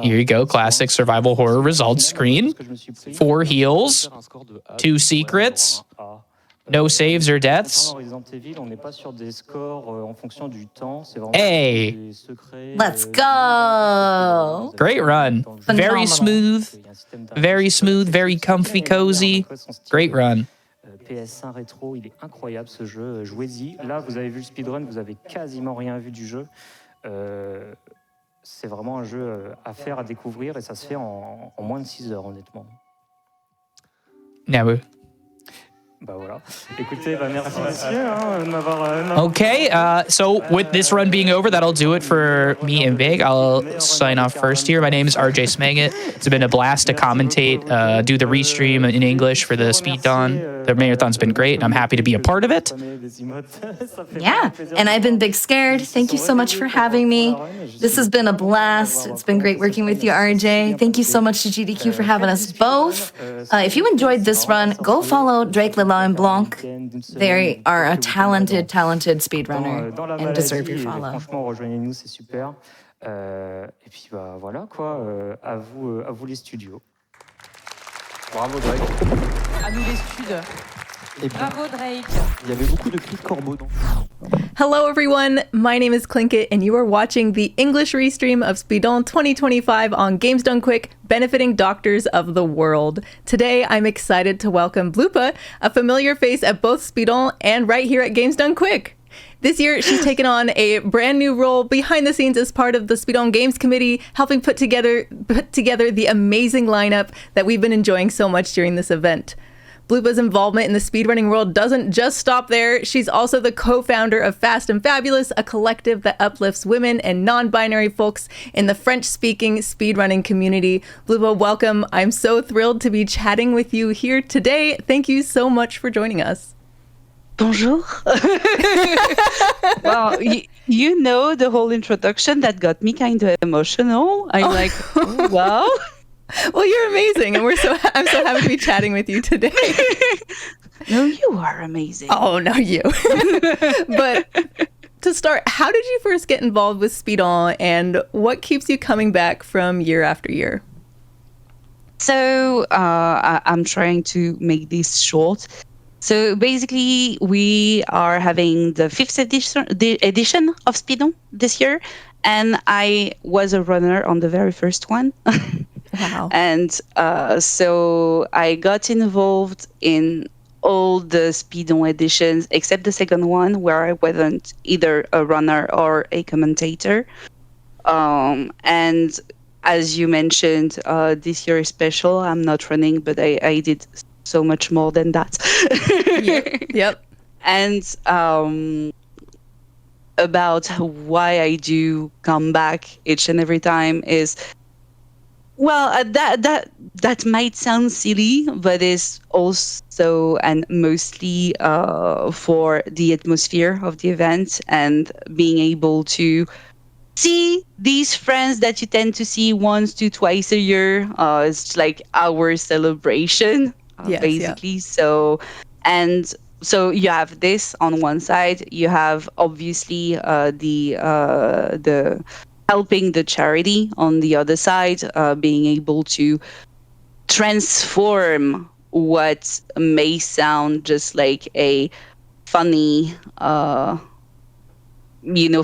Here you go, classic survival horror results screen. 4 heals, 2 secrets. No saves or deaths. Hey! Let's go! Great run. Very smooth, very comfy, cozy. Great run. PS1 rétro, il est incroyable ce jeu. Jouez-y. Là, vous avez vu le speedrun, vous avez quasiment rien vu du jeu. C'est vraiment un jeu à faire, à découvrir, et ça se fait en moins de 6 heures, honnêtement. Now. Bah voilà. Écoutez, bah merci monsieur de m'avoir... Okay, so with this run being over, that'll do it for me and Big. I'll sign off first here. My name is RJ Smanget. It's been a blast to commentate, do the restream in English for the Speedone. The marathon's been great, and I'm happy to be a part of it. Yeah, and I've been Big Scared. Thank you so much for having me. This has been a blast. It's been great working with you, RJ. Thank you so much to GDQ for having us both. If you enjoyed this run, go follow Drake Lyon Blanc. They are a talented speedrunner and deserve your follow. Franchement, rejoignez-nous, c'est super. Et puis bah voilà quoi, à vous les studios. Bravo Drake. À nous les studs. Bravo Drake. Il y avait beaucoup de cris de corbeau dans. Hello everyone, my name is Clinkit and you are watching the English restream of Speedone 2025 on Games Done Quick, benefiting doctors of the world. Today I'm excited to welcome Blupa, a familiar face at both Speedone and right here at Games Done Quick. This year, she's taken on a brand new role behind the scenes as part of the Speedone Games Committee, helping put together the amazing lineup that we've been enjoying so much during this event. Blupa's involvement in the speedrunning world doesn't just stop there. She's also the co-founder of Fast and Fabulous, a collective that uplifts women and non-binary folks in the French-speaking speedrunning community. Blupa, welcome. I'm so thrilled to be chatting with you here today. Thank you so much for joining us. Bonjour. Well, you know the whole introduction that got me kind of emotional. I'm like, oh, wow. Well, you're amazing, and I'm so happy to be chatting with you today. No, you are amazing. Oh, no, you. But to start, how did you first get involved with Speedone, and what keeps you coming back from year after year? So I'm trying to make this short. So basically, we are having the 5th edition of Speedone this year, and I was a runner on the very first one. Wow. And so I got involved in all the Speedone editions, except the second one, where I wasn't either a runner or a commentator. And as you mentioned, this year is special. I'm not running, but I did so much more than that. Yep. And about why I do come back each and every time is, well, that might sound silly, but it's also and mostly for the atmosphere of the event and being able to see these friends that you tend to see once to twice a year. It's like our celebration, basically. Yeah. So you have this on one side. You have obviously the helping the charity on the other side, being able to transform what may sound just like a funny,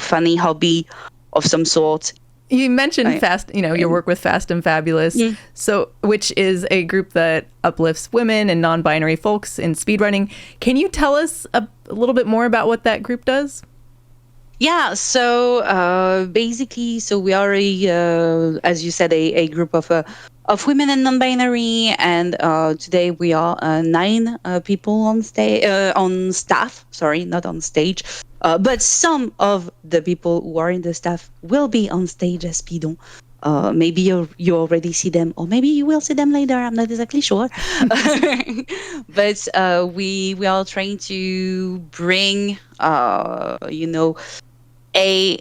funny hobby of some sort. You mentioned your work with Fast and Fabulous, so which is a group that uplifts women and non-binary folks in speedrunning. Can you tell us a little bit more about what that group does? Yeah, so basically, we are as you said, a group of of women and non-binary, and today we are 9 people on staff. Sorry, not on stage. But some of the people who are in the staff will be on stage as Speedone. Maybe you already see them, or maybe you will see them later. I'm not exactly sure. But we are trying to bring, a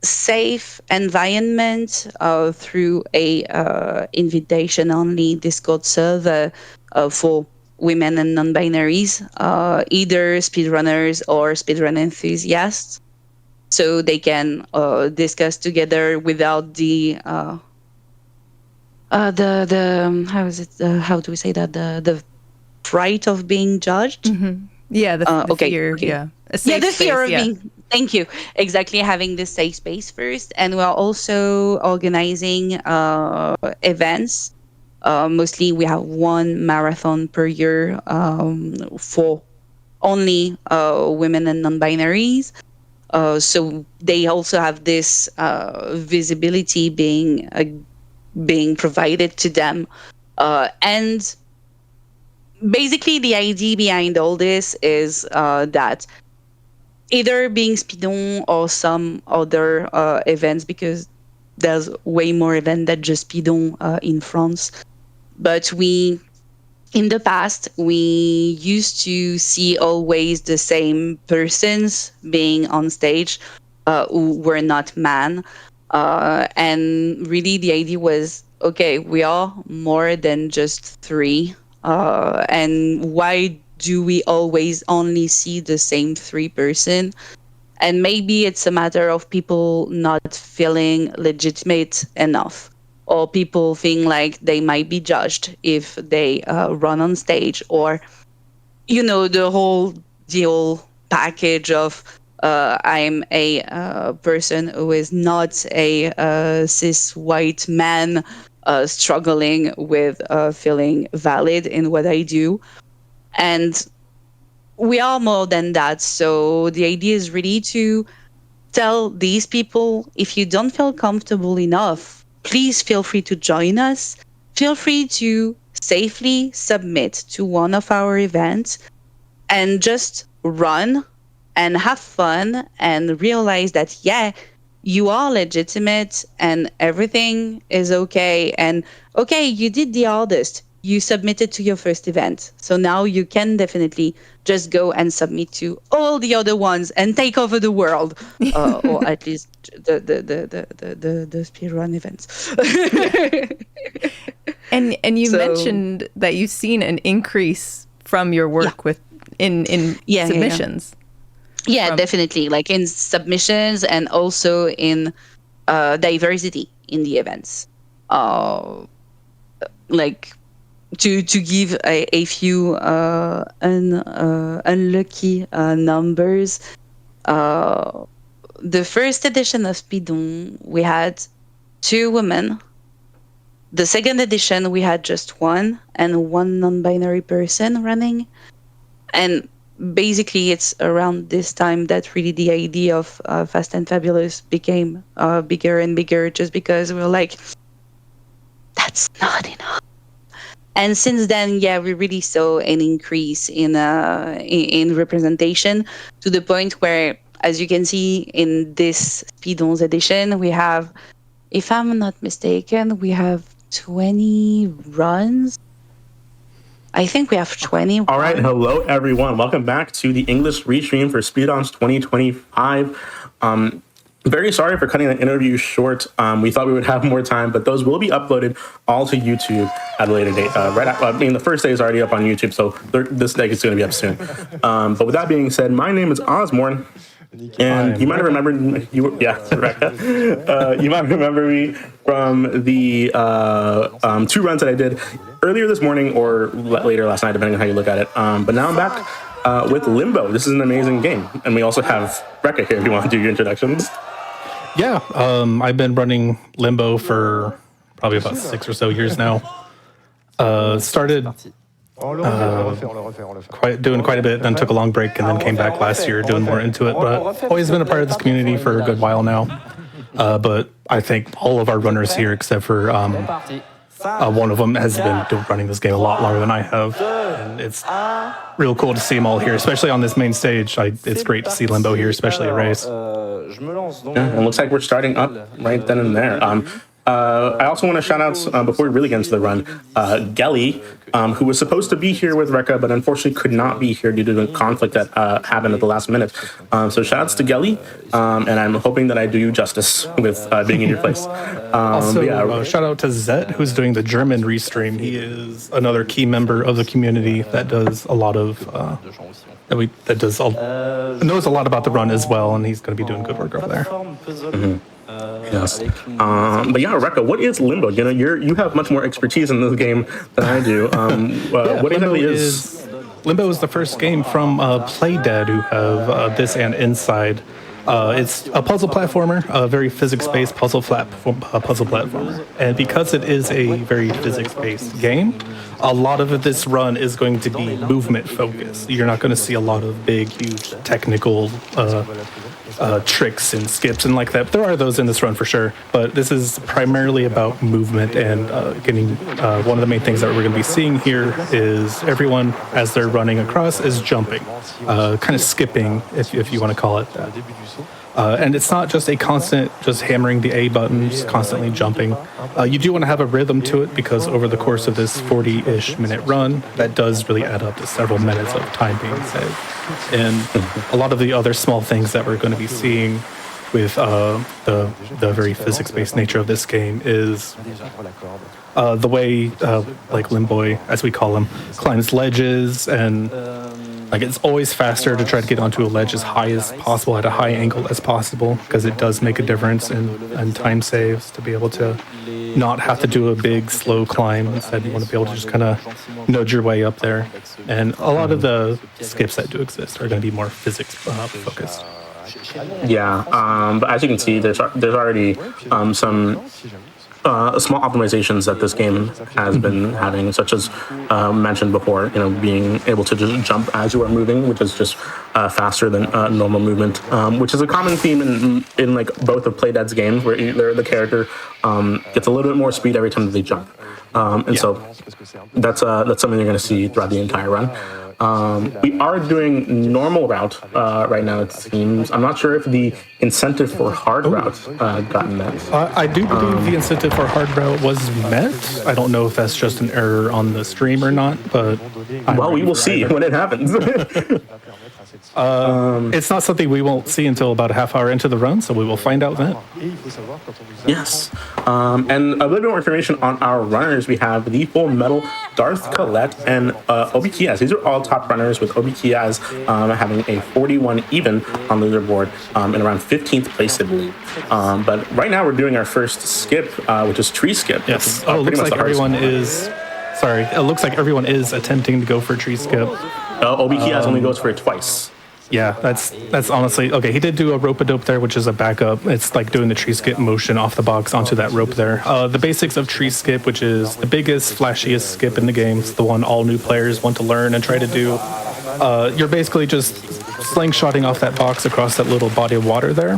safe environment through a invitation-only Discord server for women and non-binaries, either speedrunners or speedrun enthusiasts, so they can discuss together without the how do we say that, the fright of being judged. Yeah, the fear. Okay. Yeah, The fear of being. Thank you. Exactly, having this safe space first, and we're also organizing events. Mostly, we have 1 marathon per year for only women and non-binaries. So they also have this visibility being provided to them, and basically the idea behind all this is that either being Speedone or some other events, because there's way more events than just Speedone in France. But in the past, we used to see always the same persons being on stage who were not men. And really the idea was, okay, we are more than just 3. And why do we always only see the same 3 person? And maybe it's a matter of people not feeling legitimate enough, or people feeling like they might be judged if they run on stage, or, the whole package of I'm a person who is not a cis white man struggling with feeling valid in what I do. And we are more than that. So the idea is really to tell these people, if you don't feel comfortable enough, please feel free to join us. Feel free to safely submit to one of our events and just run and have fun and realize that, yeah, you are legitimate and everything is okay. And okay, you did the hardest. You submitted to your first event. So now you can definitely just go and submit to all the other ones and take over the world, or at least the speedrun events. And you mentioned that you've seen an increase from your work with in submissions. Yeah, definitely. Like in submissions and also in diversity in the events. Like to give a few unlucky numbers. The first edition of Speedone, we had 2 women. The second edition, we had just 1 and 1 non-binary person running. And basically, it's around this time that really the idea of Fast and Fabulous became bigger and bigger, just because we were like, that's not enough. And since then, yeah, we really saw an increase in representation, to the point where, as you can see in this Speedone's edition, we have, if I'm not mistaken, we have 20 runs. I think we have 20. All right, hello everyone. Welcome back to the English Restream for SpeeDons 2025. Very sorry for cutting the interview short. We thought we would have more time, but those will be uploaded all to YouTube at a later date. The first day is already up on YouTube, so this day is going to be up soon. But with that being said, my name is Osborne. And you might have remembered, Rebecca. You might remember me from the 2 runs that I did earlier this morning or later last night, depending on how you look at it. But now I'm back with Limbo. This is an amazing game. And we also have Rebecca here if you want to do your introductions. Yeah, I've been running Limbo for probably about 6 or so years now. Started doing quite a bit, then took a long break, and then came back last year doing more into it. But always been a part of this community for a good while now. But I think all of our runners here, except for One of them has been running this game a lot longer than I have, and it's real cool to see them all here, especially on this main stage. It's great to see Limbo here, especially at race. It looks like we're starting up right then and there. I also want to shout out, before we really get into the run, Gelly, who was supposed to be here with Rekka, but unfortunately could not be here due to the conflict that happened at the last minute. So shout outs to Gelly, and I'm hoping that I do you justice with being in your place. Also, shout out to Zet, who's doing the German restream. He is another key member of the community that does a lot of knows a lot about the run as well, and he's going to be doing good work over there. Yes. But yeah, Rekka, what is Limbo? You know, you have much more expertise in this game than I do. What exactly is Limbo is the first game from Playdead, who have this and Inside. It's a puzzle platformer, a very physics-based puzzle platformer. And because it is a very physics-based game, a lot of this run is going to be movement-focused. You're not going to see a lot of big, huge technical tricks and skips and like that. There are those in this run for sure, but this is primarily about movement and getting one of the main things that we're going to be seeing here is everyone, as they're running across, is jumping, kind of skipping, if you want to call it that. And it's not just a constant, just hammering the A buttons, constantly jumping. You do want to have a rhythm to it because over the course of this 40-ish minute run, that does really add up to several minutes of time being saved. And a lot of the other small things that we're going to be seeing with the very physics-based nature of this game is the way, like Limbo, as we call him, climbs ledges, and like it's always faster to try to get onto a ledge as high as possible at a high angle as possible because it does make a difference in time saves to be able to not have to do a big slow climb. Instead, you want to be able to just kind of nudge your way up there. And a lot of the skips that do exist are going to be more physics focused. Yeah, but as you can see, there's already some small optimizations that this game has been having, such as mentioned before, you know, being able to just jump as you are moving, which is just faster than normal movement, which is a common theme in like both of Playdead's games, where the character gets a little bit more speed every time that they jump, so that's something you're going to see throughout the entire run. We are doing normal route right now, it seems. I'm not sure if the incentive for hard route got met. I do believe the incentive for hard route was met. I don't know if that's just an error on the stream or not, but... Well, we will see when it happens. It's not something we won't see until about a half hour into the run, so we will find out then. Yes. And a little bit more information on our runners. We have the Full Metal, Darth Colette, and Obi Kiaz. These are all top runners, with Obi Kiaz having a 41 even on the leaderboard in around 15th place, I believe. But right now we're doing our first skip, which is tree skip. Yes. It looks like everyone is... Sorry. It looks like everyone is attempting to go for tree skip. Obi Kiaz only goes for it twice. Yeah, that's honestly okay. He did do a rope-a-dope there, which is a backup. It's like doing the tree skip motion off the box onto that rope there. The basics of tree skip, which is the biggest, flashiest skip in the game, it's the one all new players want to learn and try to do. You're basically just slingshotting off that box across that little body of water there.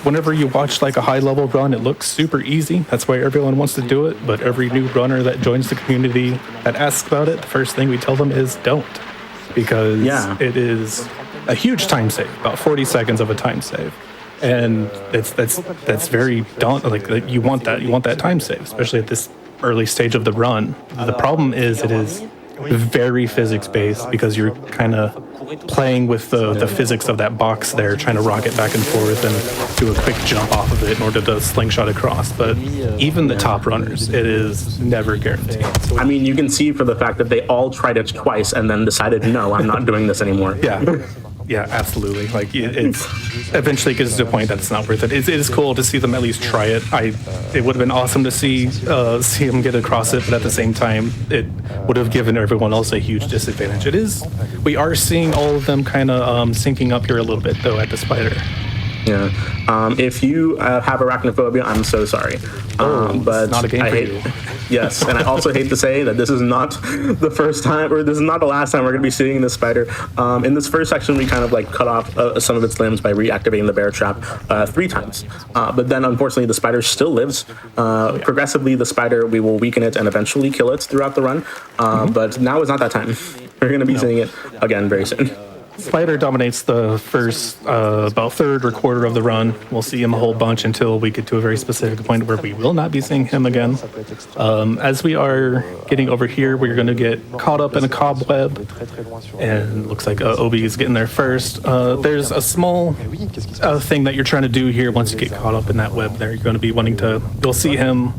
Whenever you watch like a high-level run, it looks super easy. That's why everyone wants to do it. But every new runner that joins the community that asks about it, the first thing we tell them is don't, because it is a huge time save, about 40 seconds of a time save, and that's very daunting. Like you want that time save, especially at this early stage of the run. The problem is it is very physics based because you're kind of playing with the physics of that box there, trying to rock it back and forth and do a quick jump off of it in order to slingshot across. But even the top runners, it is never guaranteed. I mean, you can see for the fact that they all tried it twice and then decided, no, I'm not doing this anymore. Yeah, absolutely. Like it's eventually gets to a point that it's not worth it. It is cool to see them at least try it. It would have been awesome to see them get across it, but at the same time, it would have given everyone else a huge disadvantage. We are seeing all of them kind of syncing up here a little bit though at the spider. Yeah. If you have arachnophobia, I'm so sorry. But it's not a game for you. Yes, and I also hate to say that this is not the first time, or this is not the last time we're going to be seeing this spider. In this first section, we kind of like cut off some of its limbs by reactivating the bear trap 3 times. But then, unfortunately, the spider still lives. Progressively, the spider, we will weaken it and eventually kill it throughout the run. But now is not that time. We're going to be seeing it again very soon. Spider dominates the first about third or quarter of the run. We'll see him a whole bunch until we get to a very specific point where we will not be seeing him again. As we are getting over here, we're going to get caught up in a cobweb, and looks like Obi is getting there first. There's a small thing that you're trying to do here. Once you get caught up in that web there, you're going to be wanting to, you'll see him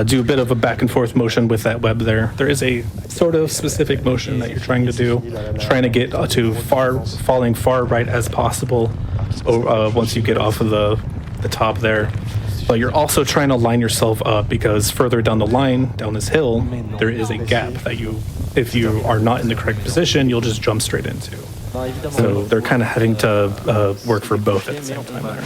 do a bit of a back and forth motion with that web there. There is a sort of specific motion that you're trying to do, trying to get to falling far right as possible once you get off of the top there. But you're also trying to line yourself up because further down the line, down this hill, there is a gap that you, if you are not in the correct position, you'll just jump straight into. So they're kind of having to work for both at the same time there.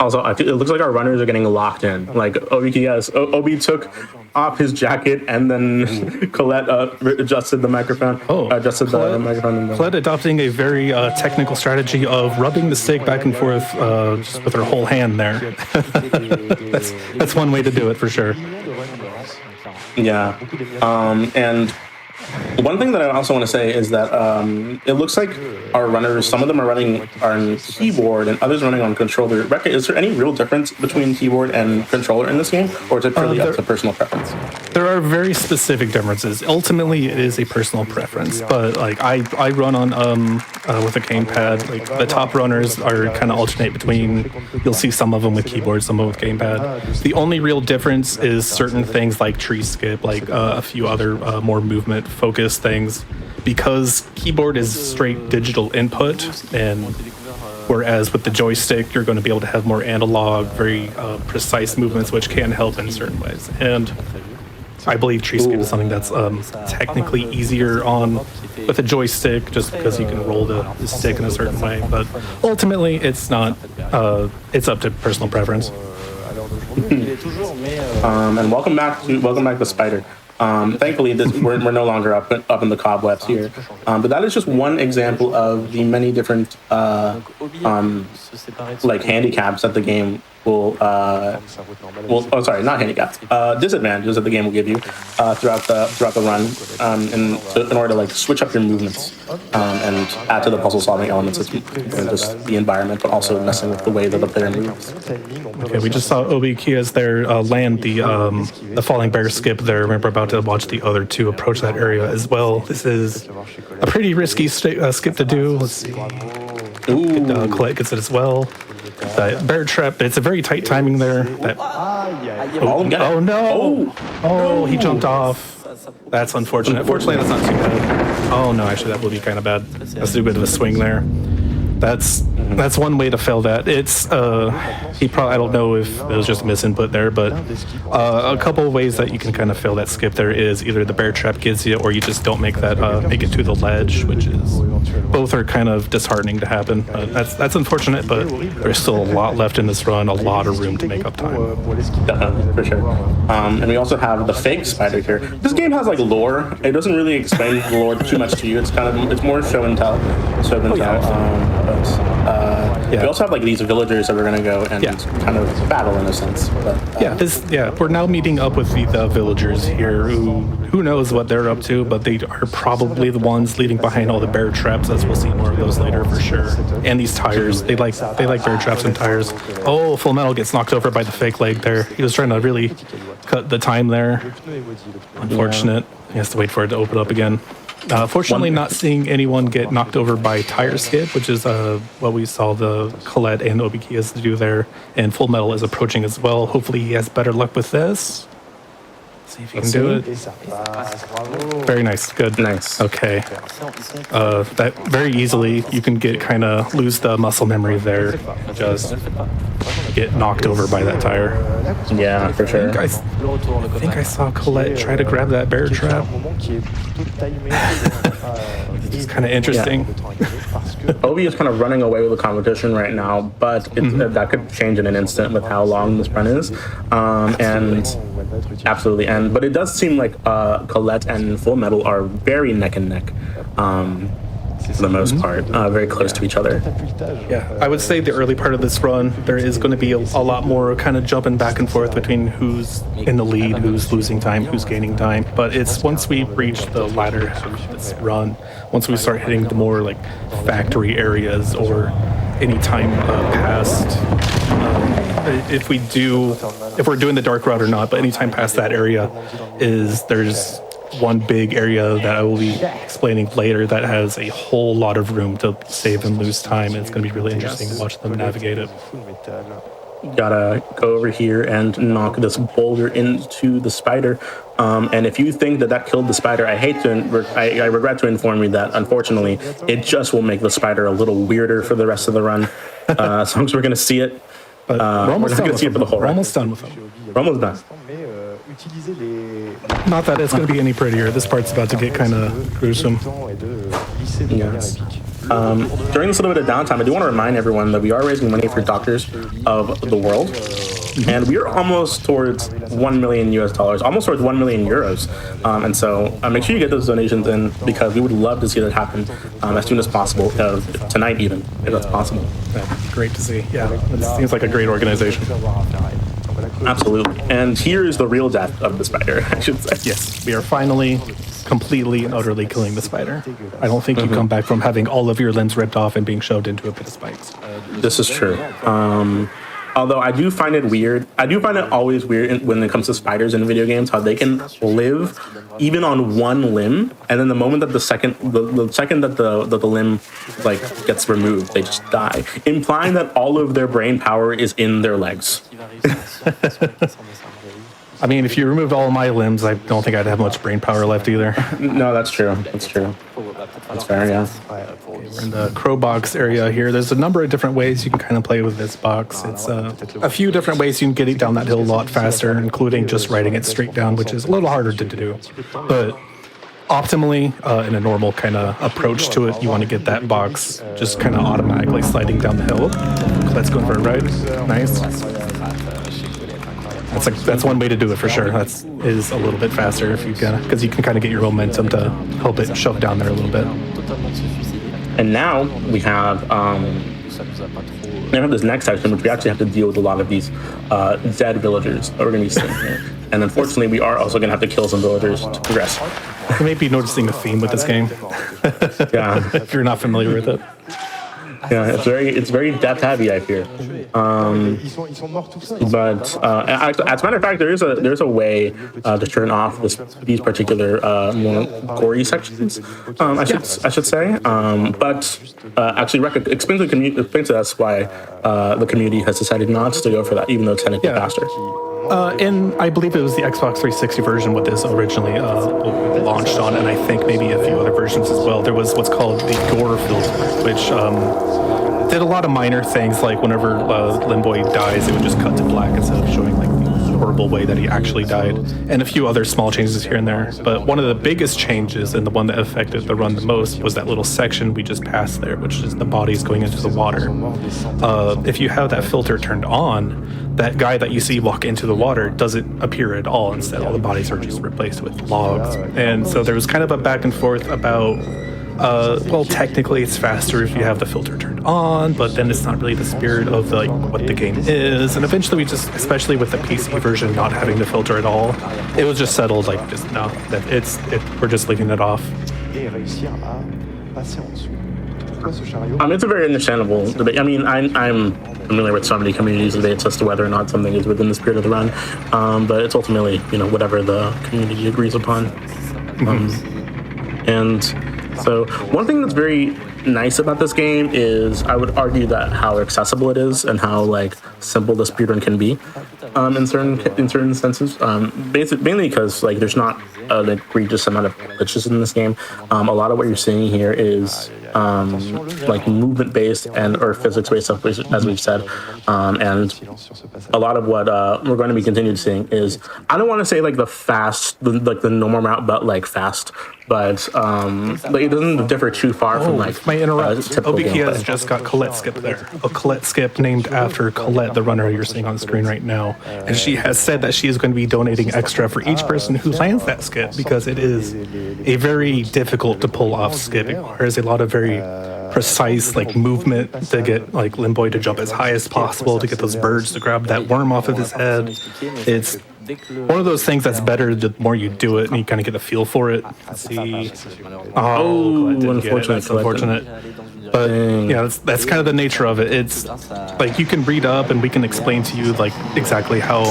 Also, it looks like our runners are getting locked in. Like, Obi took off his jacket, and then Colette adjusted the microphone. Adjusted the microphone. Colette adopting a very technical strategy of rubbing the stick back and forth just with her whole hand there. That's one way to do it for sure. Yeah. And one thing that I also want to say is that it looks like our runners, some of them are running on keyboard and others running on controller. Rekka, is there any real difference between keyboard and controller in this game, or is it purely up to personal preference? There are very specific differences. Ultimately, it is a personal preference, but like I run on with a gamepad. Like the top runners are kind of alternate between. You'll see some of them with keyboard, some of them with gamepad. The only real difference is certain things like tree skip, like a few other more movement focused things, because keyboard is straight digital input, and whereas with the joystick you're going to be able to have more analog, very precise movements, which can help in certain ways. And I believe tree skip is something that's technically easier on with a joystick, just because you can roll the stick in a certain way. But ultimately, it's not. It's up to personal preference. And welcome back to Spider. Thankfully, we're no longer up in the cobwebs here. But that is just one example of the many different like handicaps that the game will not handicaps, disadvantages that the game will give you throughout the run, in order to like switch up your movements and add to the puzzle solving elements of just the environment, but also messing with the way that the player moves. Okay, we just saw Obi Kias there land the falling bear skip there. Remember, about to watch the other two approach that area as well. This is a pretty risky skip to do. Let's see. Colette gets it as well. That bear trap, it's a very tight timing there. Oh no! Oh, he jumped off. That's unfortunate. Fortunately, that's not too bad. Oh no, actually that will be kind of bad. That's a bit of a swing there. That's one way to fail that. It's he probably, I don't know if it was just misinput there, but a couple of ways that you can kind of fail that skip there is either the bear trap gets you, or you just don't make it to the ledge, which is both are kind of disheartening to happen. That's unfortunate, but there's still a lot left in this run, a lot of room to make up time. For sure. And we also have the fake spider here. This game has like lore. It doesn't really explain the lore too much to you. It's more show and tell. We also have like these villagers that we're gonna go and kind of battle in a sense. But, we're now meeting up with the villagers here, who knows what they're up to, but they are probably the ones leaving behind all the bear traps, as we'll see more of those later for sure. And these tires, they like bear traps and tires. Oh, Full Metal gets knocked over by the fake leg there. He was trying to really cut the time there. Unfortunate. He has to wait for it to open up again. Fortunately, not seeing anyone get knocked over by tire skip, which is what we saw the Colette and Obi Kias do there. And Full Metal is approaching as well. Hopefully he has better luck with this. See if he can do it. Very nice. Good. Nice. Okay. That very easily you can lose the muscle memory there. Just get knocked over by that tire. Yeah, for sure. I think I saw Colette try to grab that bear trap. It's kind of interesting. Obi is kind of running away with the competition right now, but that could change in an instant with how long this run is. And absolutely. But it does seem like Colette and Full Metal are very neck and neck. For the most part, very close to each other. Yeah, I would say the early part of this run, there is going to be a lot more kind of jumping back and forth between who's in the lead, who's losing time, who's gaining time. But it's once we reach the latter half of this run, once we start hitting the more like factory areas or any time past, if we're doing the dark route or not, but any time past that area there's one big area that I will be explaining later that has a whole lot of room to save and lose time. And it's going to be really interesting to watch them navigate it. Gotta go over here and knock this boulder into the spider. And if you think that killed the spider, I regret to inform you that unfortunately it just will make the spider a little weirder for the rest of the run. As long as we're going to see it, we're not going to see it for the whole run. We're almost done with them. We're almost done. Not that it's going to be any prettier. This part's about to get kind of gruesome. Yes. During this little bit of downtime, I do want to remind everyone that we are raising money for Doctors of the World. And we are almost towards $1 million US, almost towards 1 million euros. And so make sure you get those donations in because we would love to see that happen as soon as possible, tonight even, if that's possible. Great to see. Yeah, it seems like a great organization. Absolutely. And here is the real death of the spider, I should say. Yes, we are finally completely and utterly killing the spider. I don't think you come back from having all of your limbs ripped off and being shoved into a pit of spikes. This is true. Although I do find it weird. I do find it always weird when it comes to spiders in video games, how they can live even on one limb, and then the moment that the second that the limb like gets removed, they just die, implying that all of their brain power is in their legs. I mean, if you removed all my limbs, I don't think I'd have much brain power left either. No, that's true. That's true. That's fair, yeah. We're in the crow box area here. There's a number of different ways you can kind of play with this box. It's a few different ways you can get it down that hill a lot faster, including just riding it straight down, which is a little harder to do. But optimally, in a normal kind of approach to it, you want to get that box just kind of automatically sliding down the hill. Let's go for a ride. Nice. That's one way to do it for sure. That is a little bit faster if you can, because you can kind of get your momentum to help it shove down there a little bit. And now we have this next section, which we actually have to deal with a lot of these dead villagers that we're going to be seeing here. And unfortunately, we are also going to have to kill some villagers to progress. You may be noticing a theme with this game. Yeah, if you're not familiar with it. Yeah, it's very death heavy, I fear. But as a matter of fact, there's a way to turn off these particular more gory sections. I should say. But actually, explain to us why the community has decided not to go for that, even though it's technically faster. And I believe it was the Xbox 360 version what this originally launched on, and I think maybe a few other versions as well. There was what's called the gore filter, which did a lot of minor things, like whenever Limbo dies, it would just cut to black instead of showing like the horrible way that he actually died, and a few other small changes here and there. But one of the biggest changes, and the one that affected the run the most, was that little section we just passed there, which is the bodies going into the water. If you have that filter turned on, that guy that you see walk into the water doesn't appear at all. Instead, all the bodies are just replaced with logs. And so there was kind of a back and forth about, well, technically it's faster if you have the filter turned on, but then it's not really the spirit of what the game is. And eventually we just, especially with the PC version not having the filter at all, it was just settled like, just no, we're just leaving it off. It's a very understandable debate. I mean, I'm familiar with so many communities' debates as to whether or not something is within the spirit of the run, but it's ultimately, whatever the community agrees upon. And so one thing that's very nice about this game is, I would argue, that how accessible it is and how simple the speedrun can be in certain senses. Mainly because there's not an egregious amount of glitches in this game. A lot of what you're seeing here is movement based or physics based stuff, as we've said, and a lot of what we're going to be continued seeing is, I don't want to say the normal route, but fast but it doesn't differ too far from like my interrupt. typical OBK has gameplay. just got Colette skip there. A Colette skip named after Colette, the runner you're seeing on the screen right now. And she has said that she is going to be donating extra for each person who lands that skip because it is a very difficult to pull off skip. It requires a lot of very precise like movement to get like Limbo to jump as high as possible, to get those birds to grab that worm off of his head. It's one of those things that's better the more you do it and you kind of get a feel for it. Let's see. Oh, unfortunate. That's unfortunate. But yeah, that's kind of the nature of it. It's like you can read up and we can explain to you like exactly how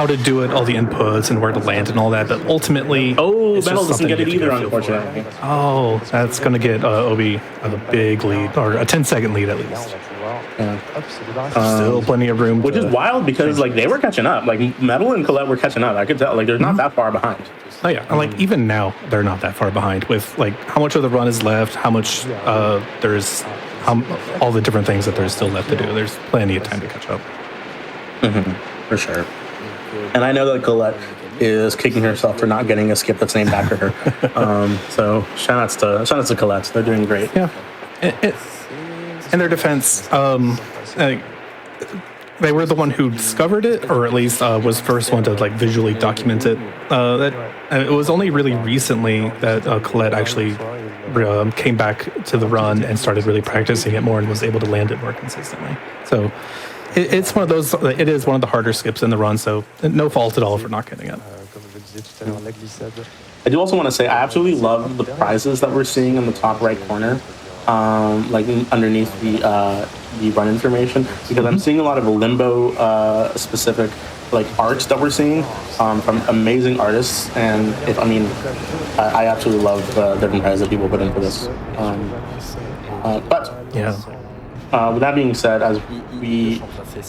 to do it, all the inputs and where to land and all that. But ultimately, Metal doesn't get it either, unfortunately. Oh, that's going to get Obi a big lead, or a 10-second lead at least. Still plenty of room. Which is wild because like they were catching up. Like Metal and Colette were catching up. I could tell. Like they're not that far behind. Oh yeah, and like even now they're not that far behind with like how much of the run is left, how much there's, all the different things that there's still left to do. There's plenty of time to catch up. For sure. And I know that Colette is kicking herself for not getting a skip that's named after her. So shout outs to Colette. They're doing great. Yeah. In their defense, they were the one who discovered it, or at least was first one to like visually document it. It was only really recently that Colette actually came back to the run and started really practicing it more and was able to land it more consistently. So it's one of those. It is one of the harder skips in the run. So no fault at all for not getting it. I do also want to say I absolutely love the prizes that we're seeing in the top right corner, like underneath the run information, because I'm seeing a lot of Limbo specific like art that we're seeing from amazing artists, and I absolutely love the different prizes that people put in for this. But yeah. With that being said,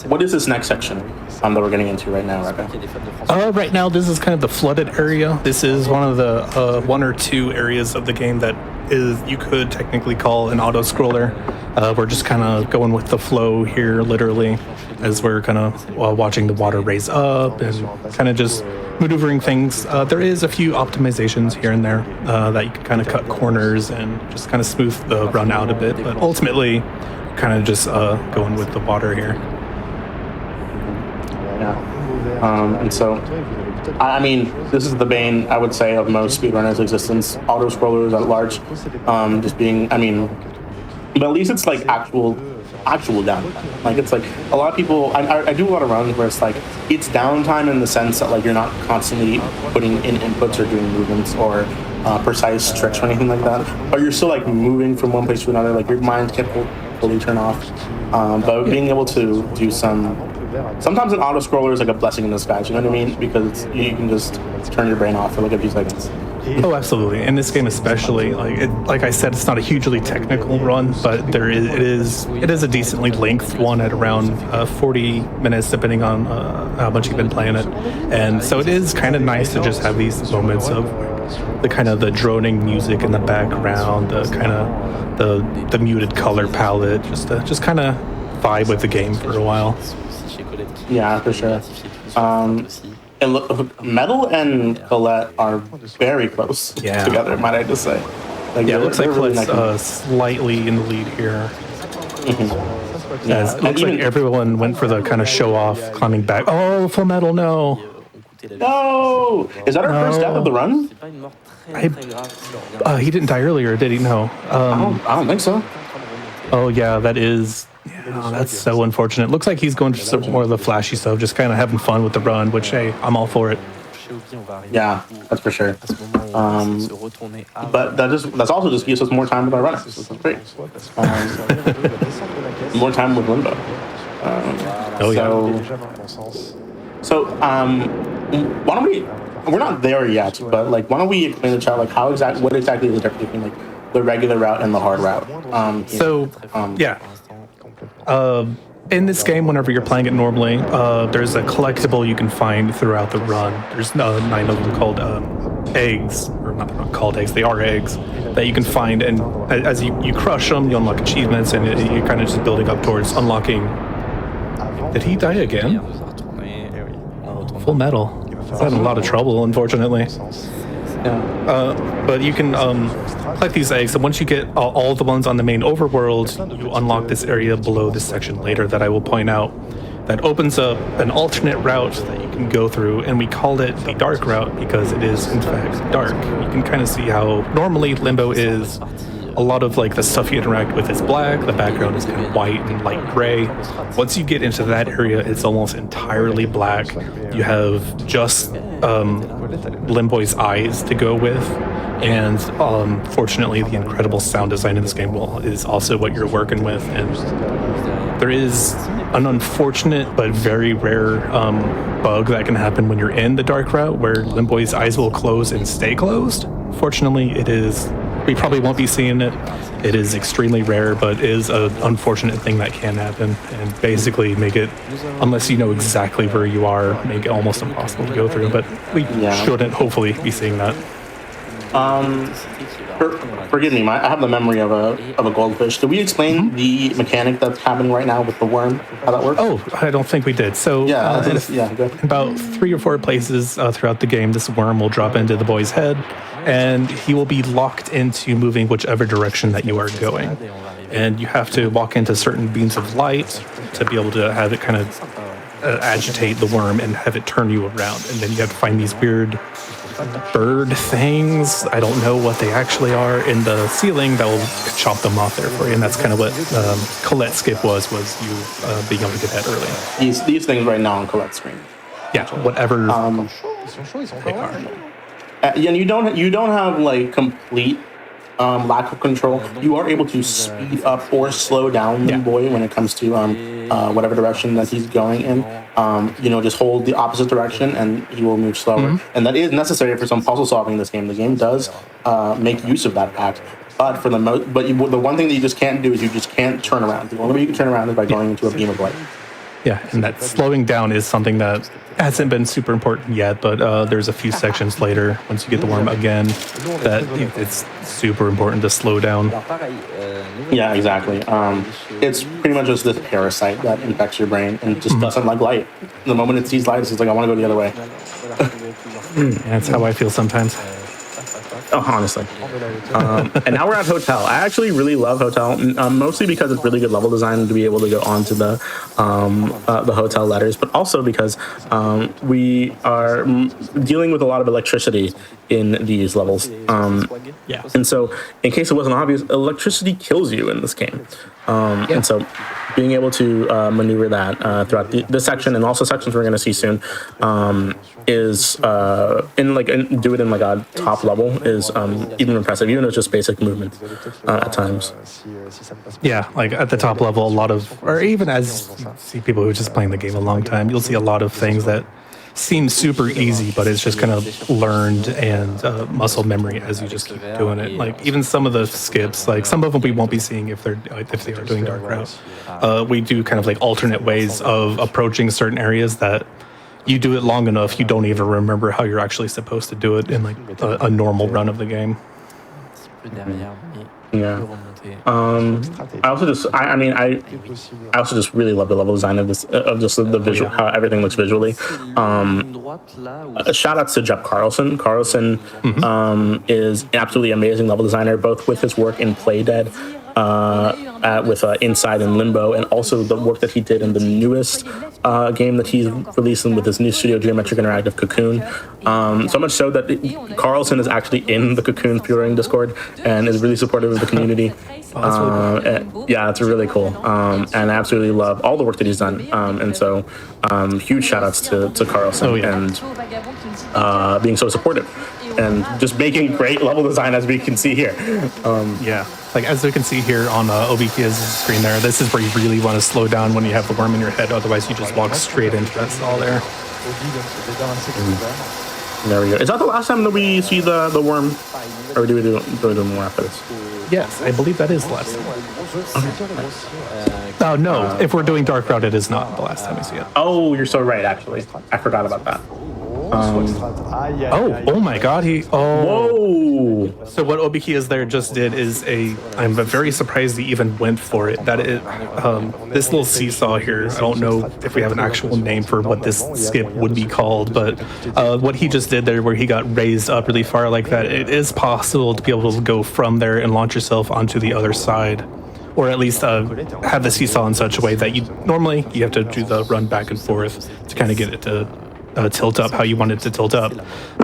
what is this next section that we're getting into right now, Rebecca? Right now, this is kind of the flooded area. This is one of the one or two areas of the game that you could technically call an auto-scroller. We're just kind of going with the flow here, literally, as we're kind of watching the water raise up and kind of just maneuvering things. There is a few optimizations here and there that you can kind of cut corners and just kind of smooth the run out a bit, but ultimately, kind of just going with the water here. Yeah. And so, I mean, this is the bane, I would say, of most speedrunners' existence. Auto-scrollers at large, just being, but at least it's like actual downtime. Like it's like a lot of people, I do a lot of runs where it's like, it's downtime in the sense that like you're not constantly putting in inputs or doing movements or precise tricks or anything like that, but you're still like moving from one place to another, like your mind can't fully turn off. But being able to do sometimes an auto scroller is like a blessing in disguise, you know what I mean? Because you can just turn your brain off for like a few seconds. Oh, absolutely. In this game especially, like I said, it's not a hugely technical run, but it is a decently length one at around 40 minutes, depending on how much you've been playing it. And so it is kind of nice to just have these moments of the kind of the droning music in the background, the kind of the muted color palette, just kind of vibe with the game for a while. Yeah, for sure. And look, Metal and Colette are very close together, might I just say. Like, yeah, it looks like Colette's really slightly in the lead here. Yeah, it looks like everyone went for the kind of show-off climbing back. Oh, Full Metal, no. No! Is that our first death of the run? He didn't die earlier, did he? No. I don't think so. Oh, yeah, that is... Yeah, that's so unfortunate. Looks like he's going for some more of the flashy stuff, just kind of having fun with the run, which, hey, I'm all for it. Yeah, that's for sure. But that's also just gives us more time with our runners, which is great. More time with Limbo. So, why don't we? We're not there yet, but like, why don't we explain to the chat like what exactly is the difference between like the regular route and the hard route? In this game, whenever you're playing it normally, there's a collectible you can find throughout the run. There's 9 of them called eggs, or not called eggs, they are eggs, that you can find, and as you crush them, you unlock achievements, and you're kind of just building up towards unlocking... Did he die again? Full Metal. He's had a lot of trouble, unfortunately. But you can collect these eggs, and once you get all the ones on the main overworld, you unlock this area below this section later that I will point out that opens up an alternate route that you can go through, and we call it the dark route because it is in fact dark. You can kind of see how normally Limbo is a lot of like the stuff you interact with is black, the background is kind of white and light gray. Once you get into that area, it's almost entirely black. You have just Limbo's eyes to go with, and fortunately the incredible sound design in this game is also what you're working with. And there is an unfortunate but very rare bug that can happen when you're in the dark route where Limbo's eyes will close and stay closed. Fortunately, we probably won't be seeing it. It is extremely rare, but is an unfortunate thing that can happen and basically make it, unless you know exactly where you are, make it almost impossible to go through. But we shouldn't hopefully be seeing that. Forgive me, I have the memory of a goldfish. Did we explain the mechanic that's happening right now with the worm? How that works? Oh, I don't think we did. So in about 3 or 4 places throughout the game, this worm will drop into the boy's head, and he will be locked into moving whichever direction that you are going. And you have to walk into certain beams of light to be able to have it kind of agitate the worm and have it turn you around. And then you have to find these weird bird things, I don't know what they actually are, in the ceiling that will chop them off there for you. And that's kind of what Colette's skip was you being able to get that early. These things right now on Colette's screen. Yeah, whatever they are. And you don't have like complete lack of control. You are able to speed up or slow down the boy when it comes to whatever direction that he's going in. Just hold the opposite direction and he will move slower. And that is necessary for some puzzle solving in this game. The game does make use of that fact. But the one thing that you just can't do is you just can't turn around. The only way you can turn around is by going into a beam of light. Yeah, and that slowing down is something that hasn't been super important yet, but there's a few sections later, once you get the worm again, that it's super important to slow down. Yeah, exactly. It's pretty much just this parasite that infects your brain and just doesn't like light. The moment it sees light, it's like, I want to go the other way. That's how I feel sometimes. Oh, honestly. And now we're at Hotel. I actually really love Hotel, mostly because it's really good level design to be able to go onto the hotel letters, but also because we are dealing with a lot of electricity in these levels. And so, in case it wasn't obvious, electricity kills you in this game. And so, being able to maneuver that throughout this section and also sections we're going to see soon is do it in like a top level is even impressive, even though it's just basic movement at times. Yeah, like at the top level, a lot of, or even as you see people who are just playing the game a long time, you'll see a lot of things that seem super easy, but it's just kind of learned and muscle memory as you just keep doing it. Like even some of the skips, like some of them we won't be seeing if they are doing dark route. We do kind of like alternate ways of approaching certain areas that you do it long enough, you don't even remember how you're actually supposed to do it in like a normal run of the game. Yeah. I also just really love the level design of this, of just the visual, how everything looks visually. Shout outs to Jeff Carlson. Carlson is an absolutely amazing level designer, both with his work in Play Dead, with Inside and Limbo, and also the work that he did in the newest game that he's releasing with his new studio, Geometric Interactive Cocoon. So much so that Carlson is actually in the Cocoon Furing Discord and is really supportive of the community. Yeah, it's really cool. And I absolutely love all the work that he's done. And so huge shout outs to Carlson and being so supportive and just making great level design, as we can see here. Yeah, like as we can see here on OBP's screen there, this is where you really want to slow down when you have the worm in your head, otherwise you just walk straight into that stall there. There we go. Is that the last time that we see the worm? Or do we do more after this? Yes, I believe that is the last time. Oh, no, if we're doing Dark Route, it is not the last time we see it. Oh, you're so right, actually. I forgot about that. Oh my god, Whoa! So what Obikias there just did is I'm very surprised he even went for it. This little seesaw here, I don't know if we have an actual name for what this skip would be called, but what he just did there where he got raised up really far like that, it is possible to be able to go from there and launch yourself onto the other side. Or at least have the seesaw in such a way that you have to do the run back and forth to kind of get it to tilt up how you want it to tilt up.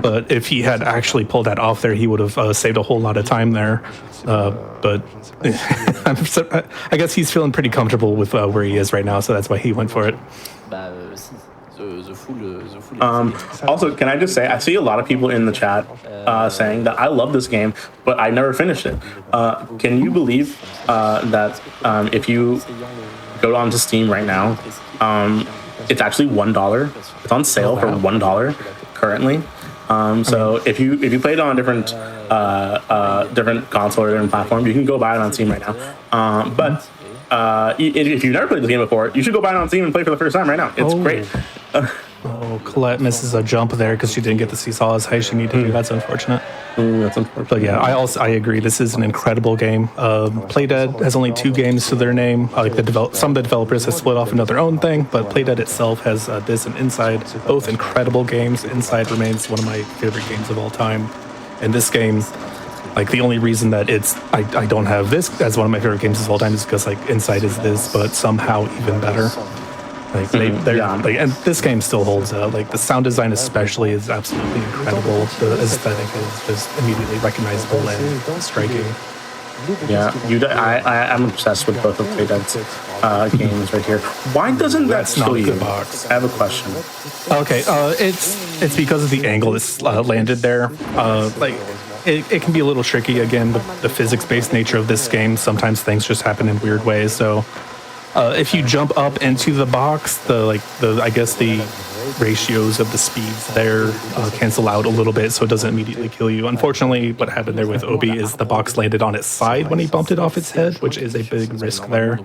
But if he had actually pulled that off there, he would have saved a whole lot of time there. But I guess he's feeling pretty comfortable with where he is right now, so that's why he went for it. Also, can I just say, I see a lot of people in the chat saying that I love this game, but I never finished it. Can you believe that if you go onto Steam right now, it's actually $1. It's on sale for $1 currently. So if you play it on a different console or different platform, you can go buy it on Steam right now. But if you've never played this game before, you should go buy it on Steam and play it for the first time right now. It's great. Colette misses a jump there because she didn't get the seesaw as high as she needed to. That's unfortunate. That's unfortunate. But yeah, I agree. This is an incredible game. Playdead has only 2 games to their name. Some of the developers have split off into their own thing, but Playdead itself has this and Inside, both incredible games. Inside remains one of my favorite games of all time. And this game, like the only reason that I don't have this as one of my favorite games of all time is because like Inside is this, but somehow even better. Like and this game still holds up. Like the sound design especially is absolutely incredible. The aesthetic is just immediately recognizable and striking. Yeah, I'm obsessed with both of Playdead's games right here. Why doesn't that kill you? Box. I have a question. Okay, it's because of the angle it's landed there. It can be a little tricky again. The physics-based nature of this game. Sometimes things just happen in weird ways. So. If you jump up into the box, I guess the ratios of the speeds there cancel out a little bit, so it doesn't immediately kill you. Unfortunately, what happened there with Obi is the box landed on its side when he bumped it off its head, which is a big risk there.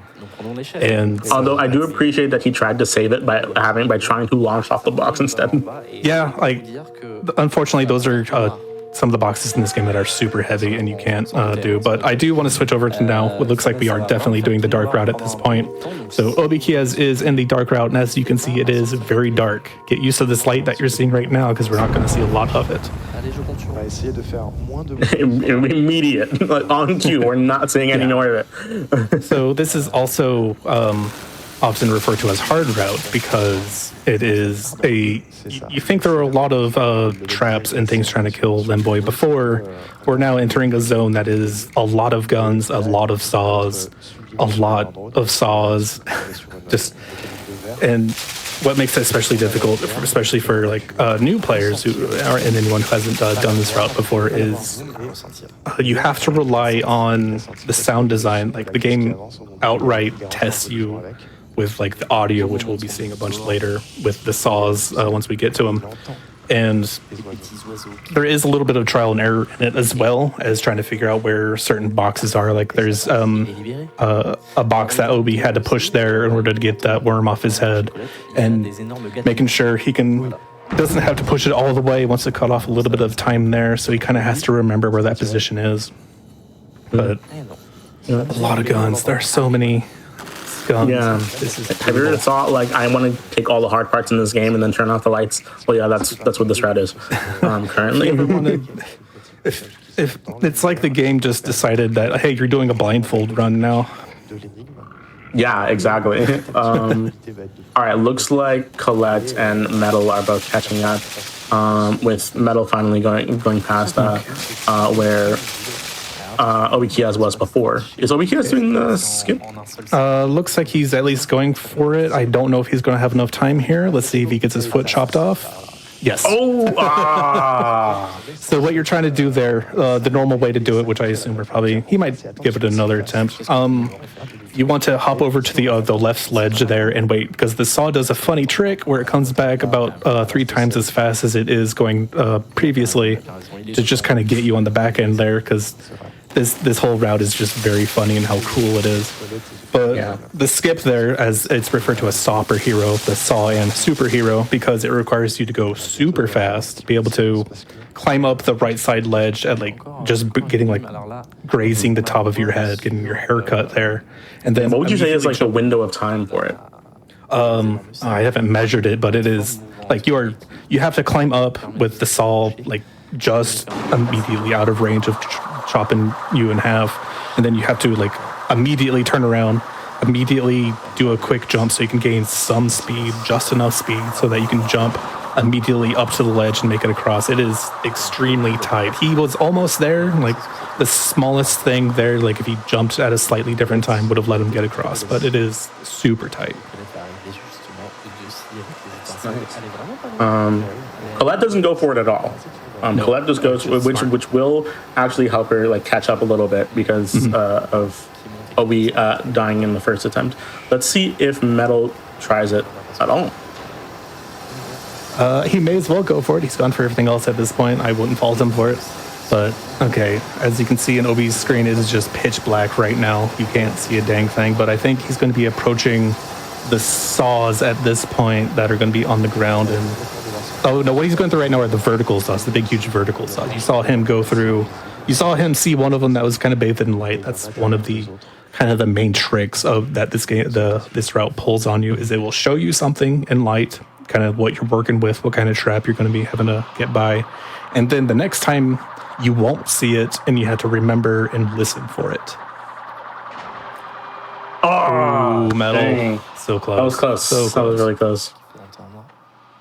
And although I do appreciate that he tried to save it by trying to launch off the box instead. Yeah, unfortunately, those are some of the boxes in this game that are super heavy and you can't do. But I do want to switch over to now what looks like we are definitely doing the dark route at this point. So Obikias is in the dark route, and as you can see, it is very dark. Get used to this light that you're seeing right now because we're not going to see a lot of it. Immediate, on cue. We're not seeing any more of it. So this is also often referred to as hard route because it is you think there are a lot of traps and things trying to kill Limbo before. We're now entering a zone that is a lot of guns, a lot of saws, and what makes it especially difficult, especially for new players and anyone who hasn't done this route before, is you have to rely on the sound design. Like the game outright tests you with the audio, which we'll be seeing a bunch later with the saws once we get to them. And there is a little bit of trial and error in it as well as trying to figure out where certain boxes are. Like there's a box that Obi had to push there in order to get that worm off his head, and making sure he doesn't have to push it all the way, wants to cut off a little bit of time there, so he kind of has to remember where that position is. But a lot of guns. There are so many guns. Yeah. Have you ever thought I want to take all the hard parts in this game and then turn off the lights? Well, yeah, that's what this route is currently. If it's like the game just decided that, hey, you're doing a blindfold run now. Yeah, exactly. All right, looks like Colette and Metal are both catching up, with Metal finally going past where Obikias was before. Is Obikias doing the skip? Looks like he's at least going for it. I don't know if he's going to have enough time here. Let's see if he gets his foot chopped off. Yes. So what you're trying to do there, the normal way to do it, which I assume he might give it another attempt. You want to hop over to the left ledge there and wait, because the saw does a funny trick where it comes back about 3 times as fast as it is going previously, to just kind of get you on the back end there, because this whole route is just very funny and how cool it is. But the skip there, as it's referred to as superhero, the saw and superhero, because it requires you to go super fast to be able to climb up the right side ledge at like just getting like grazing the top of your head, getting your hair cut there, and then what would you say is like the window of time for it? I haven't measured it, but it is like you have to climb up with the saw like just immediately out of range of chopping you in half, and then you have to like immediately turn around, immediately do a quick jump so you can gain some speed, just enough speed so that you can jump immediately up to the ledge and make it across. It is extremely tight. He was almost there, like the smallest thing there, like if he jumped at a slightly different time would have let him get across, but it is super tight. Colette doesn't go for it at all. Colette just goes, which will actually help her like catch up a little bit because of Obi dying in the first attempt. Let's see if Metal tries it at all. He may as well go for it. He's gone for everything else at this point. I wouldn't fault him for it. But, okay, as you can see in Obi's screen, it is just pitch black right now. You can't see a dang thing. But I think he's going to be approaching the saws at this point that are going to be on the ground. And oh, no, what he's going through right now are the vertical saws, the big, huge vertical saws. You saw him go through... You saw him see one of them that was kind of bathed in light. That's one of the kind of the main tricks of that this game, this route pulls on you, is it will show you something in light, kind of what you're working with, what kind of trap you're going to be having to get by. And then the next time you won't see it and you have to remember and listen for it. Oh, Metal. Dang. So close. That was close. So close. That was really close.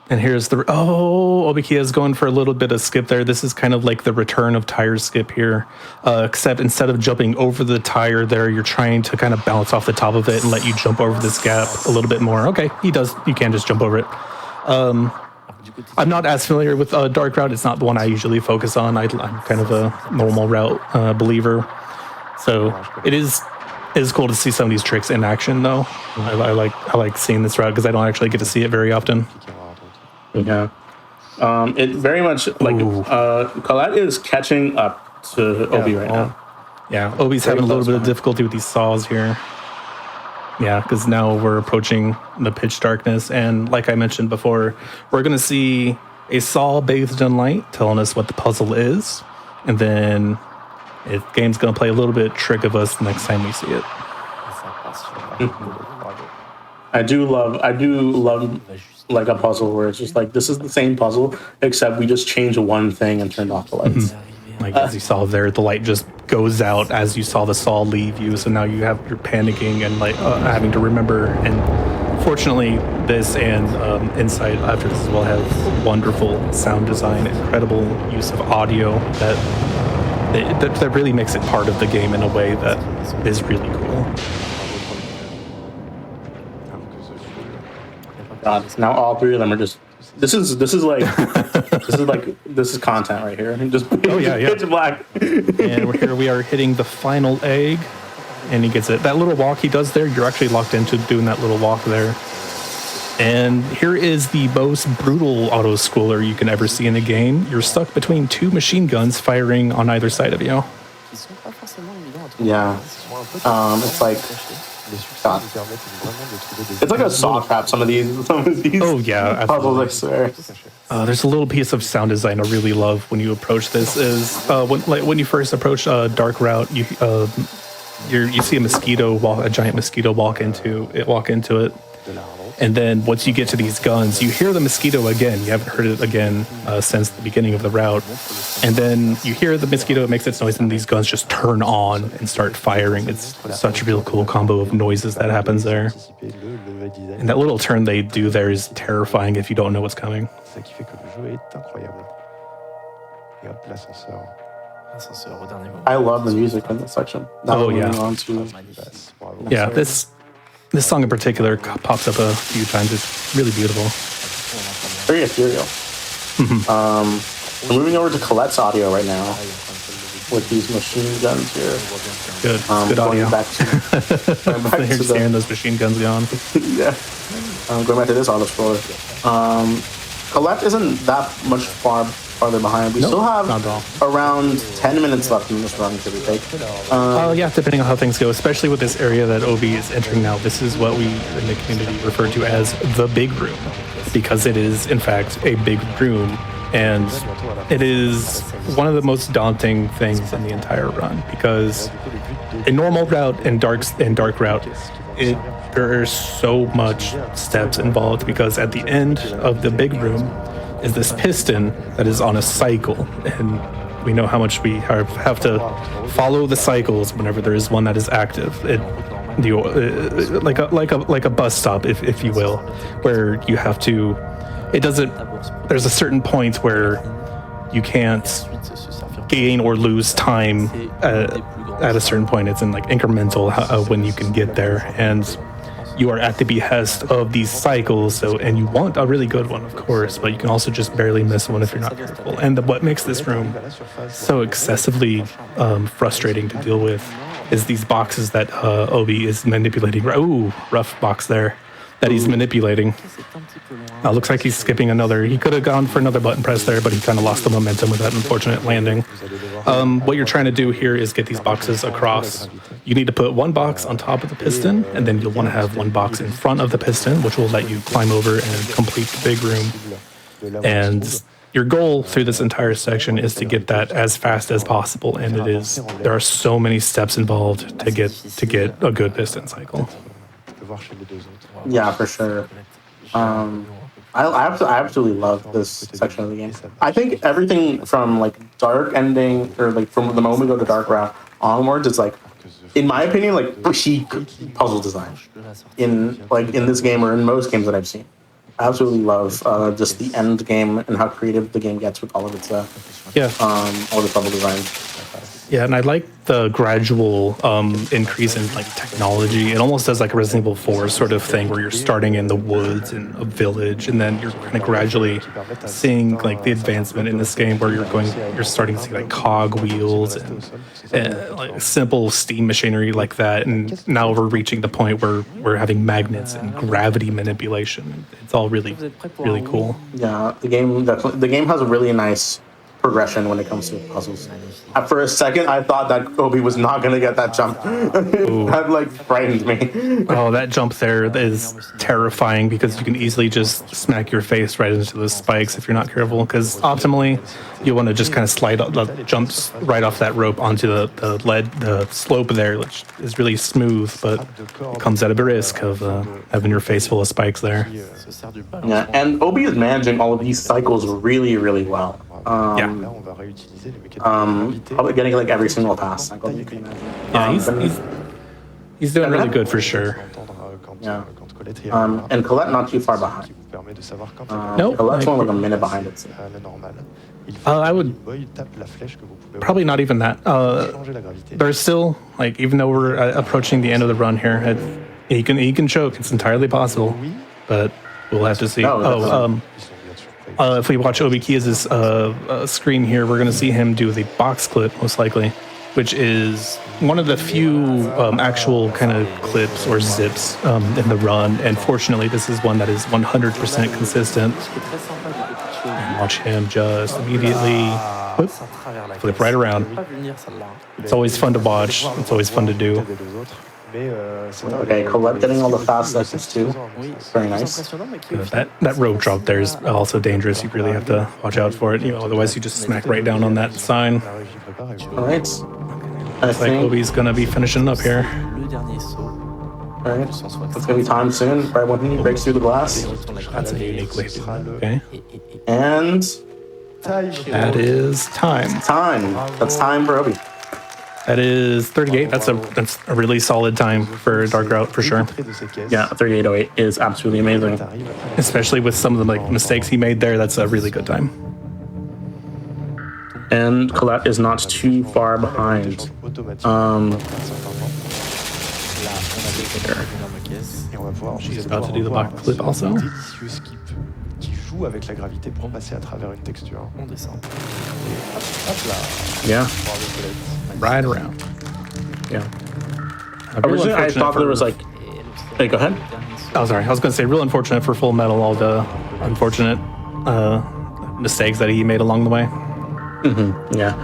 And here's the... Oh, Obikia is going for a little bit of skip there. This is kind of like the return of tire skip here. Except instead of jumping over the tire there, you're trying to kind of bounce off the top of it and let you jump over this gap a little bit more. Okay, he does. You can just jump over it. I'm not as familiar with Dark Route. It's not the one I usually focus on. I'm kind of a normal route believer. So it is cool to see some of these tricks in action, though. I like seeing this route because I don't actually get to see it very often. Yeah. It very much like Colette is catching up to Obi right now. Yeah, Obi's having a little bit of difficulty with these saws here. Yeah, because now we're approaching the pitch darkness, and like I mentioned before, we're going to see a saw bathed in light telling us what the puzzle is, and then the game's going to play a little bit trick of us the next time we see it. I do love like a puzzle where it's just like, this is the same puzzle, except we just changed one thing and turned off the lights. Like as you saw there, the light just goes out as you saw the saw leave you. So now you're panicking and like having to remember. And fortunately, this and Inside after this as well have wonderful sound design, incredible use of audio that really makes it part of the game in a way that is really cool. God, now all three of them are just. This is content right here. Just pitch black. And here we are hitting the final egg, and he gets it. That little walk he does there, you're actually locked into doing that little walk there. And here is the most brutal auto schooler you can ever see in a game. You're stuck between two machine guns firing on either side of you. Yeah. It's like. God. It's like a saw trap. Some of these. Oh yeah, puzzles, I swear. There's a little piece of sound design I really love when you approach this. Is when you first approach Dark Route, you see a giant mosquito walk into it. And then once you get to these guns, you hear the mosquito again. You haven't heard it again since the beginning of the route. And then you hear the mosquito, it makes its noise, and these guns just turn on and start firing. It's such a real cool combo of noises that happens there. And that little turn they do there is terrifying if you don't know what's coming. I love the music in this section. Oh yeah. Yeah, this song in particular pops up a few times. It's really beautiful. Very ethereal. We're moving over to Colette's audio right now with these machine guns here. Good audio. You're hearing those machine guns going. Yeah. Going back to this auto scroller. Colette isn't that much farther behind. We still have around 10 minutes left in this run, give or take. Yeah, depending on how things go, especially with this area that Obi is entering now. This is what we in the community refer to as the big room, because it is, in fact, a big room And it is one of the most daunting things in the entire run, because in normal route and dark route, there are so much steps involved, because at the end of the big room is this piston that is on a cycle, and we know how much we have to follow the cycles whenever there is one that is active. Like a bus stop, if you will, where you have to. There's a certain point where you can't gain or lose time at a certain point. It's in like incremental when you can get there, and you are at the behest of these cycles. And you want a really good one, of course, but you can also just barely miss one if you're not careful. And what makes this room so excessively frustrating to deal with is these boxes that Obi is manipulating. Ooh, rough box there that he's manipulating. Looks like he's skipping another. He could have gone for another button press there, but he kind of lost the momentum with that unfortunate landing. What you're trying to do here is get these boxes across. You need to put one box on top of the piston, and then you'll want to have one box in front of the piston, which will let you climb over and complete the big room. And your goal through this entire section is to get that as fast as possible, and there are so many steps involved to get a good piston cycle. Yeah, for sure. I absolutely love this section of the game. I think everything from like dark ending, or like from the moment we go to dark route onwards, is like, in my opinion, like peak puzzle design in this game or in most games that I've seen. I absolutely love just the end game and how creative the game gets with all of its all the puzzle design. Yeah, and I like the gradual increase in like technology. It almost does like a Resident Evil 4 sort of thing, where you're starting in the woods in a village, and then you're kind of gradually seeing like the advancement in this game, where you're starting to see like cog wheels and like simple steam machinery like that. And now we're reaching the point where we're having magnets and gravity manipulation. It's all really, really cool. Yeah, the game has a really nice progression when it comes to puzzles. For a second, I thought that Obi was not going to get that jump. That like frightened me. Oh, that jump there is terrifying, because you can easily just smack your face right into those spikes if you're not careful. Because optimally, you want to just kind of slide jumps right off that rope onto the slope there, which is really smooth, but it comes at a risk of having your face full of spikes there. Yeah, and Obi is managing all of these cycles really, really well. Probably getting like every single pass. He's doing really good for sure. Yeah. And Colette not too far behind. No, Colette's only like a minute behind it. I would probably not even that. There's still, like, even though we're approaching the end of the run here, he can choke. It's entirely possible, but we'll have to see. If we watch Obi Kia's screen here, we're going to see him do the box clip, most likely, which is one of the few actual kind of clips or zips in the run. And fortunately, this is one that is 100% consistent. And watch him just immediately flip right around. It's always fun to watch. It's always fun to do. Okay, Colette getting all the fast sections too. Very nice. That rope drop there is also dangerous. You really have to watch out for it. Otherwise you just smack right down on that sign. All right. I think Obi's gonna be finishing up here. All right. It's gonna be time soon. Right when he breaks through the glass. That's a unique way. Okay. And that is time. That's time for Obi. That is 38. That's a really solid time for a dark route for sure. Yeah, 38:08 is absolutely amazing. Especially with some of the mistakes he made there. That's a really good time. And Colette is not too far behind. She's about to do the back flip also. Avec la gravité pour passer à travers une texture. On descend. Yeah. Ride around. Yeah. Originally, I thought there was like. Hey, go ahead. Oh, sorry. I was going to say, real unfortunate for Full Metal, all the unfortunate mistakes that he made along the way. Yeah.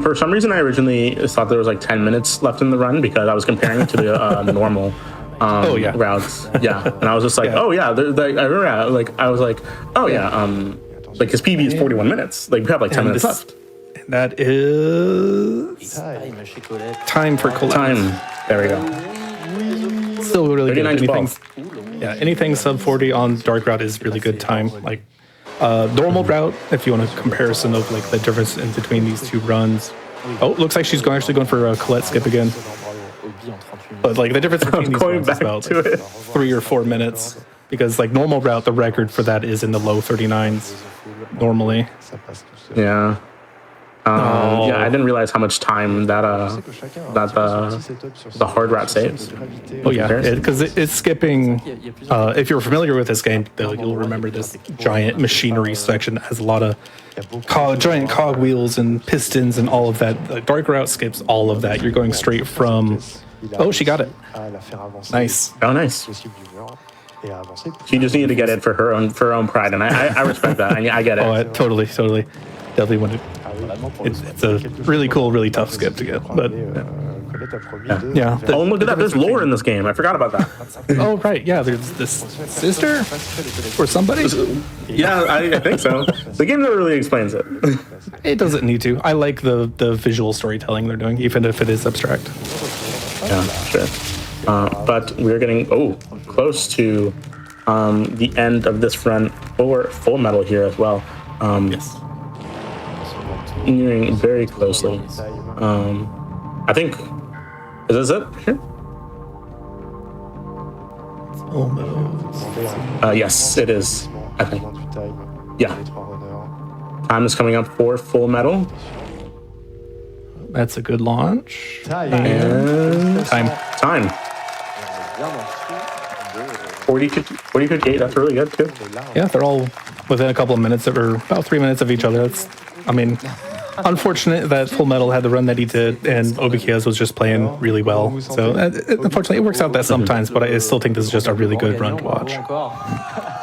For some reason, I originally thought there was like 10 minutes left in the run, because I was comparing it to the normal. Routes, yeah, and I was just like, I was like, Like his PB is 41 minutes. Like we have like 10 minutes left. And that is time for Colette. Time. There we go. Still really good. 39 Anything sub 40 on dark route is really good time. Like normal route, if you want a comparison of like the difference in between these two runs. Oh, looks like she's actually going for a Colette skip again. But like the difference between these runs is about like 3 or 4 minutes. Because like normal route, the record for that is in the low 39s normally. Yeah. Yeah, I didn't realize how much time that the hard route saves. Oh yeah, because it's skipping. If you're familiar with this game, you'll remember this giant machinery section that has a lot of giant cog wheels and pistons and all of that. The dark route skips all of that. You're going straight from. Oh, she got it. Nice. Oh, nice. She just needed to get it for her own pride, and I respect that. I get it. Oh, totally. Definitely wanted. It's a really cool, really tough skip to get, but yeah. Oh, and look at that! There's lore in this game. I forgot about that. Oh right, yeah. There's this sister or somebody. Yeah, I think so. The game never really explains it. It doesn't need to. I like the visual storytelling they're doing, even if it is abstract. Yeah, sure. But we're getting close to the end of this run for Full Metal here as well. Yes. Nearing very closely. I think is this it? Here? Yes, it is. I think. Yeah. Time is coming up for Full Metal. That's a good launch. And time. 40-58. That's really good too. Yeah, they're all within a couple of minutes, or about 3 minutes of each other. That's, I mean, unfortunate that Full Metal had the run that he did, and OBKS was just playing really well. So unfortunately, it works out that sometimes, but I still think this is just a really good run to watch.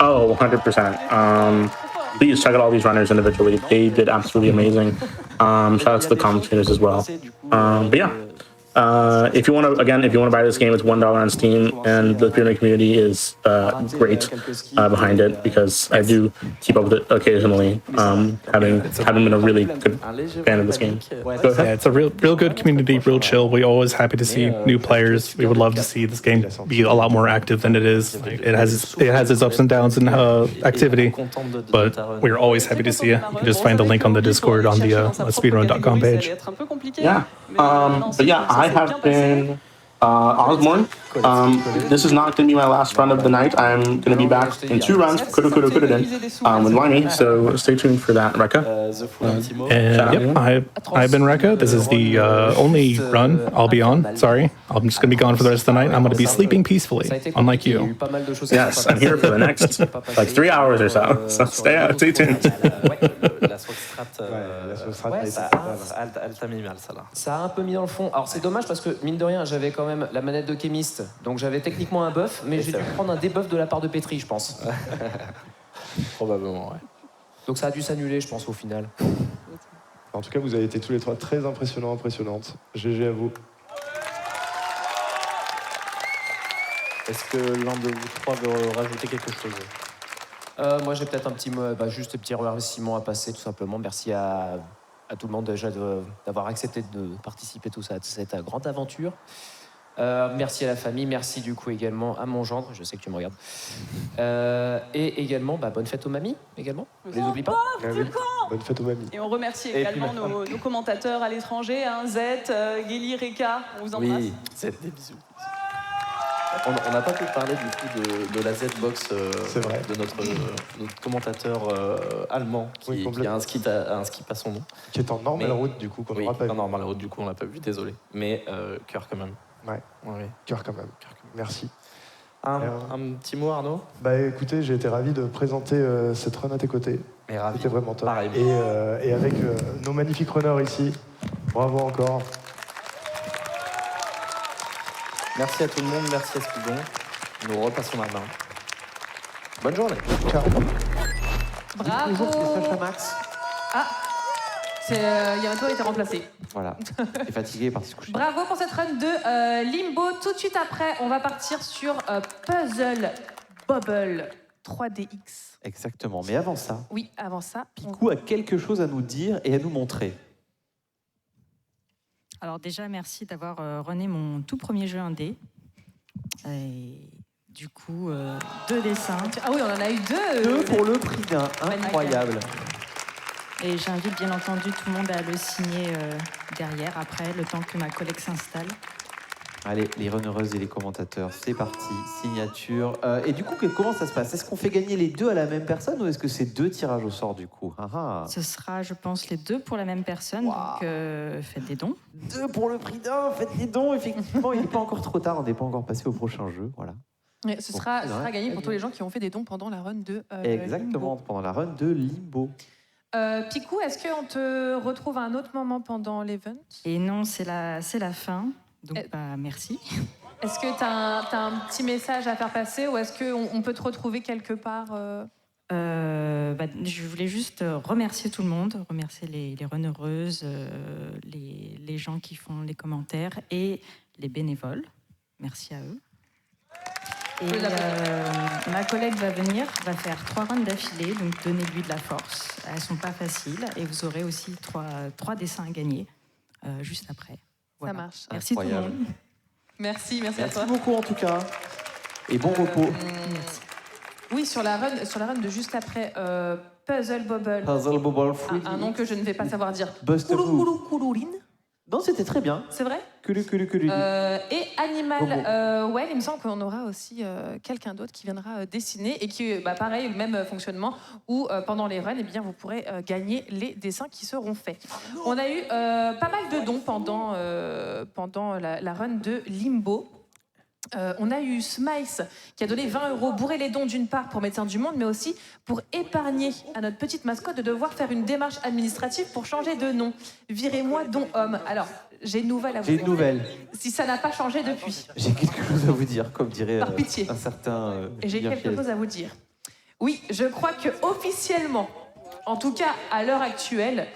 Oh, 100%. Please check out all these runners individually. They did absolutely amazing. Shout out to the commentators as well. But yeah. If you want to buy this game, it's $1 on Steam, and the Speedone community is great behind it, because I do keep up with it occasionally, having been a really good fan of this game. Go ahead. Yeah, it's a real good community, real chill. We're always happy to see new players. We would love to see this game be a lot more active than it is. It has its ups and downs in activity, but we're always happy to see it. You can just find the link on the Discord on the speedrun.com page. Yeah. But yeah, I have been Osborne. This is not going to be my last run of the night. I'm going to be back in 2 runs for Kudo with Limey, so stay tuned for that, Rekka. And yep, I've been Rekka. This is the only run I'll be on. Sorry, I'm just going to be gone for the rest of the night. I'm going to be sleeping peacefully, unlike you. Yes, I'm here for the next like 3 hours or so. So stay tuned. Ça a un peu mis dans le fond. Alors c'est dommage parce que mine de rien j'avais quand même la manette de Chemist, donc j'avais techniquement un buff, mais j'ai dû prendre un debuff de la part de Petri, je pense. Probablement, ouais. Donc ça a dû s'annuler, je pense, au final. En tout cas, vous avez été tous les trois très impressionnantes. GG à vous. Est-ce que l'un de vous trois veut rajouter quelque chose? Moi j'ai peut-être un petit mot, juste un petit remerciement à passer, tout simplement. Merci à tout le monde déjà d'avoir accepté de participer à cette grande aventure. Merci à la famille, merci du coup également à mon gendre, je sais que tu me regardes. Et également, bonne fête aux mamies, également. Je les oublie pas. Bonne fête aux mamies. Et on remercie également nos commentateurs à l'étranger, hein, Zet, Gilly, Reka, on vous embrasse. Oui, Zet, des bisous. On n'a pas pu parler du coup de la Z-Box de notre commentateur allemand qui a un skip à son nom. Qui est en normal route du coup, qu'on n'aura pas vu. En normal route du coup, on l'a pas vu, désolé. Mais cœur quand même. Ouais, cœur quand même. Merci. Un petit mot, Arnaud? Écoutez, j'ai été ravi de présenter cette run à tes côtés. C'était vraiment top. Pareil. Et avec nos magnifiques runners ici, bravo encore. Merci à tout le monde, merci à Speedone. Nous repassons la main. Bonne journée. Ciao. Bravo. Ah, Yamato a été remplacé. Voilà, il est fatigué, il est parti se coucher. Bravo pour cette run de Limbo. Tout de suite après, on va partir sur Puzzle Bobble. 3DX. Exactement. Mais avant ça, Oui, avant ça. Picou a quelque chose à nous dire et à nous montrer. Alors déjà, merci d'avoir runné mon tout premier jeu indé. Et du coup, 2 dessins. Ah oui, on en a eu 2. 2 pour le prix d'un. Incroyable. Et j'invite bien entendu tout le monde à le signer derrière, après, le temps que ma collègue s'installe. Allez, les runnereuses et les commentateurs, c'est parti, signature. Et du coup, comment ça se passe? Est-ce qu'on fait gagner les 2 à la même personne ou est-ce que c'est 2 tirages au sort du coup? Ce sera, je pense, les 2 pour la même personne, donc faites des dons. 2 pour le prix d'un, faites des dons, effectivement, il n'est pas encore trop tard, on n'est pas encore passé au prochain jeu, voilà. Ouais, ce sera gagné pour tous les gens qui ont fait des dons pendant la run de Exactement, Limbo. pendant la run de Limbo. Picou, est-ce qu'on te retrouve à un autre moment pendant l'event? Et non, c'est la fin. Donc, merci. Est-ce que tu as un petit message à faire passer ou est-ce qu'on peut te retrouver quelque part Je voulais juste remercier tout le monde, remercier les runnereuses, les gens qui font les commentaires et les bénévoles. Merci à eux. Et ma collègue va venir, va faire 3 runs d'affilée, donc donnez-lui de la force. Elles sont pas faciles et vous aurez aussi 3 dessins à gagner juste après. Voilà. Ça marche. Merci tout le monde. Merci à toi. Merci beaucoup en tout cas. Et bon repos. Oui, sur la run de juste après, Puzzle Bobble. Puzzle Bobble Free. Un nom que je ne vais pas savoir dire. Koulouline. Non, c'était très bien. C'est vrai? Kulu. Et Animal Well, il me semble qu'on aura aussi quelqu'un d'autre qui viendra dessiner et qui, pareil, le même fonctionnement où pendant les runs, eh bien, vous pourrez gagner les dessins qui seront faits. On a eu pas mal de dons pendant la run de Limbo. On a eu Smice qui a donné 20 €, bourré les dons d'une part pour Médecins du Monde, mais aussi pour épargner à notre petite mascotte de devoir faire une démarche administrative pour changer de nom. Virez-moi don homme. Alors, j'ai une nouvelle à vous dire. J'ai une nouvelle. Si ça n'a pas changé depuis. J'ai quelque chose à vous dire, comme dirait Par pitié. un certain... Et j'ai quelque chose à vous dire. Oui, je crois que officiellement, en tout cas à l'heure actuelle,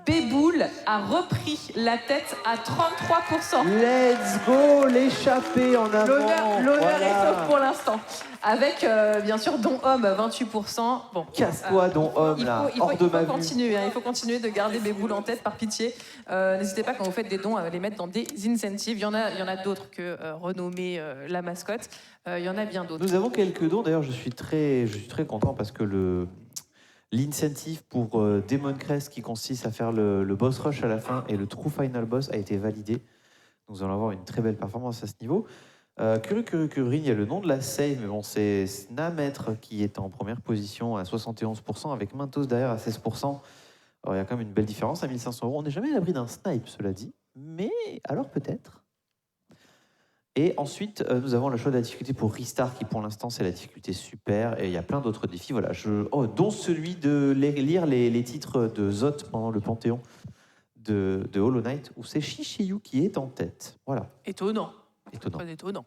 Béboul a repris la tête à 33%. Let's go, l'échappée en avant. L'honneur est sauf pour l'instant. Avec, bien sûr, Don Homme, 28%. Bon, casse-toi, Don Homme, là, hors de ma vue. Continuer, il faut continuer de garder Béboul en tête, par pitié. N'hésitez pas, quand vous faites des dons, à les mettre dans des incentives. Il y en a d'autres que renommer la mascotte. Il y en a bien d'autres. Nous avons quelques dons. D'ailleurs, je suis très content parce que l'incentive pour Demon Crest qui consiste à faire le boss rush à la fin et le true final boss a été validé. Nous allons avoir une très belle performance à ce niveau. Curine, il y a le nom de la save, mais bon, c'est Snamettre qui est en première position à 71% avec Mintos derrière à 16%. Alors, il y a quand même une belle différence à 1500 €. On n'est jamais à l'abri d'un snipe, cela dit, mais alors peut-être. Et ensuite, nous avons le choix de la difficulté pour Restart, qui pour l'instant c'est la difficulté super, et il y a plein d'autres défis, voilà, dont celui de lire les titres de Zot pendant le Panthéon de Hollow Knight, où c'est Shishiyu qui est en tête. Voilà. Étonnant. Très étonnant.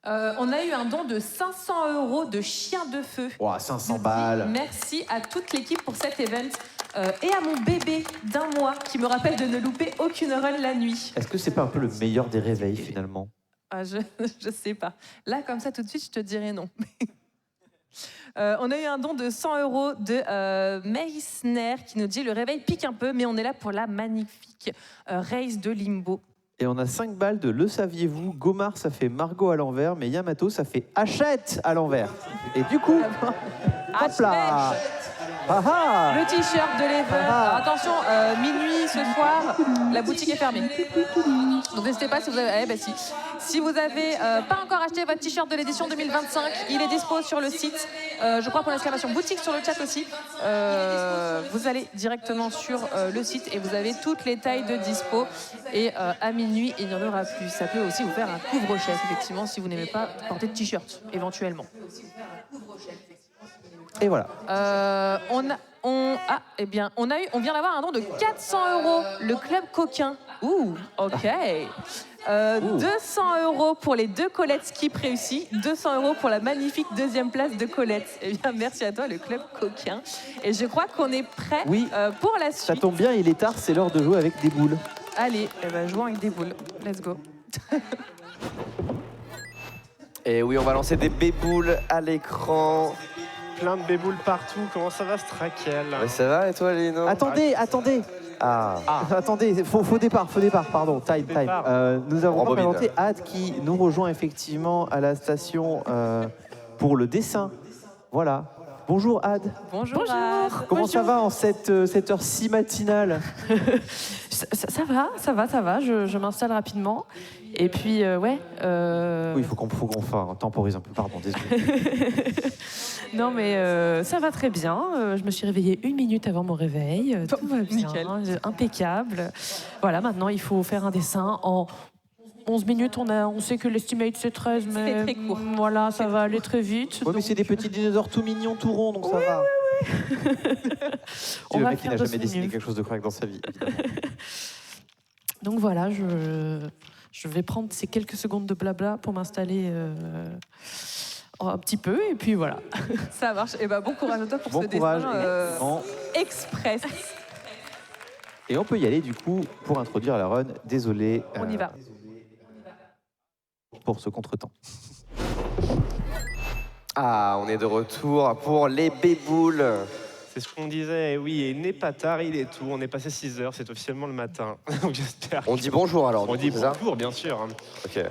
On a eu un don de 500 € de chien de feu. Wow, 500 balles. Merci à toute l'équipe pour cet event. Et à mon bébé d'1 mois qui me rappelle de ne louper aucune run la nuit. Est-ce que c'est pas un peu le meilleur des réveils finalement? Je sais pas. Là, comme ça, tout de suite, je te dirais non. On a eu un don de 100 € de Meissner qui nous dit « Le réveil pique un peu, mais on est là pour la magnifique race de Limbo. » Et on a 5 balles de Le saviez-vous? Gomard, ça fait Margot à l'envers, mais Yamato, ça fait Hachette à l'envers. Et du coup, hop là! Le t-shirt de l'Ever. Attention, minuit ce soir, la boutique est fermée. Donc n'hésitez pas si vous avez... Si vous n'avez pas encore acheté votre t-shirt de l'édition 2025, il est dispo sur le site. Je crois pour l'exclamation boutique sur le chat aussi. Vous allez directement sur le site et vous avez toutes les tailles de dispo. Et à minuit, il n'y en aura plus. Ça peut aussi vous faire un couvre-chef, effectivement, si vous n'aimez pas porter de t-shirt, éventuellement. Et voilà. On vient d'avoir un don de 400 €. Le club coquin. Ouh, ok. 200 € pour les 2 Colette Skip réussis. 200 € pour la magnifique 2e place de Colette. Eh bien, merci à toi, le club coquin. Et je crois qu'on est prêt pour la suite. Ça tombe bien, il est tard, c'est l'heure de jouer avec des boules. Allez, jouons avec des boules. Let's go. Et oui, on va lancer des béboules à l'écran. Plein de béboules partout. Comment ça va, Strakel? Ça va et toi, Lino? Attendez. Attendez, faux départ, pardon, time. Nous avons présenté Ad qui nous rejoint effectivement à la station pour le dessin. Voilà. Bonjour Ad. Bonjour. Comment ça va en cette heure si matinale? Ça va. Je m'installe rapidement. Et puis, ouais. Oui, il faut qu'on temporise un peu, pardon, désolé. Non, mais ça va très bien. Je me suis réveillée 1 minute avant mon réveil. Tout va bien. Nickel. Impeccable. Voilà, maintenant, il faut faire un dessin en 11 minutes. On sait que l'estimate, c'est 13, mais c'est très court. Voilà, ça va aller très vite. Oui, mais c'est des petits dinosaures tout mignons, tout ronds, donc ça va. On le va mec, il faire n'a de jamais son dessiné mieux. quelque chose de correct dans sa vie. Donc voilà, je vais prendre ces quelques secondes de blabla pour m'installer un petit peu, et puis voilà. Ça marche. Et bon courage à toi pour Bon ce courage, dessin express. Et on peut y aller du coup pour introduire la run. Désolé. On y va. Pour ce contretemps. Ah, on est de retour pour les béboules. C'est ce qu'on disait, et oui, il n'est pas tard, il est tout. On est passé 6 heures, c'est officiellement le matin. Donc j'espère. On dit bonjour alors. On dit bonjour, bien sûr. Ok.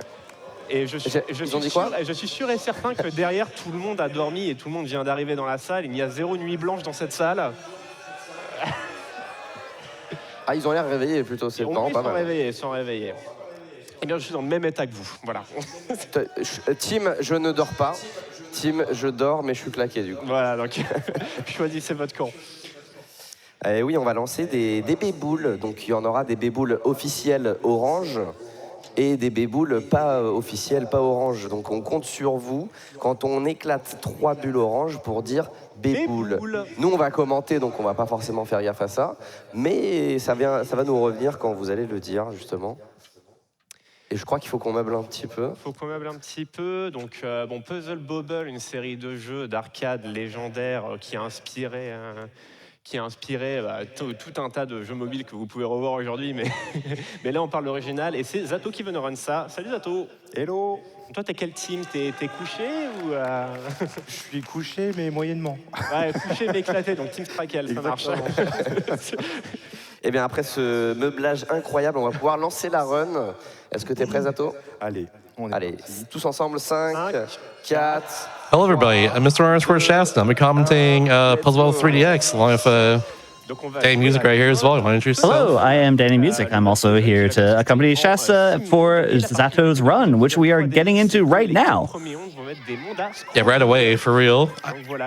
Et je suis sûr et certain que derrière, tout le monde a dormi et tout le monde vient d'arriver dans la salle. Il y a 0 nuit blanche dans cette salle. Ah, ils ont l'air réveillés plutôt, c'est vraiment pas mal. Ils sont réveillés. Eh bien, je suis dans le même état que vous, voilà. Team, je ne dors pas. Team, je dors, mais je suis claqué du coup. Voilà, donc choisissez votre camp. Et oui, on va lancer des béboules. Donc il y en aura des béboules officielles orange et des béboules pas officielles, pas orange. Donc on compte sur vous quand on éclate 3 bulles orange pour dire béboule. Nous, on va commenter, donc on va pas forcément faire gaffe à ça. Mais ça va nous revenir quand vous allez le dire, justement. Et je crois qu'il faut qu'on meuble un petit peu. Il faut qu'on meuble un petit peu. Donc, Puzzle Bobble, une série de jeux d'arcade légendaires qui a inspiré tout un tas de jeux mobiles que vous pouvez revoir aujourd'hui. Mais là, on parle de l'original. Et c'est Zato qui veut nous run ça. Salut Zato. Hello. Toi, t'es quel team? T'es couché ou Je suis couché, mais moyennement. Ouais, couché mais éclaté, donc Team Strakel, ça marche. Et bien après ce meublage incroyable, on va pouvoir lancer la run. Est-ce que t'es prêt, Zato? Allez, Allez, tous ensemble, 5, 4... Hello everybody, I'm Mr. Arnsford Shaston. I'm commenting Puzzle Bobble 3DX along with Danny Music right here as well. Why don't you Hello, I am Danny Music. I'm also here to accompany Shasta for Zato's run, which we are getting into right now. Yeah, right away, for real.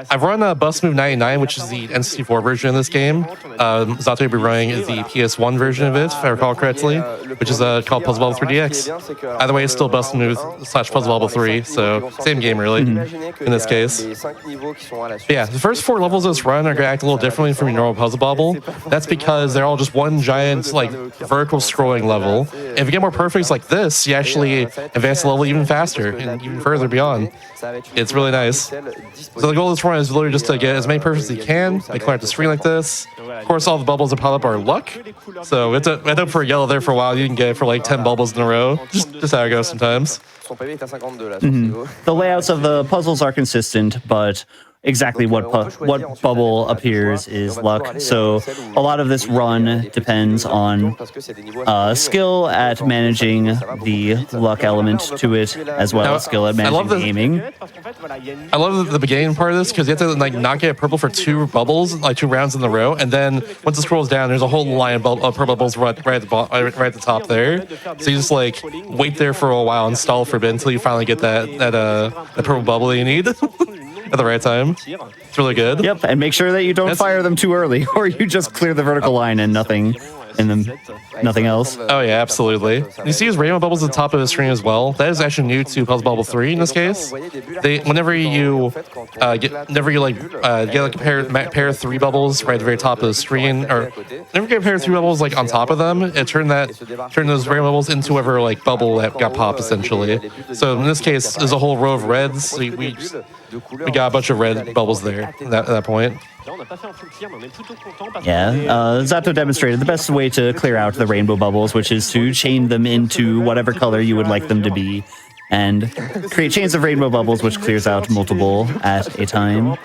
I've run Bus Move 99, which is the N64 version of this game. Zato will be running the PS1 version of it, if I recall correctly, which is called Puzzle Bobble 3DX. Either way, it's still Bus Move / Puzzle Bobble 3, so same game, really, in this case. But yeah, the first 4 levels of this run are going to act a little differently from your normal Puzzle Bobble. That's because they're all just one giant, like, vertical scrolling level. And if you get more perfects like this, you actually advance the level even faster and even further beyond. It's really nice. So the goal of this run is literally just to get as many perfects as you can, like clear out the screen like this. Of course, all the bubbles that pop up are luck. So it's a end up for a yellow there for a while. You can get it for like 10 bubbles in a row. Just how it goes sometimes. The layouts of the puzzles are consistent, but exactly what bubble appears is luck. So a lot of this run depends on skill at managing the luck element to it, as well as skill at managing aiming. I love the beginning part of this because you have to like not get purple for 2 bubbles, like 2 rounds in a row, and then once it scrolls down, there's a whole line of purple bubbles right at the top there. So you just like wait there for a while and stall for a bit until you finally get that purple bubble that you need. At the right time. It's really good. Yep, and make sure that you don't fire them too early, or you just clear the vertical line and nothing in them, nothing else. Oh yeah, absolutely. You see his rainbow bubbles at the top of the screen as well. That is actually new to Puzzle Bobble 3 in this case. Whenever you get like a pair of 3 bubbles right at the very top of the screen, or never get a pair of 3 bubbles like on top of them, it turn those rainbow bubbles into whatever like bubble that got popped essentially. So in this case, there's a whole row of reds. So we got a bunch of red bubbles there at that point. Yeah, Zato demonstrated the best way to clear out the rainbow bubbles, which is to chain them into whatever color you would like them to be. and create chains of rainbow bubbles, which clears out multiple at a time.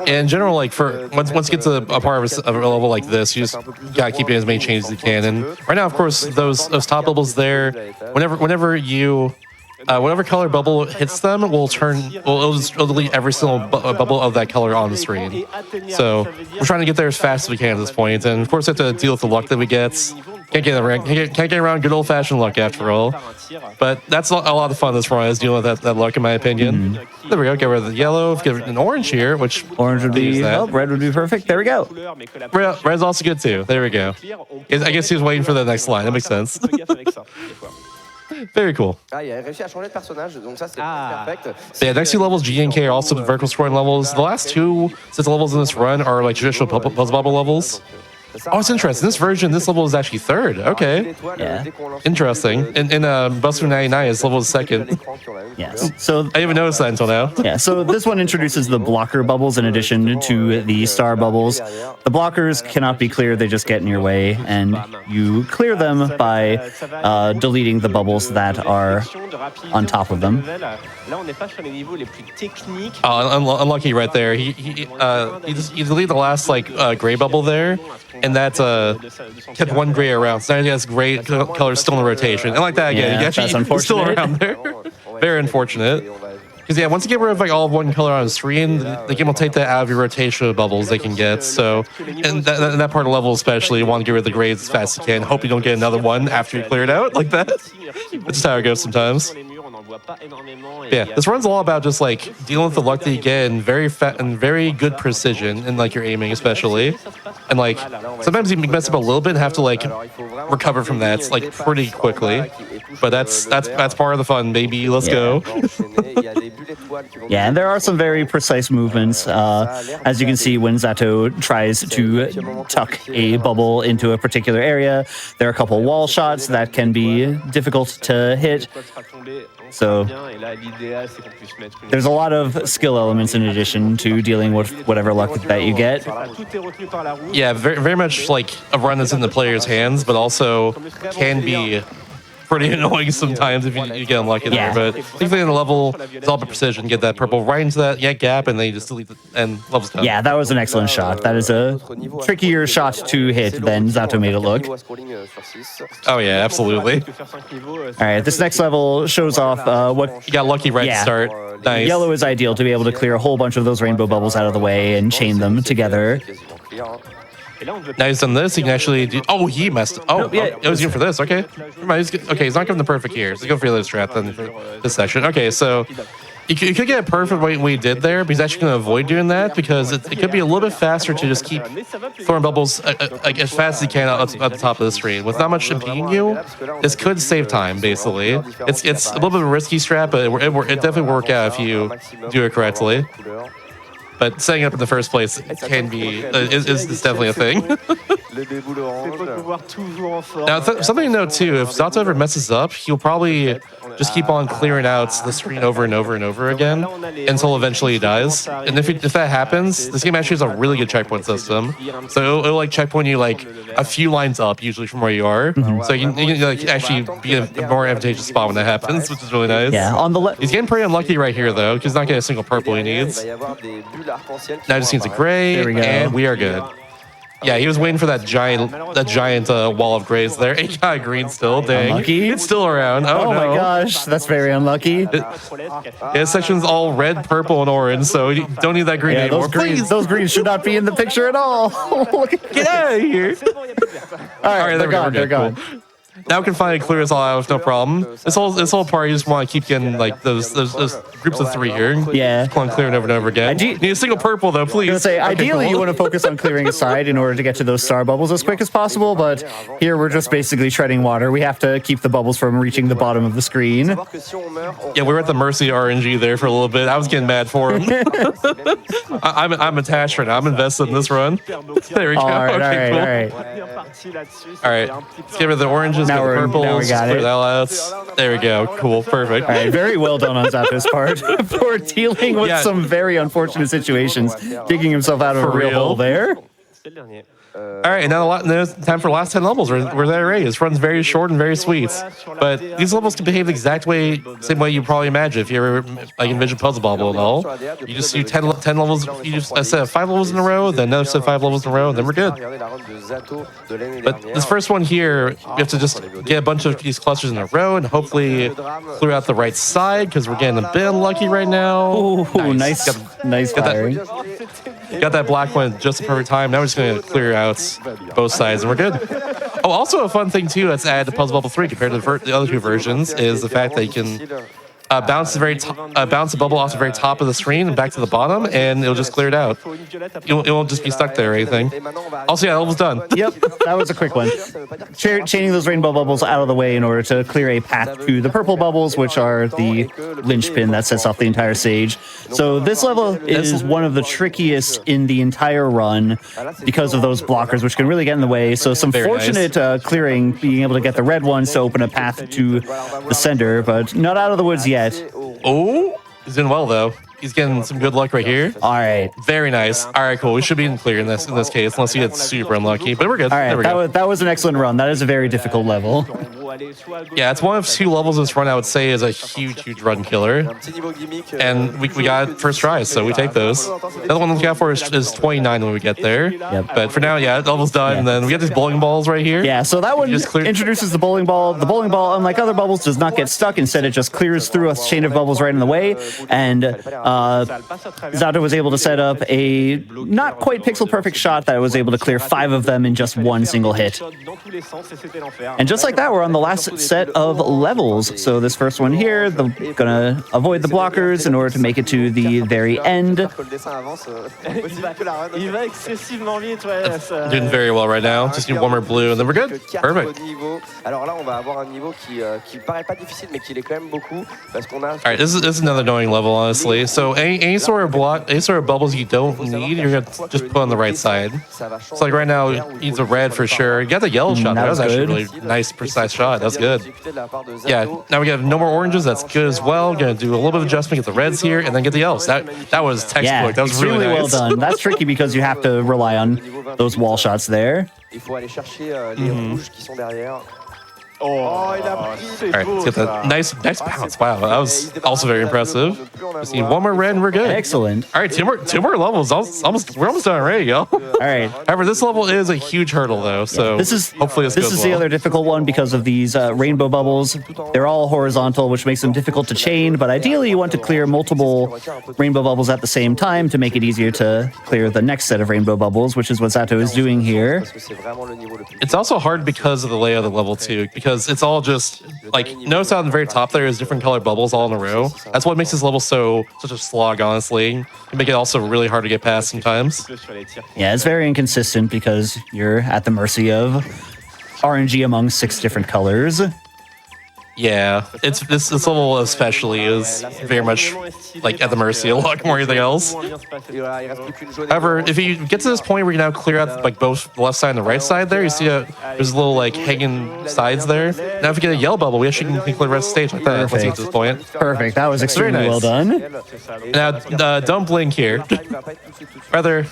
In general, like for once you get to a part of a level like this, you just gotta keep in as many chains as you can. And right now, of course, those top bubbles there, whenever you whatever color bubble hits them, it'll delete every single bubble of that color on the screen. So we're trying to get there as fast as we can at this point. And of course, we have to deal with the luck that we get. Can't get around good old-fashioned luck after all. But that's a lot of fun this run is dealing with that luck, in my opinion. There we go. Get rid of the yellow. Get an orange here, which orange would be. Oh, red would be perfect. There we go. Red's also good too. There we go. I guess he was waiting for the next line. That makes sense. Very cool. So yeah, next two levels, G and K, are also the vertical scrolling levels. The last two sets of levels in this run are like traditional puzzle bubble levels. Oh, it's interesting. This level is actually third. Okay. Yeah. Interesting. In Buster 99, this level is second. Yes. So I didn't even notice that until now. Yeah. So this one introduces the blocker bubbles in addition to the star bubbles. The blockers cannot be cleared; they just get in your way, and you clear them by deleting the bubbles that are on top of them. Oh, unlucky right there. He deleted the last gray bubble there. And that kept one gray around. So now he has gray color still in rotation. And like that again, that's he's still around there. Very unfortunate. Because yeah, once you get rid of all of one color on the screen, the game will take that out of your rotation of bubbles they can get. So in that part of the level especially, you want to get rid of the grays as fast as you can. Hope you don't get another one after you clear it out like that. That's just how it goes sometimes. Yeah, this run's all about just dealing with the luck that you get in very good precision and your aiming especially. And sometimes you mess up a little bit and have to recover from that pretty quickly. But that's part of the fun, baby. Let's go. Yeah, and there are some very precise movements. As you can see, when Zato tries to tuck a bubble into a particular area, there are a couple wall shots that can be difficult to hit. So there's a lot of skill elements in addition to dealing with whatever luck that you get. Yeah, very much like a run that's in the player's hands, but also can be pretty annoying sometimes if you get unlucky there. But usually in the level, it's all about precision. Get that purple right into that gap, and then you just delete it, and level's done. Yeah, that was an excellent shot. That is a trickier shot to hit than Zato made it look. Oh yeah, absolutely. All right, this next level shows off what... You got lucky right to start. Nice. Yellow is ideal to be able to clear a whole bunch of those rainbow bubbles out of the way and chain them together. Now he's done this, he can actually do... Oh, he messed... Oh, yeah, I was going for this, okay. Okay, he's not giving the perfect here. So go for the other strat then for this section. Okay, so you could get it perfect what we did there, but he's actually going to avoid doing that because it could be a little bit faster to just keep throwing bubbles as fast as you can at the top of the screen. With not much impeding you, this could save time, basically. It's a little bit of a risky strat, but it definitely work out if you do it correctly. But setting it up in the first place can be is definitely a thing. Now, something to note too: if Zato ever messes up, he'll probably just keep on clearing out the screen over and over and over again until eventually he dies. And if that happens, this game actually has a really good checkpoint system. So it'll checkpoint you a few lines up, usually from where you are. So you can actually be in a more advantageous spot when that happens, which is really nice. Yeah, on the left. He's getting pretty unlucky right here though, because he's not getting a single purple he needs. Now just needs a gray, and we are good. Yeah, he was waiting for that giant wall of grays there. He got a green still. Dang, unlucky. It's still around. Oh no. My gosh, that's very unlucky. This section's all red, purple, and orange, so you don't need that green anymore. Those greens should not be in the picture at all. Get out of here! All right, there we go. They're gone. Cool. Now we can finally clear this all out with no problem. This whole part, you just want to keep getting those groups of 3 here. Yeah. Just want to clear it over and over again. Need a single purple though, please. I was gonna say, ideally you want to focus on clearing a side in order to get to those star bubbles as quick as possible, but here we're just basically treading water. We have to keep the bubbles from reaching the bottom of the screen. Yeah, we were at the mercy of RNG there for a little bit. I was getting mad for him. I'm attached right now. I'm invested in this run. There we go. All right. All right. Let's get rid of the oranges. Now we got it. There we go. Cool. Perfect. All right, very well done on Zato's part for dealing with some very unfortunate situations, digging himself out of a real hole there. All right, and now it's time for the last 10 levels. We're there already. This run's very short and very sweet. But these levels can behave the exact same way you probably imagine if you ever like envision Puzzle Bobble and all. You just do 10 levels, you just set 5 levels in a row, then another set 5 levels in a row, and then we're good. But this first one here, we have to just get a bunch of these clusters in a row and hopefully clear out the right side because we're getting a bit unlucky right now. Ooh, nice firing. Got that black one just the perfect time. Now we're just going to clear out both sides and we're good. Oh, also a fun thing too that's added to Puzzle Bobble 3 compared to the other two versions is the fact that you can bounce the bubble off the very top of the screen and back to the bottom, and it'll just clear it out. It won't just be stuck there or anything. Also, yeah, that was done. Yep, that was a quick one. Chaining those rainbow bubbles out of the way in order to clear a path to the purple bubbles, which are the linchpin that sets off the entire stage. So this level is one of the trickiest in the entire run because of those blockers, which can really get in the way. So some fortunate clearing, being able to get the red ones to open a path to the center, but not out of the woods yet. Oh, he's doing well though. He's getting some good luck right here. All right. Very nice. All right, cool. We should be in clear in this case, unless you get super unlucky. But we're good. All right, that was an excellent run. That is a very difficult level. Yeah, it's one of 2 levels in this run I would say is a huge run killer. And we got it first try, so we take those. The other one we got for is 29 when we get there. Yep. But for now, yeah, level's done. And then we get these bowling balls right here. Yeah, so that one introduces the bowling ball. The bowling ball, unlike other bubbles, does not get stuck. Instead, it just clears through a chain of bubbles right in the way. And Zato was able to set up a not quite pixel perfect shot that was able to clear 5 of them in just one single hit. And just like that, we're on the last set of levels. So this first one here, gonna avoid the blockers in order to make it to the very end. Doing very well right now. Just need one more blue and then we're good. Perfect. Alright, this is another annoying level, honestly. So any sort of bubbles you don't need, you're gonna just put on the right side. So like right now, it needs a red for sure. You got the yellow shot. That was actually a really nice, precise shot. That's good. Yeah, now we got no more oranges. That's good as well. Gonna do a little bit of adjustment, get the reds here, and then get the yellows. That was textbook. Yeah, that was really nice. well done. That's tricky because you have to rely on those wall shots there. All right, let's get that nice bounce. Wow, that was also very impressive. Just need one more red and we're good. Excellent. All right, two more levels. We're almost done already, y'all. All right. However, this level is a huge hurdle though, so hopefully this goes well. The other difficult one because of these rainbow bubbles. They're all horizontal, which makes them difficult to chain, but ideally you want to clear multiple rainbow bubbles at the same time to make it easier to clear the next set of rainbow bubbles, which is what Zato is doing here. It's also hard because of the layout of the level too, because it's all just like, notice how on the very top there is different colored bubbles all in a row. That's what makes this level such a slog, honestly. It make it also really hard to get past sometimes. Yeah, it's very inconsistent because you're at the mercy of RNG among 6 different colors. Yeah, it's this level especially is very much like at the mercy of luck more than anything else. However, if you get to this point where you now clear out like both the left side and the right side there, you see there's a little like hanging sides there. Now if you get a yellow bubble, we actually can clear the rest of the stage like that. Once you get to this point. Perfect. That was extremely well done. Now don't blink here. Rather.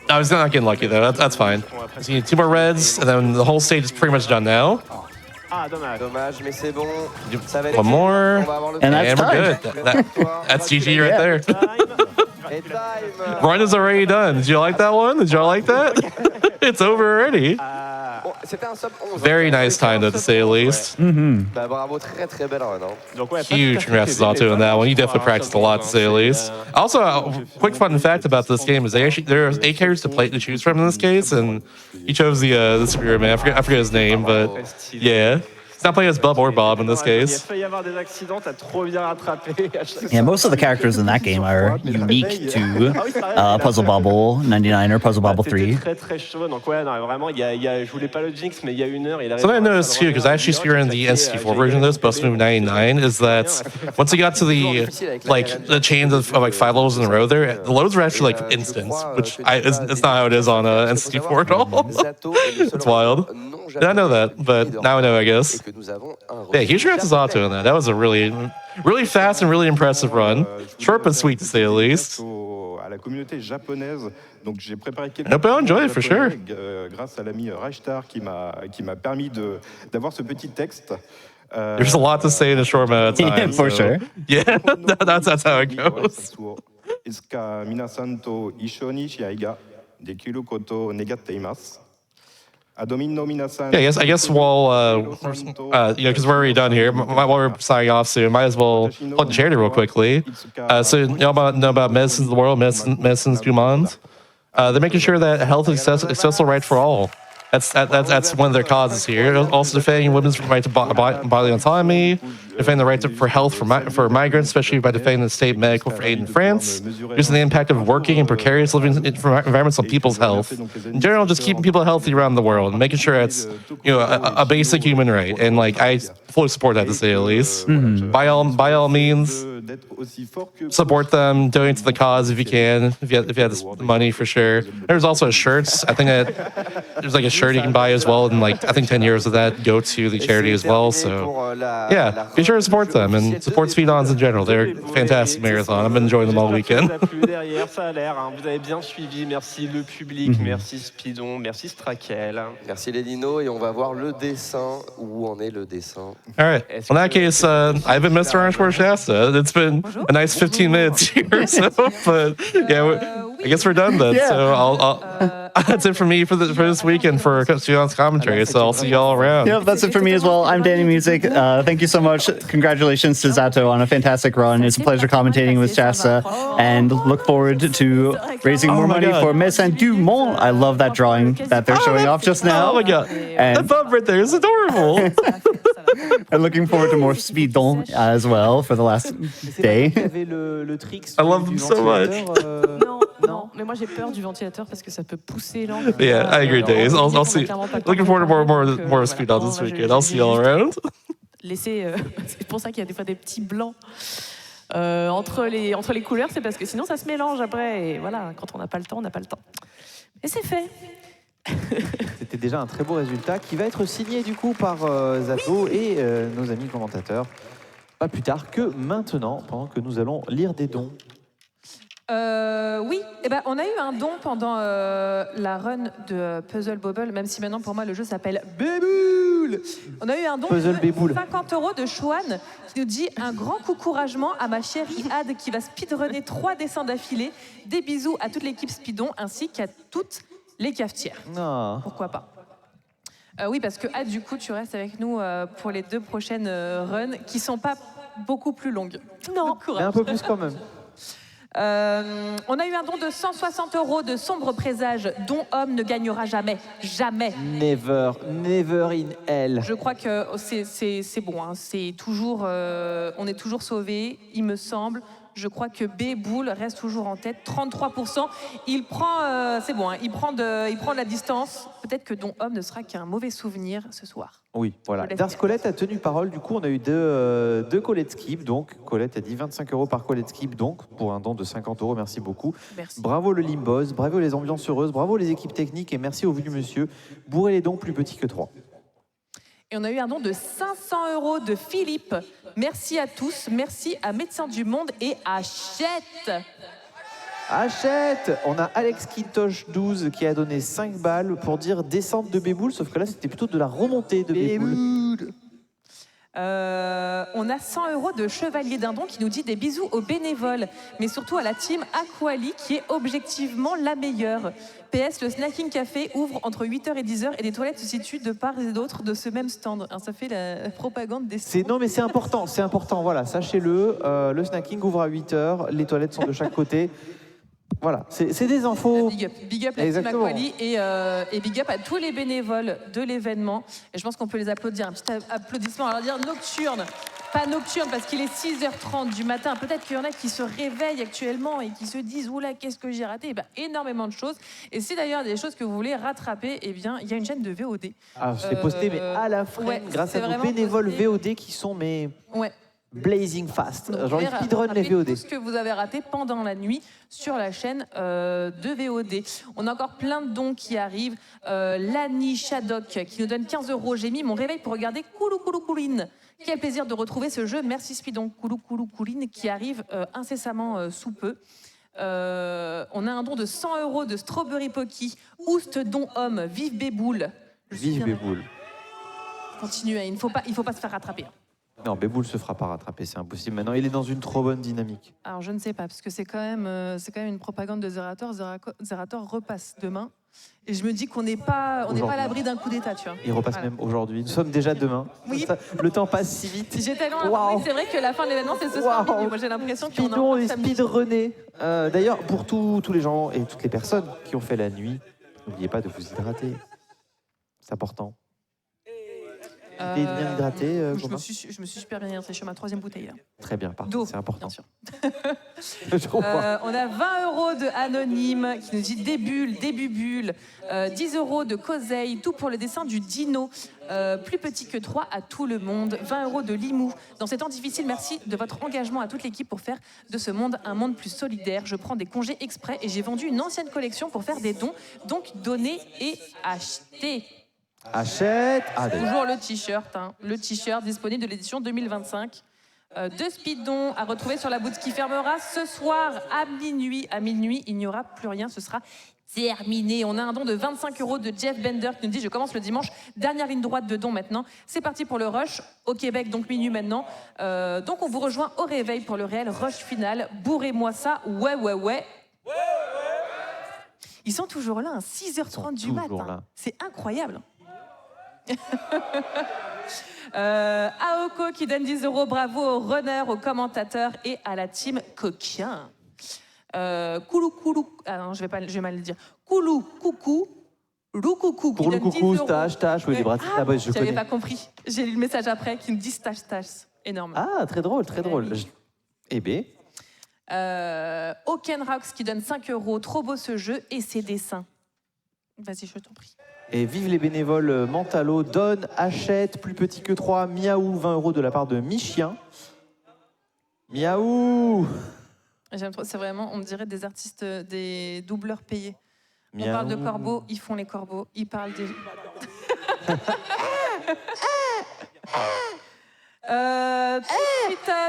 I was not getting lucky though. That's fine. So you need 2 more reds, and then the whole stage is pretty much done now. One more, and we're good. That's GG right there. Run is already done. Did you like that one? Did y'all like that? It's over already. Very nice time, though, to say the least. Huge congrats to Zato on that one. You definitely practiced a lot, to say the least. Also, a quick fun fact about this game is there are 8 characters to choose from in this case, and he chose the superior man. I forget his name, but yeah. It's not playing as Bub or Bob in this case. Yeah, most of the characters in that game are unique to Puzzle Bobble 99 or Puzzle Bobble 3. Something I noticed too, because I actually spearheaded the N64 version of this, Bust Move 99, is that once you got to the chains of like 5 levels in a row there, the loads were actually like instant, which it's not how it is on N64 at all. It's wild. Did I know that? But now I know, I guess. Yeah, huge congrats to Zato on that. That was a really fast and really impressive run. Short but sweet, to say the least. communauté japonaise. Donc j'ai préparé quelques Hope you enjoy it, for sure. Grâce à l'ami Rashtar qui m'a permis d'avoir ce petit texte. There's a lot to say in a short amount of time. Yeah, for sure. Yeah, that's how it goes. Itsuka minasan to ishoni shiai ga dekiru koto negatteimasu. Yeah, I guess while because we're already done here, while we're signing off soon, might as well plug the charity real quickly. So you know about Medicines of the World, Medicines du Monde. They're making sure that health is accessible right for all. That's one of their causes here. Also defending women's right to bodily autonomy, defending the right for health for migrants, especially by defending the state medical aid in France, reducing the impact of working in precarious living environments on people's health. In general, just keeping people healthy around the world, and making sure it's a basic human right. And like I fully support that, to say the least. By all means, support them, donate to the cause if you can, if you have the money for sure. There's also shirts. I think that there's like a shirt you can buy as well, and like I think 10 euros of that go to the charity as well. So yeah, be sure to support them and support SpeeDons in general. They're a fantastic marathon. I've been enjoying them all weekend. Ça a l'air, hein. Vous avez bien suivi. Merci le public, merci Speedon, merci Strakel. Merci les dinos, et on va voir le dessin. Où en est le dessin? All right. In that case, I've been Mr. Orange Shasta. It's been a nice 15 minutes here or so, but yeah, I guess we're done then. So that's it for me for this weekend for SpeeDon's commentary. So I'll see y'all around. Yep, that's it for me as well. I'm Danny Music. Thank you so much. Congratulations to Zato on a fantastic run. It's a pleasure commentating with Shasta, and look forward to raising more money for Médecins du Monde. I love that drawing that they're showing off just now. Oh my god, that bump right there is adorable. And looking forward to more Speedone as well for the last day. I love them so much. Non, mais moi j'ai peur du ventilateur parce que ça peut pousser l'encre. Yeah, I agree, Days. I'll see. Looking forward to more Speedons this weekend. I'll see y'all around. C'est pour ça qu'il y a des fois des petits blancs entre les couleurs, c'est parce que sinon ça se mélange après. Et voilà, quand on n'a pas le temps, on n'a pas le temps. Et c'est fait. C'était déjà un très beau résultat qui va être signé du coup par Zato et nos amis commentateurs. Pas plus tard que maintenant, pendant que nous allons lire des dons. Oui, on a eu un don pendant la run de Puzzle Bobble, même si maintenant pour moi le jeu s'appelle Béboule. On a eu un don de 50 € de Chouane qui nous dit un grand coucouragement à ma chérie Ad qui va speedrunner 3 dessins d'affilée. Des bisous à toute l'équipe Speedon ainsi qu'à toutes les cafetières. Non. Pourquoi pas. Oui, parce que Ad, du coup, tu restes avec nous pour les 2 prochaines runs qui sont pas beaucoup plus longues. Non, mais un peu plus quand même. On a eu un don de 160 € de Sombre Présage, dont Homme ne gagnera jamais. Jamais. Never in hell. Je crois que c'est bon. Hein. C'est toujours, on est toujours sauvés, il me semble. Je crois que B-Boule reste toujours en tête, 33%. Il prend, c'est bon, hein, il prend de la distance. Peut-être que Don Homme ne sera qu'un mauvais souvenir ce soir. Oui, voilà. Dars Colette a tenu parole. Du coup, on a eu deux Colette Skip. Donc, Colette a dit 25 € par Colette Skip, donc pour un don de 50 €. Merci beaucoup. Merci. Bravo le Limbos, bravo les ambiances heureuses, bravo les équipes techniques et merci au vu monsieur. Bourrez les dons plus petits que 3. Et on a eu un don de 500 € de Philippe. Merci à tous. Merci à Médecins du Monde et Achète. Achète. On a Alex Kintosh 12 qui a donné 5 balles pour dire descente de Béboule, sauf que là c'était plutôt de la remontée de Béboule. On a 100 € de Chevalier Dindon qui nous dit des bisous aux bénévoles, mais surtout à la team Aquali qui est objectivement la meilleure. PS, le Snacking Café ouvre entre 8h et 10h et des toilettes se situent de part et d'autre de ce même stand. Hein, ça fait la propagande des stands. Non mais c'est important, voilà, sachez-le, le snacking ouvre à 8h, les toilettes sont de chaque côté. Voilà, c'est des infos. Big up la team Aquali et big up à tous les bénévoles de l'événement. Et je pense qu'on peut les applaudir. Un petit applaudissement. Alors dire nocturne, pas nocturne parce qu'il est 6h30 du matin. Peut-être qu'il y en a qui se réveillent actuellement et qui se disent oula, qu'est-ce que j'ai raté. Énormément de choses. Et si d'ailleurs des choses que vous voulez rattraper, eh bien il y a une chaîne de VOD. Ah, c'est posté mais à la frame grâce à nos bénévoles VOD qui sont blazing fast. Genre ils speedrun les VOD. Tout ce que vous avez raté pendant la nuit sur la chaîne de VOD. On a encore plein de dons qui arrivent. Lani Shadok qui nous donne 15 €. J'ai mis mon réveil pour regarder Koulou Koulou Kouline. Quel plaisir de retrouver ce jeu. Merci Speedon Koulou Koulou Kouline qui arrive incessamment sous peu. On a un don de 100 € de Strawberry Pocky. Oust don homme, vive Béboule. Vive Béboule. Continuez, il ne faut pas se faire rattraper. Non, Béboule se fera pas rattraper, c'est impossible. Maintenant, il est dans une trop bonne dynamique. Alors je ne sais pas, parce que c'est quand même une propagande de Zerator. Zerator repasse demain. Et je me dis qu'on n'est pas à l'abri d'un coup d'état, tu vois. Il repasse même aujourd'hui. Nous sommes déjà demain. Oui. Le temps passe si vite. J'ai tellement oui, c'est vrai que la fin de l'événement, c'est ce soir minuit. Moi, j'ai l'impression qu'on Speedon et speedrunner. D'ailleurs, pour tous les gens et toutes les personnes qui ont fait la nuit, n'oubliez pas de vous hydrater. C'est important. T'es bien hydraté, je me suis super bien hydraté. Je suis à ma 3e bouteille. Là. Très bien, parfait. C'est important. Bien sûr. On a 20 € de Anonyme qui nous dit des bulles, des bubules, 10 € de Coseille, tout pour le dessin du dino, plus petit que 3 à tout le monde, 20 € de Limou. Dans ces temps difficiles, merci de votre engagement à toute l'équipe pour faire de ce monde un monde plus solidaire. Je prends des congés exprès et j'ai vendu une ancienne collection pour faire des dons, donc donner et acheter. Achète. Toujours le t-shirt, hein. Le t-shirt disponible de l'édition 2025 de Speedon à retrouver sur la boutique qui fermera ce soir à minuit. À minuit, il n'y aura plus rien, ce sera terminé. On a un don de 25 € de Jeff Bender qui nous dit « Je commence le dimanche, dernière ligne droite de don maintenant. C'est parti pour le rush au Québec, donc minuit maintenant. Donc on vous rejoint au réveil pour le réel rush final. Bourrez-moi ça, ouais. Ils sont toujours là, à 6h30 du matin. C'est incroyable. Aoko qui donne 10 €, bravo aux runners, aux commentateurs et à la team coquin. Koulou, non, je vais mal le dire. Koulou, coucou, Roukoukou qui donne 10 €. Stache, oui, les bras je connais. J'avais pas compris. J'ai lu le message après qui me dit stache. Énorme. Ah, très drôle. Eh bien. Okenrox qui donne 5 €, trop beau ce jeu et ses dessins. Vas-y, je t'en prie. Et vive les bénévoles Mentalo, donne, achète, plus petit que 3, miaou, 20 € de la part de Michien. Miaou. J'aime trop, c'est vraiment, on me dirait des artistes, des doubleurs payés. Miaou. On parle de corbeaux, ils font les corbeaux, ils parlent des...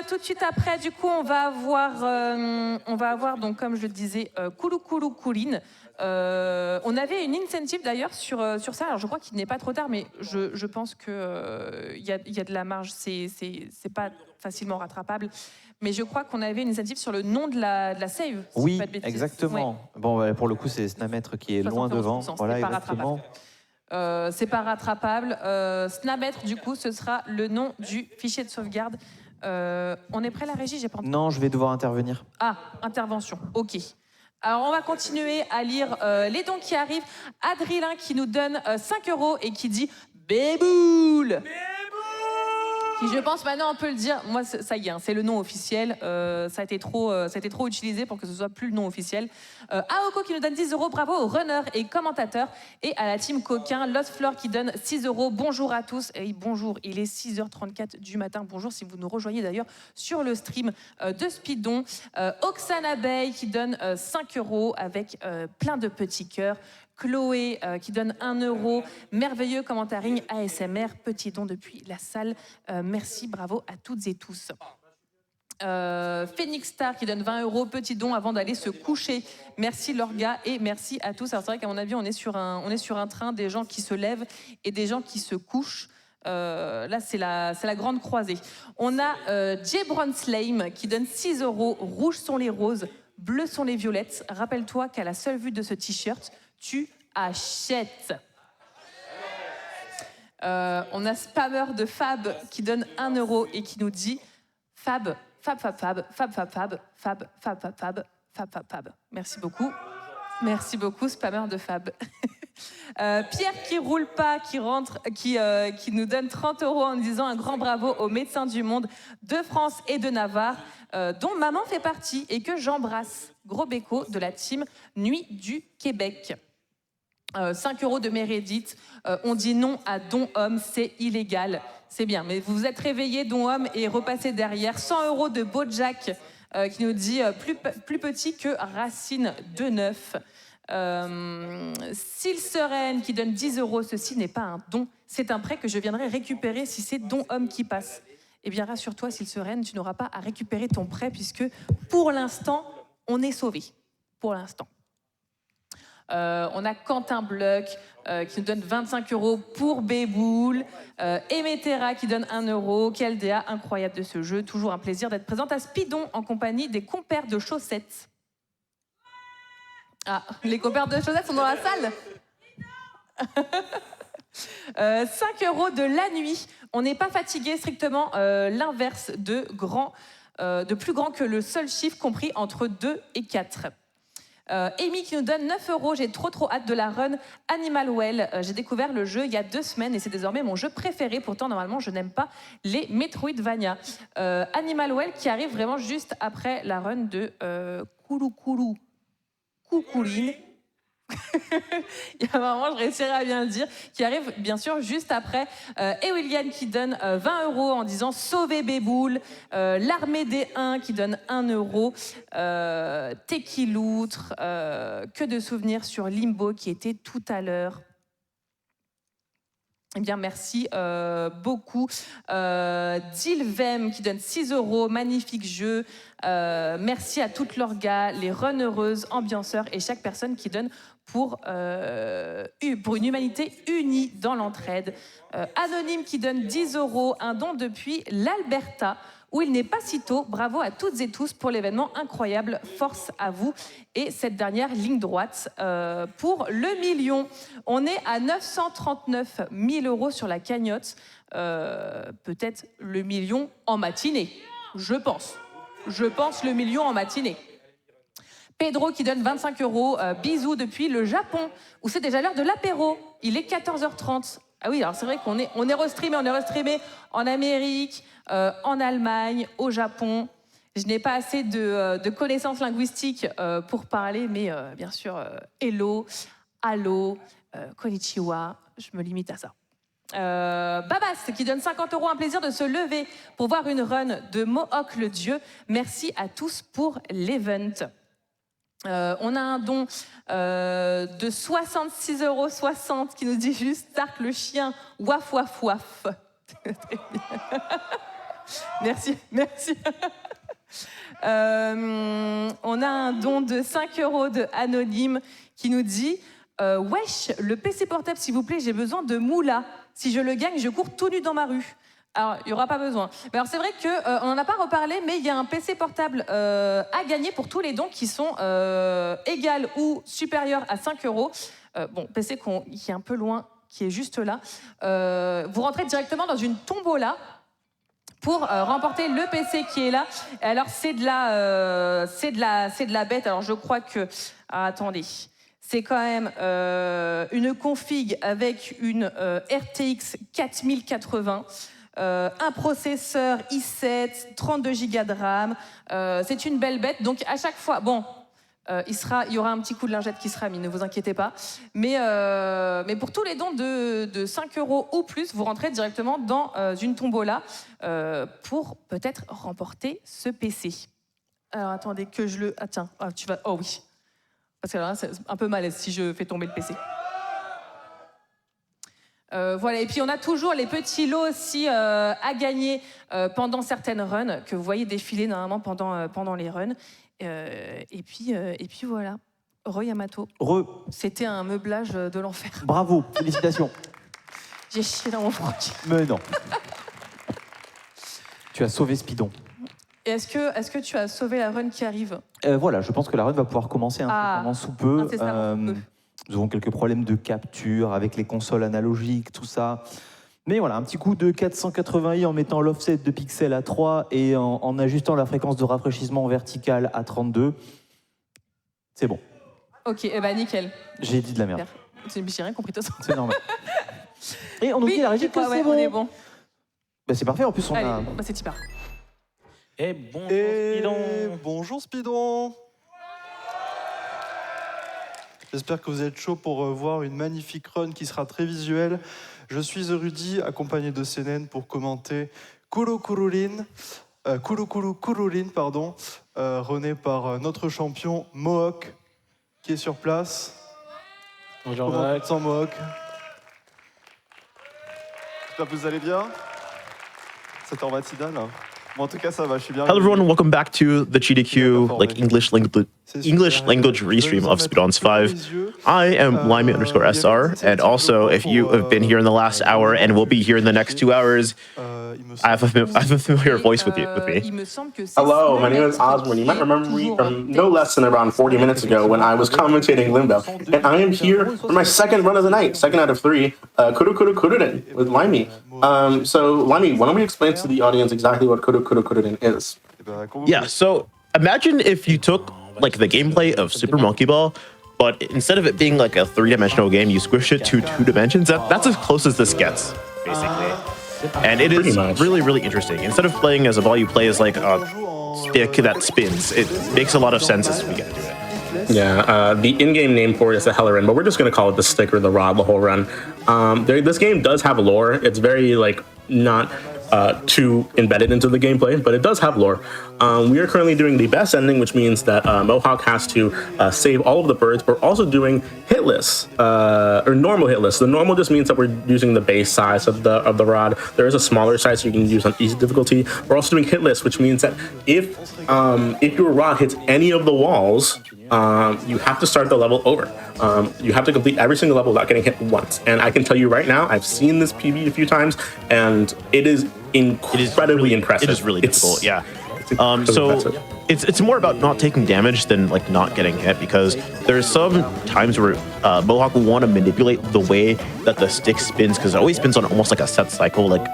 Tout de suite après, du coup, on va avoir donc, comme je le disais, Kouline. On avait une incentive d'ailleurs sur ça. Alors je crois qu'il n'est pas trop tard, mais je pense que y a de la marge. C'est pas facilement rattrapable. Mais je crois qu'on avait une incentive sur le nom de la save. Oui, pas de bêtises. exactement. Ouais. Bon, pour le coup, c'est Snamettre qui est loin devant. Voilà, exactement. C'est pas rattrapable. Snamettre, du coup, ce sera le nom du fichier de sauvegarde. On est prêt, la régie? J'ai pas entendu. Non, je vais devoir intervenir. Ah, intervention. Ok. Alors, on va continuer à lire les dons qui arrivent. Adrien qui nous donne 5 € et qui dit « Béboule !» Qui, je pense, maintenant, on peut le dire. Moi, ça y est, hein, c'est le nom officiel. Ça a été trop utilisé pour que ce soit plus le nom officiel. Aoko qui nous donne 10 €. Bravo aux runners et commentateurs. Et à la team coquin, Lost Floor qui donne 6 €. Bonjour à tous. Et bonjour, il est 6h34 du matin. Bonjour si vous nous rejoignez d'ailleurs sur le stream de Speedon. Oksana Bay qui donne 5 € avec plein de petits cœurs. Chloé qui donne 1 €. Merveilleux commentaring ASMR. Petit don depuis la salle. Merci, bravo à toutes et tous. Phoenix Star qui donne 20 €. Petit don avant d'aller se coucher. Merci Lorga et merci à tous. Alors c'est vrai qu'à mon avis, on est sur un train des gens qui se lèvent et des gens qui se couchent. Là, c'est la grande croisée. On a Jebron Slame qui donne 6 €. Rouges sont les roses, bleus sont les violettes. Rappelle-toi qu'à la seule vue de ce t-shirt, tu achètes. On a Spammer de Fab qui donne 1 € et qui nous dit Fab. Merci beaucoup. Merci beaucoup, Spammer de Fab. Pierre qui roule pas, qui nous donne 30 € en disant un grand bravo aux médecins du monde de France et de Navarre, dont maman fait partie et que j'embrasse. Gros béco de la team Nuit du Québec. 5 € de Meredith. On dit non à Don Homme, c'est illégal. C'est bien, mais vous vous êtes réveillé, Don Homme, et repassez derrière. 100 € de Bojack qui nous dit plus petit que Racine de Neuf. S'il Sereine qui donne 10 €, ceci n'est pas un don, c'est un prêt que je viendrai récupérer si c'est Don Homme qui passe. Eh bien, rassure-toi, S'il Sereine, tu n'auras pas à récupérer ton prêt puisque pour l'instant, on est sauvé. pour l'instant. On a Quentin Bloch qui nous donne 25 € pour Béboul. Emetera qui donne 1 €. Keldea, incroyable de ce jeu. Toujours un plaisir d'être présente à Speedon en compagnie des compères de chaussettes. Ah, les compères de chaussettes sont dans la salle. 5 € de la nuit. On n'est pas fatigué, strictement l'inverse de plus grand que le seul chiffre compris entre 2 et 4. Amy qui nous donne 9 €. J'ai trop hâte de la run Animal Well. J'ai découvert le jeu il y a 2 semaines et c'est désormais mon jeu préféré. Pourtant, normalement, je n'aime pas les Metroidvania. Animal Well qui arrive vraiment juste après la run de Coucouline. Il y a un moment, je réussirai à bien le dire, qui arrive bien sûr juste après. Ewilian qui donne 20 € en disant Sauver Béboul. L'armée des 1 qui donne 1 €. Tequiloutre. Que de souvenirs sur Limbo qui était tout à l'heure. Eh bien, merci beaucoup. Dilvem qui donne 6 €, magnifique jeu. Merci à toutes leurs gars, les runnereuses, ambianceurs et chaque personne qui donne pour une humanité unie dans l'entraide. Anonyme qui donne 10 €, un don depuis l'Alberta, où il n'est pas si tôt. Bravo à toutes et tous pour l'événement incroyable. Force à vous. Et cette dernière ligne droite pour le million. On est à 939 000 € sur la cagnotte. Peut-être le million en matinée. Je pense. Je pense le million en matinée. Pedro qui donne 25 €. Bisous depuis le Japon, où c'est déjà l'heure de l'apéro. Il est 14h30. Ah oui, alors c'est vrai qu'on est restreamé en Amérique, en Allemagne, au Japon. Je n'ai pas assez de connaissances linguistiques pour parler, mais bien sûr, hello, allo, konnichiwa, je me limite à ça. Babas qui donne 50 €, un plaisir de se lever pour voir une run de Mohawk le Dieu. Merci à tous pour l'event. On a un don de 66,60 € qui nous dit juste Stark le chien, waf waf waf. Merci, merci. On a un don de 5 € de Anonyme qui nous dit wesh, le PC portable s'il vous plaît, j'ai besoin de moula. Si je le gagne, je cours tout nu dans ma rue. Alors, il n'y aura pas besoin. Mais alors, c'est vrai qu'on n'en a pas reparlé, mais il y a un PC portable à gagner pour tous les dons qui sont égales ou supérieurs à 5 €. Bon, PC qui est un peu loin, qui est juste là. Vous rentrez directement dans une tombola pour remporter le PC qui est là. Et alors, c'est de la bête. Alors, je crois que... Ah, attendez... C'est quand même une config avec une RTX 4080, un processeur i7, 32 Go de RAM. C'est une belle bête. Donc à chaque fois, bon, il y aura un petit coup de lingette qui sera mis, ne vous inquiétez pas. Mais pour tous les dons de 5 € ou plus, vous rentrez directement dans une tombola pour peut-être remporter ce PC. Alors attendez que je le... Ah tiens, tu vas... Oh oui. Parce que là, c'est un peu malaise si je fais tomber le PC. Voilà, et puis on a toujours les petits lots aussi à gagner pendant certaines runs, que vous voyez défiler normalement pendant les runs. Et puis voilà. Re Yamato. C'était un meublage de l'enfer. Bravo, félicitations. J'ai chié dans mon froc. Mais non. Tu as sauvé Speedon. Et est-ce que tu as sauvé la run qui arrive? Voilà, je pense que la run va pouvoir commencer sous peu. Nous avons quelques problèmes de capture avec les consoles analogiques, tout ça. Mais voilà, un petit coup de 480i en mettant l'offset de pixels à 3 et en ajustant la fréquence de rafraîchissement verticale à 32. C'est bon. Ok, eh ben nickel. J'ai dit de la merde. J'ai rien compris de ça. C'est normal. Et on nous dit la régie que c'est bon. On est bon. Bah, c'est parfait, en plus on Allez, a... bah, c'est Tipar. Et bonjour Speedon. Bonjour Speedon. J'espère que vous êtes chaud pour voir une magnifique run qui sera très visuelle. Je suis Rudy, accompagné de CNN pour commenter Kurukururin, runné par notre champion Mohawk, qui est sur place. Bonjour Mohawk. Sans Mohawk. J'espère que vous allez bien. C'est en matinale. Hello everyone, welcome back to the GDQ English language restream of SpeeDons 5. I am Limey_SR, and also if you have been here in the last hour and will be here in the next 2 hours, I have a familiar voice with me. Hello, my name is Osborne. You might remember me from no less than around 40 minutes ago when I was commentating Limbo. And I am here for my second run of the night, second out of 3, Kurukurukururin with Limey. So, Limey, why don't we explain to the audience exactly what Kurukurukururin is? Yeah, so imagine if you took like the gameplay of Super Monkey Ball, but instead of it being like a 3-dimensional game, you squish it to 2 dimensions. That's as close as this gets, basically. And it is really, really interesting. Instead of playing as a ball, you play as like a stick that spins. It makes a lot of sense as we get to it. Yeah, the in-game name for it is the Hellerin, but we're just going to call it the stick or the rod the whole run. This game does have lore. It's very, like, not too embedded into the gameplay, but it does have lore. We are currently doing the best ending, which means that Mohawk has to save all of the birds. We're also doing hitless, or normal hitless. The normal just means that we're using the base size of the rod. There is a smaller size you can use on easy difficulty. We're also doing hitless, which means that if your rod hits any of the walls, you have to start the level over. You have to complete every single level without getting hit once. And I can tell you right now, I've seen this PB a few times, and it is incredibly impressive. It is really difficult, yeah. So it's more about not taking damage than like not getting hit, because there's some times where Mohawk will want to manipulate the way that the stick spins, because it always spins on almost like a set cycle, like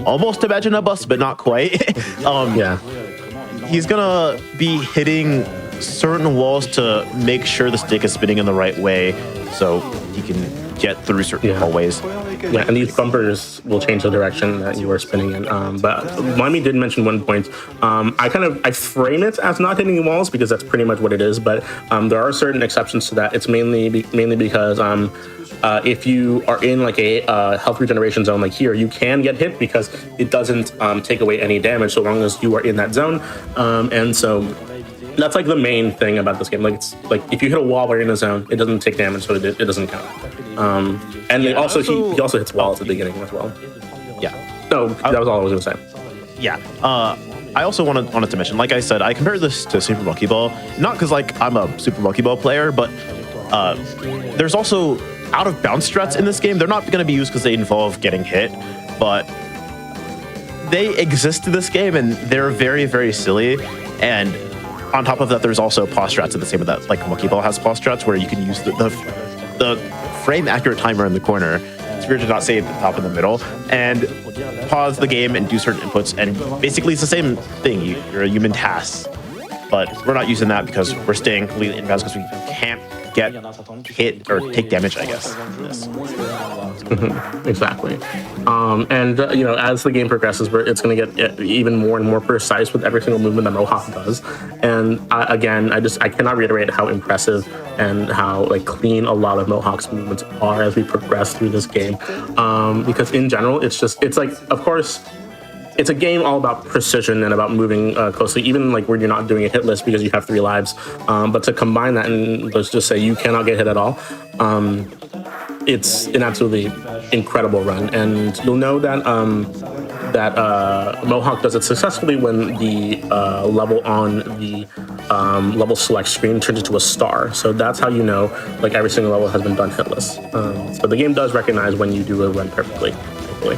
almost imagine a bus, but not quite. Yeah. He's gonna be hitting certain walls to make sure the stick is spinning in the right way, so he can get through certain hallways. Yeah, and these bumpers will change the direction that you are spinning in. But Limey did mention one point. I frame it as not hitting walls because that's pretty much what it is. But there are certain exceptions to that. It's mainly because if you are in like a health regeneration zone like here, you can get hit because it doesn't take away any damage so long as you are in that zone. And so that's like the main thing about this game. Like, it's like if you hit a wall while you're in a zone, it doesn't take damage, so it doesn't count. And he also hits walls at the beginning as well. Yeah. No, that was all I was gonna say. Yeah. I also wanted to mention, like I said, I compared this to Super Monkey Ball, not because like I'm a Super Monkey Ball player, but there's also out of bounds strats in this game. They're not going to be used because they involve getting hit, but they exist in this game and they're very, very silly. And on top of that, there's also pause strats in the same way that like Monkey Ball has pause strats, where you can use the frame accurate timer in the corner. It's weird to not say at the top and the middle, and pause the game and do certain inputs. And basically, it's the same thing. You're a human task, but we're not using that because we're staying completely in bounds because we can't get hit or take damage, I guess. Exactly. And as the game progresses, it's going to get even more and more precise with every single movement that Mohawk does. And I cannot reiterate how impressive and how like clean a lot of Mohawk's movements are as we progress through this game. Because in general, it's like, of course, it's a game all about precision and about moving closely, even like where you're not doing a hit list because you have 3 lives. But to combine that and let's just say you cannot get hit at all, it's an absolutely incredible run. And you'll know that Mohawk does it successfully when the level on the level select screen turns into a star. So that's how you know like every single level has been done hitless. So the game does recognize when you do a run perfectly. Hopefully.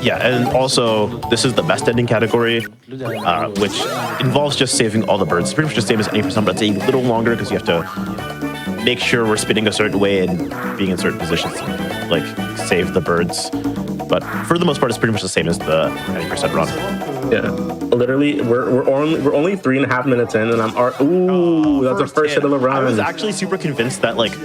Yeah, and also, this is the best ending category, which involves just saving all the birds. It's pretty much the same as any %, but it's a little longer because you have to make sure we're spinning a certain way and being in certain positions to, like, save the birds. But for the most part, it's pretty much the same as the 90% run. Yeah, literally, we're only 3.5 minutes in, and that's the first hit of the run. I was actually super convinced that like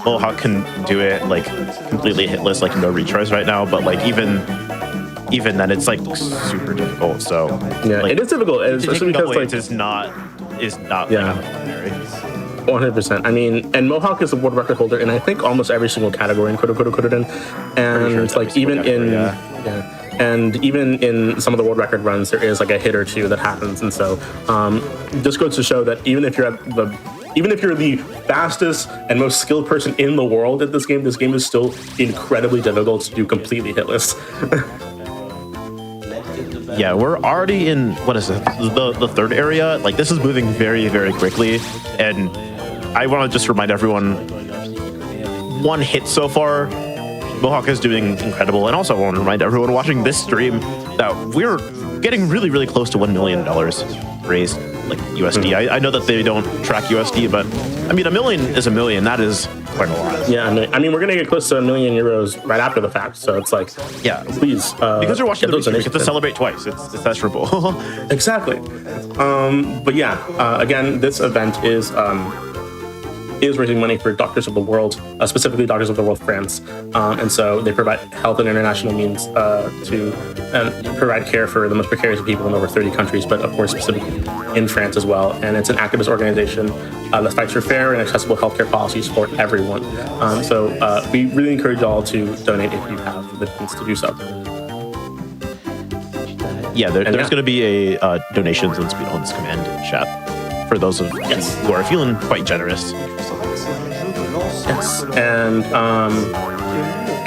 Mohawk can do it like completely hitless, like no retries right now. But like even then, it's like super difficult. So yeah, like, it is difficult, especially because like is not yeah. Like, 100%. I mean, and Mohawk is the world record holder in I think almost every single category in Kurukurukururin, and sure like even in and even in some of the world record runs, there is like a hit or two that happens, and so just goes to show that even if you're the fastest and most skilled person in the world at this game is still incredibly difficult to do completely hitless. Yeah, we're already in, what is it, the third area. Like, this is moving very, very quickly. And I want to just remind everyone, 1 hit so far. Mohawk is doing incredible. And also I want to remind everyone watching this stream that we're getting really, really close to $1 million raised, like USD. I know that they don't track USD, but I mean, $1 million is $1 million. That is quite a lot. Yeah, I mean, we're going to get close to €1 million right after the fact. So it's like, yeah, please. Because you're watching the stream, you get to celebrate twice. It's that triple. Exactly. But yeah, again, this event is raising money for Doctors of the World, specifically Doctors of the World France. And so they provide health and international means to provide care for the most precarious people in over 30 countries, but of course specifically in France as well. And it's an activist organization that fights for fair and accessible healthcare policies for everyone. So we really encourage you all to donate if you have the means to do so. Yeah, there's going to be a donations and Speedon's command chat for those of you who are feeling quite generous. Yes, and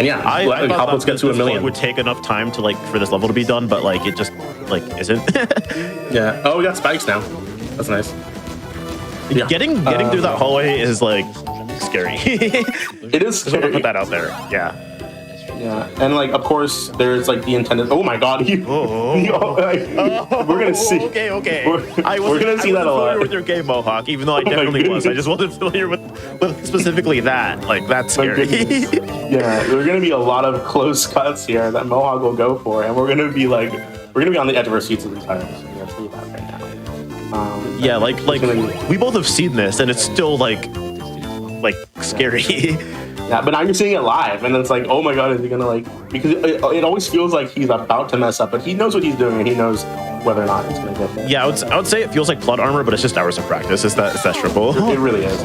yeah, I help us get to $1 million. It would take enough time to for this level to be done, but like it just isn't. Yeah. Oh, we got spikes now. That's nice. Yeah. Getting through that hallway is like scary. It is scary. Just want to put that out there. Yeah. Yeah, and like of course there's like the intended. Oh my God! We're gonna see. Okay. We're gonna see that a lot. With your game, Mohawk, even though I definitely was. I just wasn't familiar with specifically that. Like that's scary. Yeah, there are gonna be a lot of close cuts here that Mohawk will go for, and we're gonna be on the edge of our seats the entire time. I'm gonna tell you that right now. Yeah, like we both have seen this, and it's still like scary. Yeah, but now you're seeing it live, and it's like, oh my God, is he gonna because it always feels like he's about to mess up, but he knows what he's doing, and he knows whether or not it's gonna get there. Yeah, I would say it feels like plot armor, but it's just hours of practice. It's that triple. It really is.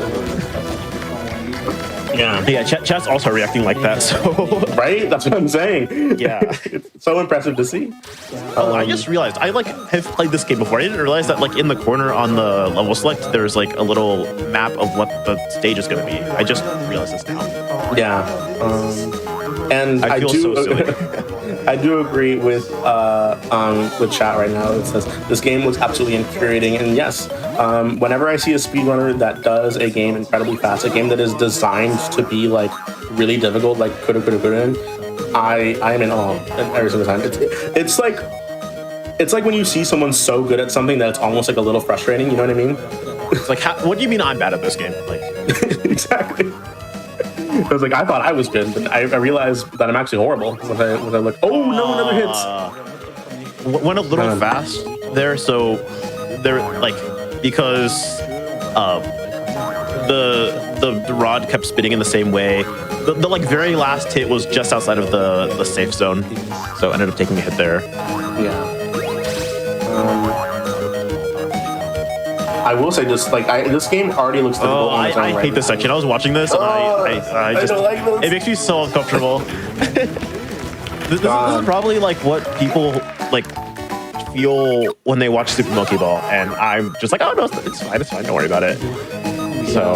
Yeah. Chat's also reacting like that, so right? That's what I'm saying. Yeah, it's so impressive to see. I just realized I have played this game before. I didn't realize that in the corner on the level select, there's a little map of what the stage is going to be. I just realized this now. Yeah, and I feel so silly. I do agree with chat right now. It says this game was absolutely infuriating, and yes, whenever I see a speedrunner that does a game incredibly fast, a game that is designed to be really difficult, like coulda, I am in awe every single time. It's like when you see someone so good at something that it's almost a little frustrating. You know what I mean? It's like, what do you mean I'm bad at this game? Exactly. I was I thought I was good, but I realized that I'm actually horrible when I look. Oh no, another hit. Went a little fast there, so they're because the rod kept spinning in the same way. The very last hit was just outside of the safe zone, so ended up taking a hit there. Yeah. I will say just this game already looks difficult. I hate this section. I was watching this and I just don't like this. It makes me so uncomfortable. This is probably what people feel when they watch Super Monkey Ball, and I'm just oh no, it's fine, don't worry about it. So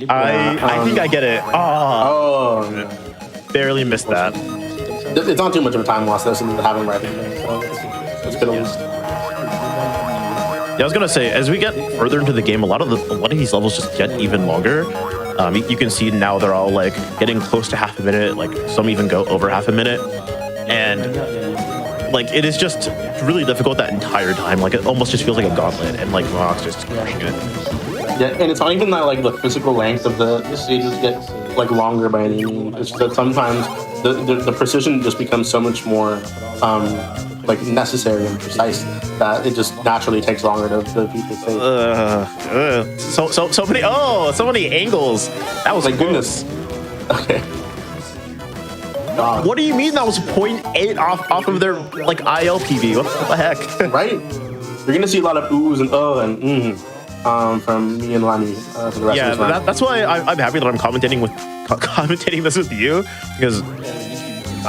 I think I get it. Barely missed that. It's not too much of a time loss though, since we haven't read it. So it's good at least. Yeah, I was gonna say, as we get further into the game, a lot of these levels just get even longer. You can see now they're all getting close to half a minute, some even go over half a minute, and it is just really difficult that entire time. It almost just feels like a gauntlet, and Mohawk's just crushing it. Yeah, and it's not even that the physical length of the stages get longer by any means. It's just that sometimes the precision just becomes so much more necessary and precise that it just naturally takes longer to beat the stage. So many angles. That was goodness. Okay. God. What do you mean that was 0.8 off of their ILPV? What the heck? Right? You're gonna see a lot of oohs and from me and Lani. Yeah, that's why I'm happy that I'm commentating this with you, because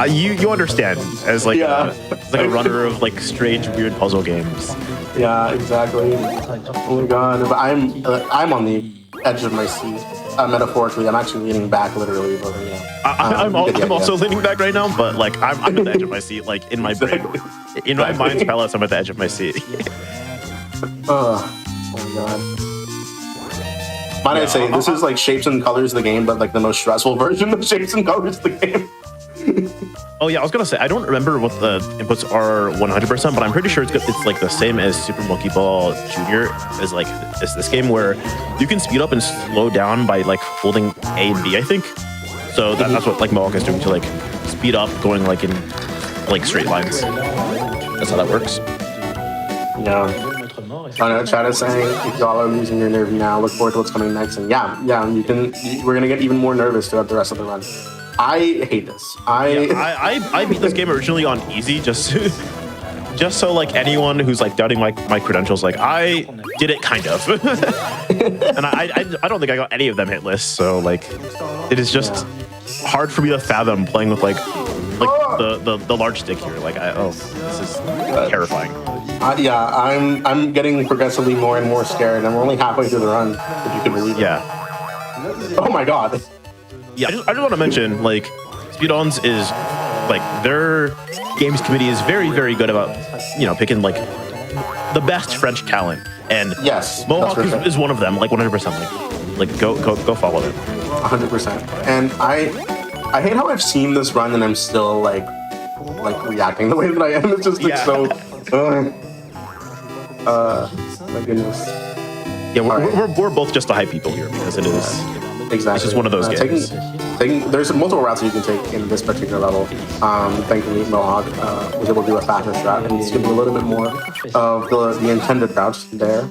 you understand as a runner of strange, weird puzzle games. Yeah, exactly. Oh my God! But I'm on the edge of my seat. metaphorically. I'm actually leaning back, literally. But, you know, I'm also leaning back right now, but like I'm at the edge of my seat. Like in my brain, in my mind's palace, I'm at the edge of my seat. Oh my god. Might I say, this is like Shapes and Colors the game, but like the most stressful version of Shapes and Colors the game. Oh yeah, I was gonna say I don't remember what the inputs are 100%, but I'm pretty sure it's like the same as Super Monkey Ball Junior. Is like this game where you can speed up and slow down by like holding A and B, I think. So that's what like Mohawk is doing to like speed up, going like in like straight lines. That's how that works. Yeah. I know chat is saying if y'all are losing your nerve now, look forward to what's coming next. And yeah, we're gonna get even more nervous throughout the rest of the run. I hate this. I beat this game originally on easy just so like anyone who's like doubting my credentials, like I did it kind of. And I don't think I got any of them hit lists, so like it is just hard for me to fathom playing with like the large stick here. Like this is terrifying. Yeah, I'm getting progressively more and more scared, and we're only halfway through the run, if you can believe it. Yeah. Oh my god. Yeah, I just want to mention, like, SpeeDons is, like, their games committee is very, very good about, you know, picking, like, the best French talent. And yes, Mohawk is one of them, like, 100%. Like go follow him. 100%. And I hate how I've seen this run and I'm still, like reacting the way that I am. It's just, like, so... my goodness. Yeah, we're both just the hype people here because it is... Exactly. It's just one of those games. There's multiple routes that you can take in this particular level. Thankfully, Mohawk was able to do a faster strat and skip a little bit more of the intended routes there.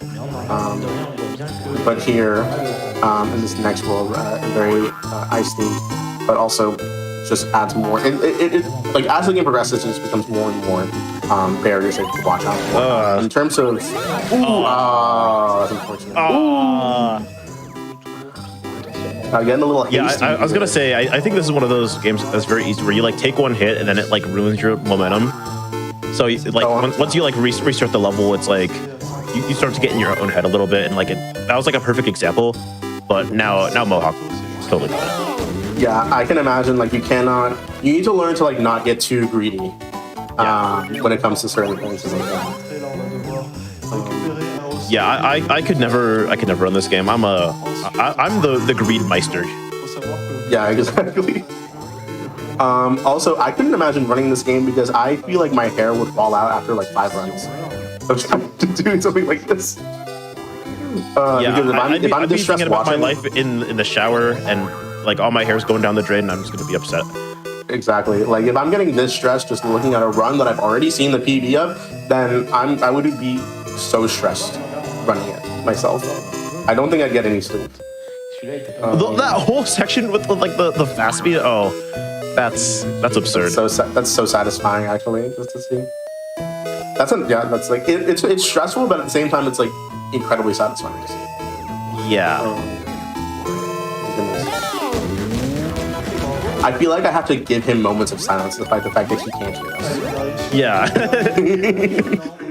But here, in this next world, very ice-themed, but also just adds more. It like as the game progresses, it just becomes more and more barriers to watch out for. In terms of, that's unfortunate. Getting a little hasty. Yeah, I was gonna say, I think this is one of those games that's very easy where you like take one hit and then it like ruins your momentum. So like once you like restart the level, it's like you start to get in your own head a little bit, and like that was like a perfect example. But now Mohawk is totally fine. Yeah, I can imagine like you need to learn to like not get too greedy when it comes to certain things like that. Yeah, I could never run this game. I'm the greed meister. Yeah, exactly. Also, I couldn't imagine running this game because I feel like my hair would fall out after like 5 runs of trying to do something like this. Because if I'm distressed thinking about watching my life in the shower and like all my hair's going down the drain, and I'm just gonna be upset. Exactly. Like if I'm getting this stressed just looking at a run that I've already seen the PB of, then I would be so stressed running it myself. I don't think I'd get any sleep. That whole section with like the fast speed, that's absurd. That's so satisfying actually, just to see. That's like it's stressful, but at the same time it's like incredibly satisfying to see. Yeah. I feel like I have to give him moments of silence despite the fact that he can't hear us. Yeah.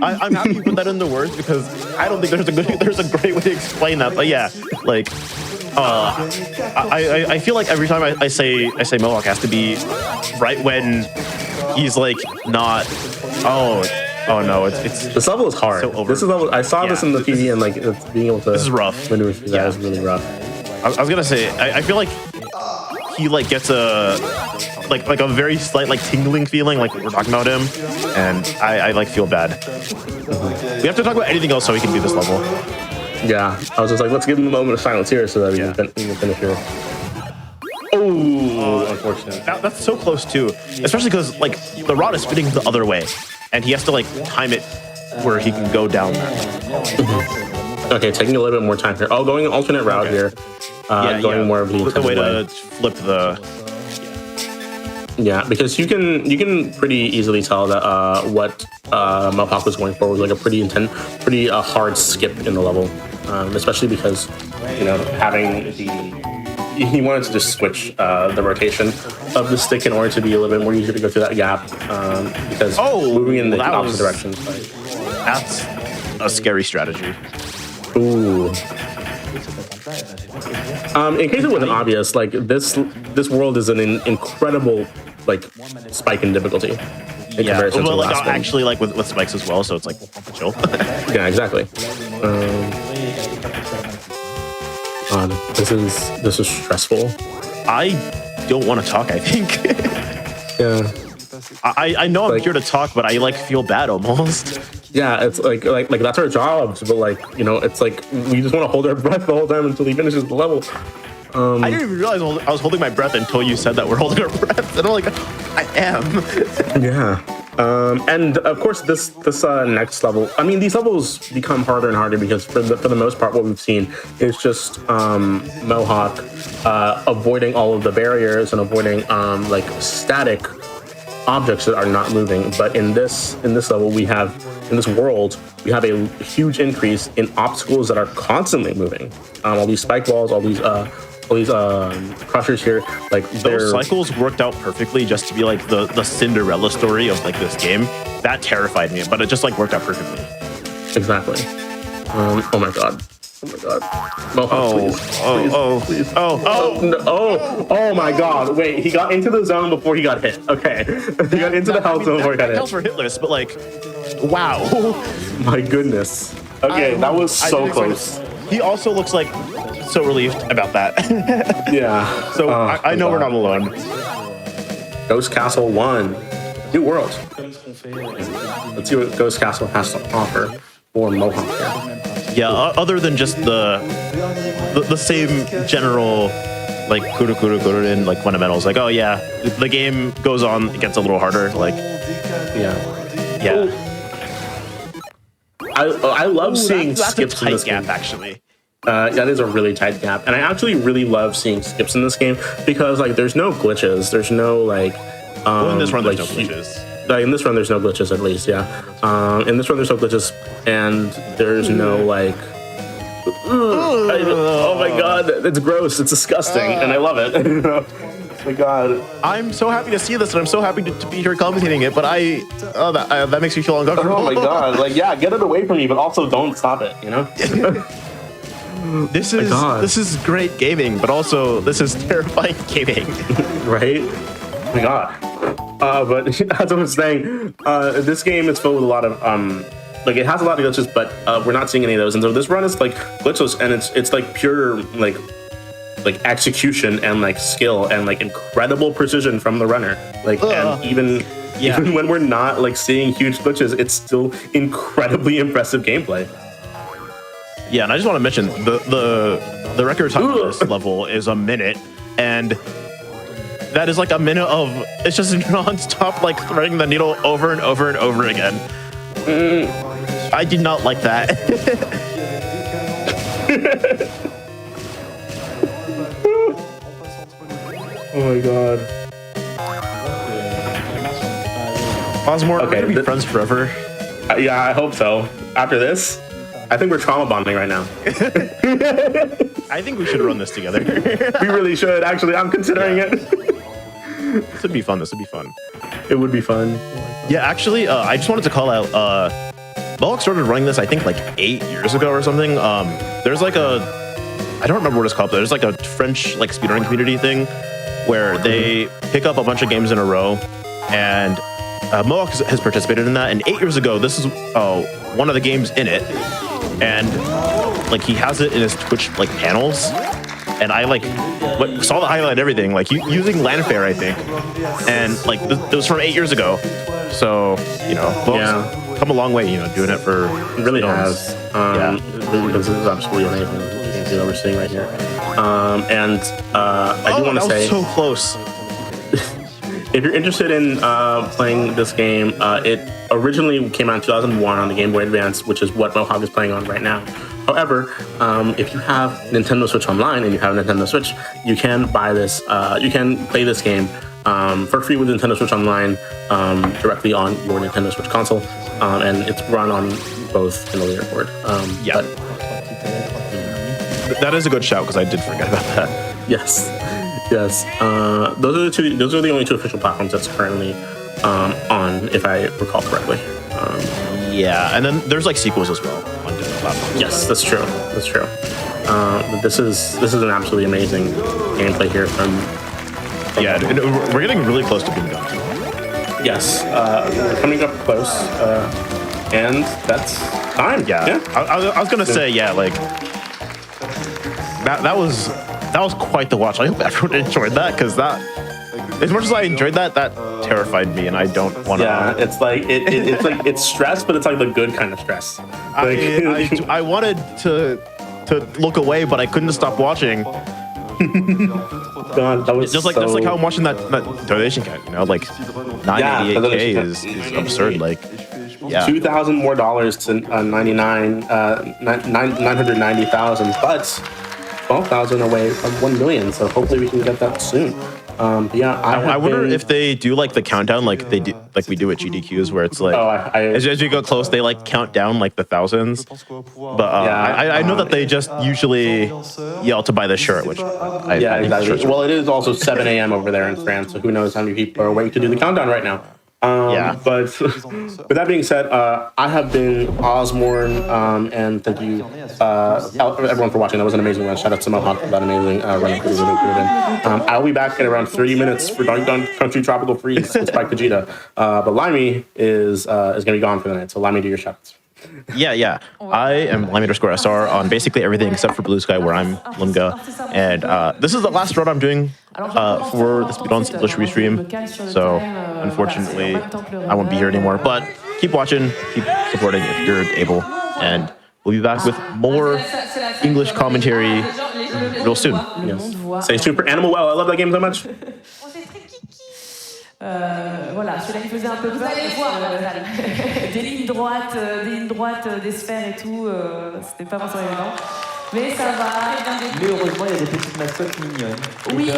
I'm happy you put that into words because I don't think there's a great way to explain that. But yeah, like I feel like every time I say Mohawk has to be right when he's like not. Oh no, it's this level is hard. So this is level. I saw this in the PV and like being able to. This is rough. Maneuver through that is really rough. I was gonna say I feel like he like gets a like a very slight like tingling feeling like we're talking about him, and I like feel bad. We have to talk about anything else so we can do this level. Yeah, I was just like, let's give him a moment of silence here so that we can finish here. Oh, unfortunate. That's so close too, especially because like the rod is spinning the other way, and he has to like time it where he can go down there. Okay, taking a little bit more time here. Oh, going an alternate route here. Going more of the way to flip the. Yeah, because you can pretty easily tell that what Mohawk was going for was like a pretty hard skip in the level, especially because having he wanted to just switch the rotation of the stick in order to be a little bit more easier to go through that gap because moving in the opposite direction. That's a scary strategy. Ooh. In case it wasn't obvious, like this world is an incredible like spike in difficulty. Yeah, well, like actually, like with spikes as well, so it's like chill. Yeah, exactly. This is stressful. I don't want to talk. I think. Yeah. I know I'm here to talk, but I like feel bad almost. Yeah, it's like that's our jobs, but like it's like we just want to hold our breath the whole time until he finishes the level. I didn't even realize I was holding my breath until you said that we're holding our breath, and I'm like, I am. Yeah. And of course, this next level. I mean, these levels become harder and harder because for the most part, what we've seen is just Mohawk avoiding all of the barriers and avoiding like static objects that are not moving. But in this level, in this world, we have a huge increase in obstacles that are constantly moving. All these spike walls, all these crushers here, like those cycles worked out perfectly just to be like the Cinderella story of like this game. That terrified me, but it just like worked out perfectly. Exactly. Oh my god. Oh my god. Mohawk, please. Oh my god. Wait, he got into the zone before he got hit. Okay. He got into the health zone before he got hit. Health were hitless, but like, wow. My goodness. Okay, that was so close. He also looks like so relieved about that. Yeah. So I know we're not alone. Ghost Castle 1. New world. Let's see what Ghost Castle has to offer for Mohawk here. Yeah, other than just the same general like kuru like fundamentals, like, oh yeah, the game goes on, it gets a little harder, like yeah. I love seeing skips in this gap, game. actually. That is a really tight gap, and I actually really love seeing skips in this game because like there's no glitches, there's no like well, in this run there's no glitches. In this run there's no glitches, at least, yeah. In this run there's no glitches, and there's no like oh my god, it's gross, it's disgusting, and I love it. Oh my god. I'm so happy to see this, and I'm so happy to be here commentating it, but that makes me feel uncomfortable. Oh my god, like, yeah, get it away from me, but also don't stop it, you know? This is great gaming, but also this is terrifying gaming. Right? Oh my god. But as I was saying, this game is filled with a lot of like, it has a lot of glitches, but we're not seeing any of those, and so this run is like glitchless, and it's like pure like execution and like skill and like incredible precision from the runner. Like, and even when we're not like seeing huge glitches, it's still incredibly impressive gameplay. Yeah, and I just want to mention the record time on this level is a minute, and that is like a minute of it's just non-stop like threading the needle over and over and over again. I did not like that. Oh my god. Osmore, okay, we're gonna be friends forever. Yeah, I hope so. After this, I think we're trauma bonding right now. I think we should run this together. We really should, actually. I'm considering it. This would be fun. This would be fun. It would be fun. Yeah, actually, I just wanted to call out, Mohawk started running this, I think, like 8 years ago or something. There's like I don't remember what it's called, but there's like a French like speedrunning community thing where they pick up a bunch of games in a row, and Mohawk has participated in that. And 8 years ago, this is one of the games in it, and like he has it in his Twitch like panels, and I like saw the highlight and everything, like using Lanfair, I think, and like it was from 8 years ago. So Mohawk's come a long way, doing it for it really has. This is absolutely amazing that we're seeing right here. And I do want to say, so close. If you're interested in playing this game, it originally came out in 2001 on the Game Boy Advance, which is what Mohawk is playing on right now. However, if you have Nintendo Switch Online and you have a Nintendo Switch, you can buy this. You can play this game for free with Nintendo Switch Online directly on your Nintendo Switch console, and it's run on both in the leaderboard. That is a good shout because I did forget about that. Yes. Those are the only two official platforms that's currently on, if I recall correctly. Yeah, and then there's like sequels as well on different platforms. Yes, that's true. But this is an absolutely amazing gameplay here from. Yeah, we're getting really close to being done. Yes, we're coming up close, and that's time. Yeah. I was gonna say, yeah, like that was quite the watch. I hope everyone enjoyed that, because that, as much as I enjoyed that terrified me, and I don't want to. Yeah, it's like it's like it's stress, but it's like the good kind of stress. Like, I wanted to look away, but I couldn't stop watching. God, that was just like how I'm watching that donation count, you know, like 988K is absurd. Like, yeah, $2,000 more to 990,000, but 12,000 away from 1 million. So hopefully we can get that soon. Yeah, I wonder if they do like the countdown, like they do, like we do at GDQs, where it's like as you go close, they like count down like the thousands. But I know that they just usually yell to buy the shirt, which exactly. Well, it is also 7 a.m. over there in France, so who knows how many people are waiting to do the countdown right now. But with that being said, I have been Osmorn, and thank you everyone for watching. That was an amazing run. Shout out to Mohawk for that amazing run. I'll be back in around 30 minutes for Donkey Kong Country Tropical Freeze with Spike Vegeta. But Limey is going to be gone for the night, so Limey, do your shoutouts. Yeah. I am Limey_SR on basically everything except for Blue Sky, where I'm Limga. And this is the last run I'm doing for the SpeeDons English Restream. So, unfortunately, I won't be here anymore. But keep watching, keep supporting if you're able. And we'll be back with more English commentary real soon. Yes. Say super Animal Well. I love that game so much. Voilà, celui-là qui faisait un peu peur. Des lignes droites, des sphères et tout, c'était pas forcément évident. Mais ça va. Mais heureusement, il y a des petites mascottes mignonnes. Oui.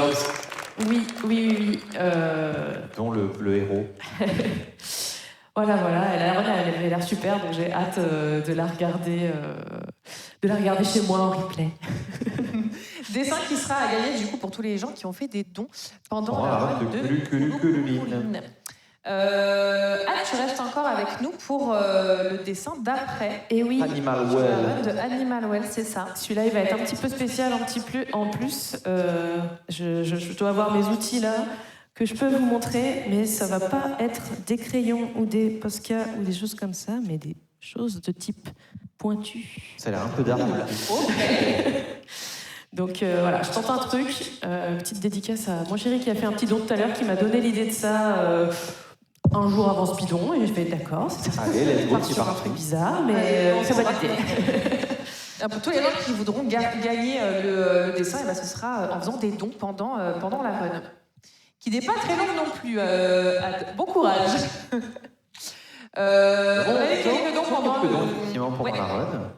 Dont le héros. Voilà, elle avait l'air super, donc j'ai hâte de la regarder chez moi en replay. Dessin qui sera à gagner du coup pour tous les gens qui ont fait des dons pendant la run de Line. Tu restes encore avec nous pour le dessin d'après. Et oui, Animal Well. De Animal Well, c'est ça. Celui-là, il va être un petit peu spécial, en plus. Je dois avoir mes outils là que je peux vous montrer, mais ça va pas être des crayons ou des Posca ou des choses comme ça, mais des choses de type pointu. Ça a l'air un peu d'art. Donc voilà, je tente un truc, petite dédicace à mon chéri qui a fait un petit don tout à l'heure, qui m'a donné l'idée de ça un jour avant Speedon, et j'ai fait d'accord, c'est sur un truc bizarre, mais c'est pas l'idée. Pour tous les gens qui voudront gagner le dessin, et ben ce sera en faisant des dons pendant la run. Qui n'est pas très longue non plus. Bon courage. On a eu quelques dons pendant la run.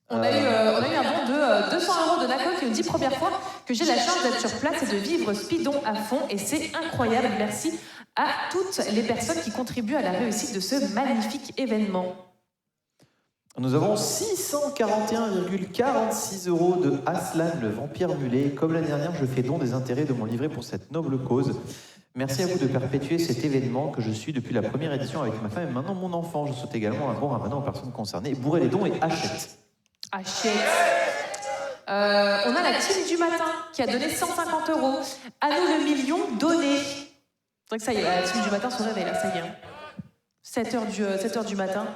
On a eu un don de 200 € de Nako qui nous dit première fois que j'ai la chance d'être sur place et de vivre Speedon à fond, et c'est incroyable. Merci à toutes les personnes qui contribuent à la réussite de ce magnifique événement. Nous avons 641,46 € de Aslan, le vampire mulet. Comme l'année dernière, je fais don des intérêts de mon livret pour cette noble cause. Merci à vous de perpétuer cet événement que je suis depuis la première édition avec ma femme et maintenant mon enfant. Je souhaite également un bon ramadan aux personnes concernées. Bourrez les dons et achète. On a la team du matin qui a donné 150 €. À nous le million donné. C'est vrai que ça y est, la team du matin se réveille là, ça y est. 7h du matin.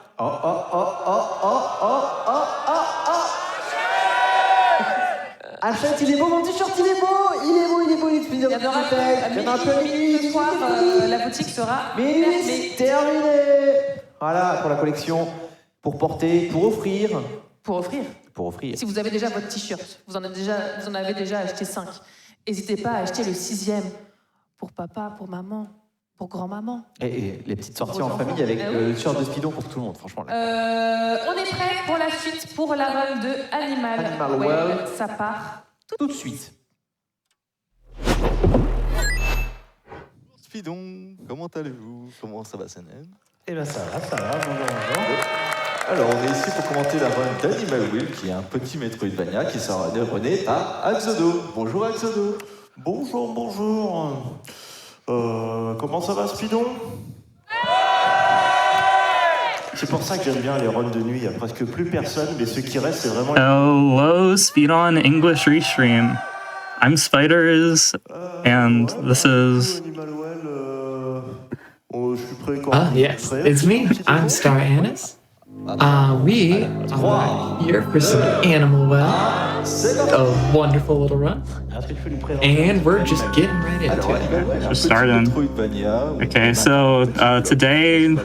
Achète, il est beau mon t-shirt, il est beau, il est beau, il est Il y en aura plus à minuit ce soir, la boutique sera fermée. Terminé. Voilà, pour la collection, pour porter, pour offrir. Pour offrir. Si vous avez déjà votre t-shirt, vous en avez déjà acheté 5. N'hésitez pas à acheter le 6e pour papa, pour maman, pour grand-maman. Et les petites sorties en famille avec le t-shirt de Speedon pour tout le monde, franchement. On est prêt pour la suite, pour la run de Animal Well. Ça part tout de suite. Speedon, comment allez-vous? Comment ça va, Sanem? Eh bien ça va, bonjour. Alors on est ici pour commenter la run d'Animal Well, qui est un petit Metroidvania qui sera donné à Axodo. Bonjour Axodo. Bonjour. Comment ça va, Speedon? C'est pour ça que j'aime bien les runs de nuit. Il n'y a presque plus personne, mais ceux qui restent, c'est vraiment. Hello, Speedone English Restream. I'm Spiders, and this is. Yes, it's me. I'm Star Annis. We are here for some Animal Well, a wonderful little run, and we're just getting right into it. Just starting. Okay, so today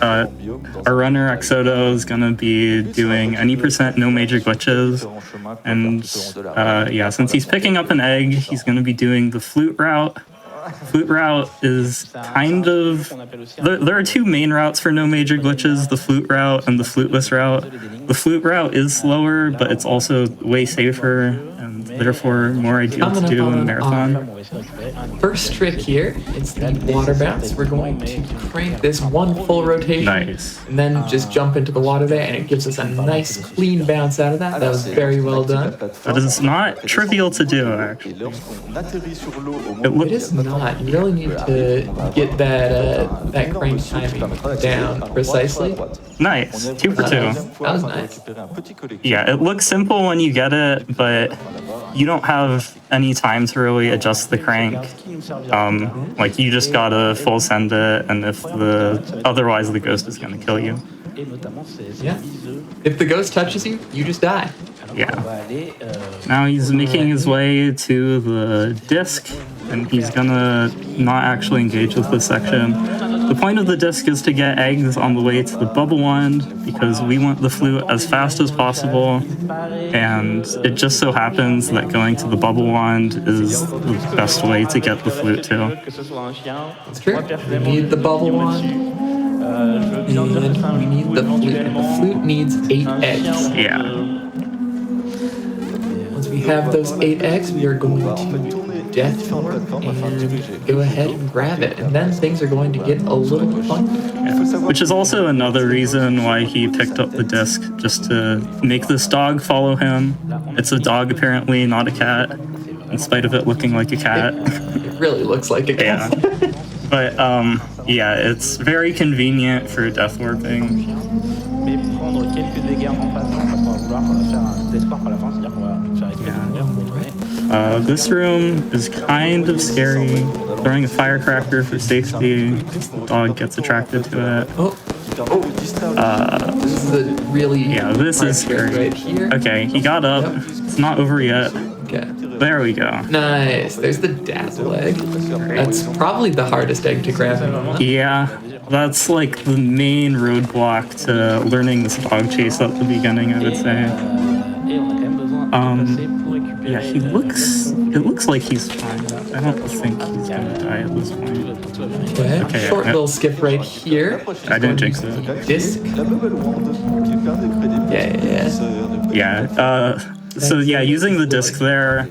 our runner Exodo is gonna be doing any % no major glitches, and yeah, since he's picking up an egg, he's gonna be doing the flute route. Flute route is kind of... There are two main routes for no major glitches, the flute route and the fluteless route. The flute route is slower, but it's also way safer, and therefore more ideal to do in marathon. First trick here is the water bounce. We're going to crank this one full rotation. Nice. And then just jump into the water there, and it gives us a nice clean bounce out of that. That was very well done. That is not trivial to do, actually. It is not. You really need to get that crank timing down precisely. Nice. 2 for 2. That was nice. Yeah, it looks simple when you get it, but you don't have any time to really adjust the crank. Like, you just gotta full send it, and otherwise the ghost is gonna kill you. Yeah. If the ghost touches you, you just die. Yeah. Now he's making his way to the disc, and he's gonna not actually engage with this section. The point of the disc is to get eggs on the way to the bubble wand, because we want the flute as fast as possible, and it just so happens that going to the bubble wand is the best way to get the flute too. That's true. We need the bubble wand, and we need the flute, and the flute needs 8 eggs. Yeah. Once we have those 8 eggs, we are going to death form and go ahead and grab it, and then things are going to get a little fun. Yeah. Which is also another reason why he picked up the disc, just to make this dog follow him. It's a dog apparently, not a cat, in spite of it looking like a cat. It really looks like a cat. Yeah. But yeah, it's very convenient for death warping. This room is kind of scary. Throwing a firecracker for safety. The dog gets attracted to it. This is a really this is scary. right here. Okay, he got up. It's not over yet. Okay. There we go. Nice. There's the dazzle egg. That's probably the hardest egg to grab. Yeah, that's like the main roadblock to learning this dog chase at the beginning, I would say. Yeah, it looks like he's fine. I don't think he's gonna die at this point. Okay, short little skip right here. I didn't jinx it. Disc. Yeah, so yeah, using the disc there.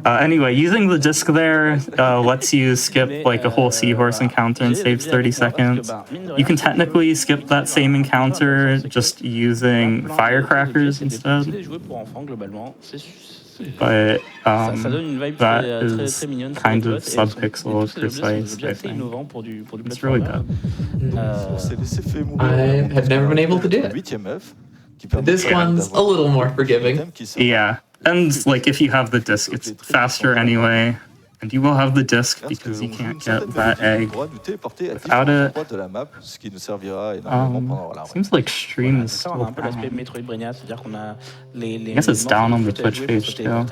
Anyway, using the disc there lets you skip like a whole seahorse encounter and saves 30 seconds. You can technically skip that same encounter just using firecrackers instead. But that is kind of subpixel precise, I think. It's really bad. I have never been able to do it. This one's a little more forgiving. Yeah. And like if you have the disc, it's faster anyway, and you will have the disc because you can't get that egg without it. Seems like stream is still down. I guess it's down on the Twitch page too.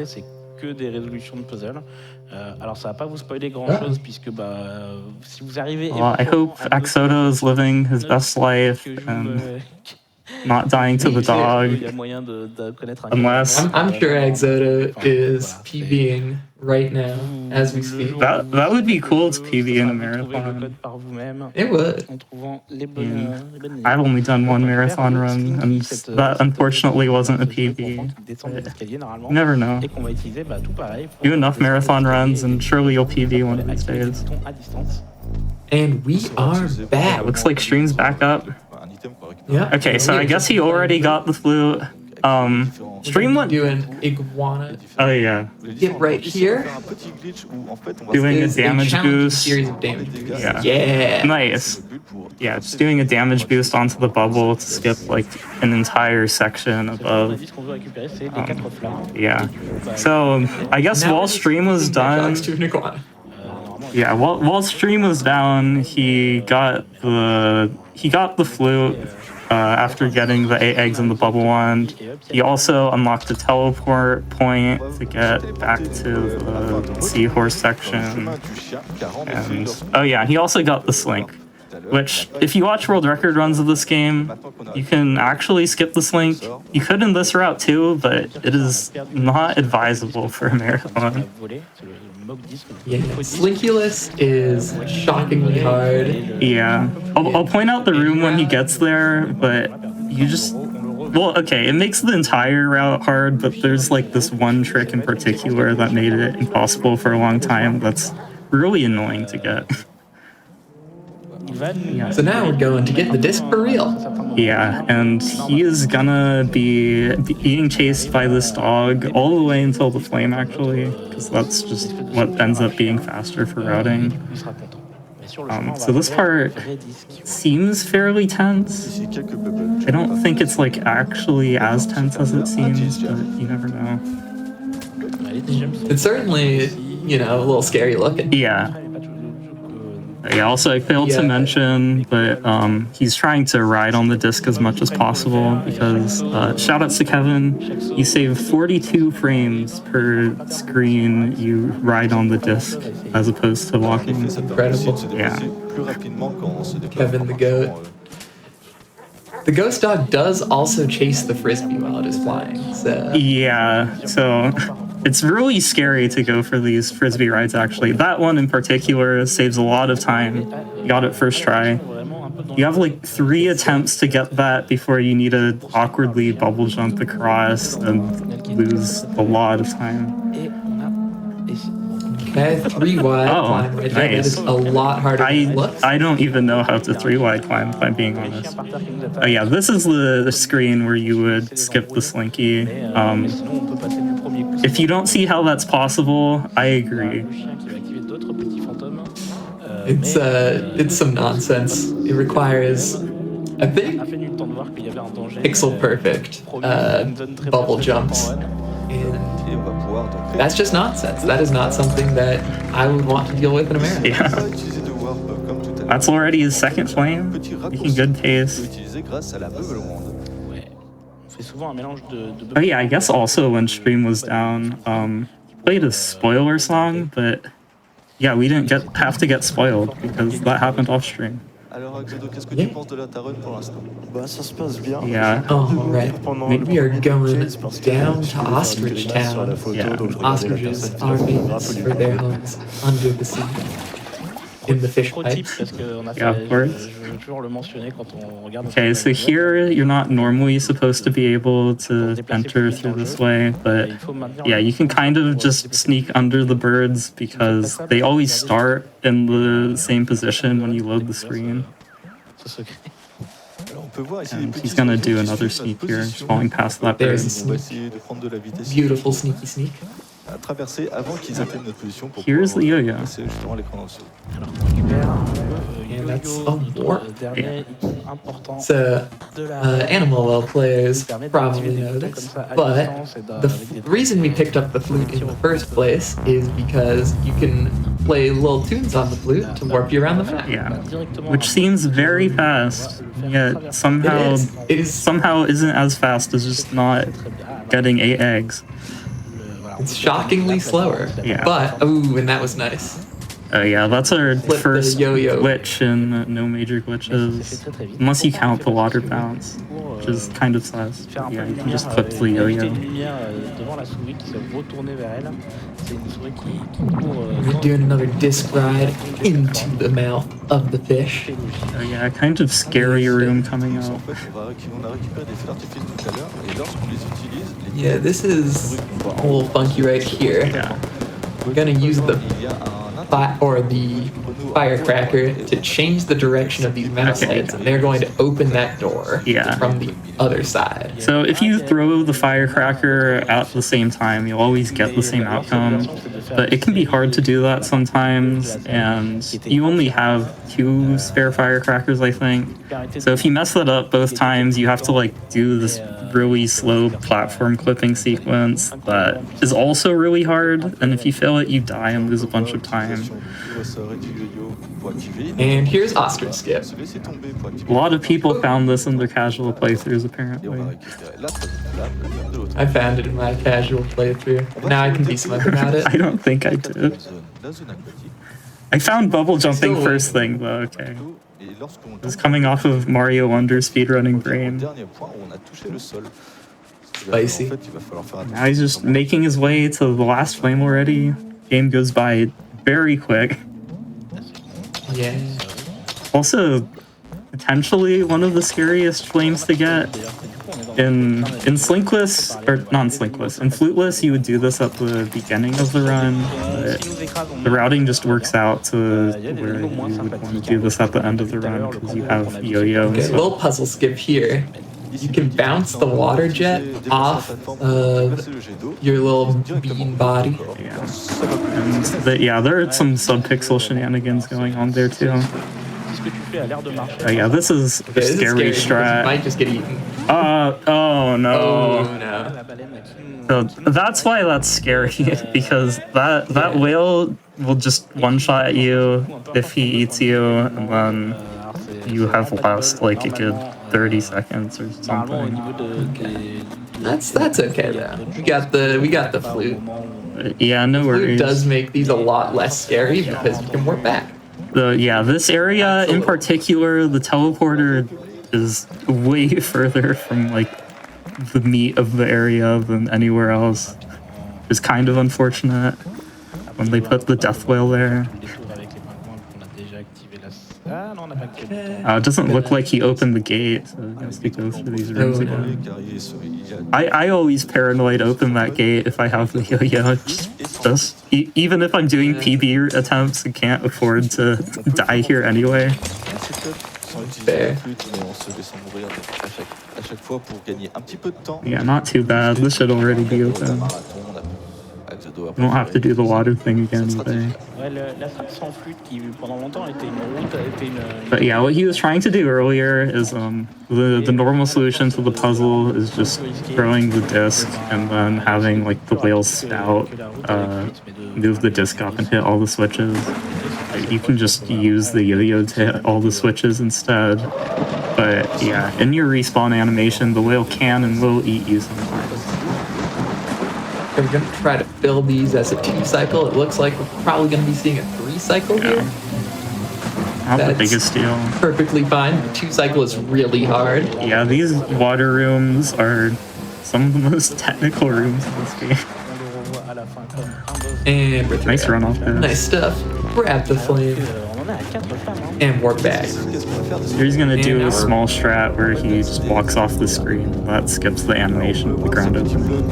Que des résolutions de puzzle. Alors ça va pas vous spoiler grand chose puisque si vous arrivez. Well, I hope Exodo is living his best life and not dying to the dog. Unless I'm sure Exodo is PBing right now as we speak. That would be cool to PB in a marathon. It would. I've only done one marathon run, and that unfortunately wasn't a PB. You never know. Do enough marathon runs, and surely you'll PB one of these days. And we are back. Looks like stream's back up. Yeah. Okay, so I guess he already got the flute. Stream went doing iguana. Oh yeah. Get right here. Doing a damage boost. Series of damage boosts. Yeah. Yeah. Nice. Yeah, just doing a damage boost onto the bubble to skip like an entire section above. Yeah. So I guess while stream was done. Yeah, while stream was down, he got the flute after getting the 8 eggs in the bubble wand. He also unlocked a teleport point to get back to the seahorse section. And oh yeah, he also got the slink. Which, if you watch world record runs of this game, you can actually skip the slink. You could in this route too, but it is not advisable for a marathon. Yeah, Slinkulus is shockingly hard. Yeah, I'll point out the room when he gets there, but you just... Well, okay, it makes the entire route hard, but there's like this one trick in particular that made it impossible for a long time that's really annoying to get. Yeah. So now we're going to get the disc for real. Yeah, and he is gonna be being chased by this dog all the way until the flame, actually, because that's just what ends up being faster for routing. So this part seems fairly tense. I don't think it's like actually as tense as it seems, but you never know. It's certainly, you know, a little scary looking. Yeah. Yeah, also I failed to mention, but he's trying to ride on the disc as much as possible because, shoutouts to Kevin, you save 42 frames per screen you ride on the disc as opposed to walking. Incredible. Yeah. Kevin the goat. The ghost dog does also chase the frisbee while it is flying, so... Yeah, so... It's really scary to go for these frisbee rides, actually. That one in particular saves a lot of time. You got it first try. You have like 3 attempts to get that before you need to awkwardly bubble jump across and lose a lot of time. Okay, 3 wide climb right there. That is a lot harder than it looks. I don't even know how to 3 wide climb, if I'm being honest. Oh yeah, this is the screen where you would skip the slinky. If you don't see how that's possible, I agree. It's some nonsense. It requires, I think, pixel perfect bubble jumps. And that's just nonsense. That is not something that I would want to deal with in a marathon. Yeah. That's already his second flame. Making good taste. Oh yeah, I guess also when stream was down, played a spoiler song, but yeah, we didn't have to get spoiled because that happened off stream. Yeah. Oh, right. We are going down to Ostrich Town. Yeah. Ostriches are famous for their homes under the sea. In the fish pipe. Yeah, of course. Okay, so here you're not normally supposed to be able to enter through this way, but yeah, you can kind of just sneak under the birds because they always start in the same position when you load the screen. And he's gonna do another sneak here, falling past that bird. Beautiful sneaky sneak. Here's the yo-yo. And that's a warp. Yeah. So, Animal Well players probably know this, but the reason we picked up the flute in the first place is because you can play little tunes on the flute to warp you around the map. Yeah, which seems very fast, yet somehow isn't as fast as just not getting 8 eggs. It's shockingly slower. Yeah. But, ooh, and that was nice. Oh yeah, that's our first glitch in no major glitches. Unless you count the water bounce, which is kind of sus. But yeah, you can just clip the yo-yo. We're doing another disc ride into the mouth of the fish. Oh yeah, kind of scary room coming out. Yeah, this is a little funky right here. Yeah. We're gonna use the the firecracker to change the direction of these mouse heads, and they're going to open that door from the other side. So if you throw the firecracker at the same time, you'll always get the same outcome. But it can be hard to do that sometimes, and you only have 2 spare firecrackers, I think. So if you mess that up both times, you have to like do this really slow platform clipping sequence that is also really hard, and if you fail it, you die and lose a bunch of time. And here's ostrich skip. A lot of people found this in their casual playthroughs, apparently. I found it in my casual playthrough. Now I can be smug about it. I don't think I did. I found bubble jumping first thing, though, okay. It was coming off of Mario Wonder speedrunning brain. Spicy. Now he's just making his way to the last flame already. Game goes by very quick. Yeah. Also, potentially one of the scariest flames to get. In Slinkless, or non-Slinkless, in Fluteless, you would do this at the beginning of the run, but the routing just works out to where you would want to do this at the end of the run because you have yo-yo. Okay, little puzzle skip here. You can bounce the water jet off of your little bean body. Yeah, there are some sub-pixel shenanigans going on there too. Oh yeah, this is a scary strat. You might just get eaten. Oh no. Oh no. So that's why that's scary, because that whale will just one-shot at you if he eats you, and then you have lost like a good 30 seconds or something. That's okay though. We got the flute. Yeah, no worries. Flute does make these a lot less scary because you can warp back. This area in particular, the teleporter is way further from like the meat of the area than anywhere else. It's kind of unfortunate when they put the death whale there. It doesn't look like he opened the gate, so he has to go through these rooms again. I always paranoid open that gate if I have the yo-yo. Just even if I'm doing PB attempts and can't afford to die here anyway. Yeah, not too bad. This should already be open. You don't have to do the water thing again either. But yeah, what he was trying to do earlier is the normal solution to the puzzle is just throwing the disc and then having like the whale's spout move the disc up and hit all the switches. You can just use the yo-yo to hit all the switches instead. But yeah, in your respawn animation, the whale can and will eat you sometimes. We're going to try to fill these as a 2-cycle. It looks like we're probably going to be seeing a 3-cycle here. Not the biggest deal. Perfectly fine. The 2-cycle is really hard. Yeah, these water rooms are some of the most technical rooms in this game. And we're nice run off there. Nice stuff. Grab the flame. And warp back. Here he's going to do a small strat where he just walks off the screen. That skips the animation of the ground opening.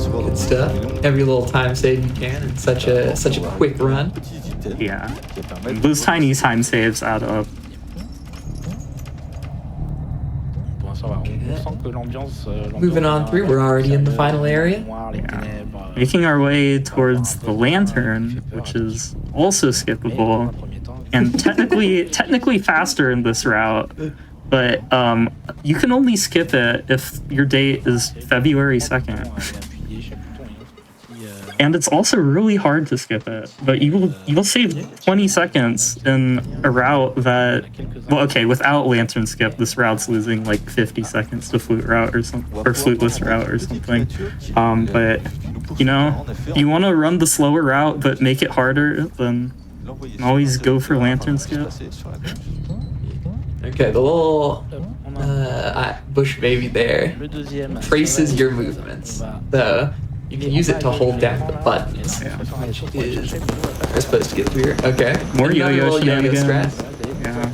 Good stuff. Every little time save you can in such a quick run. Yeah. Those tiny time saves add up. Moving on through, we're already in the final area. Yeah. Making our way towards the lantern, which is also skippable, and technically faster in this route. But you can only skip it if your date is February 2nd. And it's also really hard to skip it, but you'll save 20 seconds in a route that, well, okay, without lantern skip, this route's losing like 50 seconds to flute route or something, or fluteless route or something. But you know, you want to run the slower route but make it harder, then always go for lantern skip. Okay, the little bush baby there traces your movements. You can use it to hold down the buttons, which is we're supposed to get through. Okay. More yo-yo shenanigans. Yeah.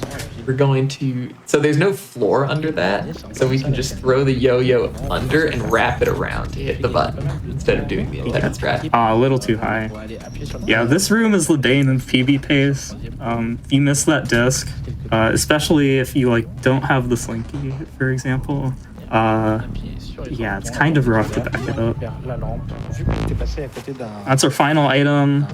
we're going to, so there's no floor under that, so we can just throw the yo-yo under and wrap it around to hit the button instead of doing the intended strat. A little too high. Yeah, this room is the bane of PB pace. If you miss that disc, especially if you like don't have the slinky, for example, yeah, it's kind of rough to back it up. That's our final item.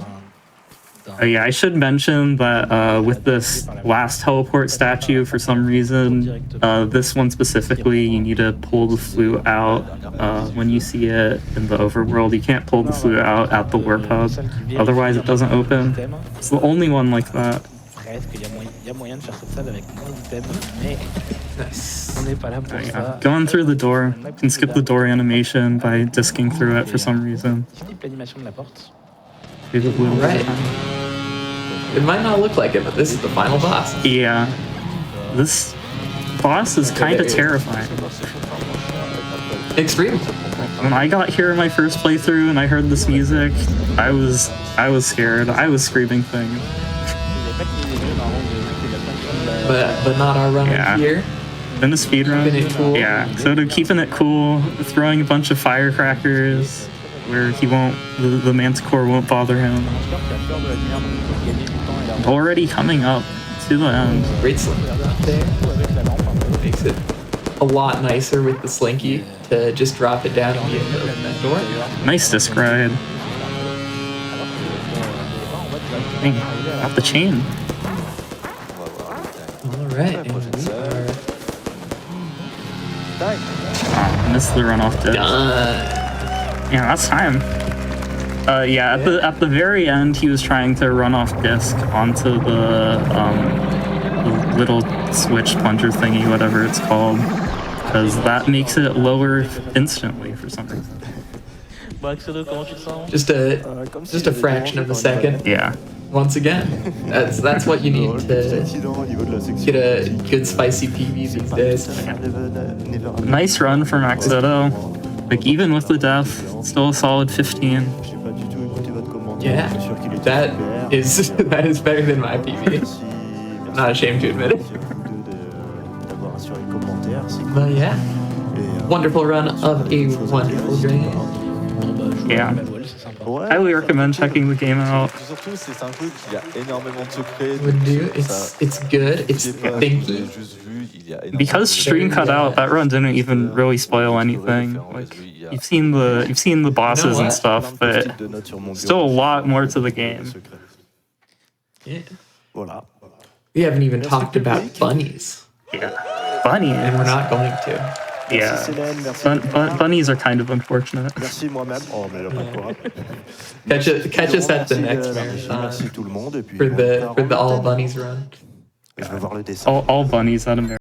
Yeah, I should mention that with this last teleport statue, for some reason, this one specifically, you need to pull the flute out when you see it in the overworld. You can't pull the flute out at the warp hub, otherwise it doesn't open. It's the only one like that. Yeah. Going through the door, you can skip the door animation by disking through it for some reason. Right. It might not look like it, but this is the final boss. Yeah. This boss is kind of terrifying. Extreme. When I got here in my first playthrough and I heard this music, I was scared. I was screaming things. But not our run here. In the speedrun. Cool. Yeah. So to keeping it cool, throwing a bunch of firecrackers where he won't, the Manticore won't bother him. Already coming up to the end. Great slinky there. Makes it a lot nicer with the slinky to just drop it down and be able to open that door. Nice disc ride. Dang, off the chain. Alright, and we are... Oh, missed the runoff disc. Yeah, that's time. Yeah, at the very end, he was trying to run off disc onto the little switch plunger thingy, whatever it's called, because that makes it lower instantly for some reason. Just a fraction of a second. Yeah. Once again, that's what you need to get a good spicy PB these days. Nice run from Asphodel. Like, even with the death, still a solid 15. Yeah, that is better than my PB. I'm not ashamed to admit it. But yeah, wonderful run of a wonderful game. Yeah. Highly recommend checking the game out. Would do. It's good. It's thinky. Because stream cut out, that run didn't even really spoil anything. Like, you've seen the bosses and stuff, but still a lot more to the game. Yeah. We haven't even talked about bunnies. Yeah, bunnies. And we're not going to. Yeah, bunnies are kind of unfortunate. Catch us at the next marathon for the all bunnies run. All bunnies at America.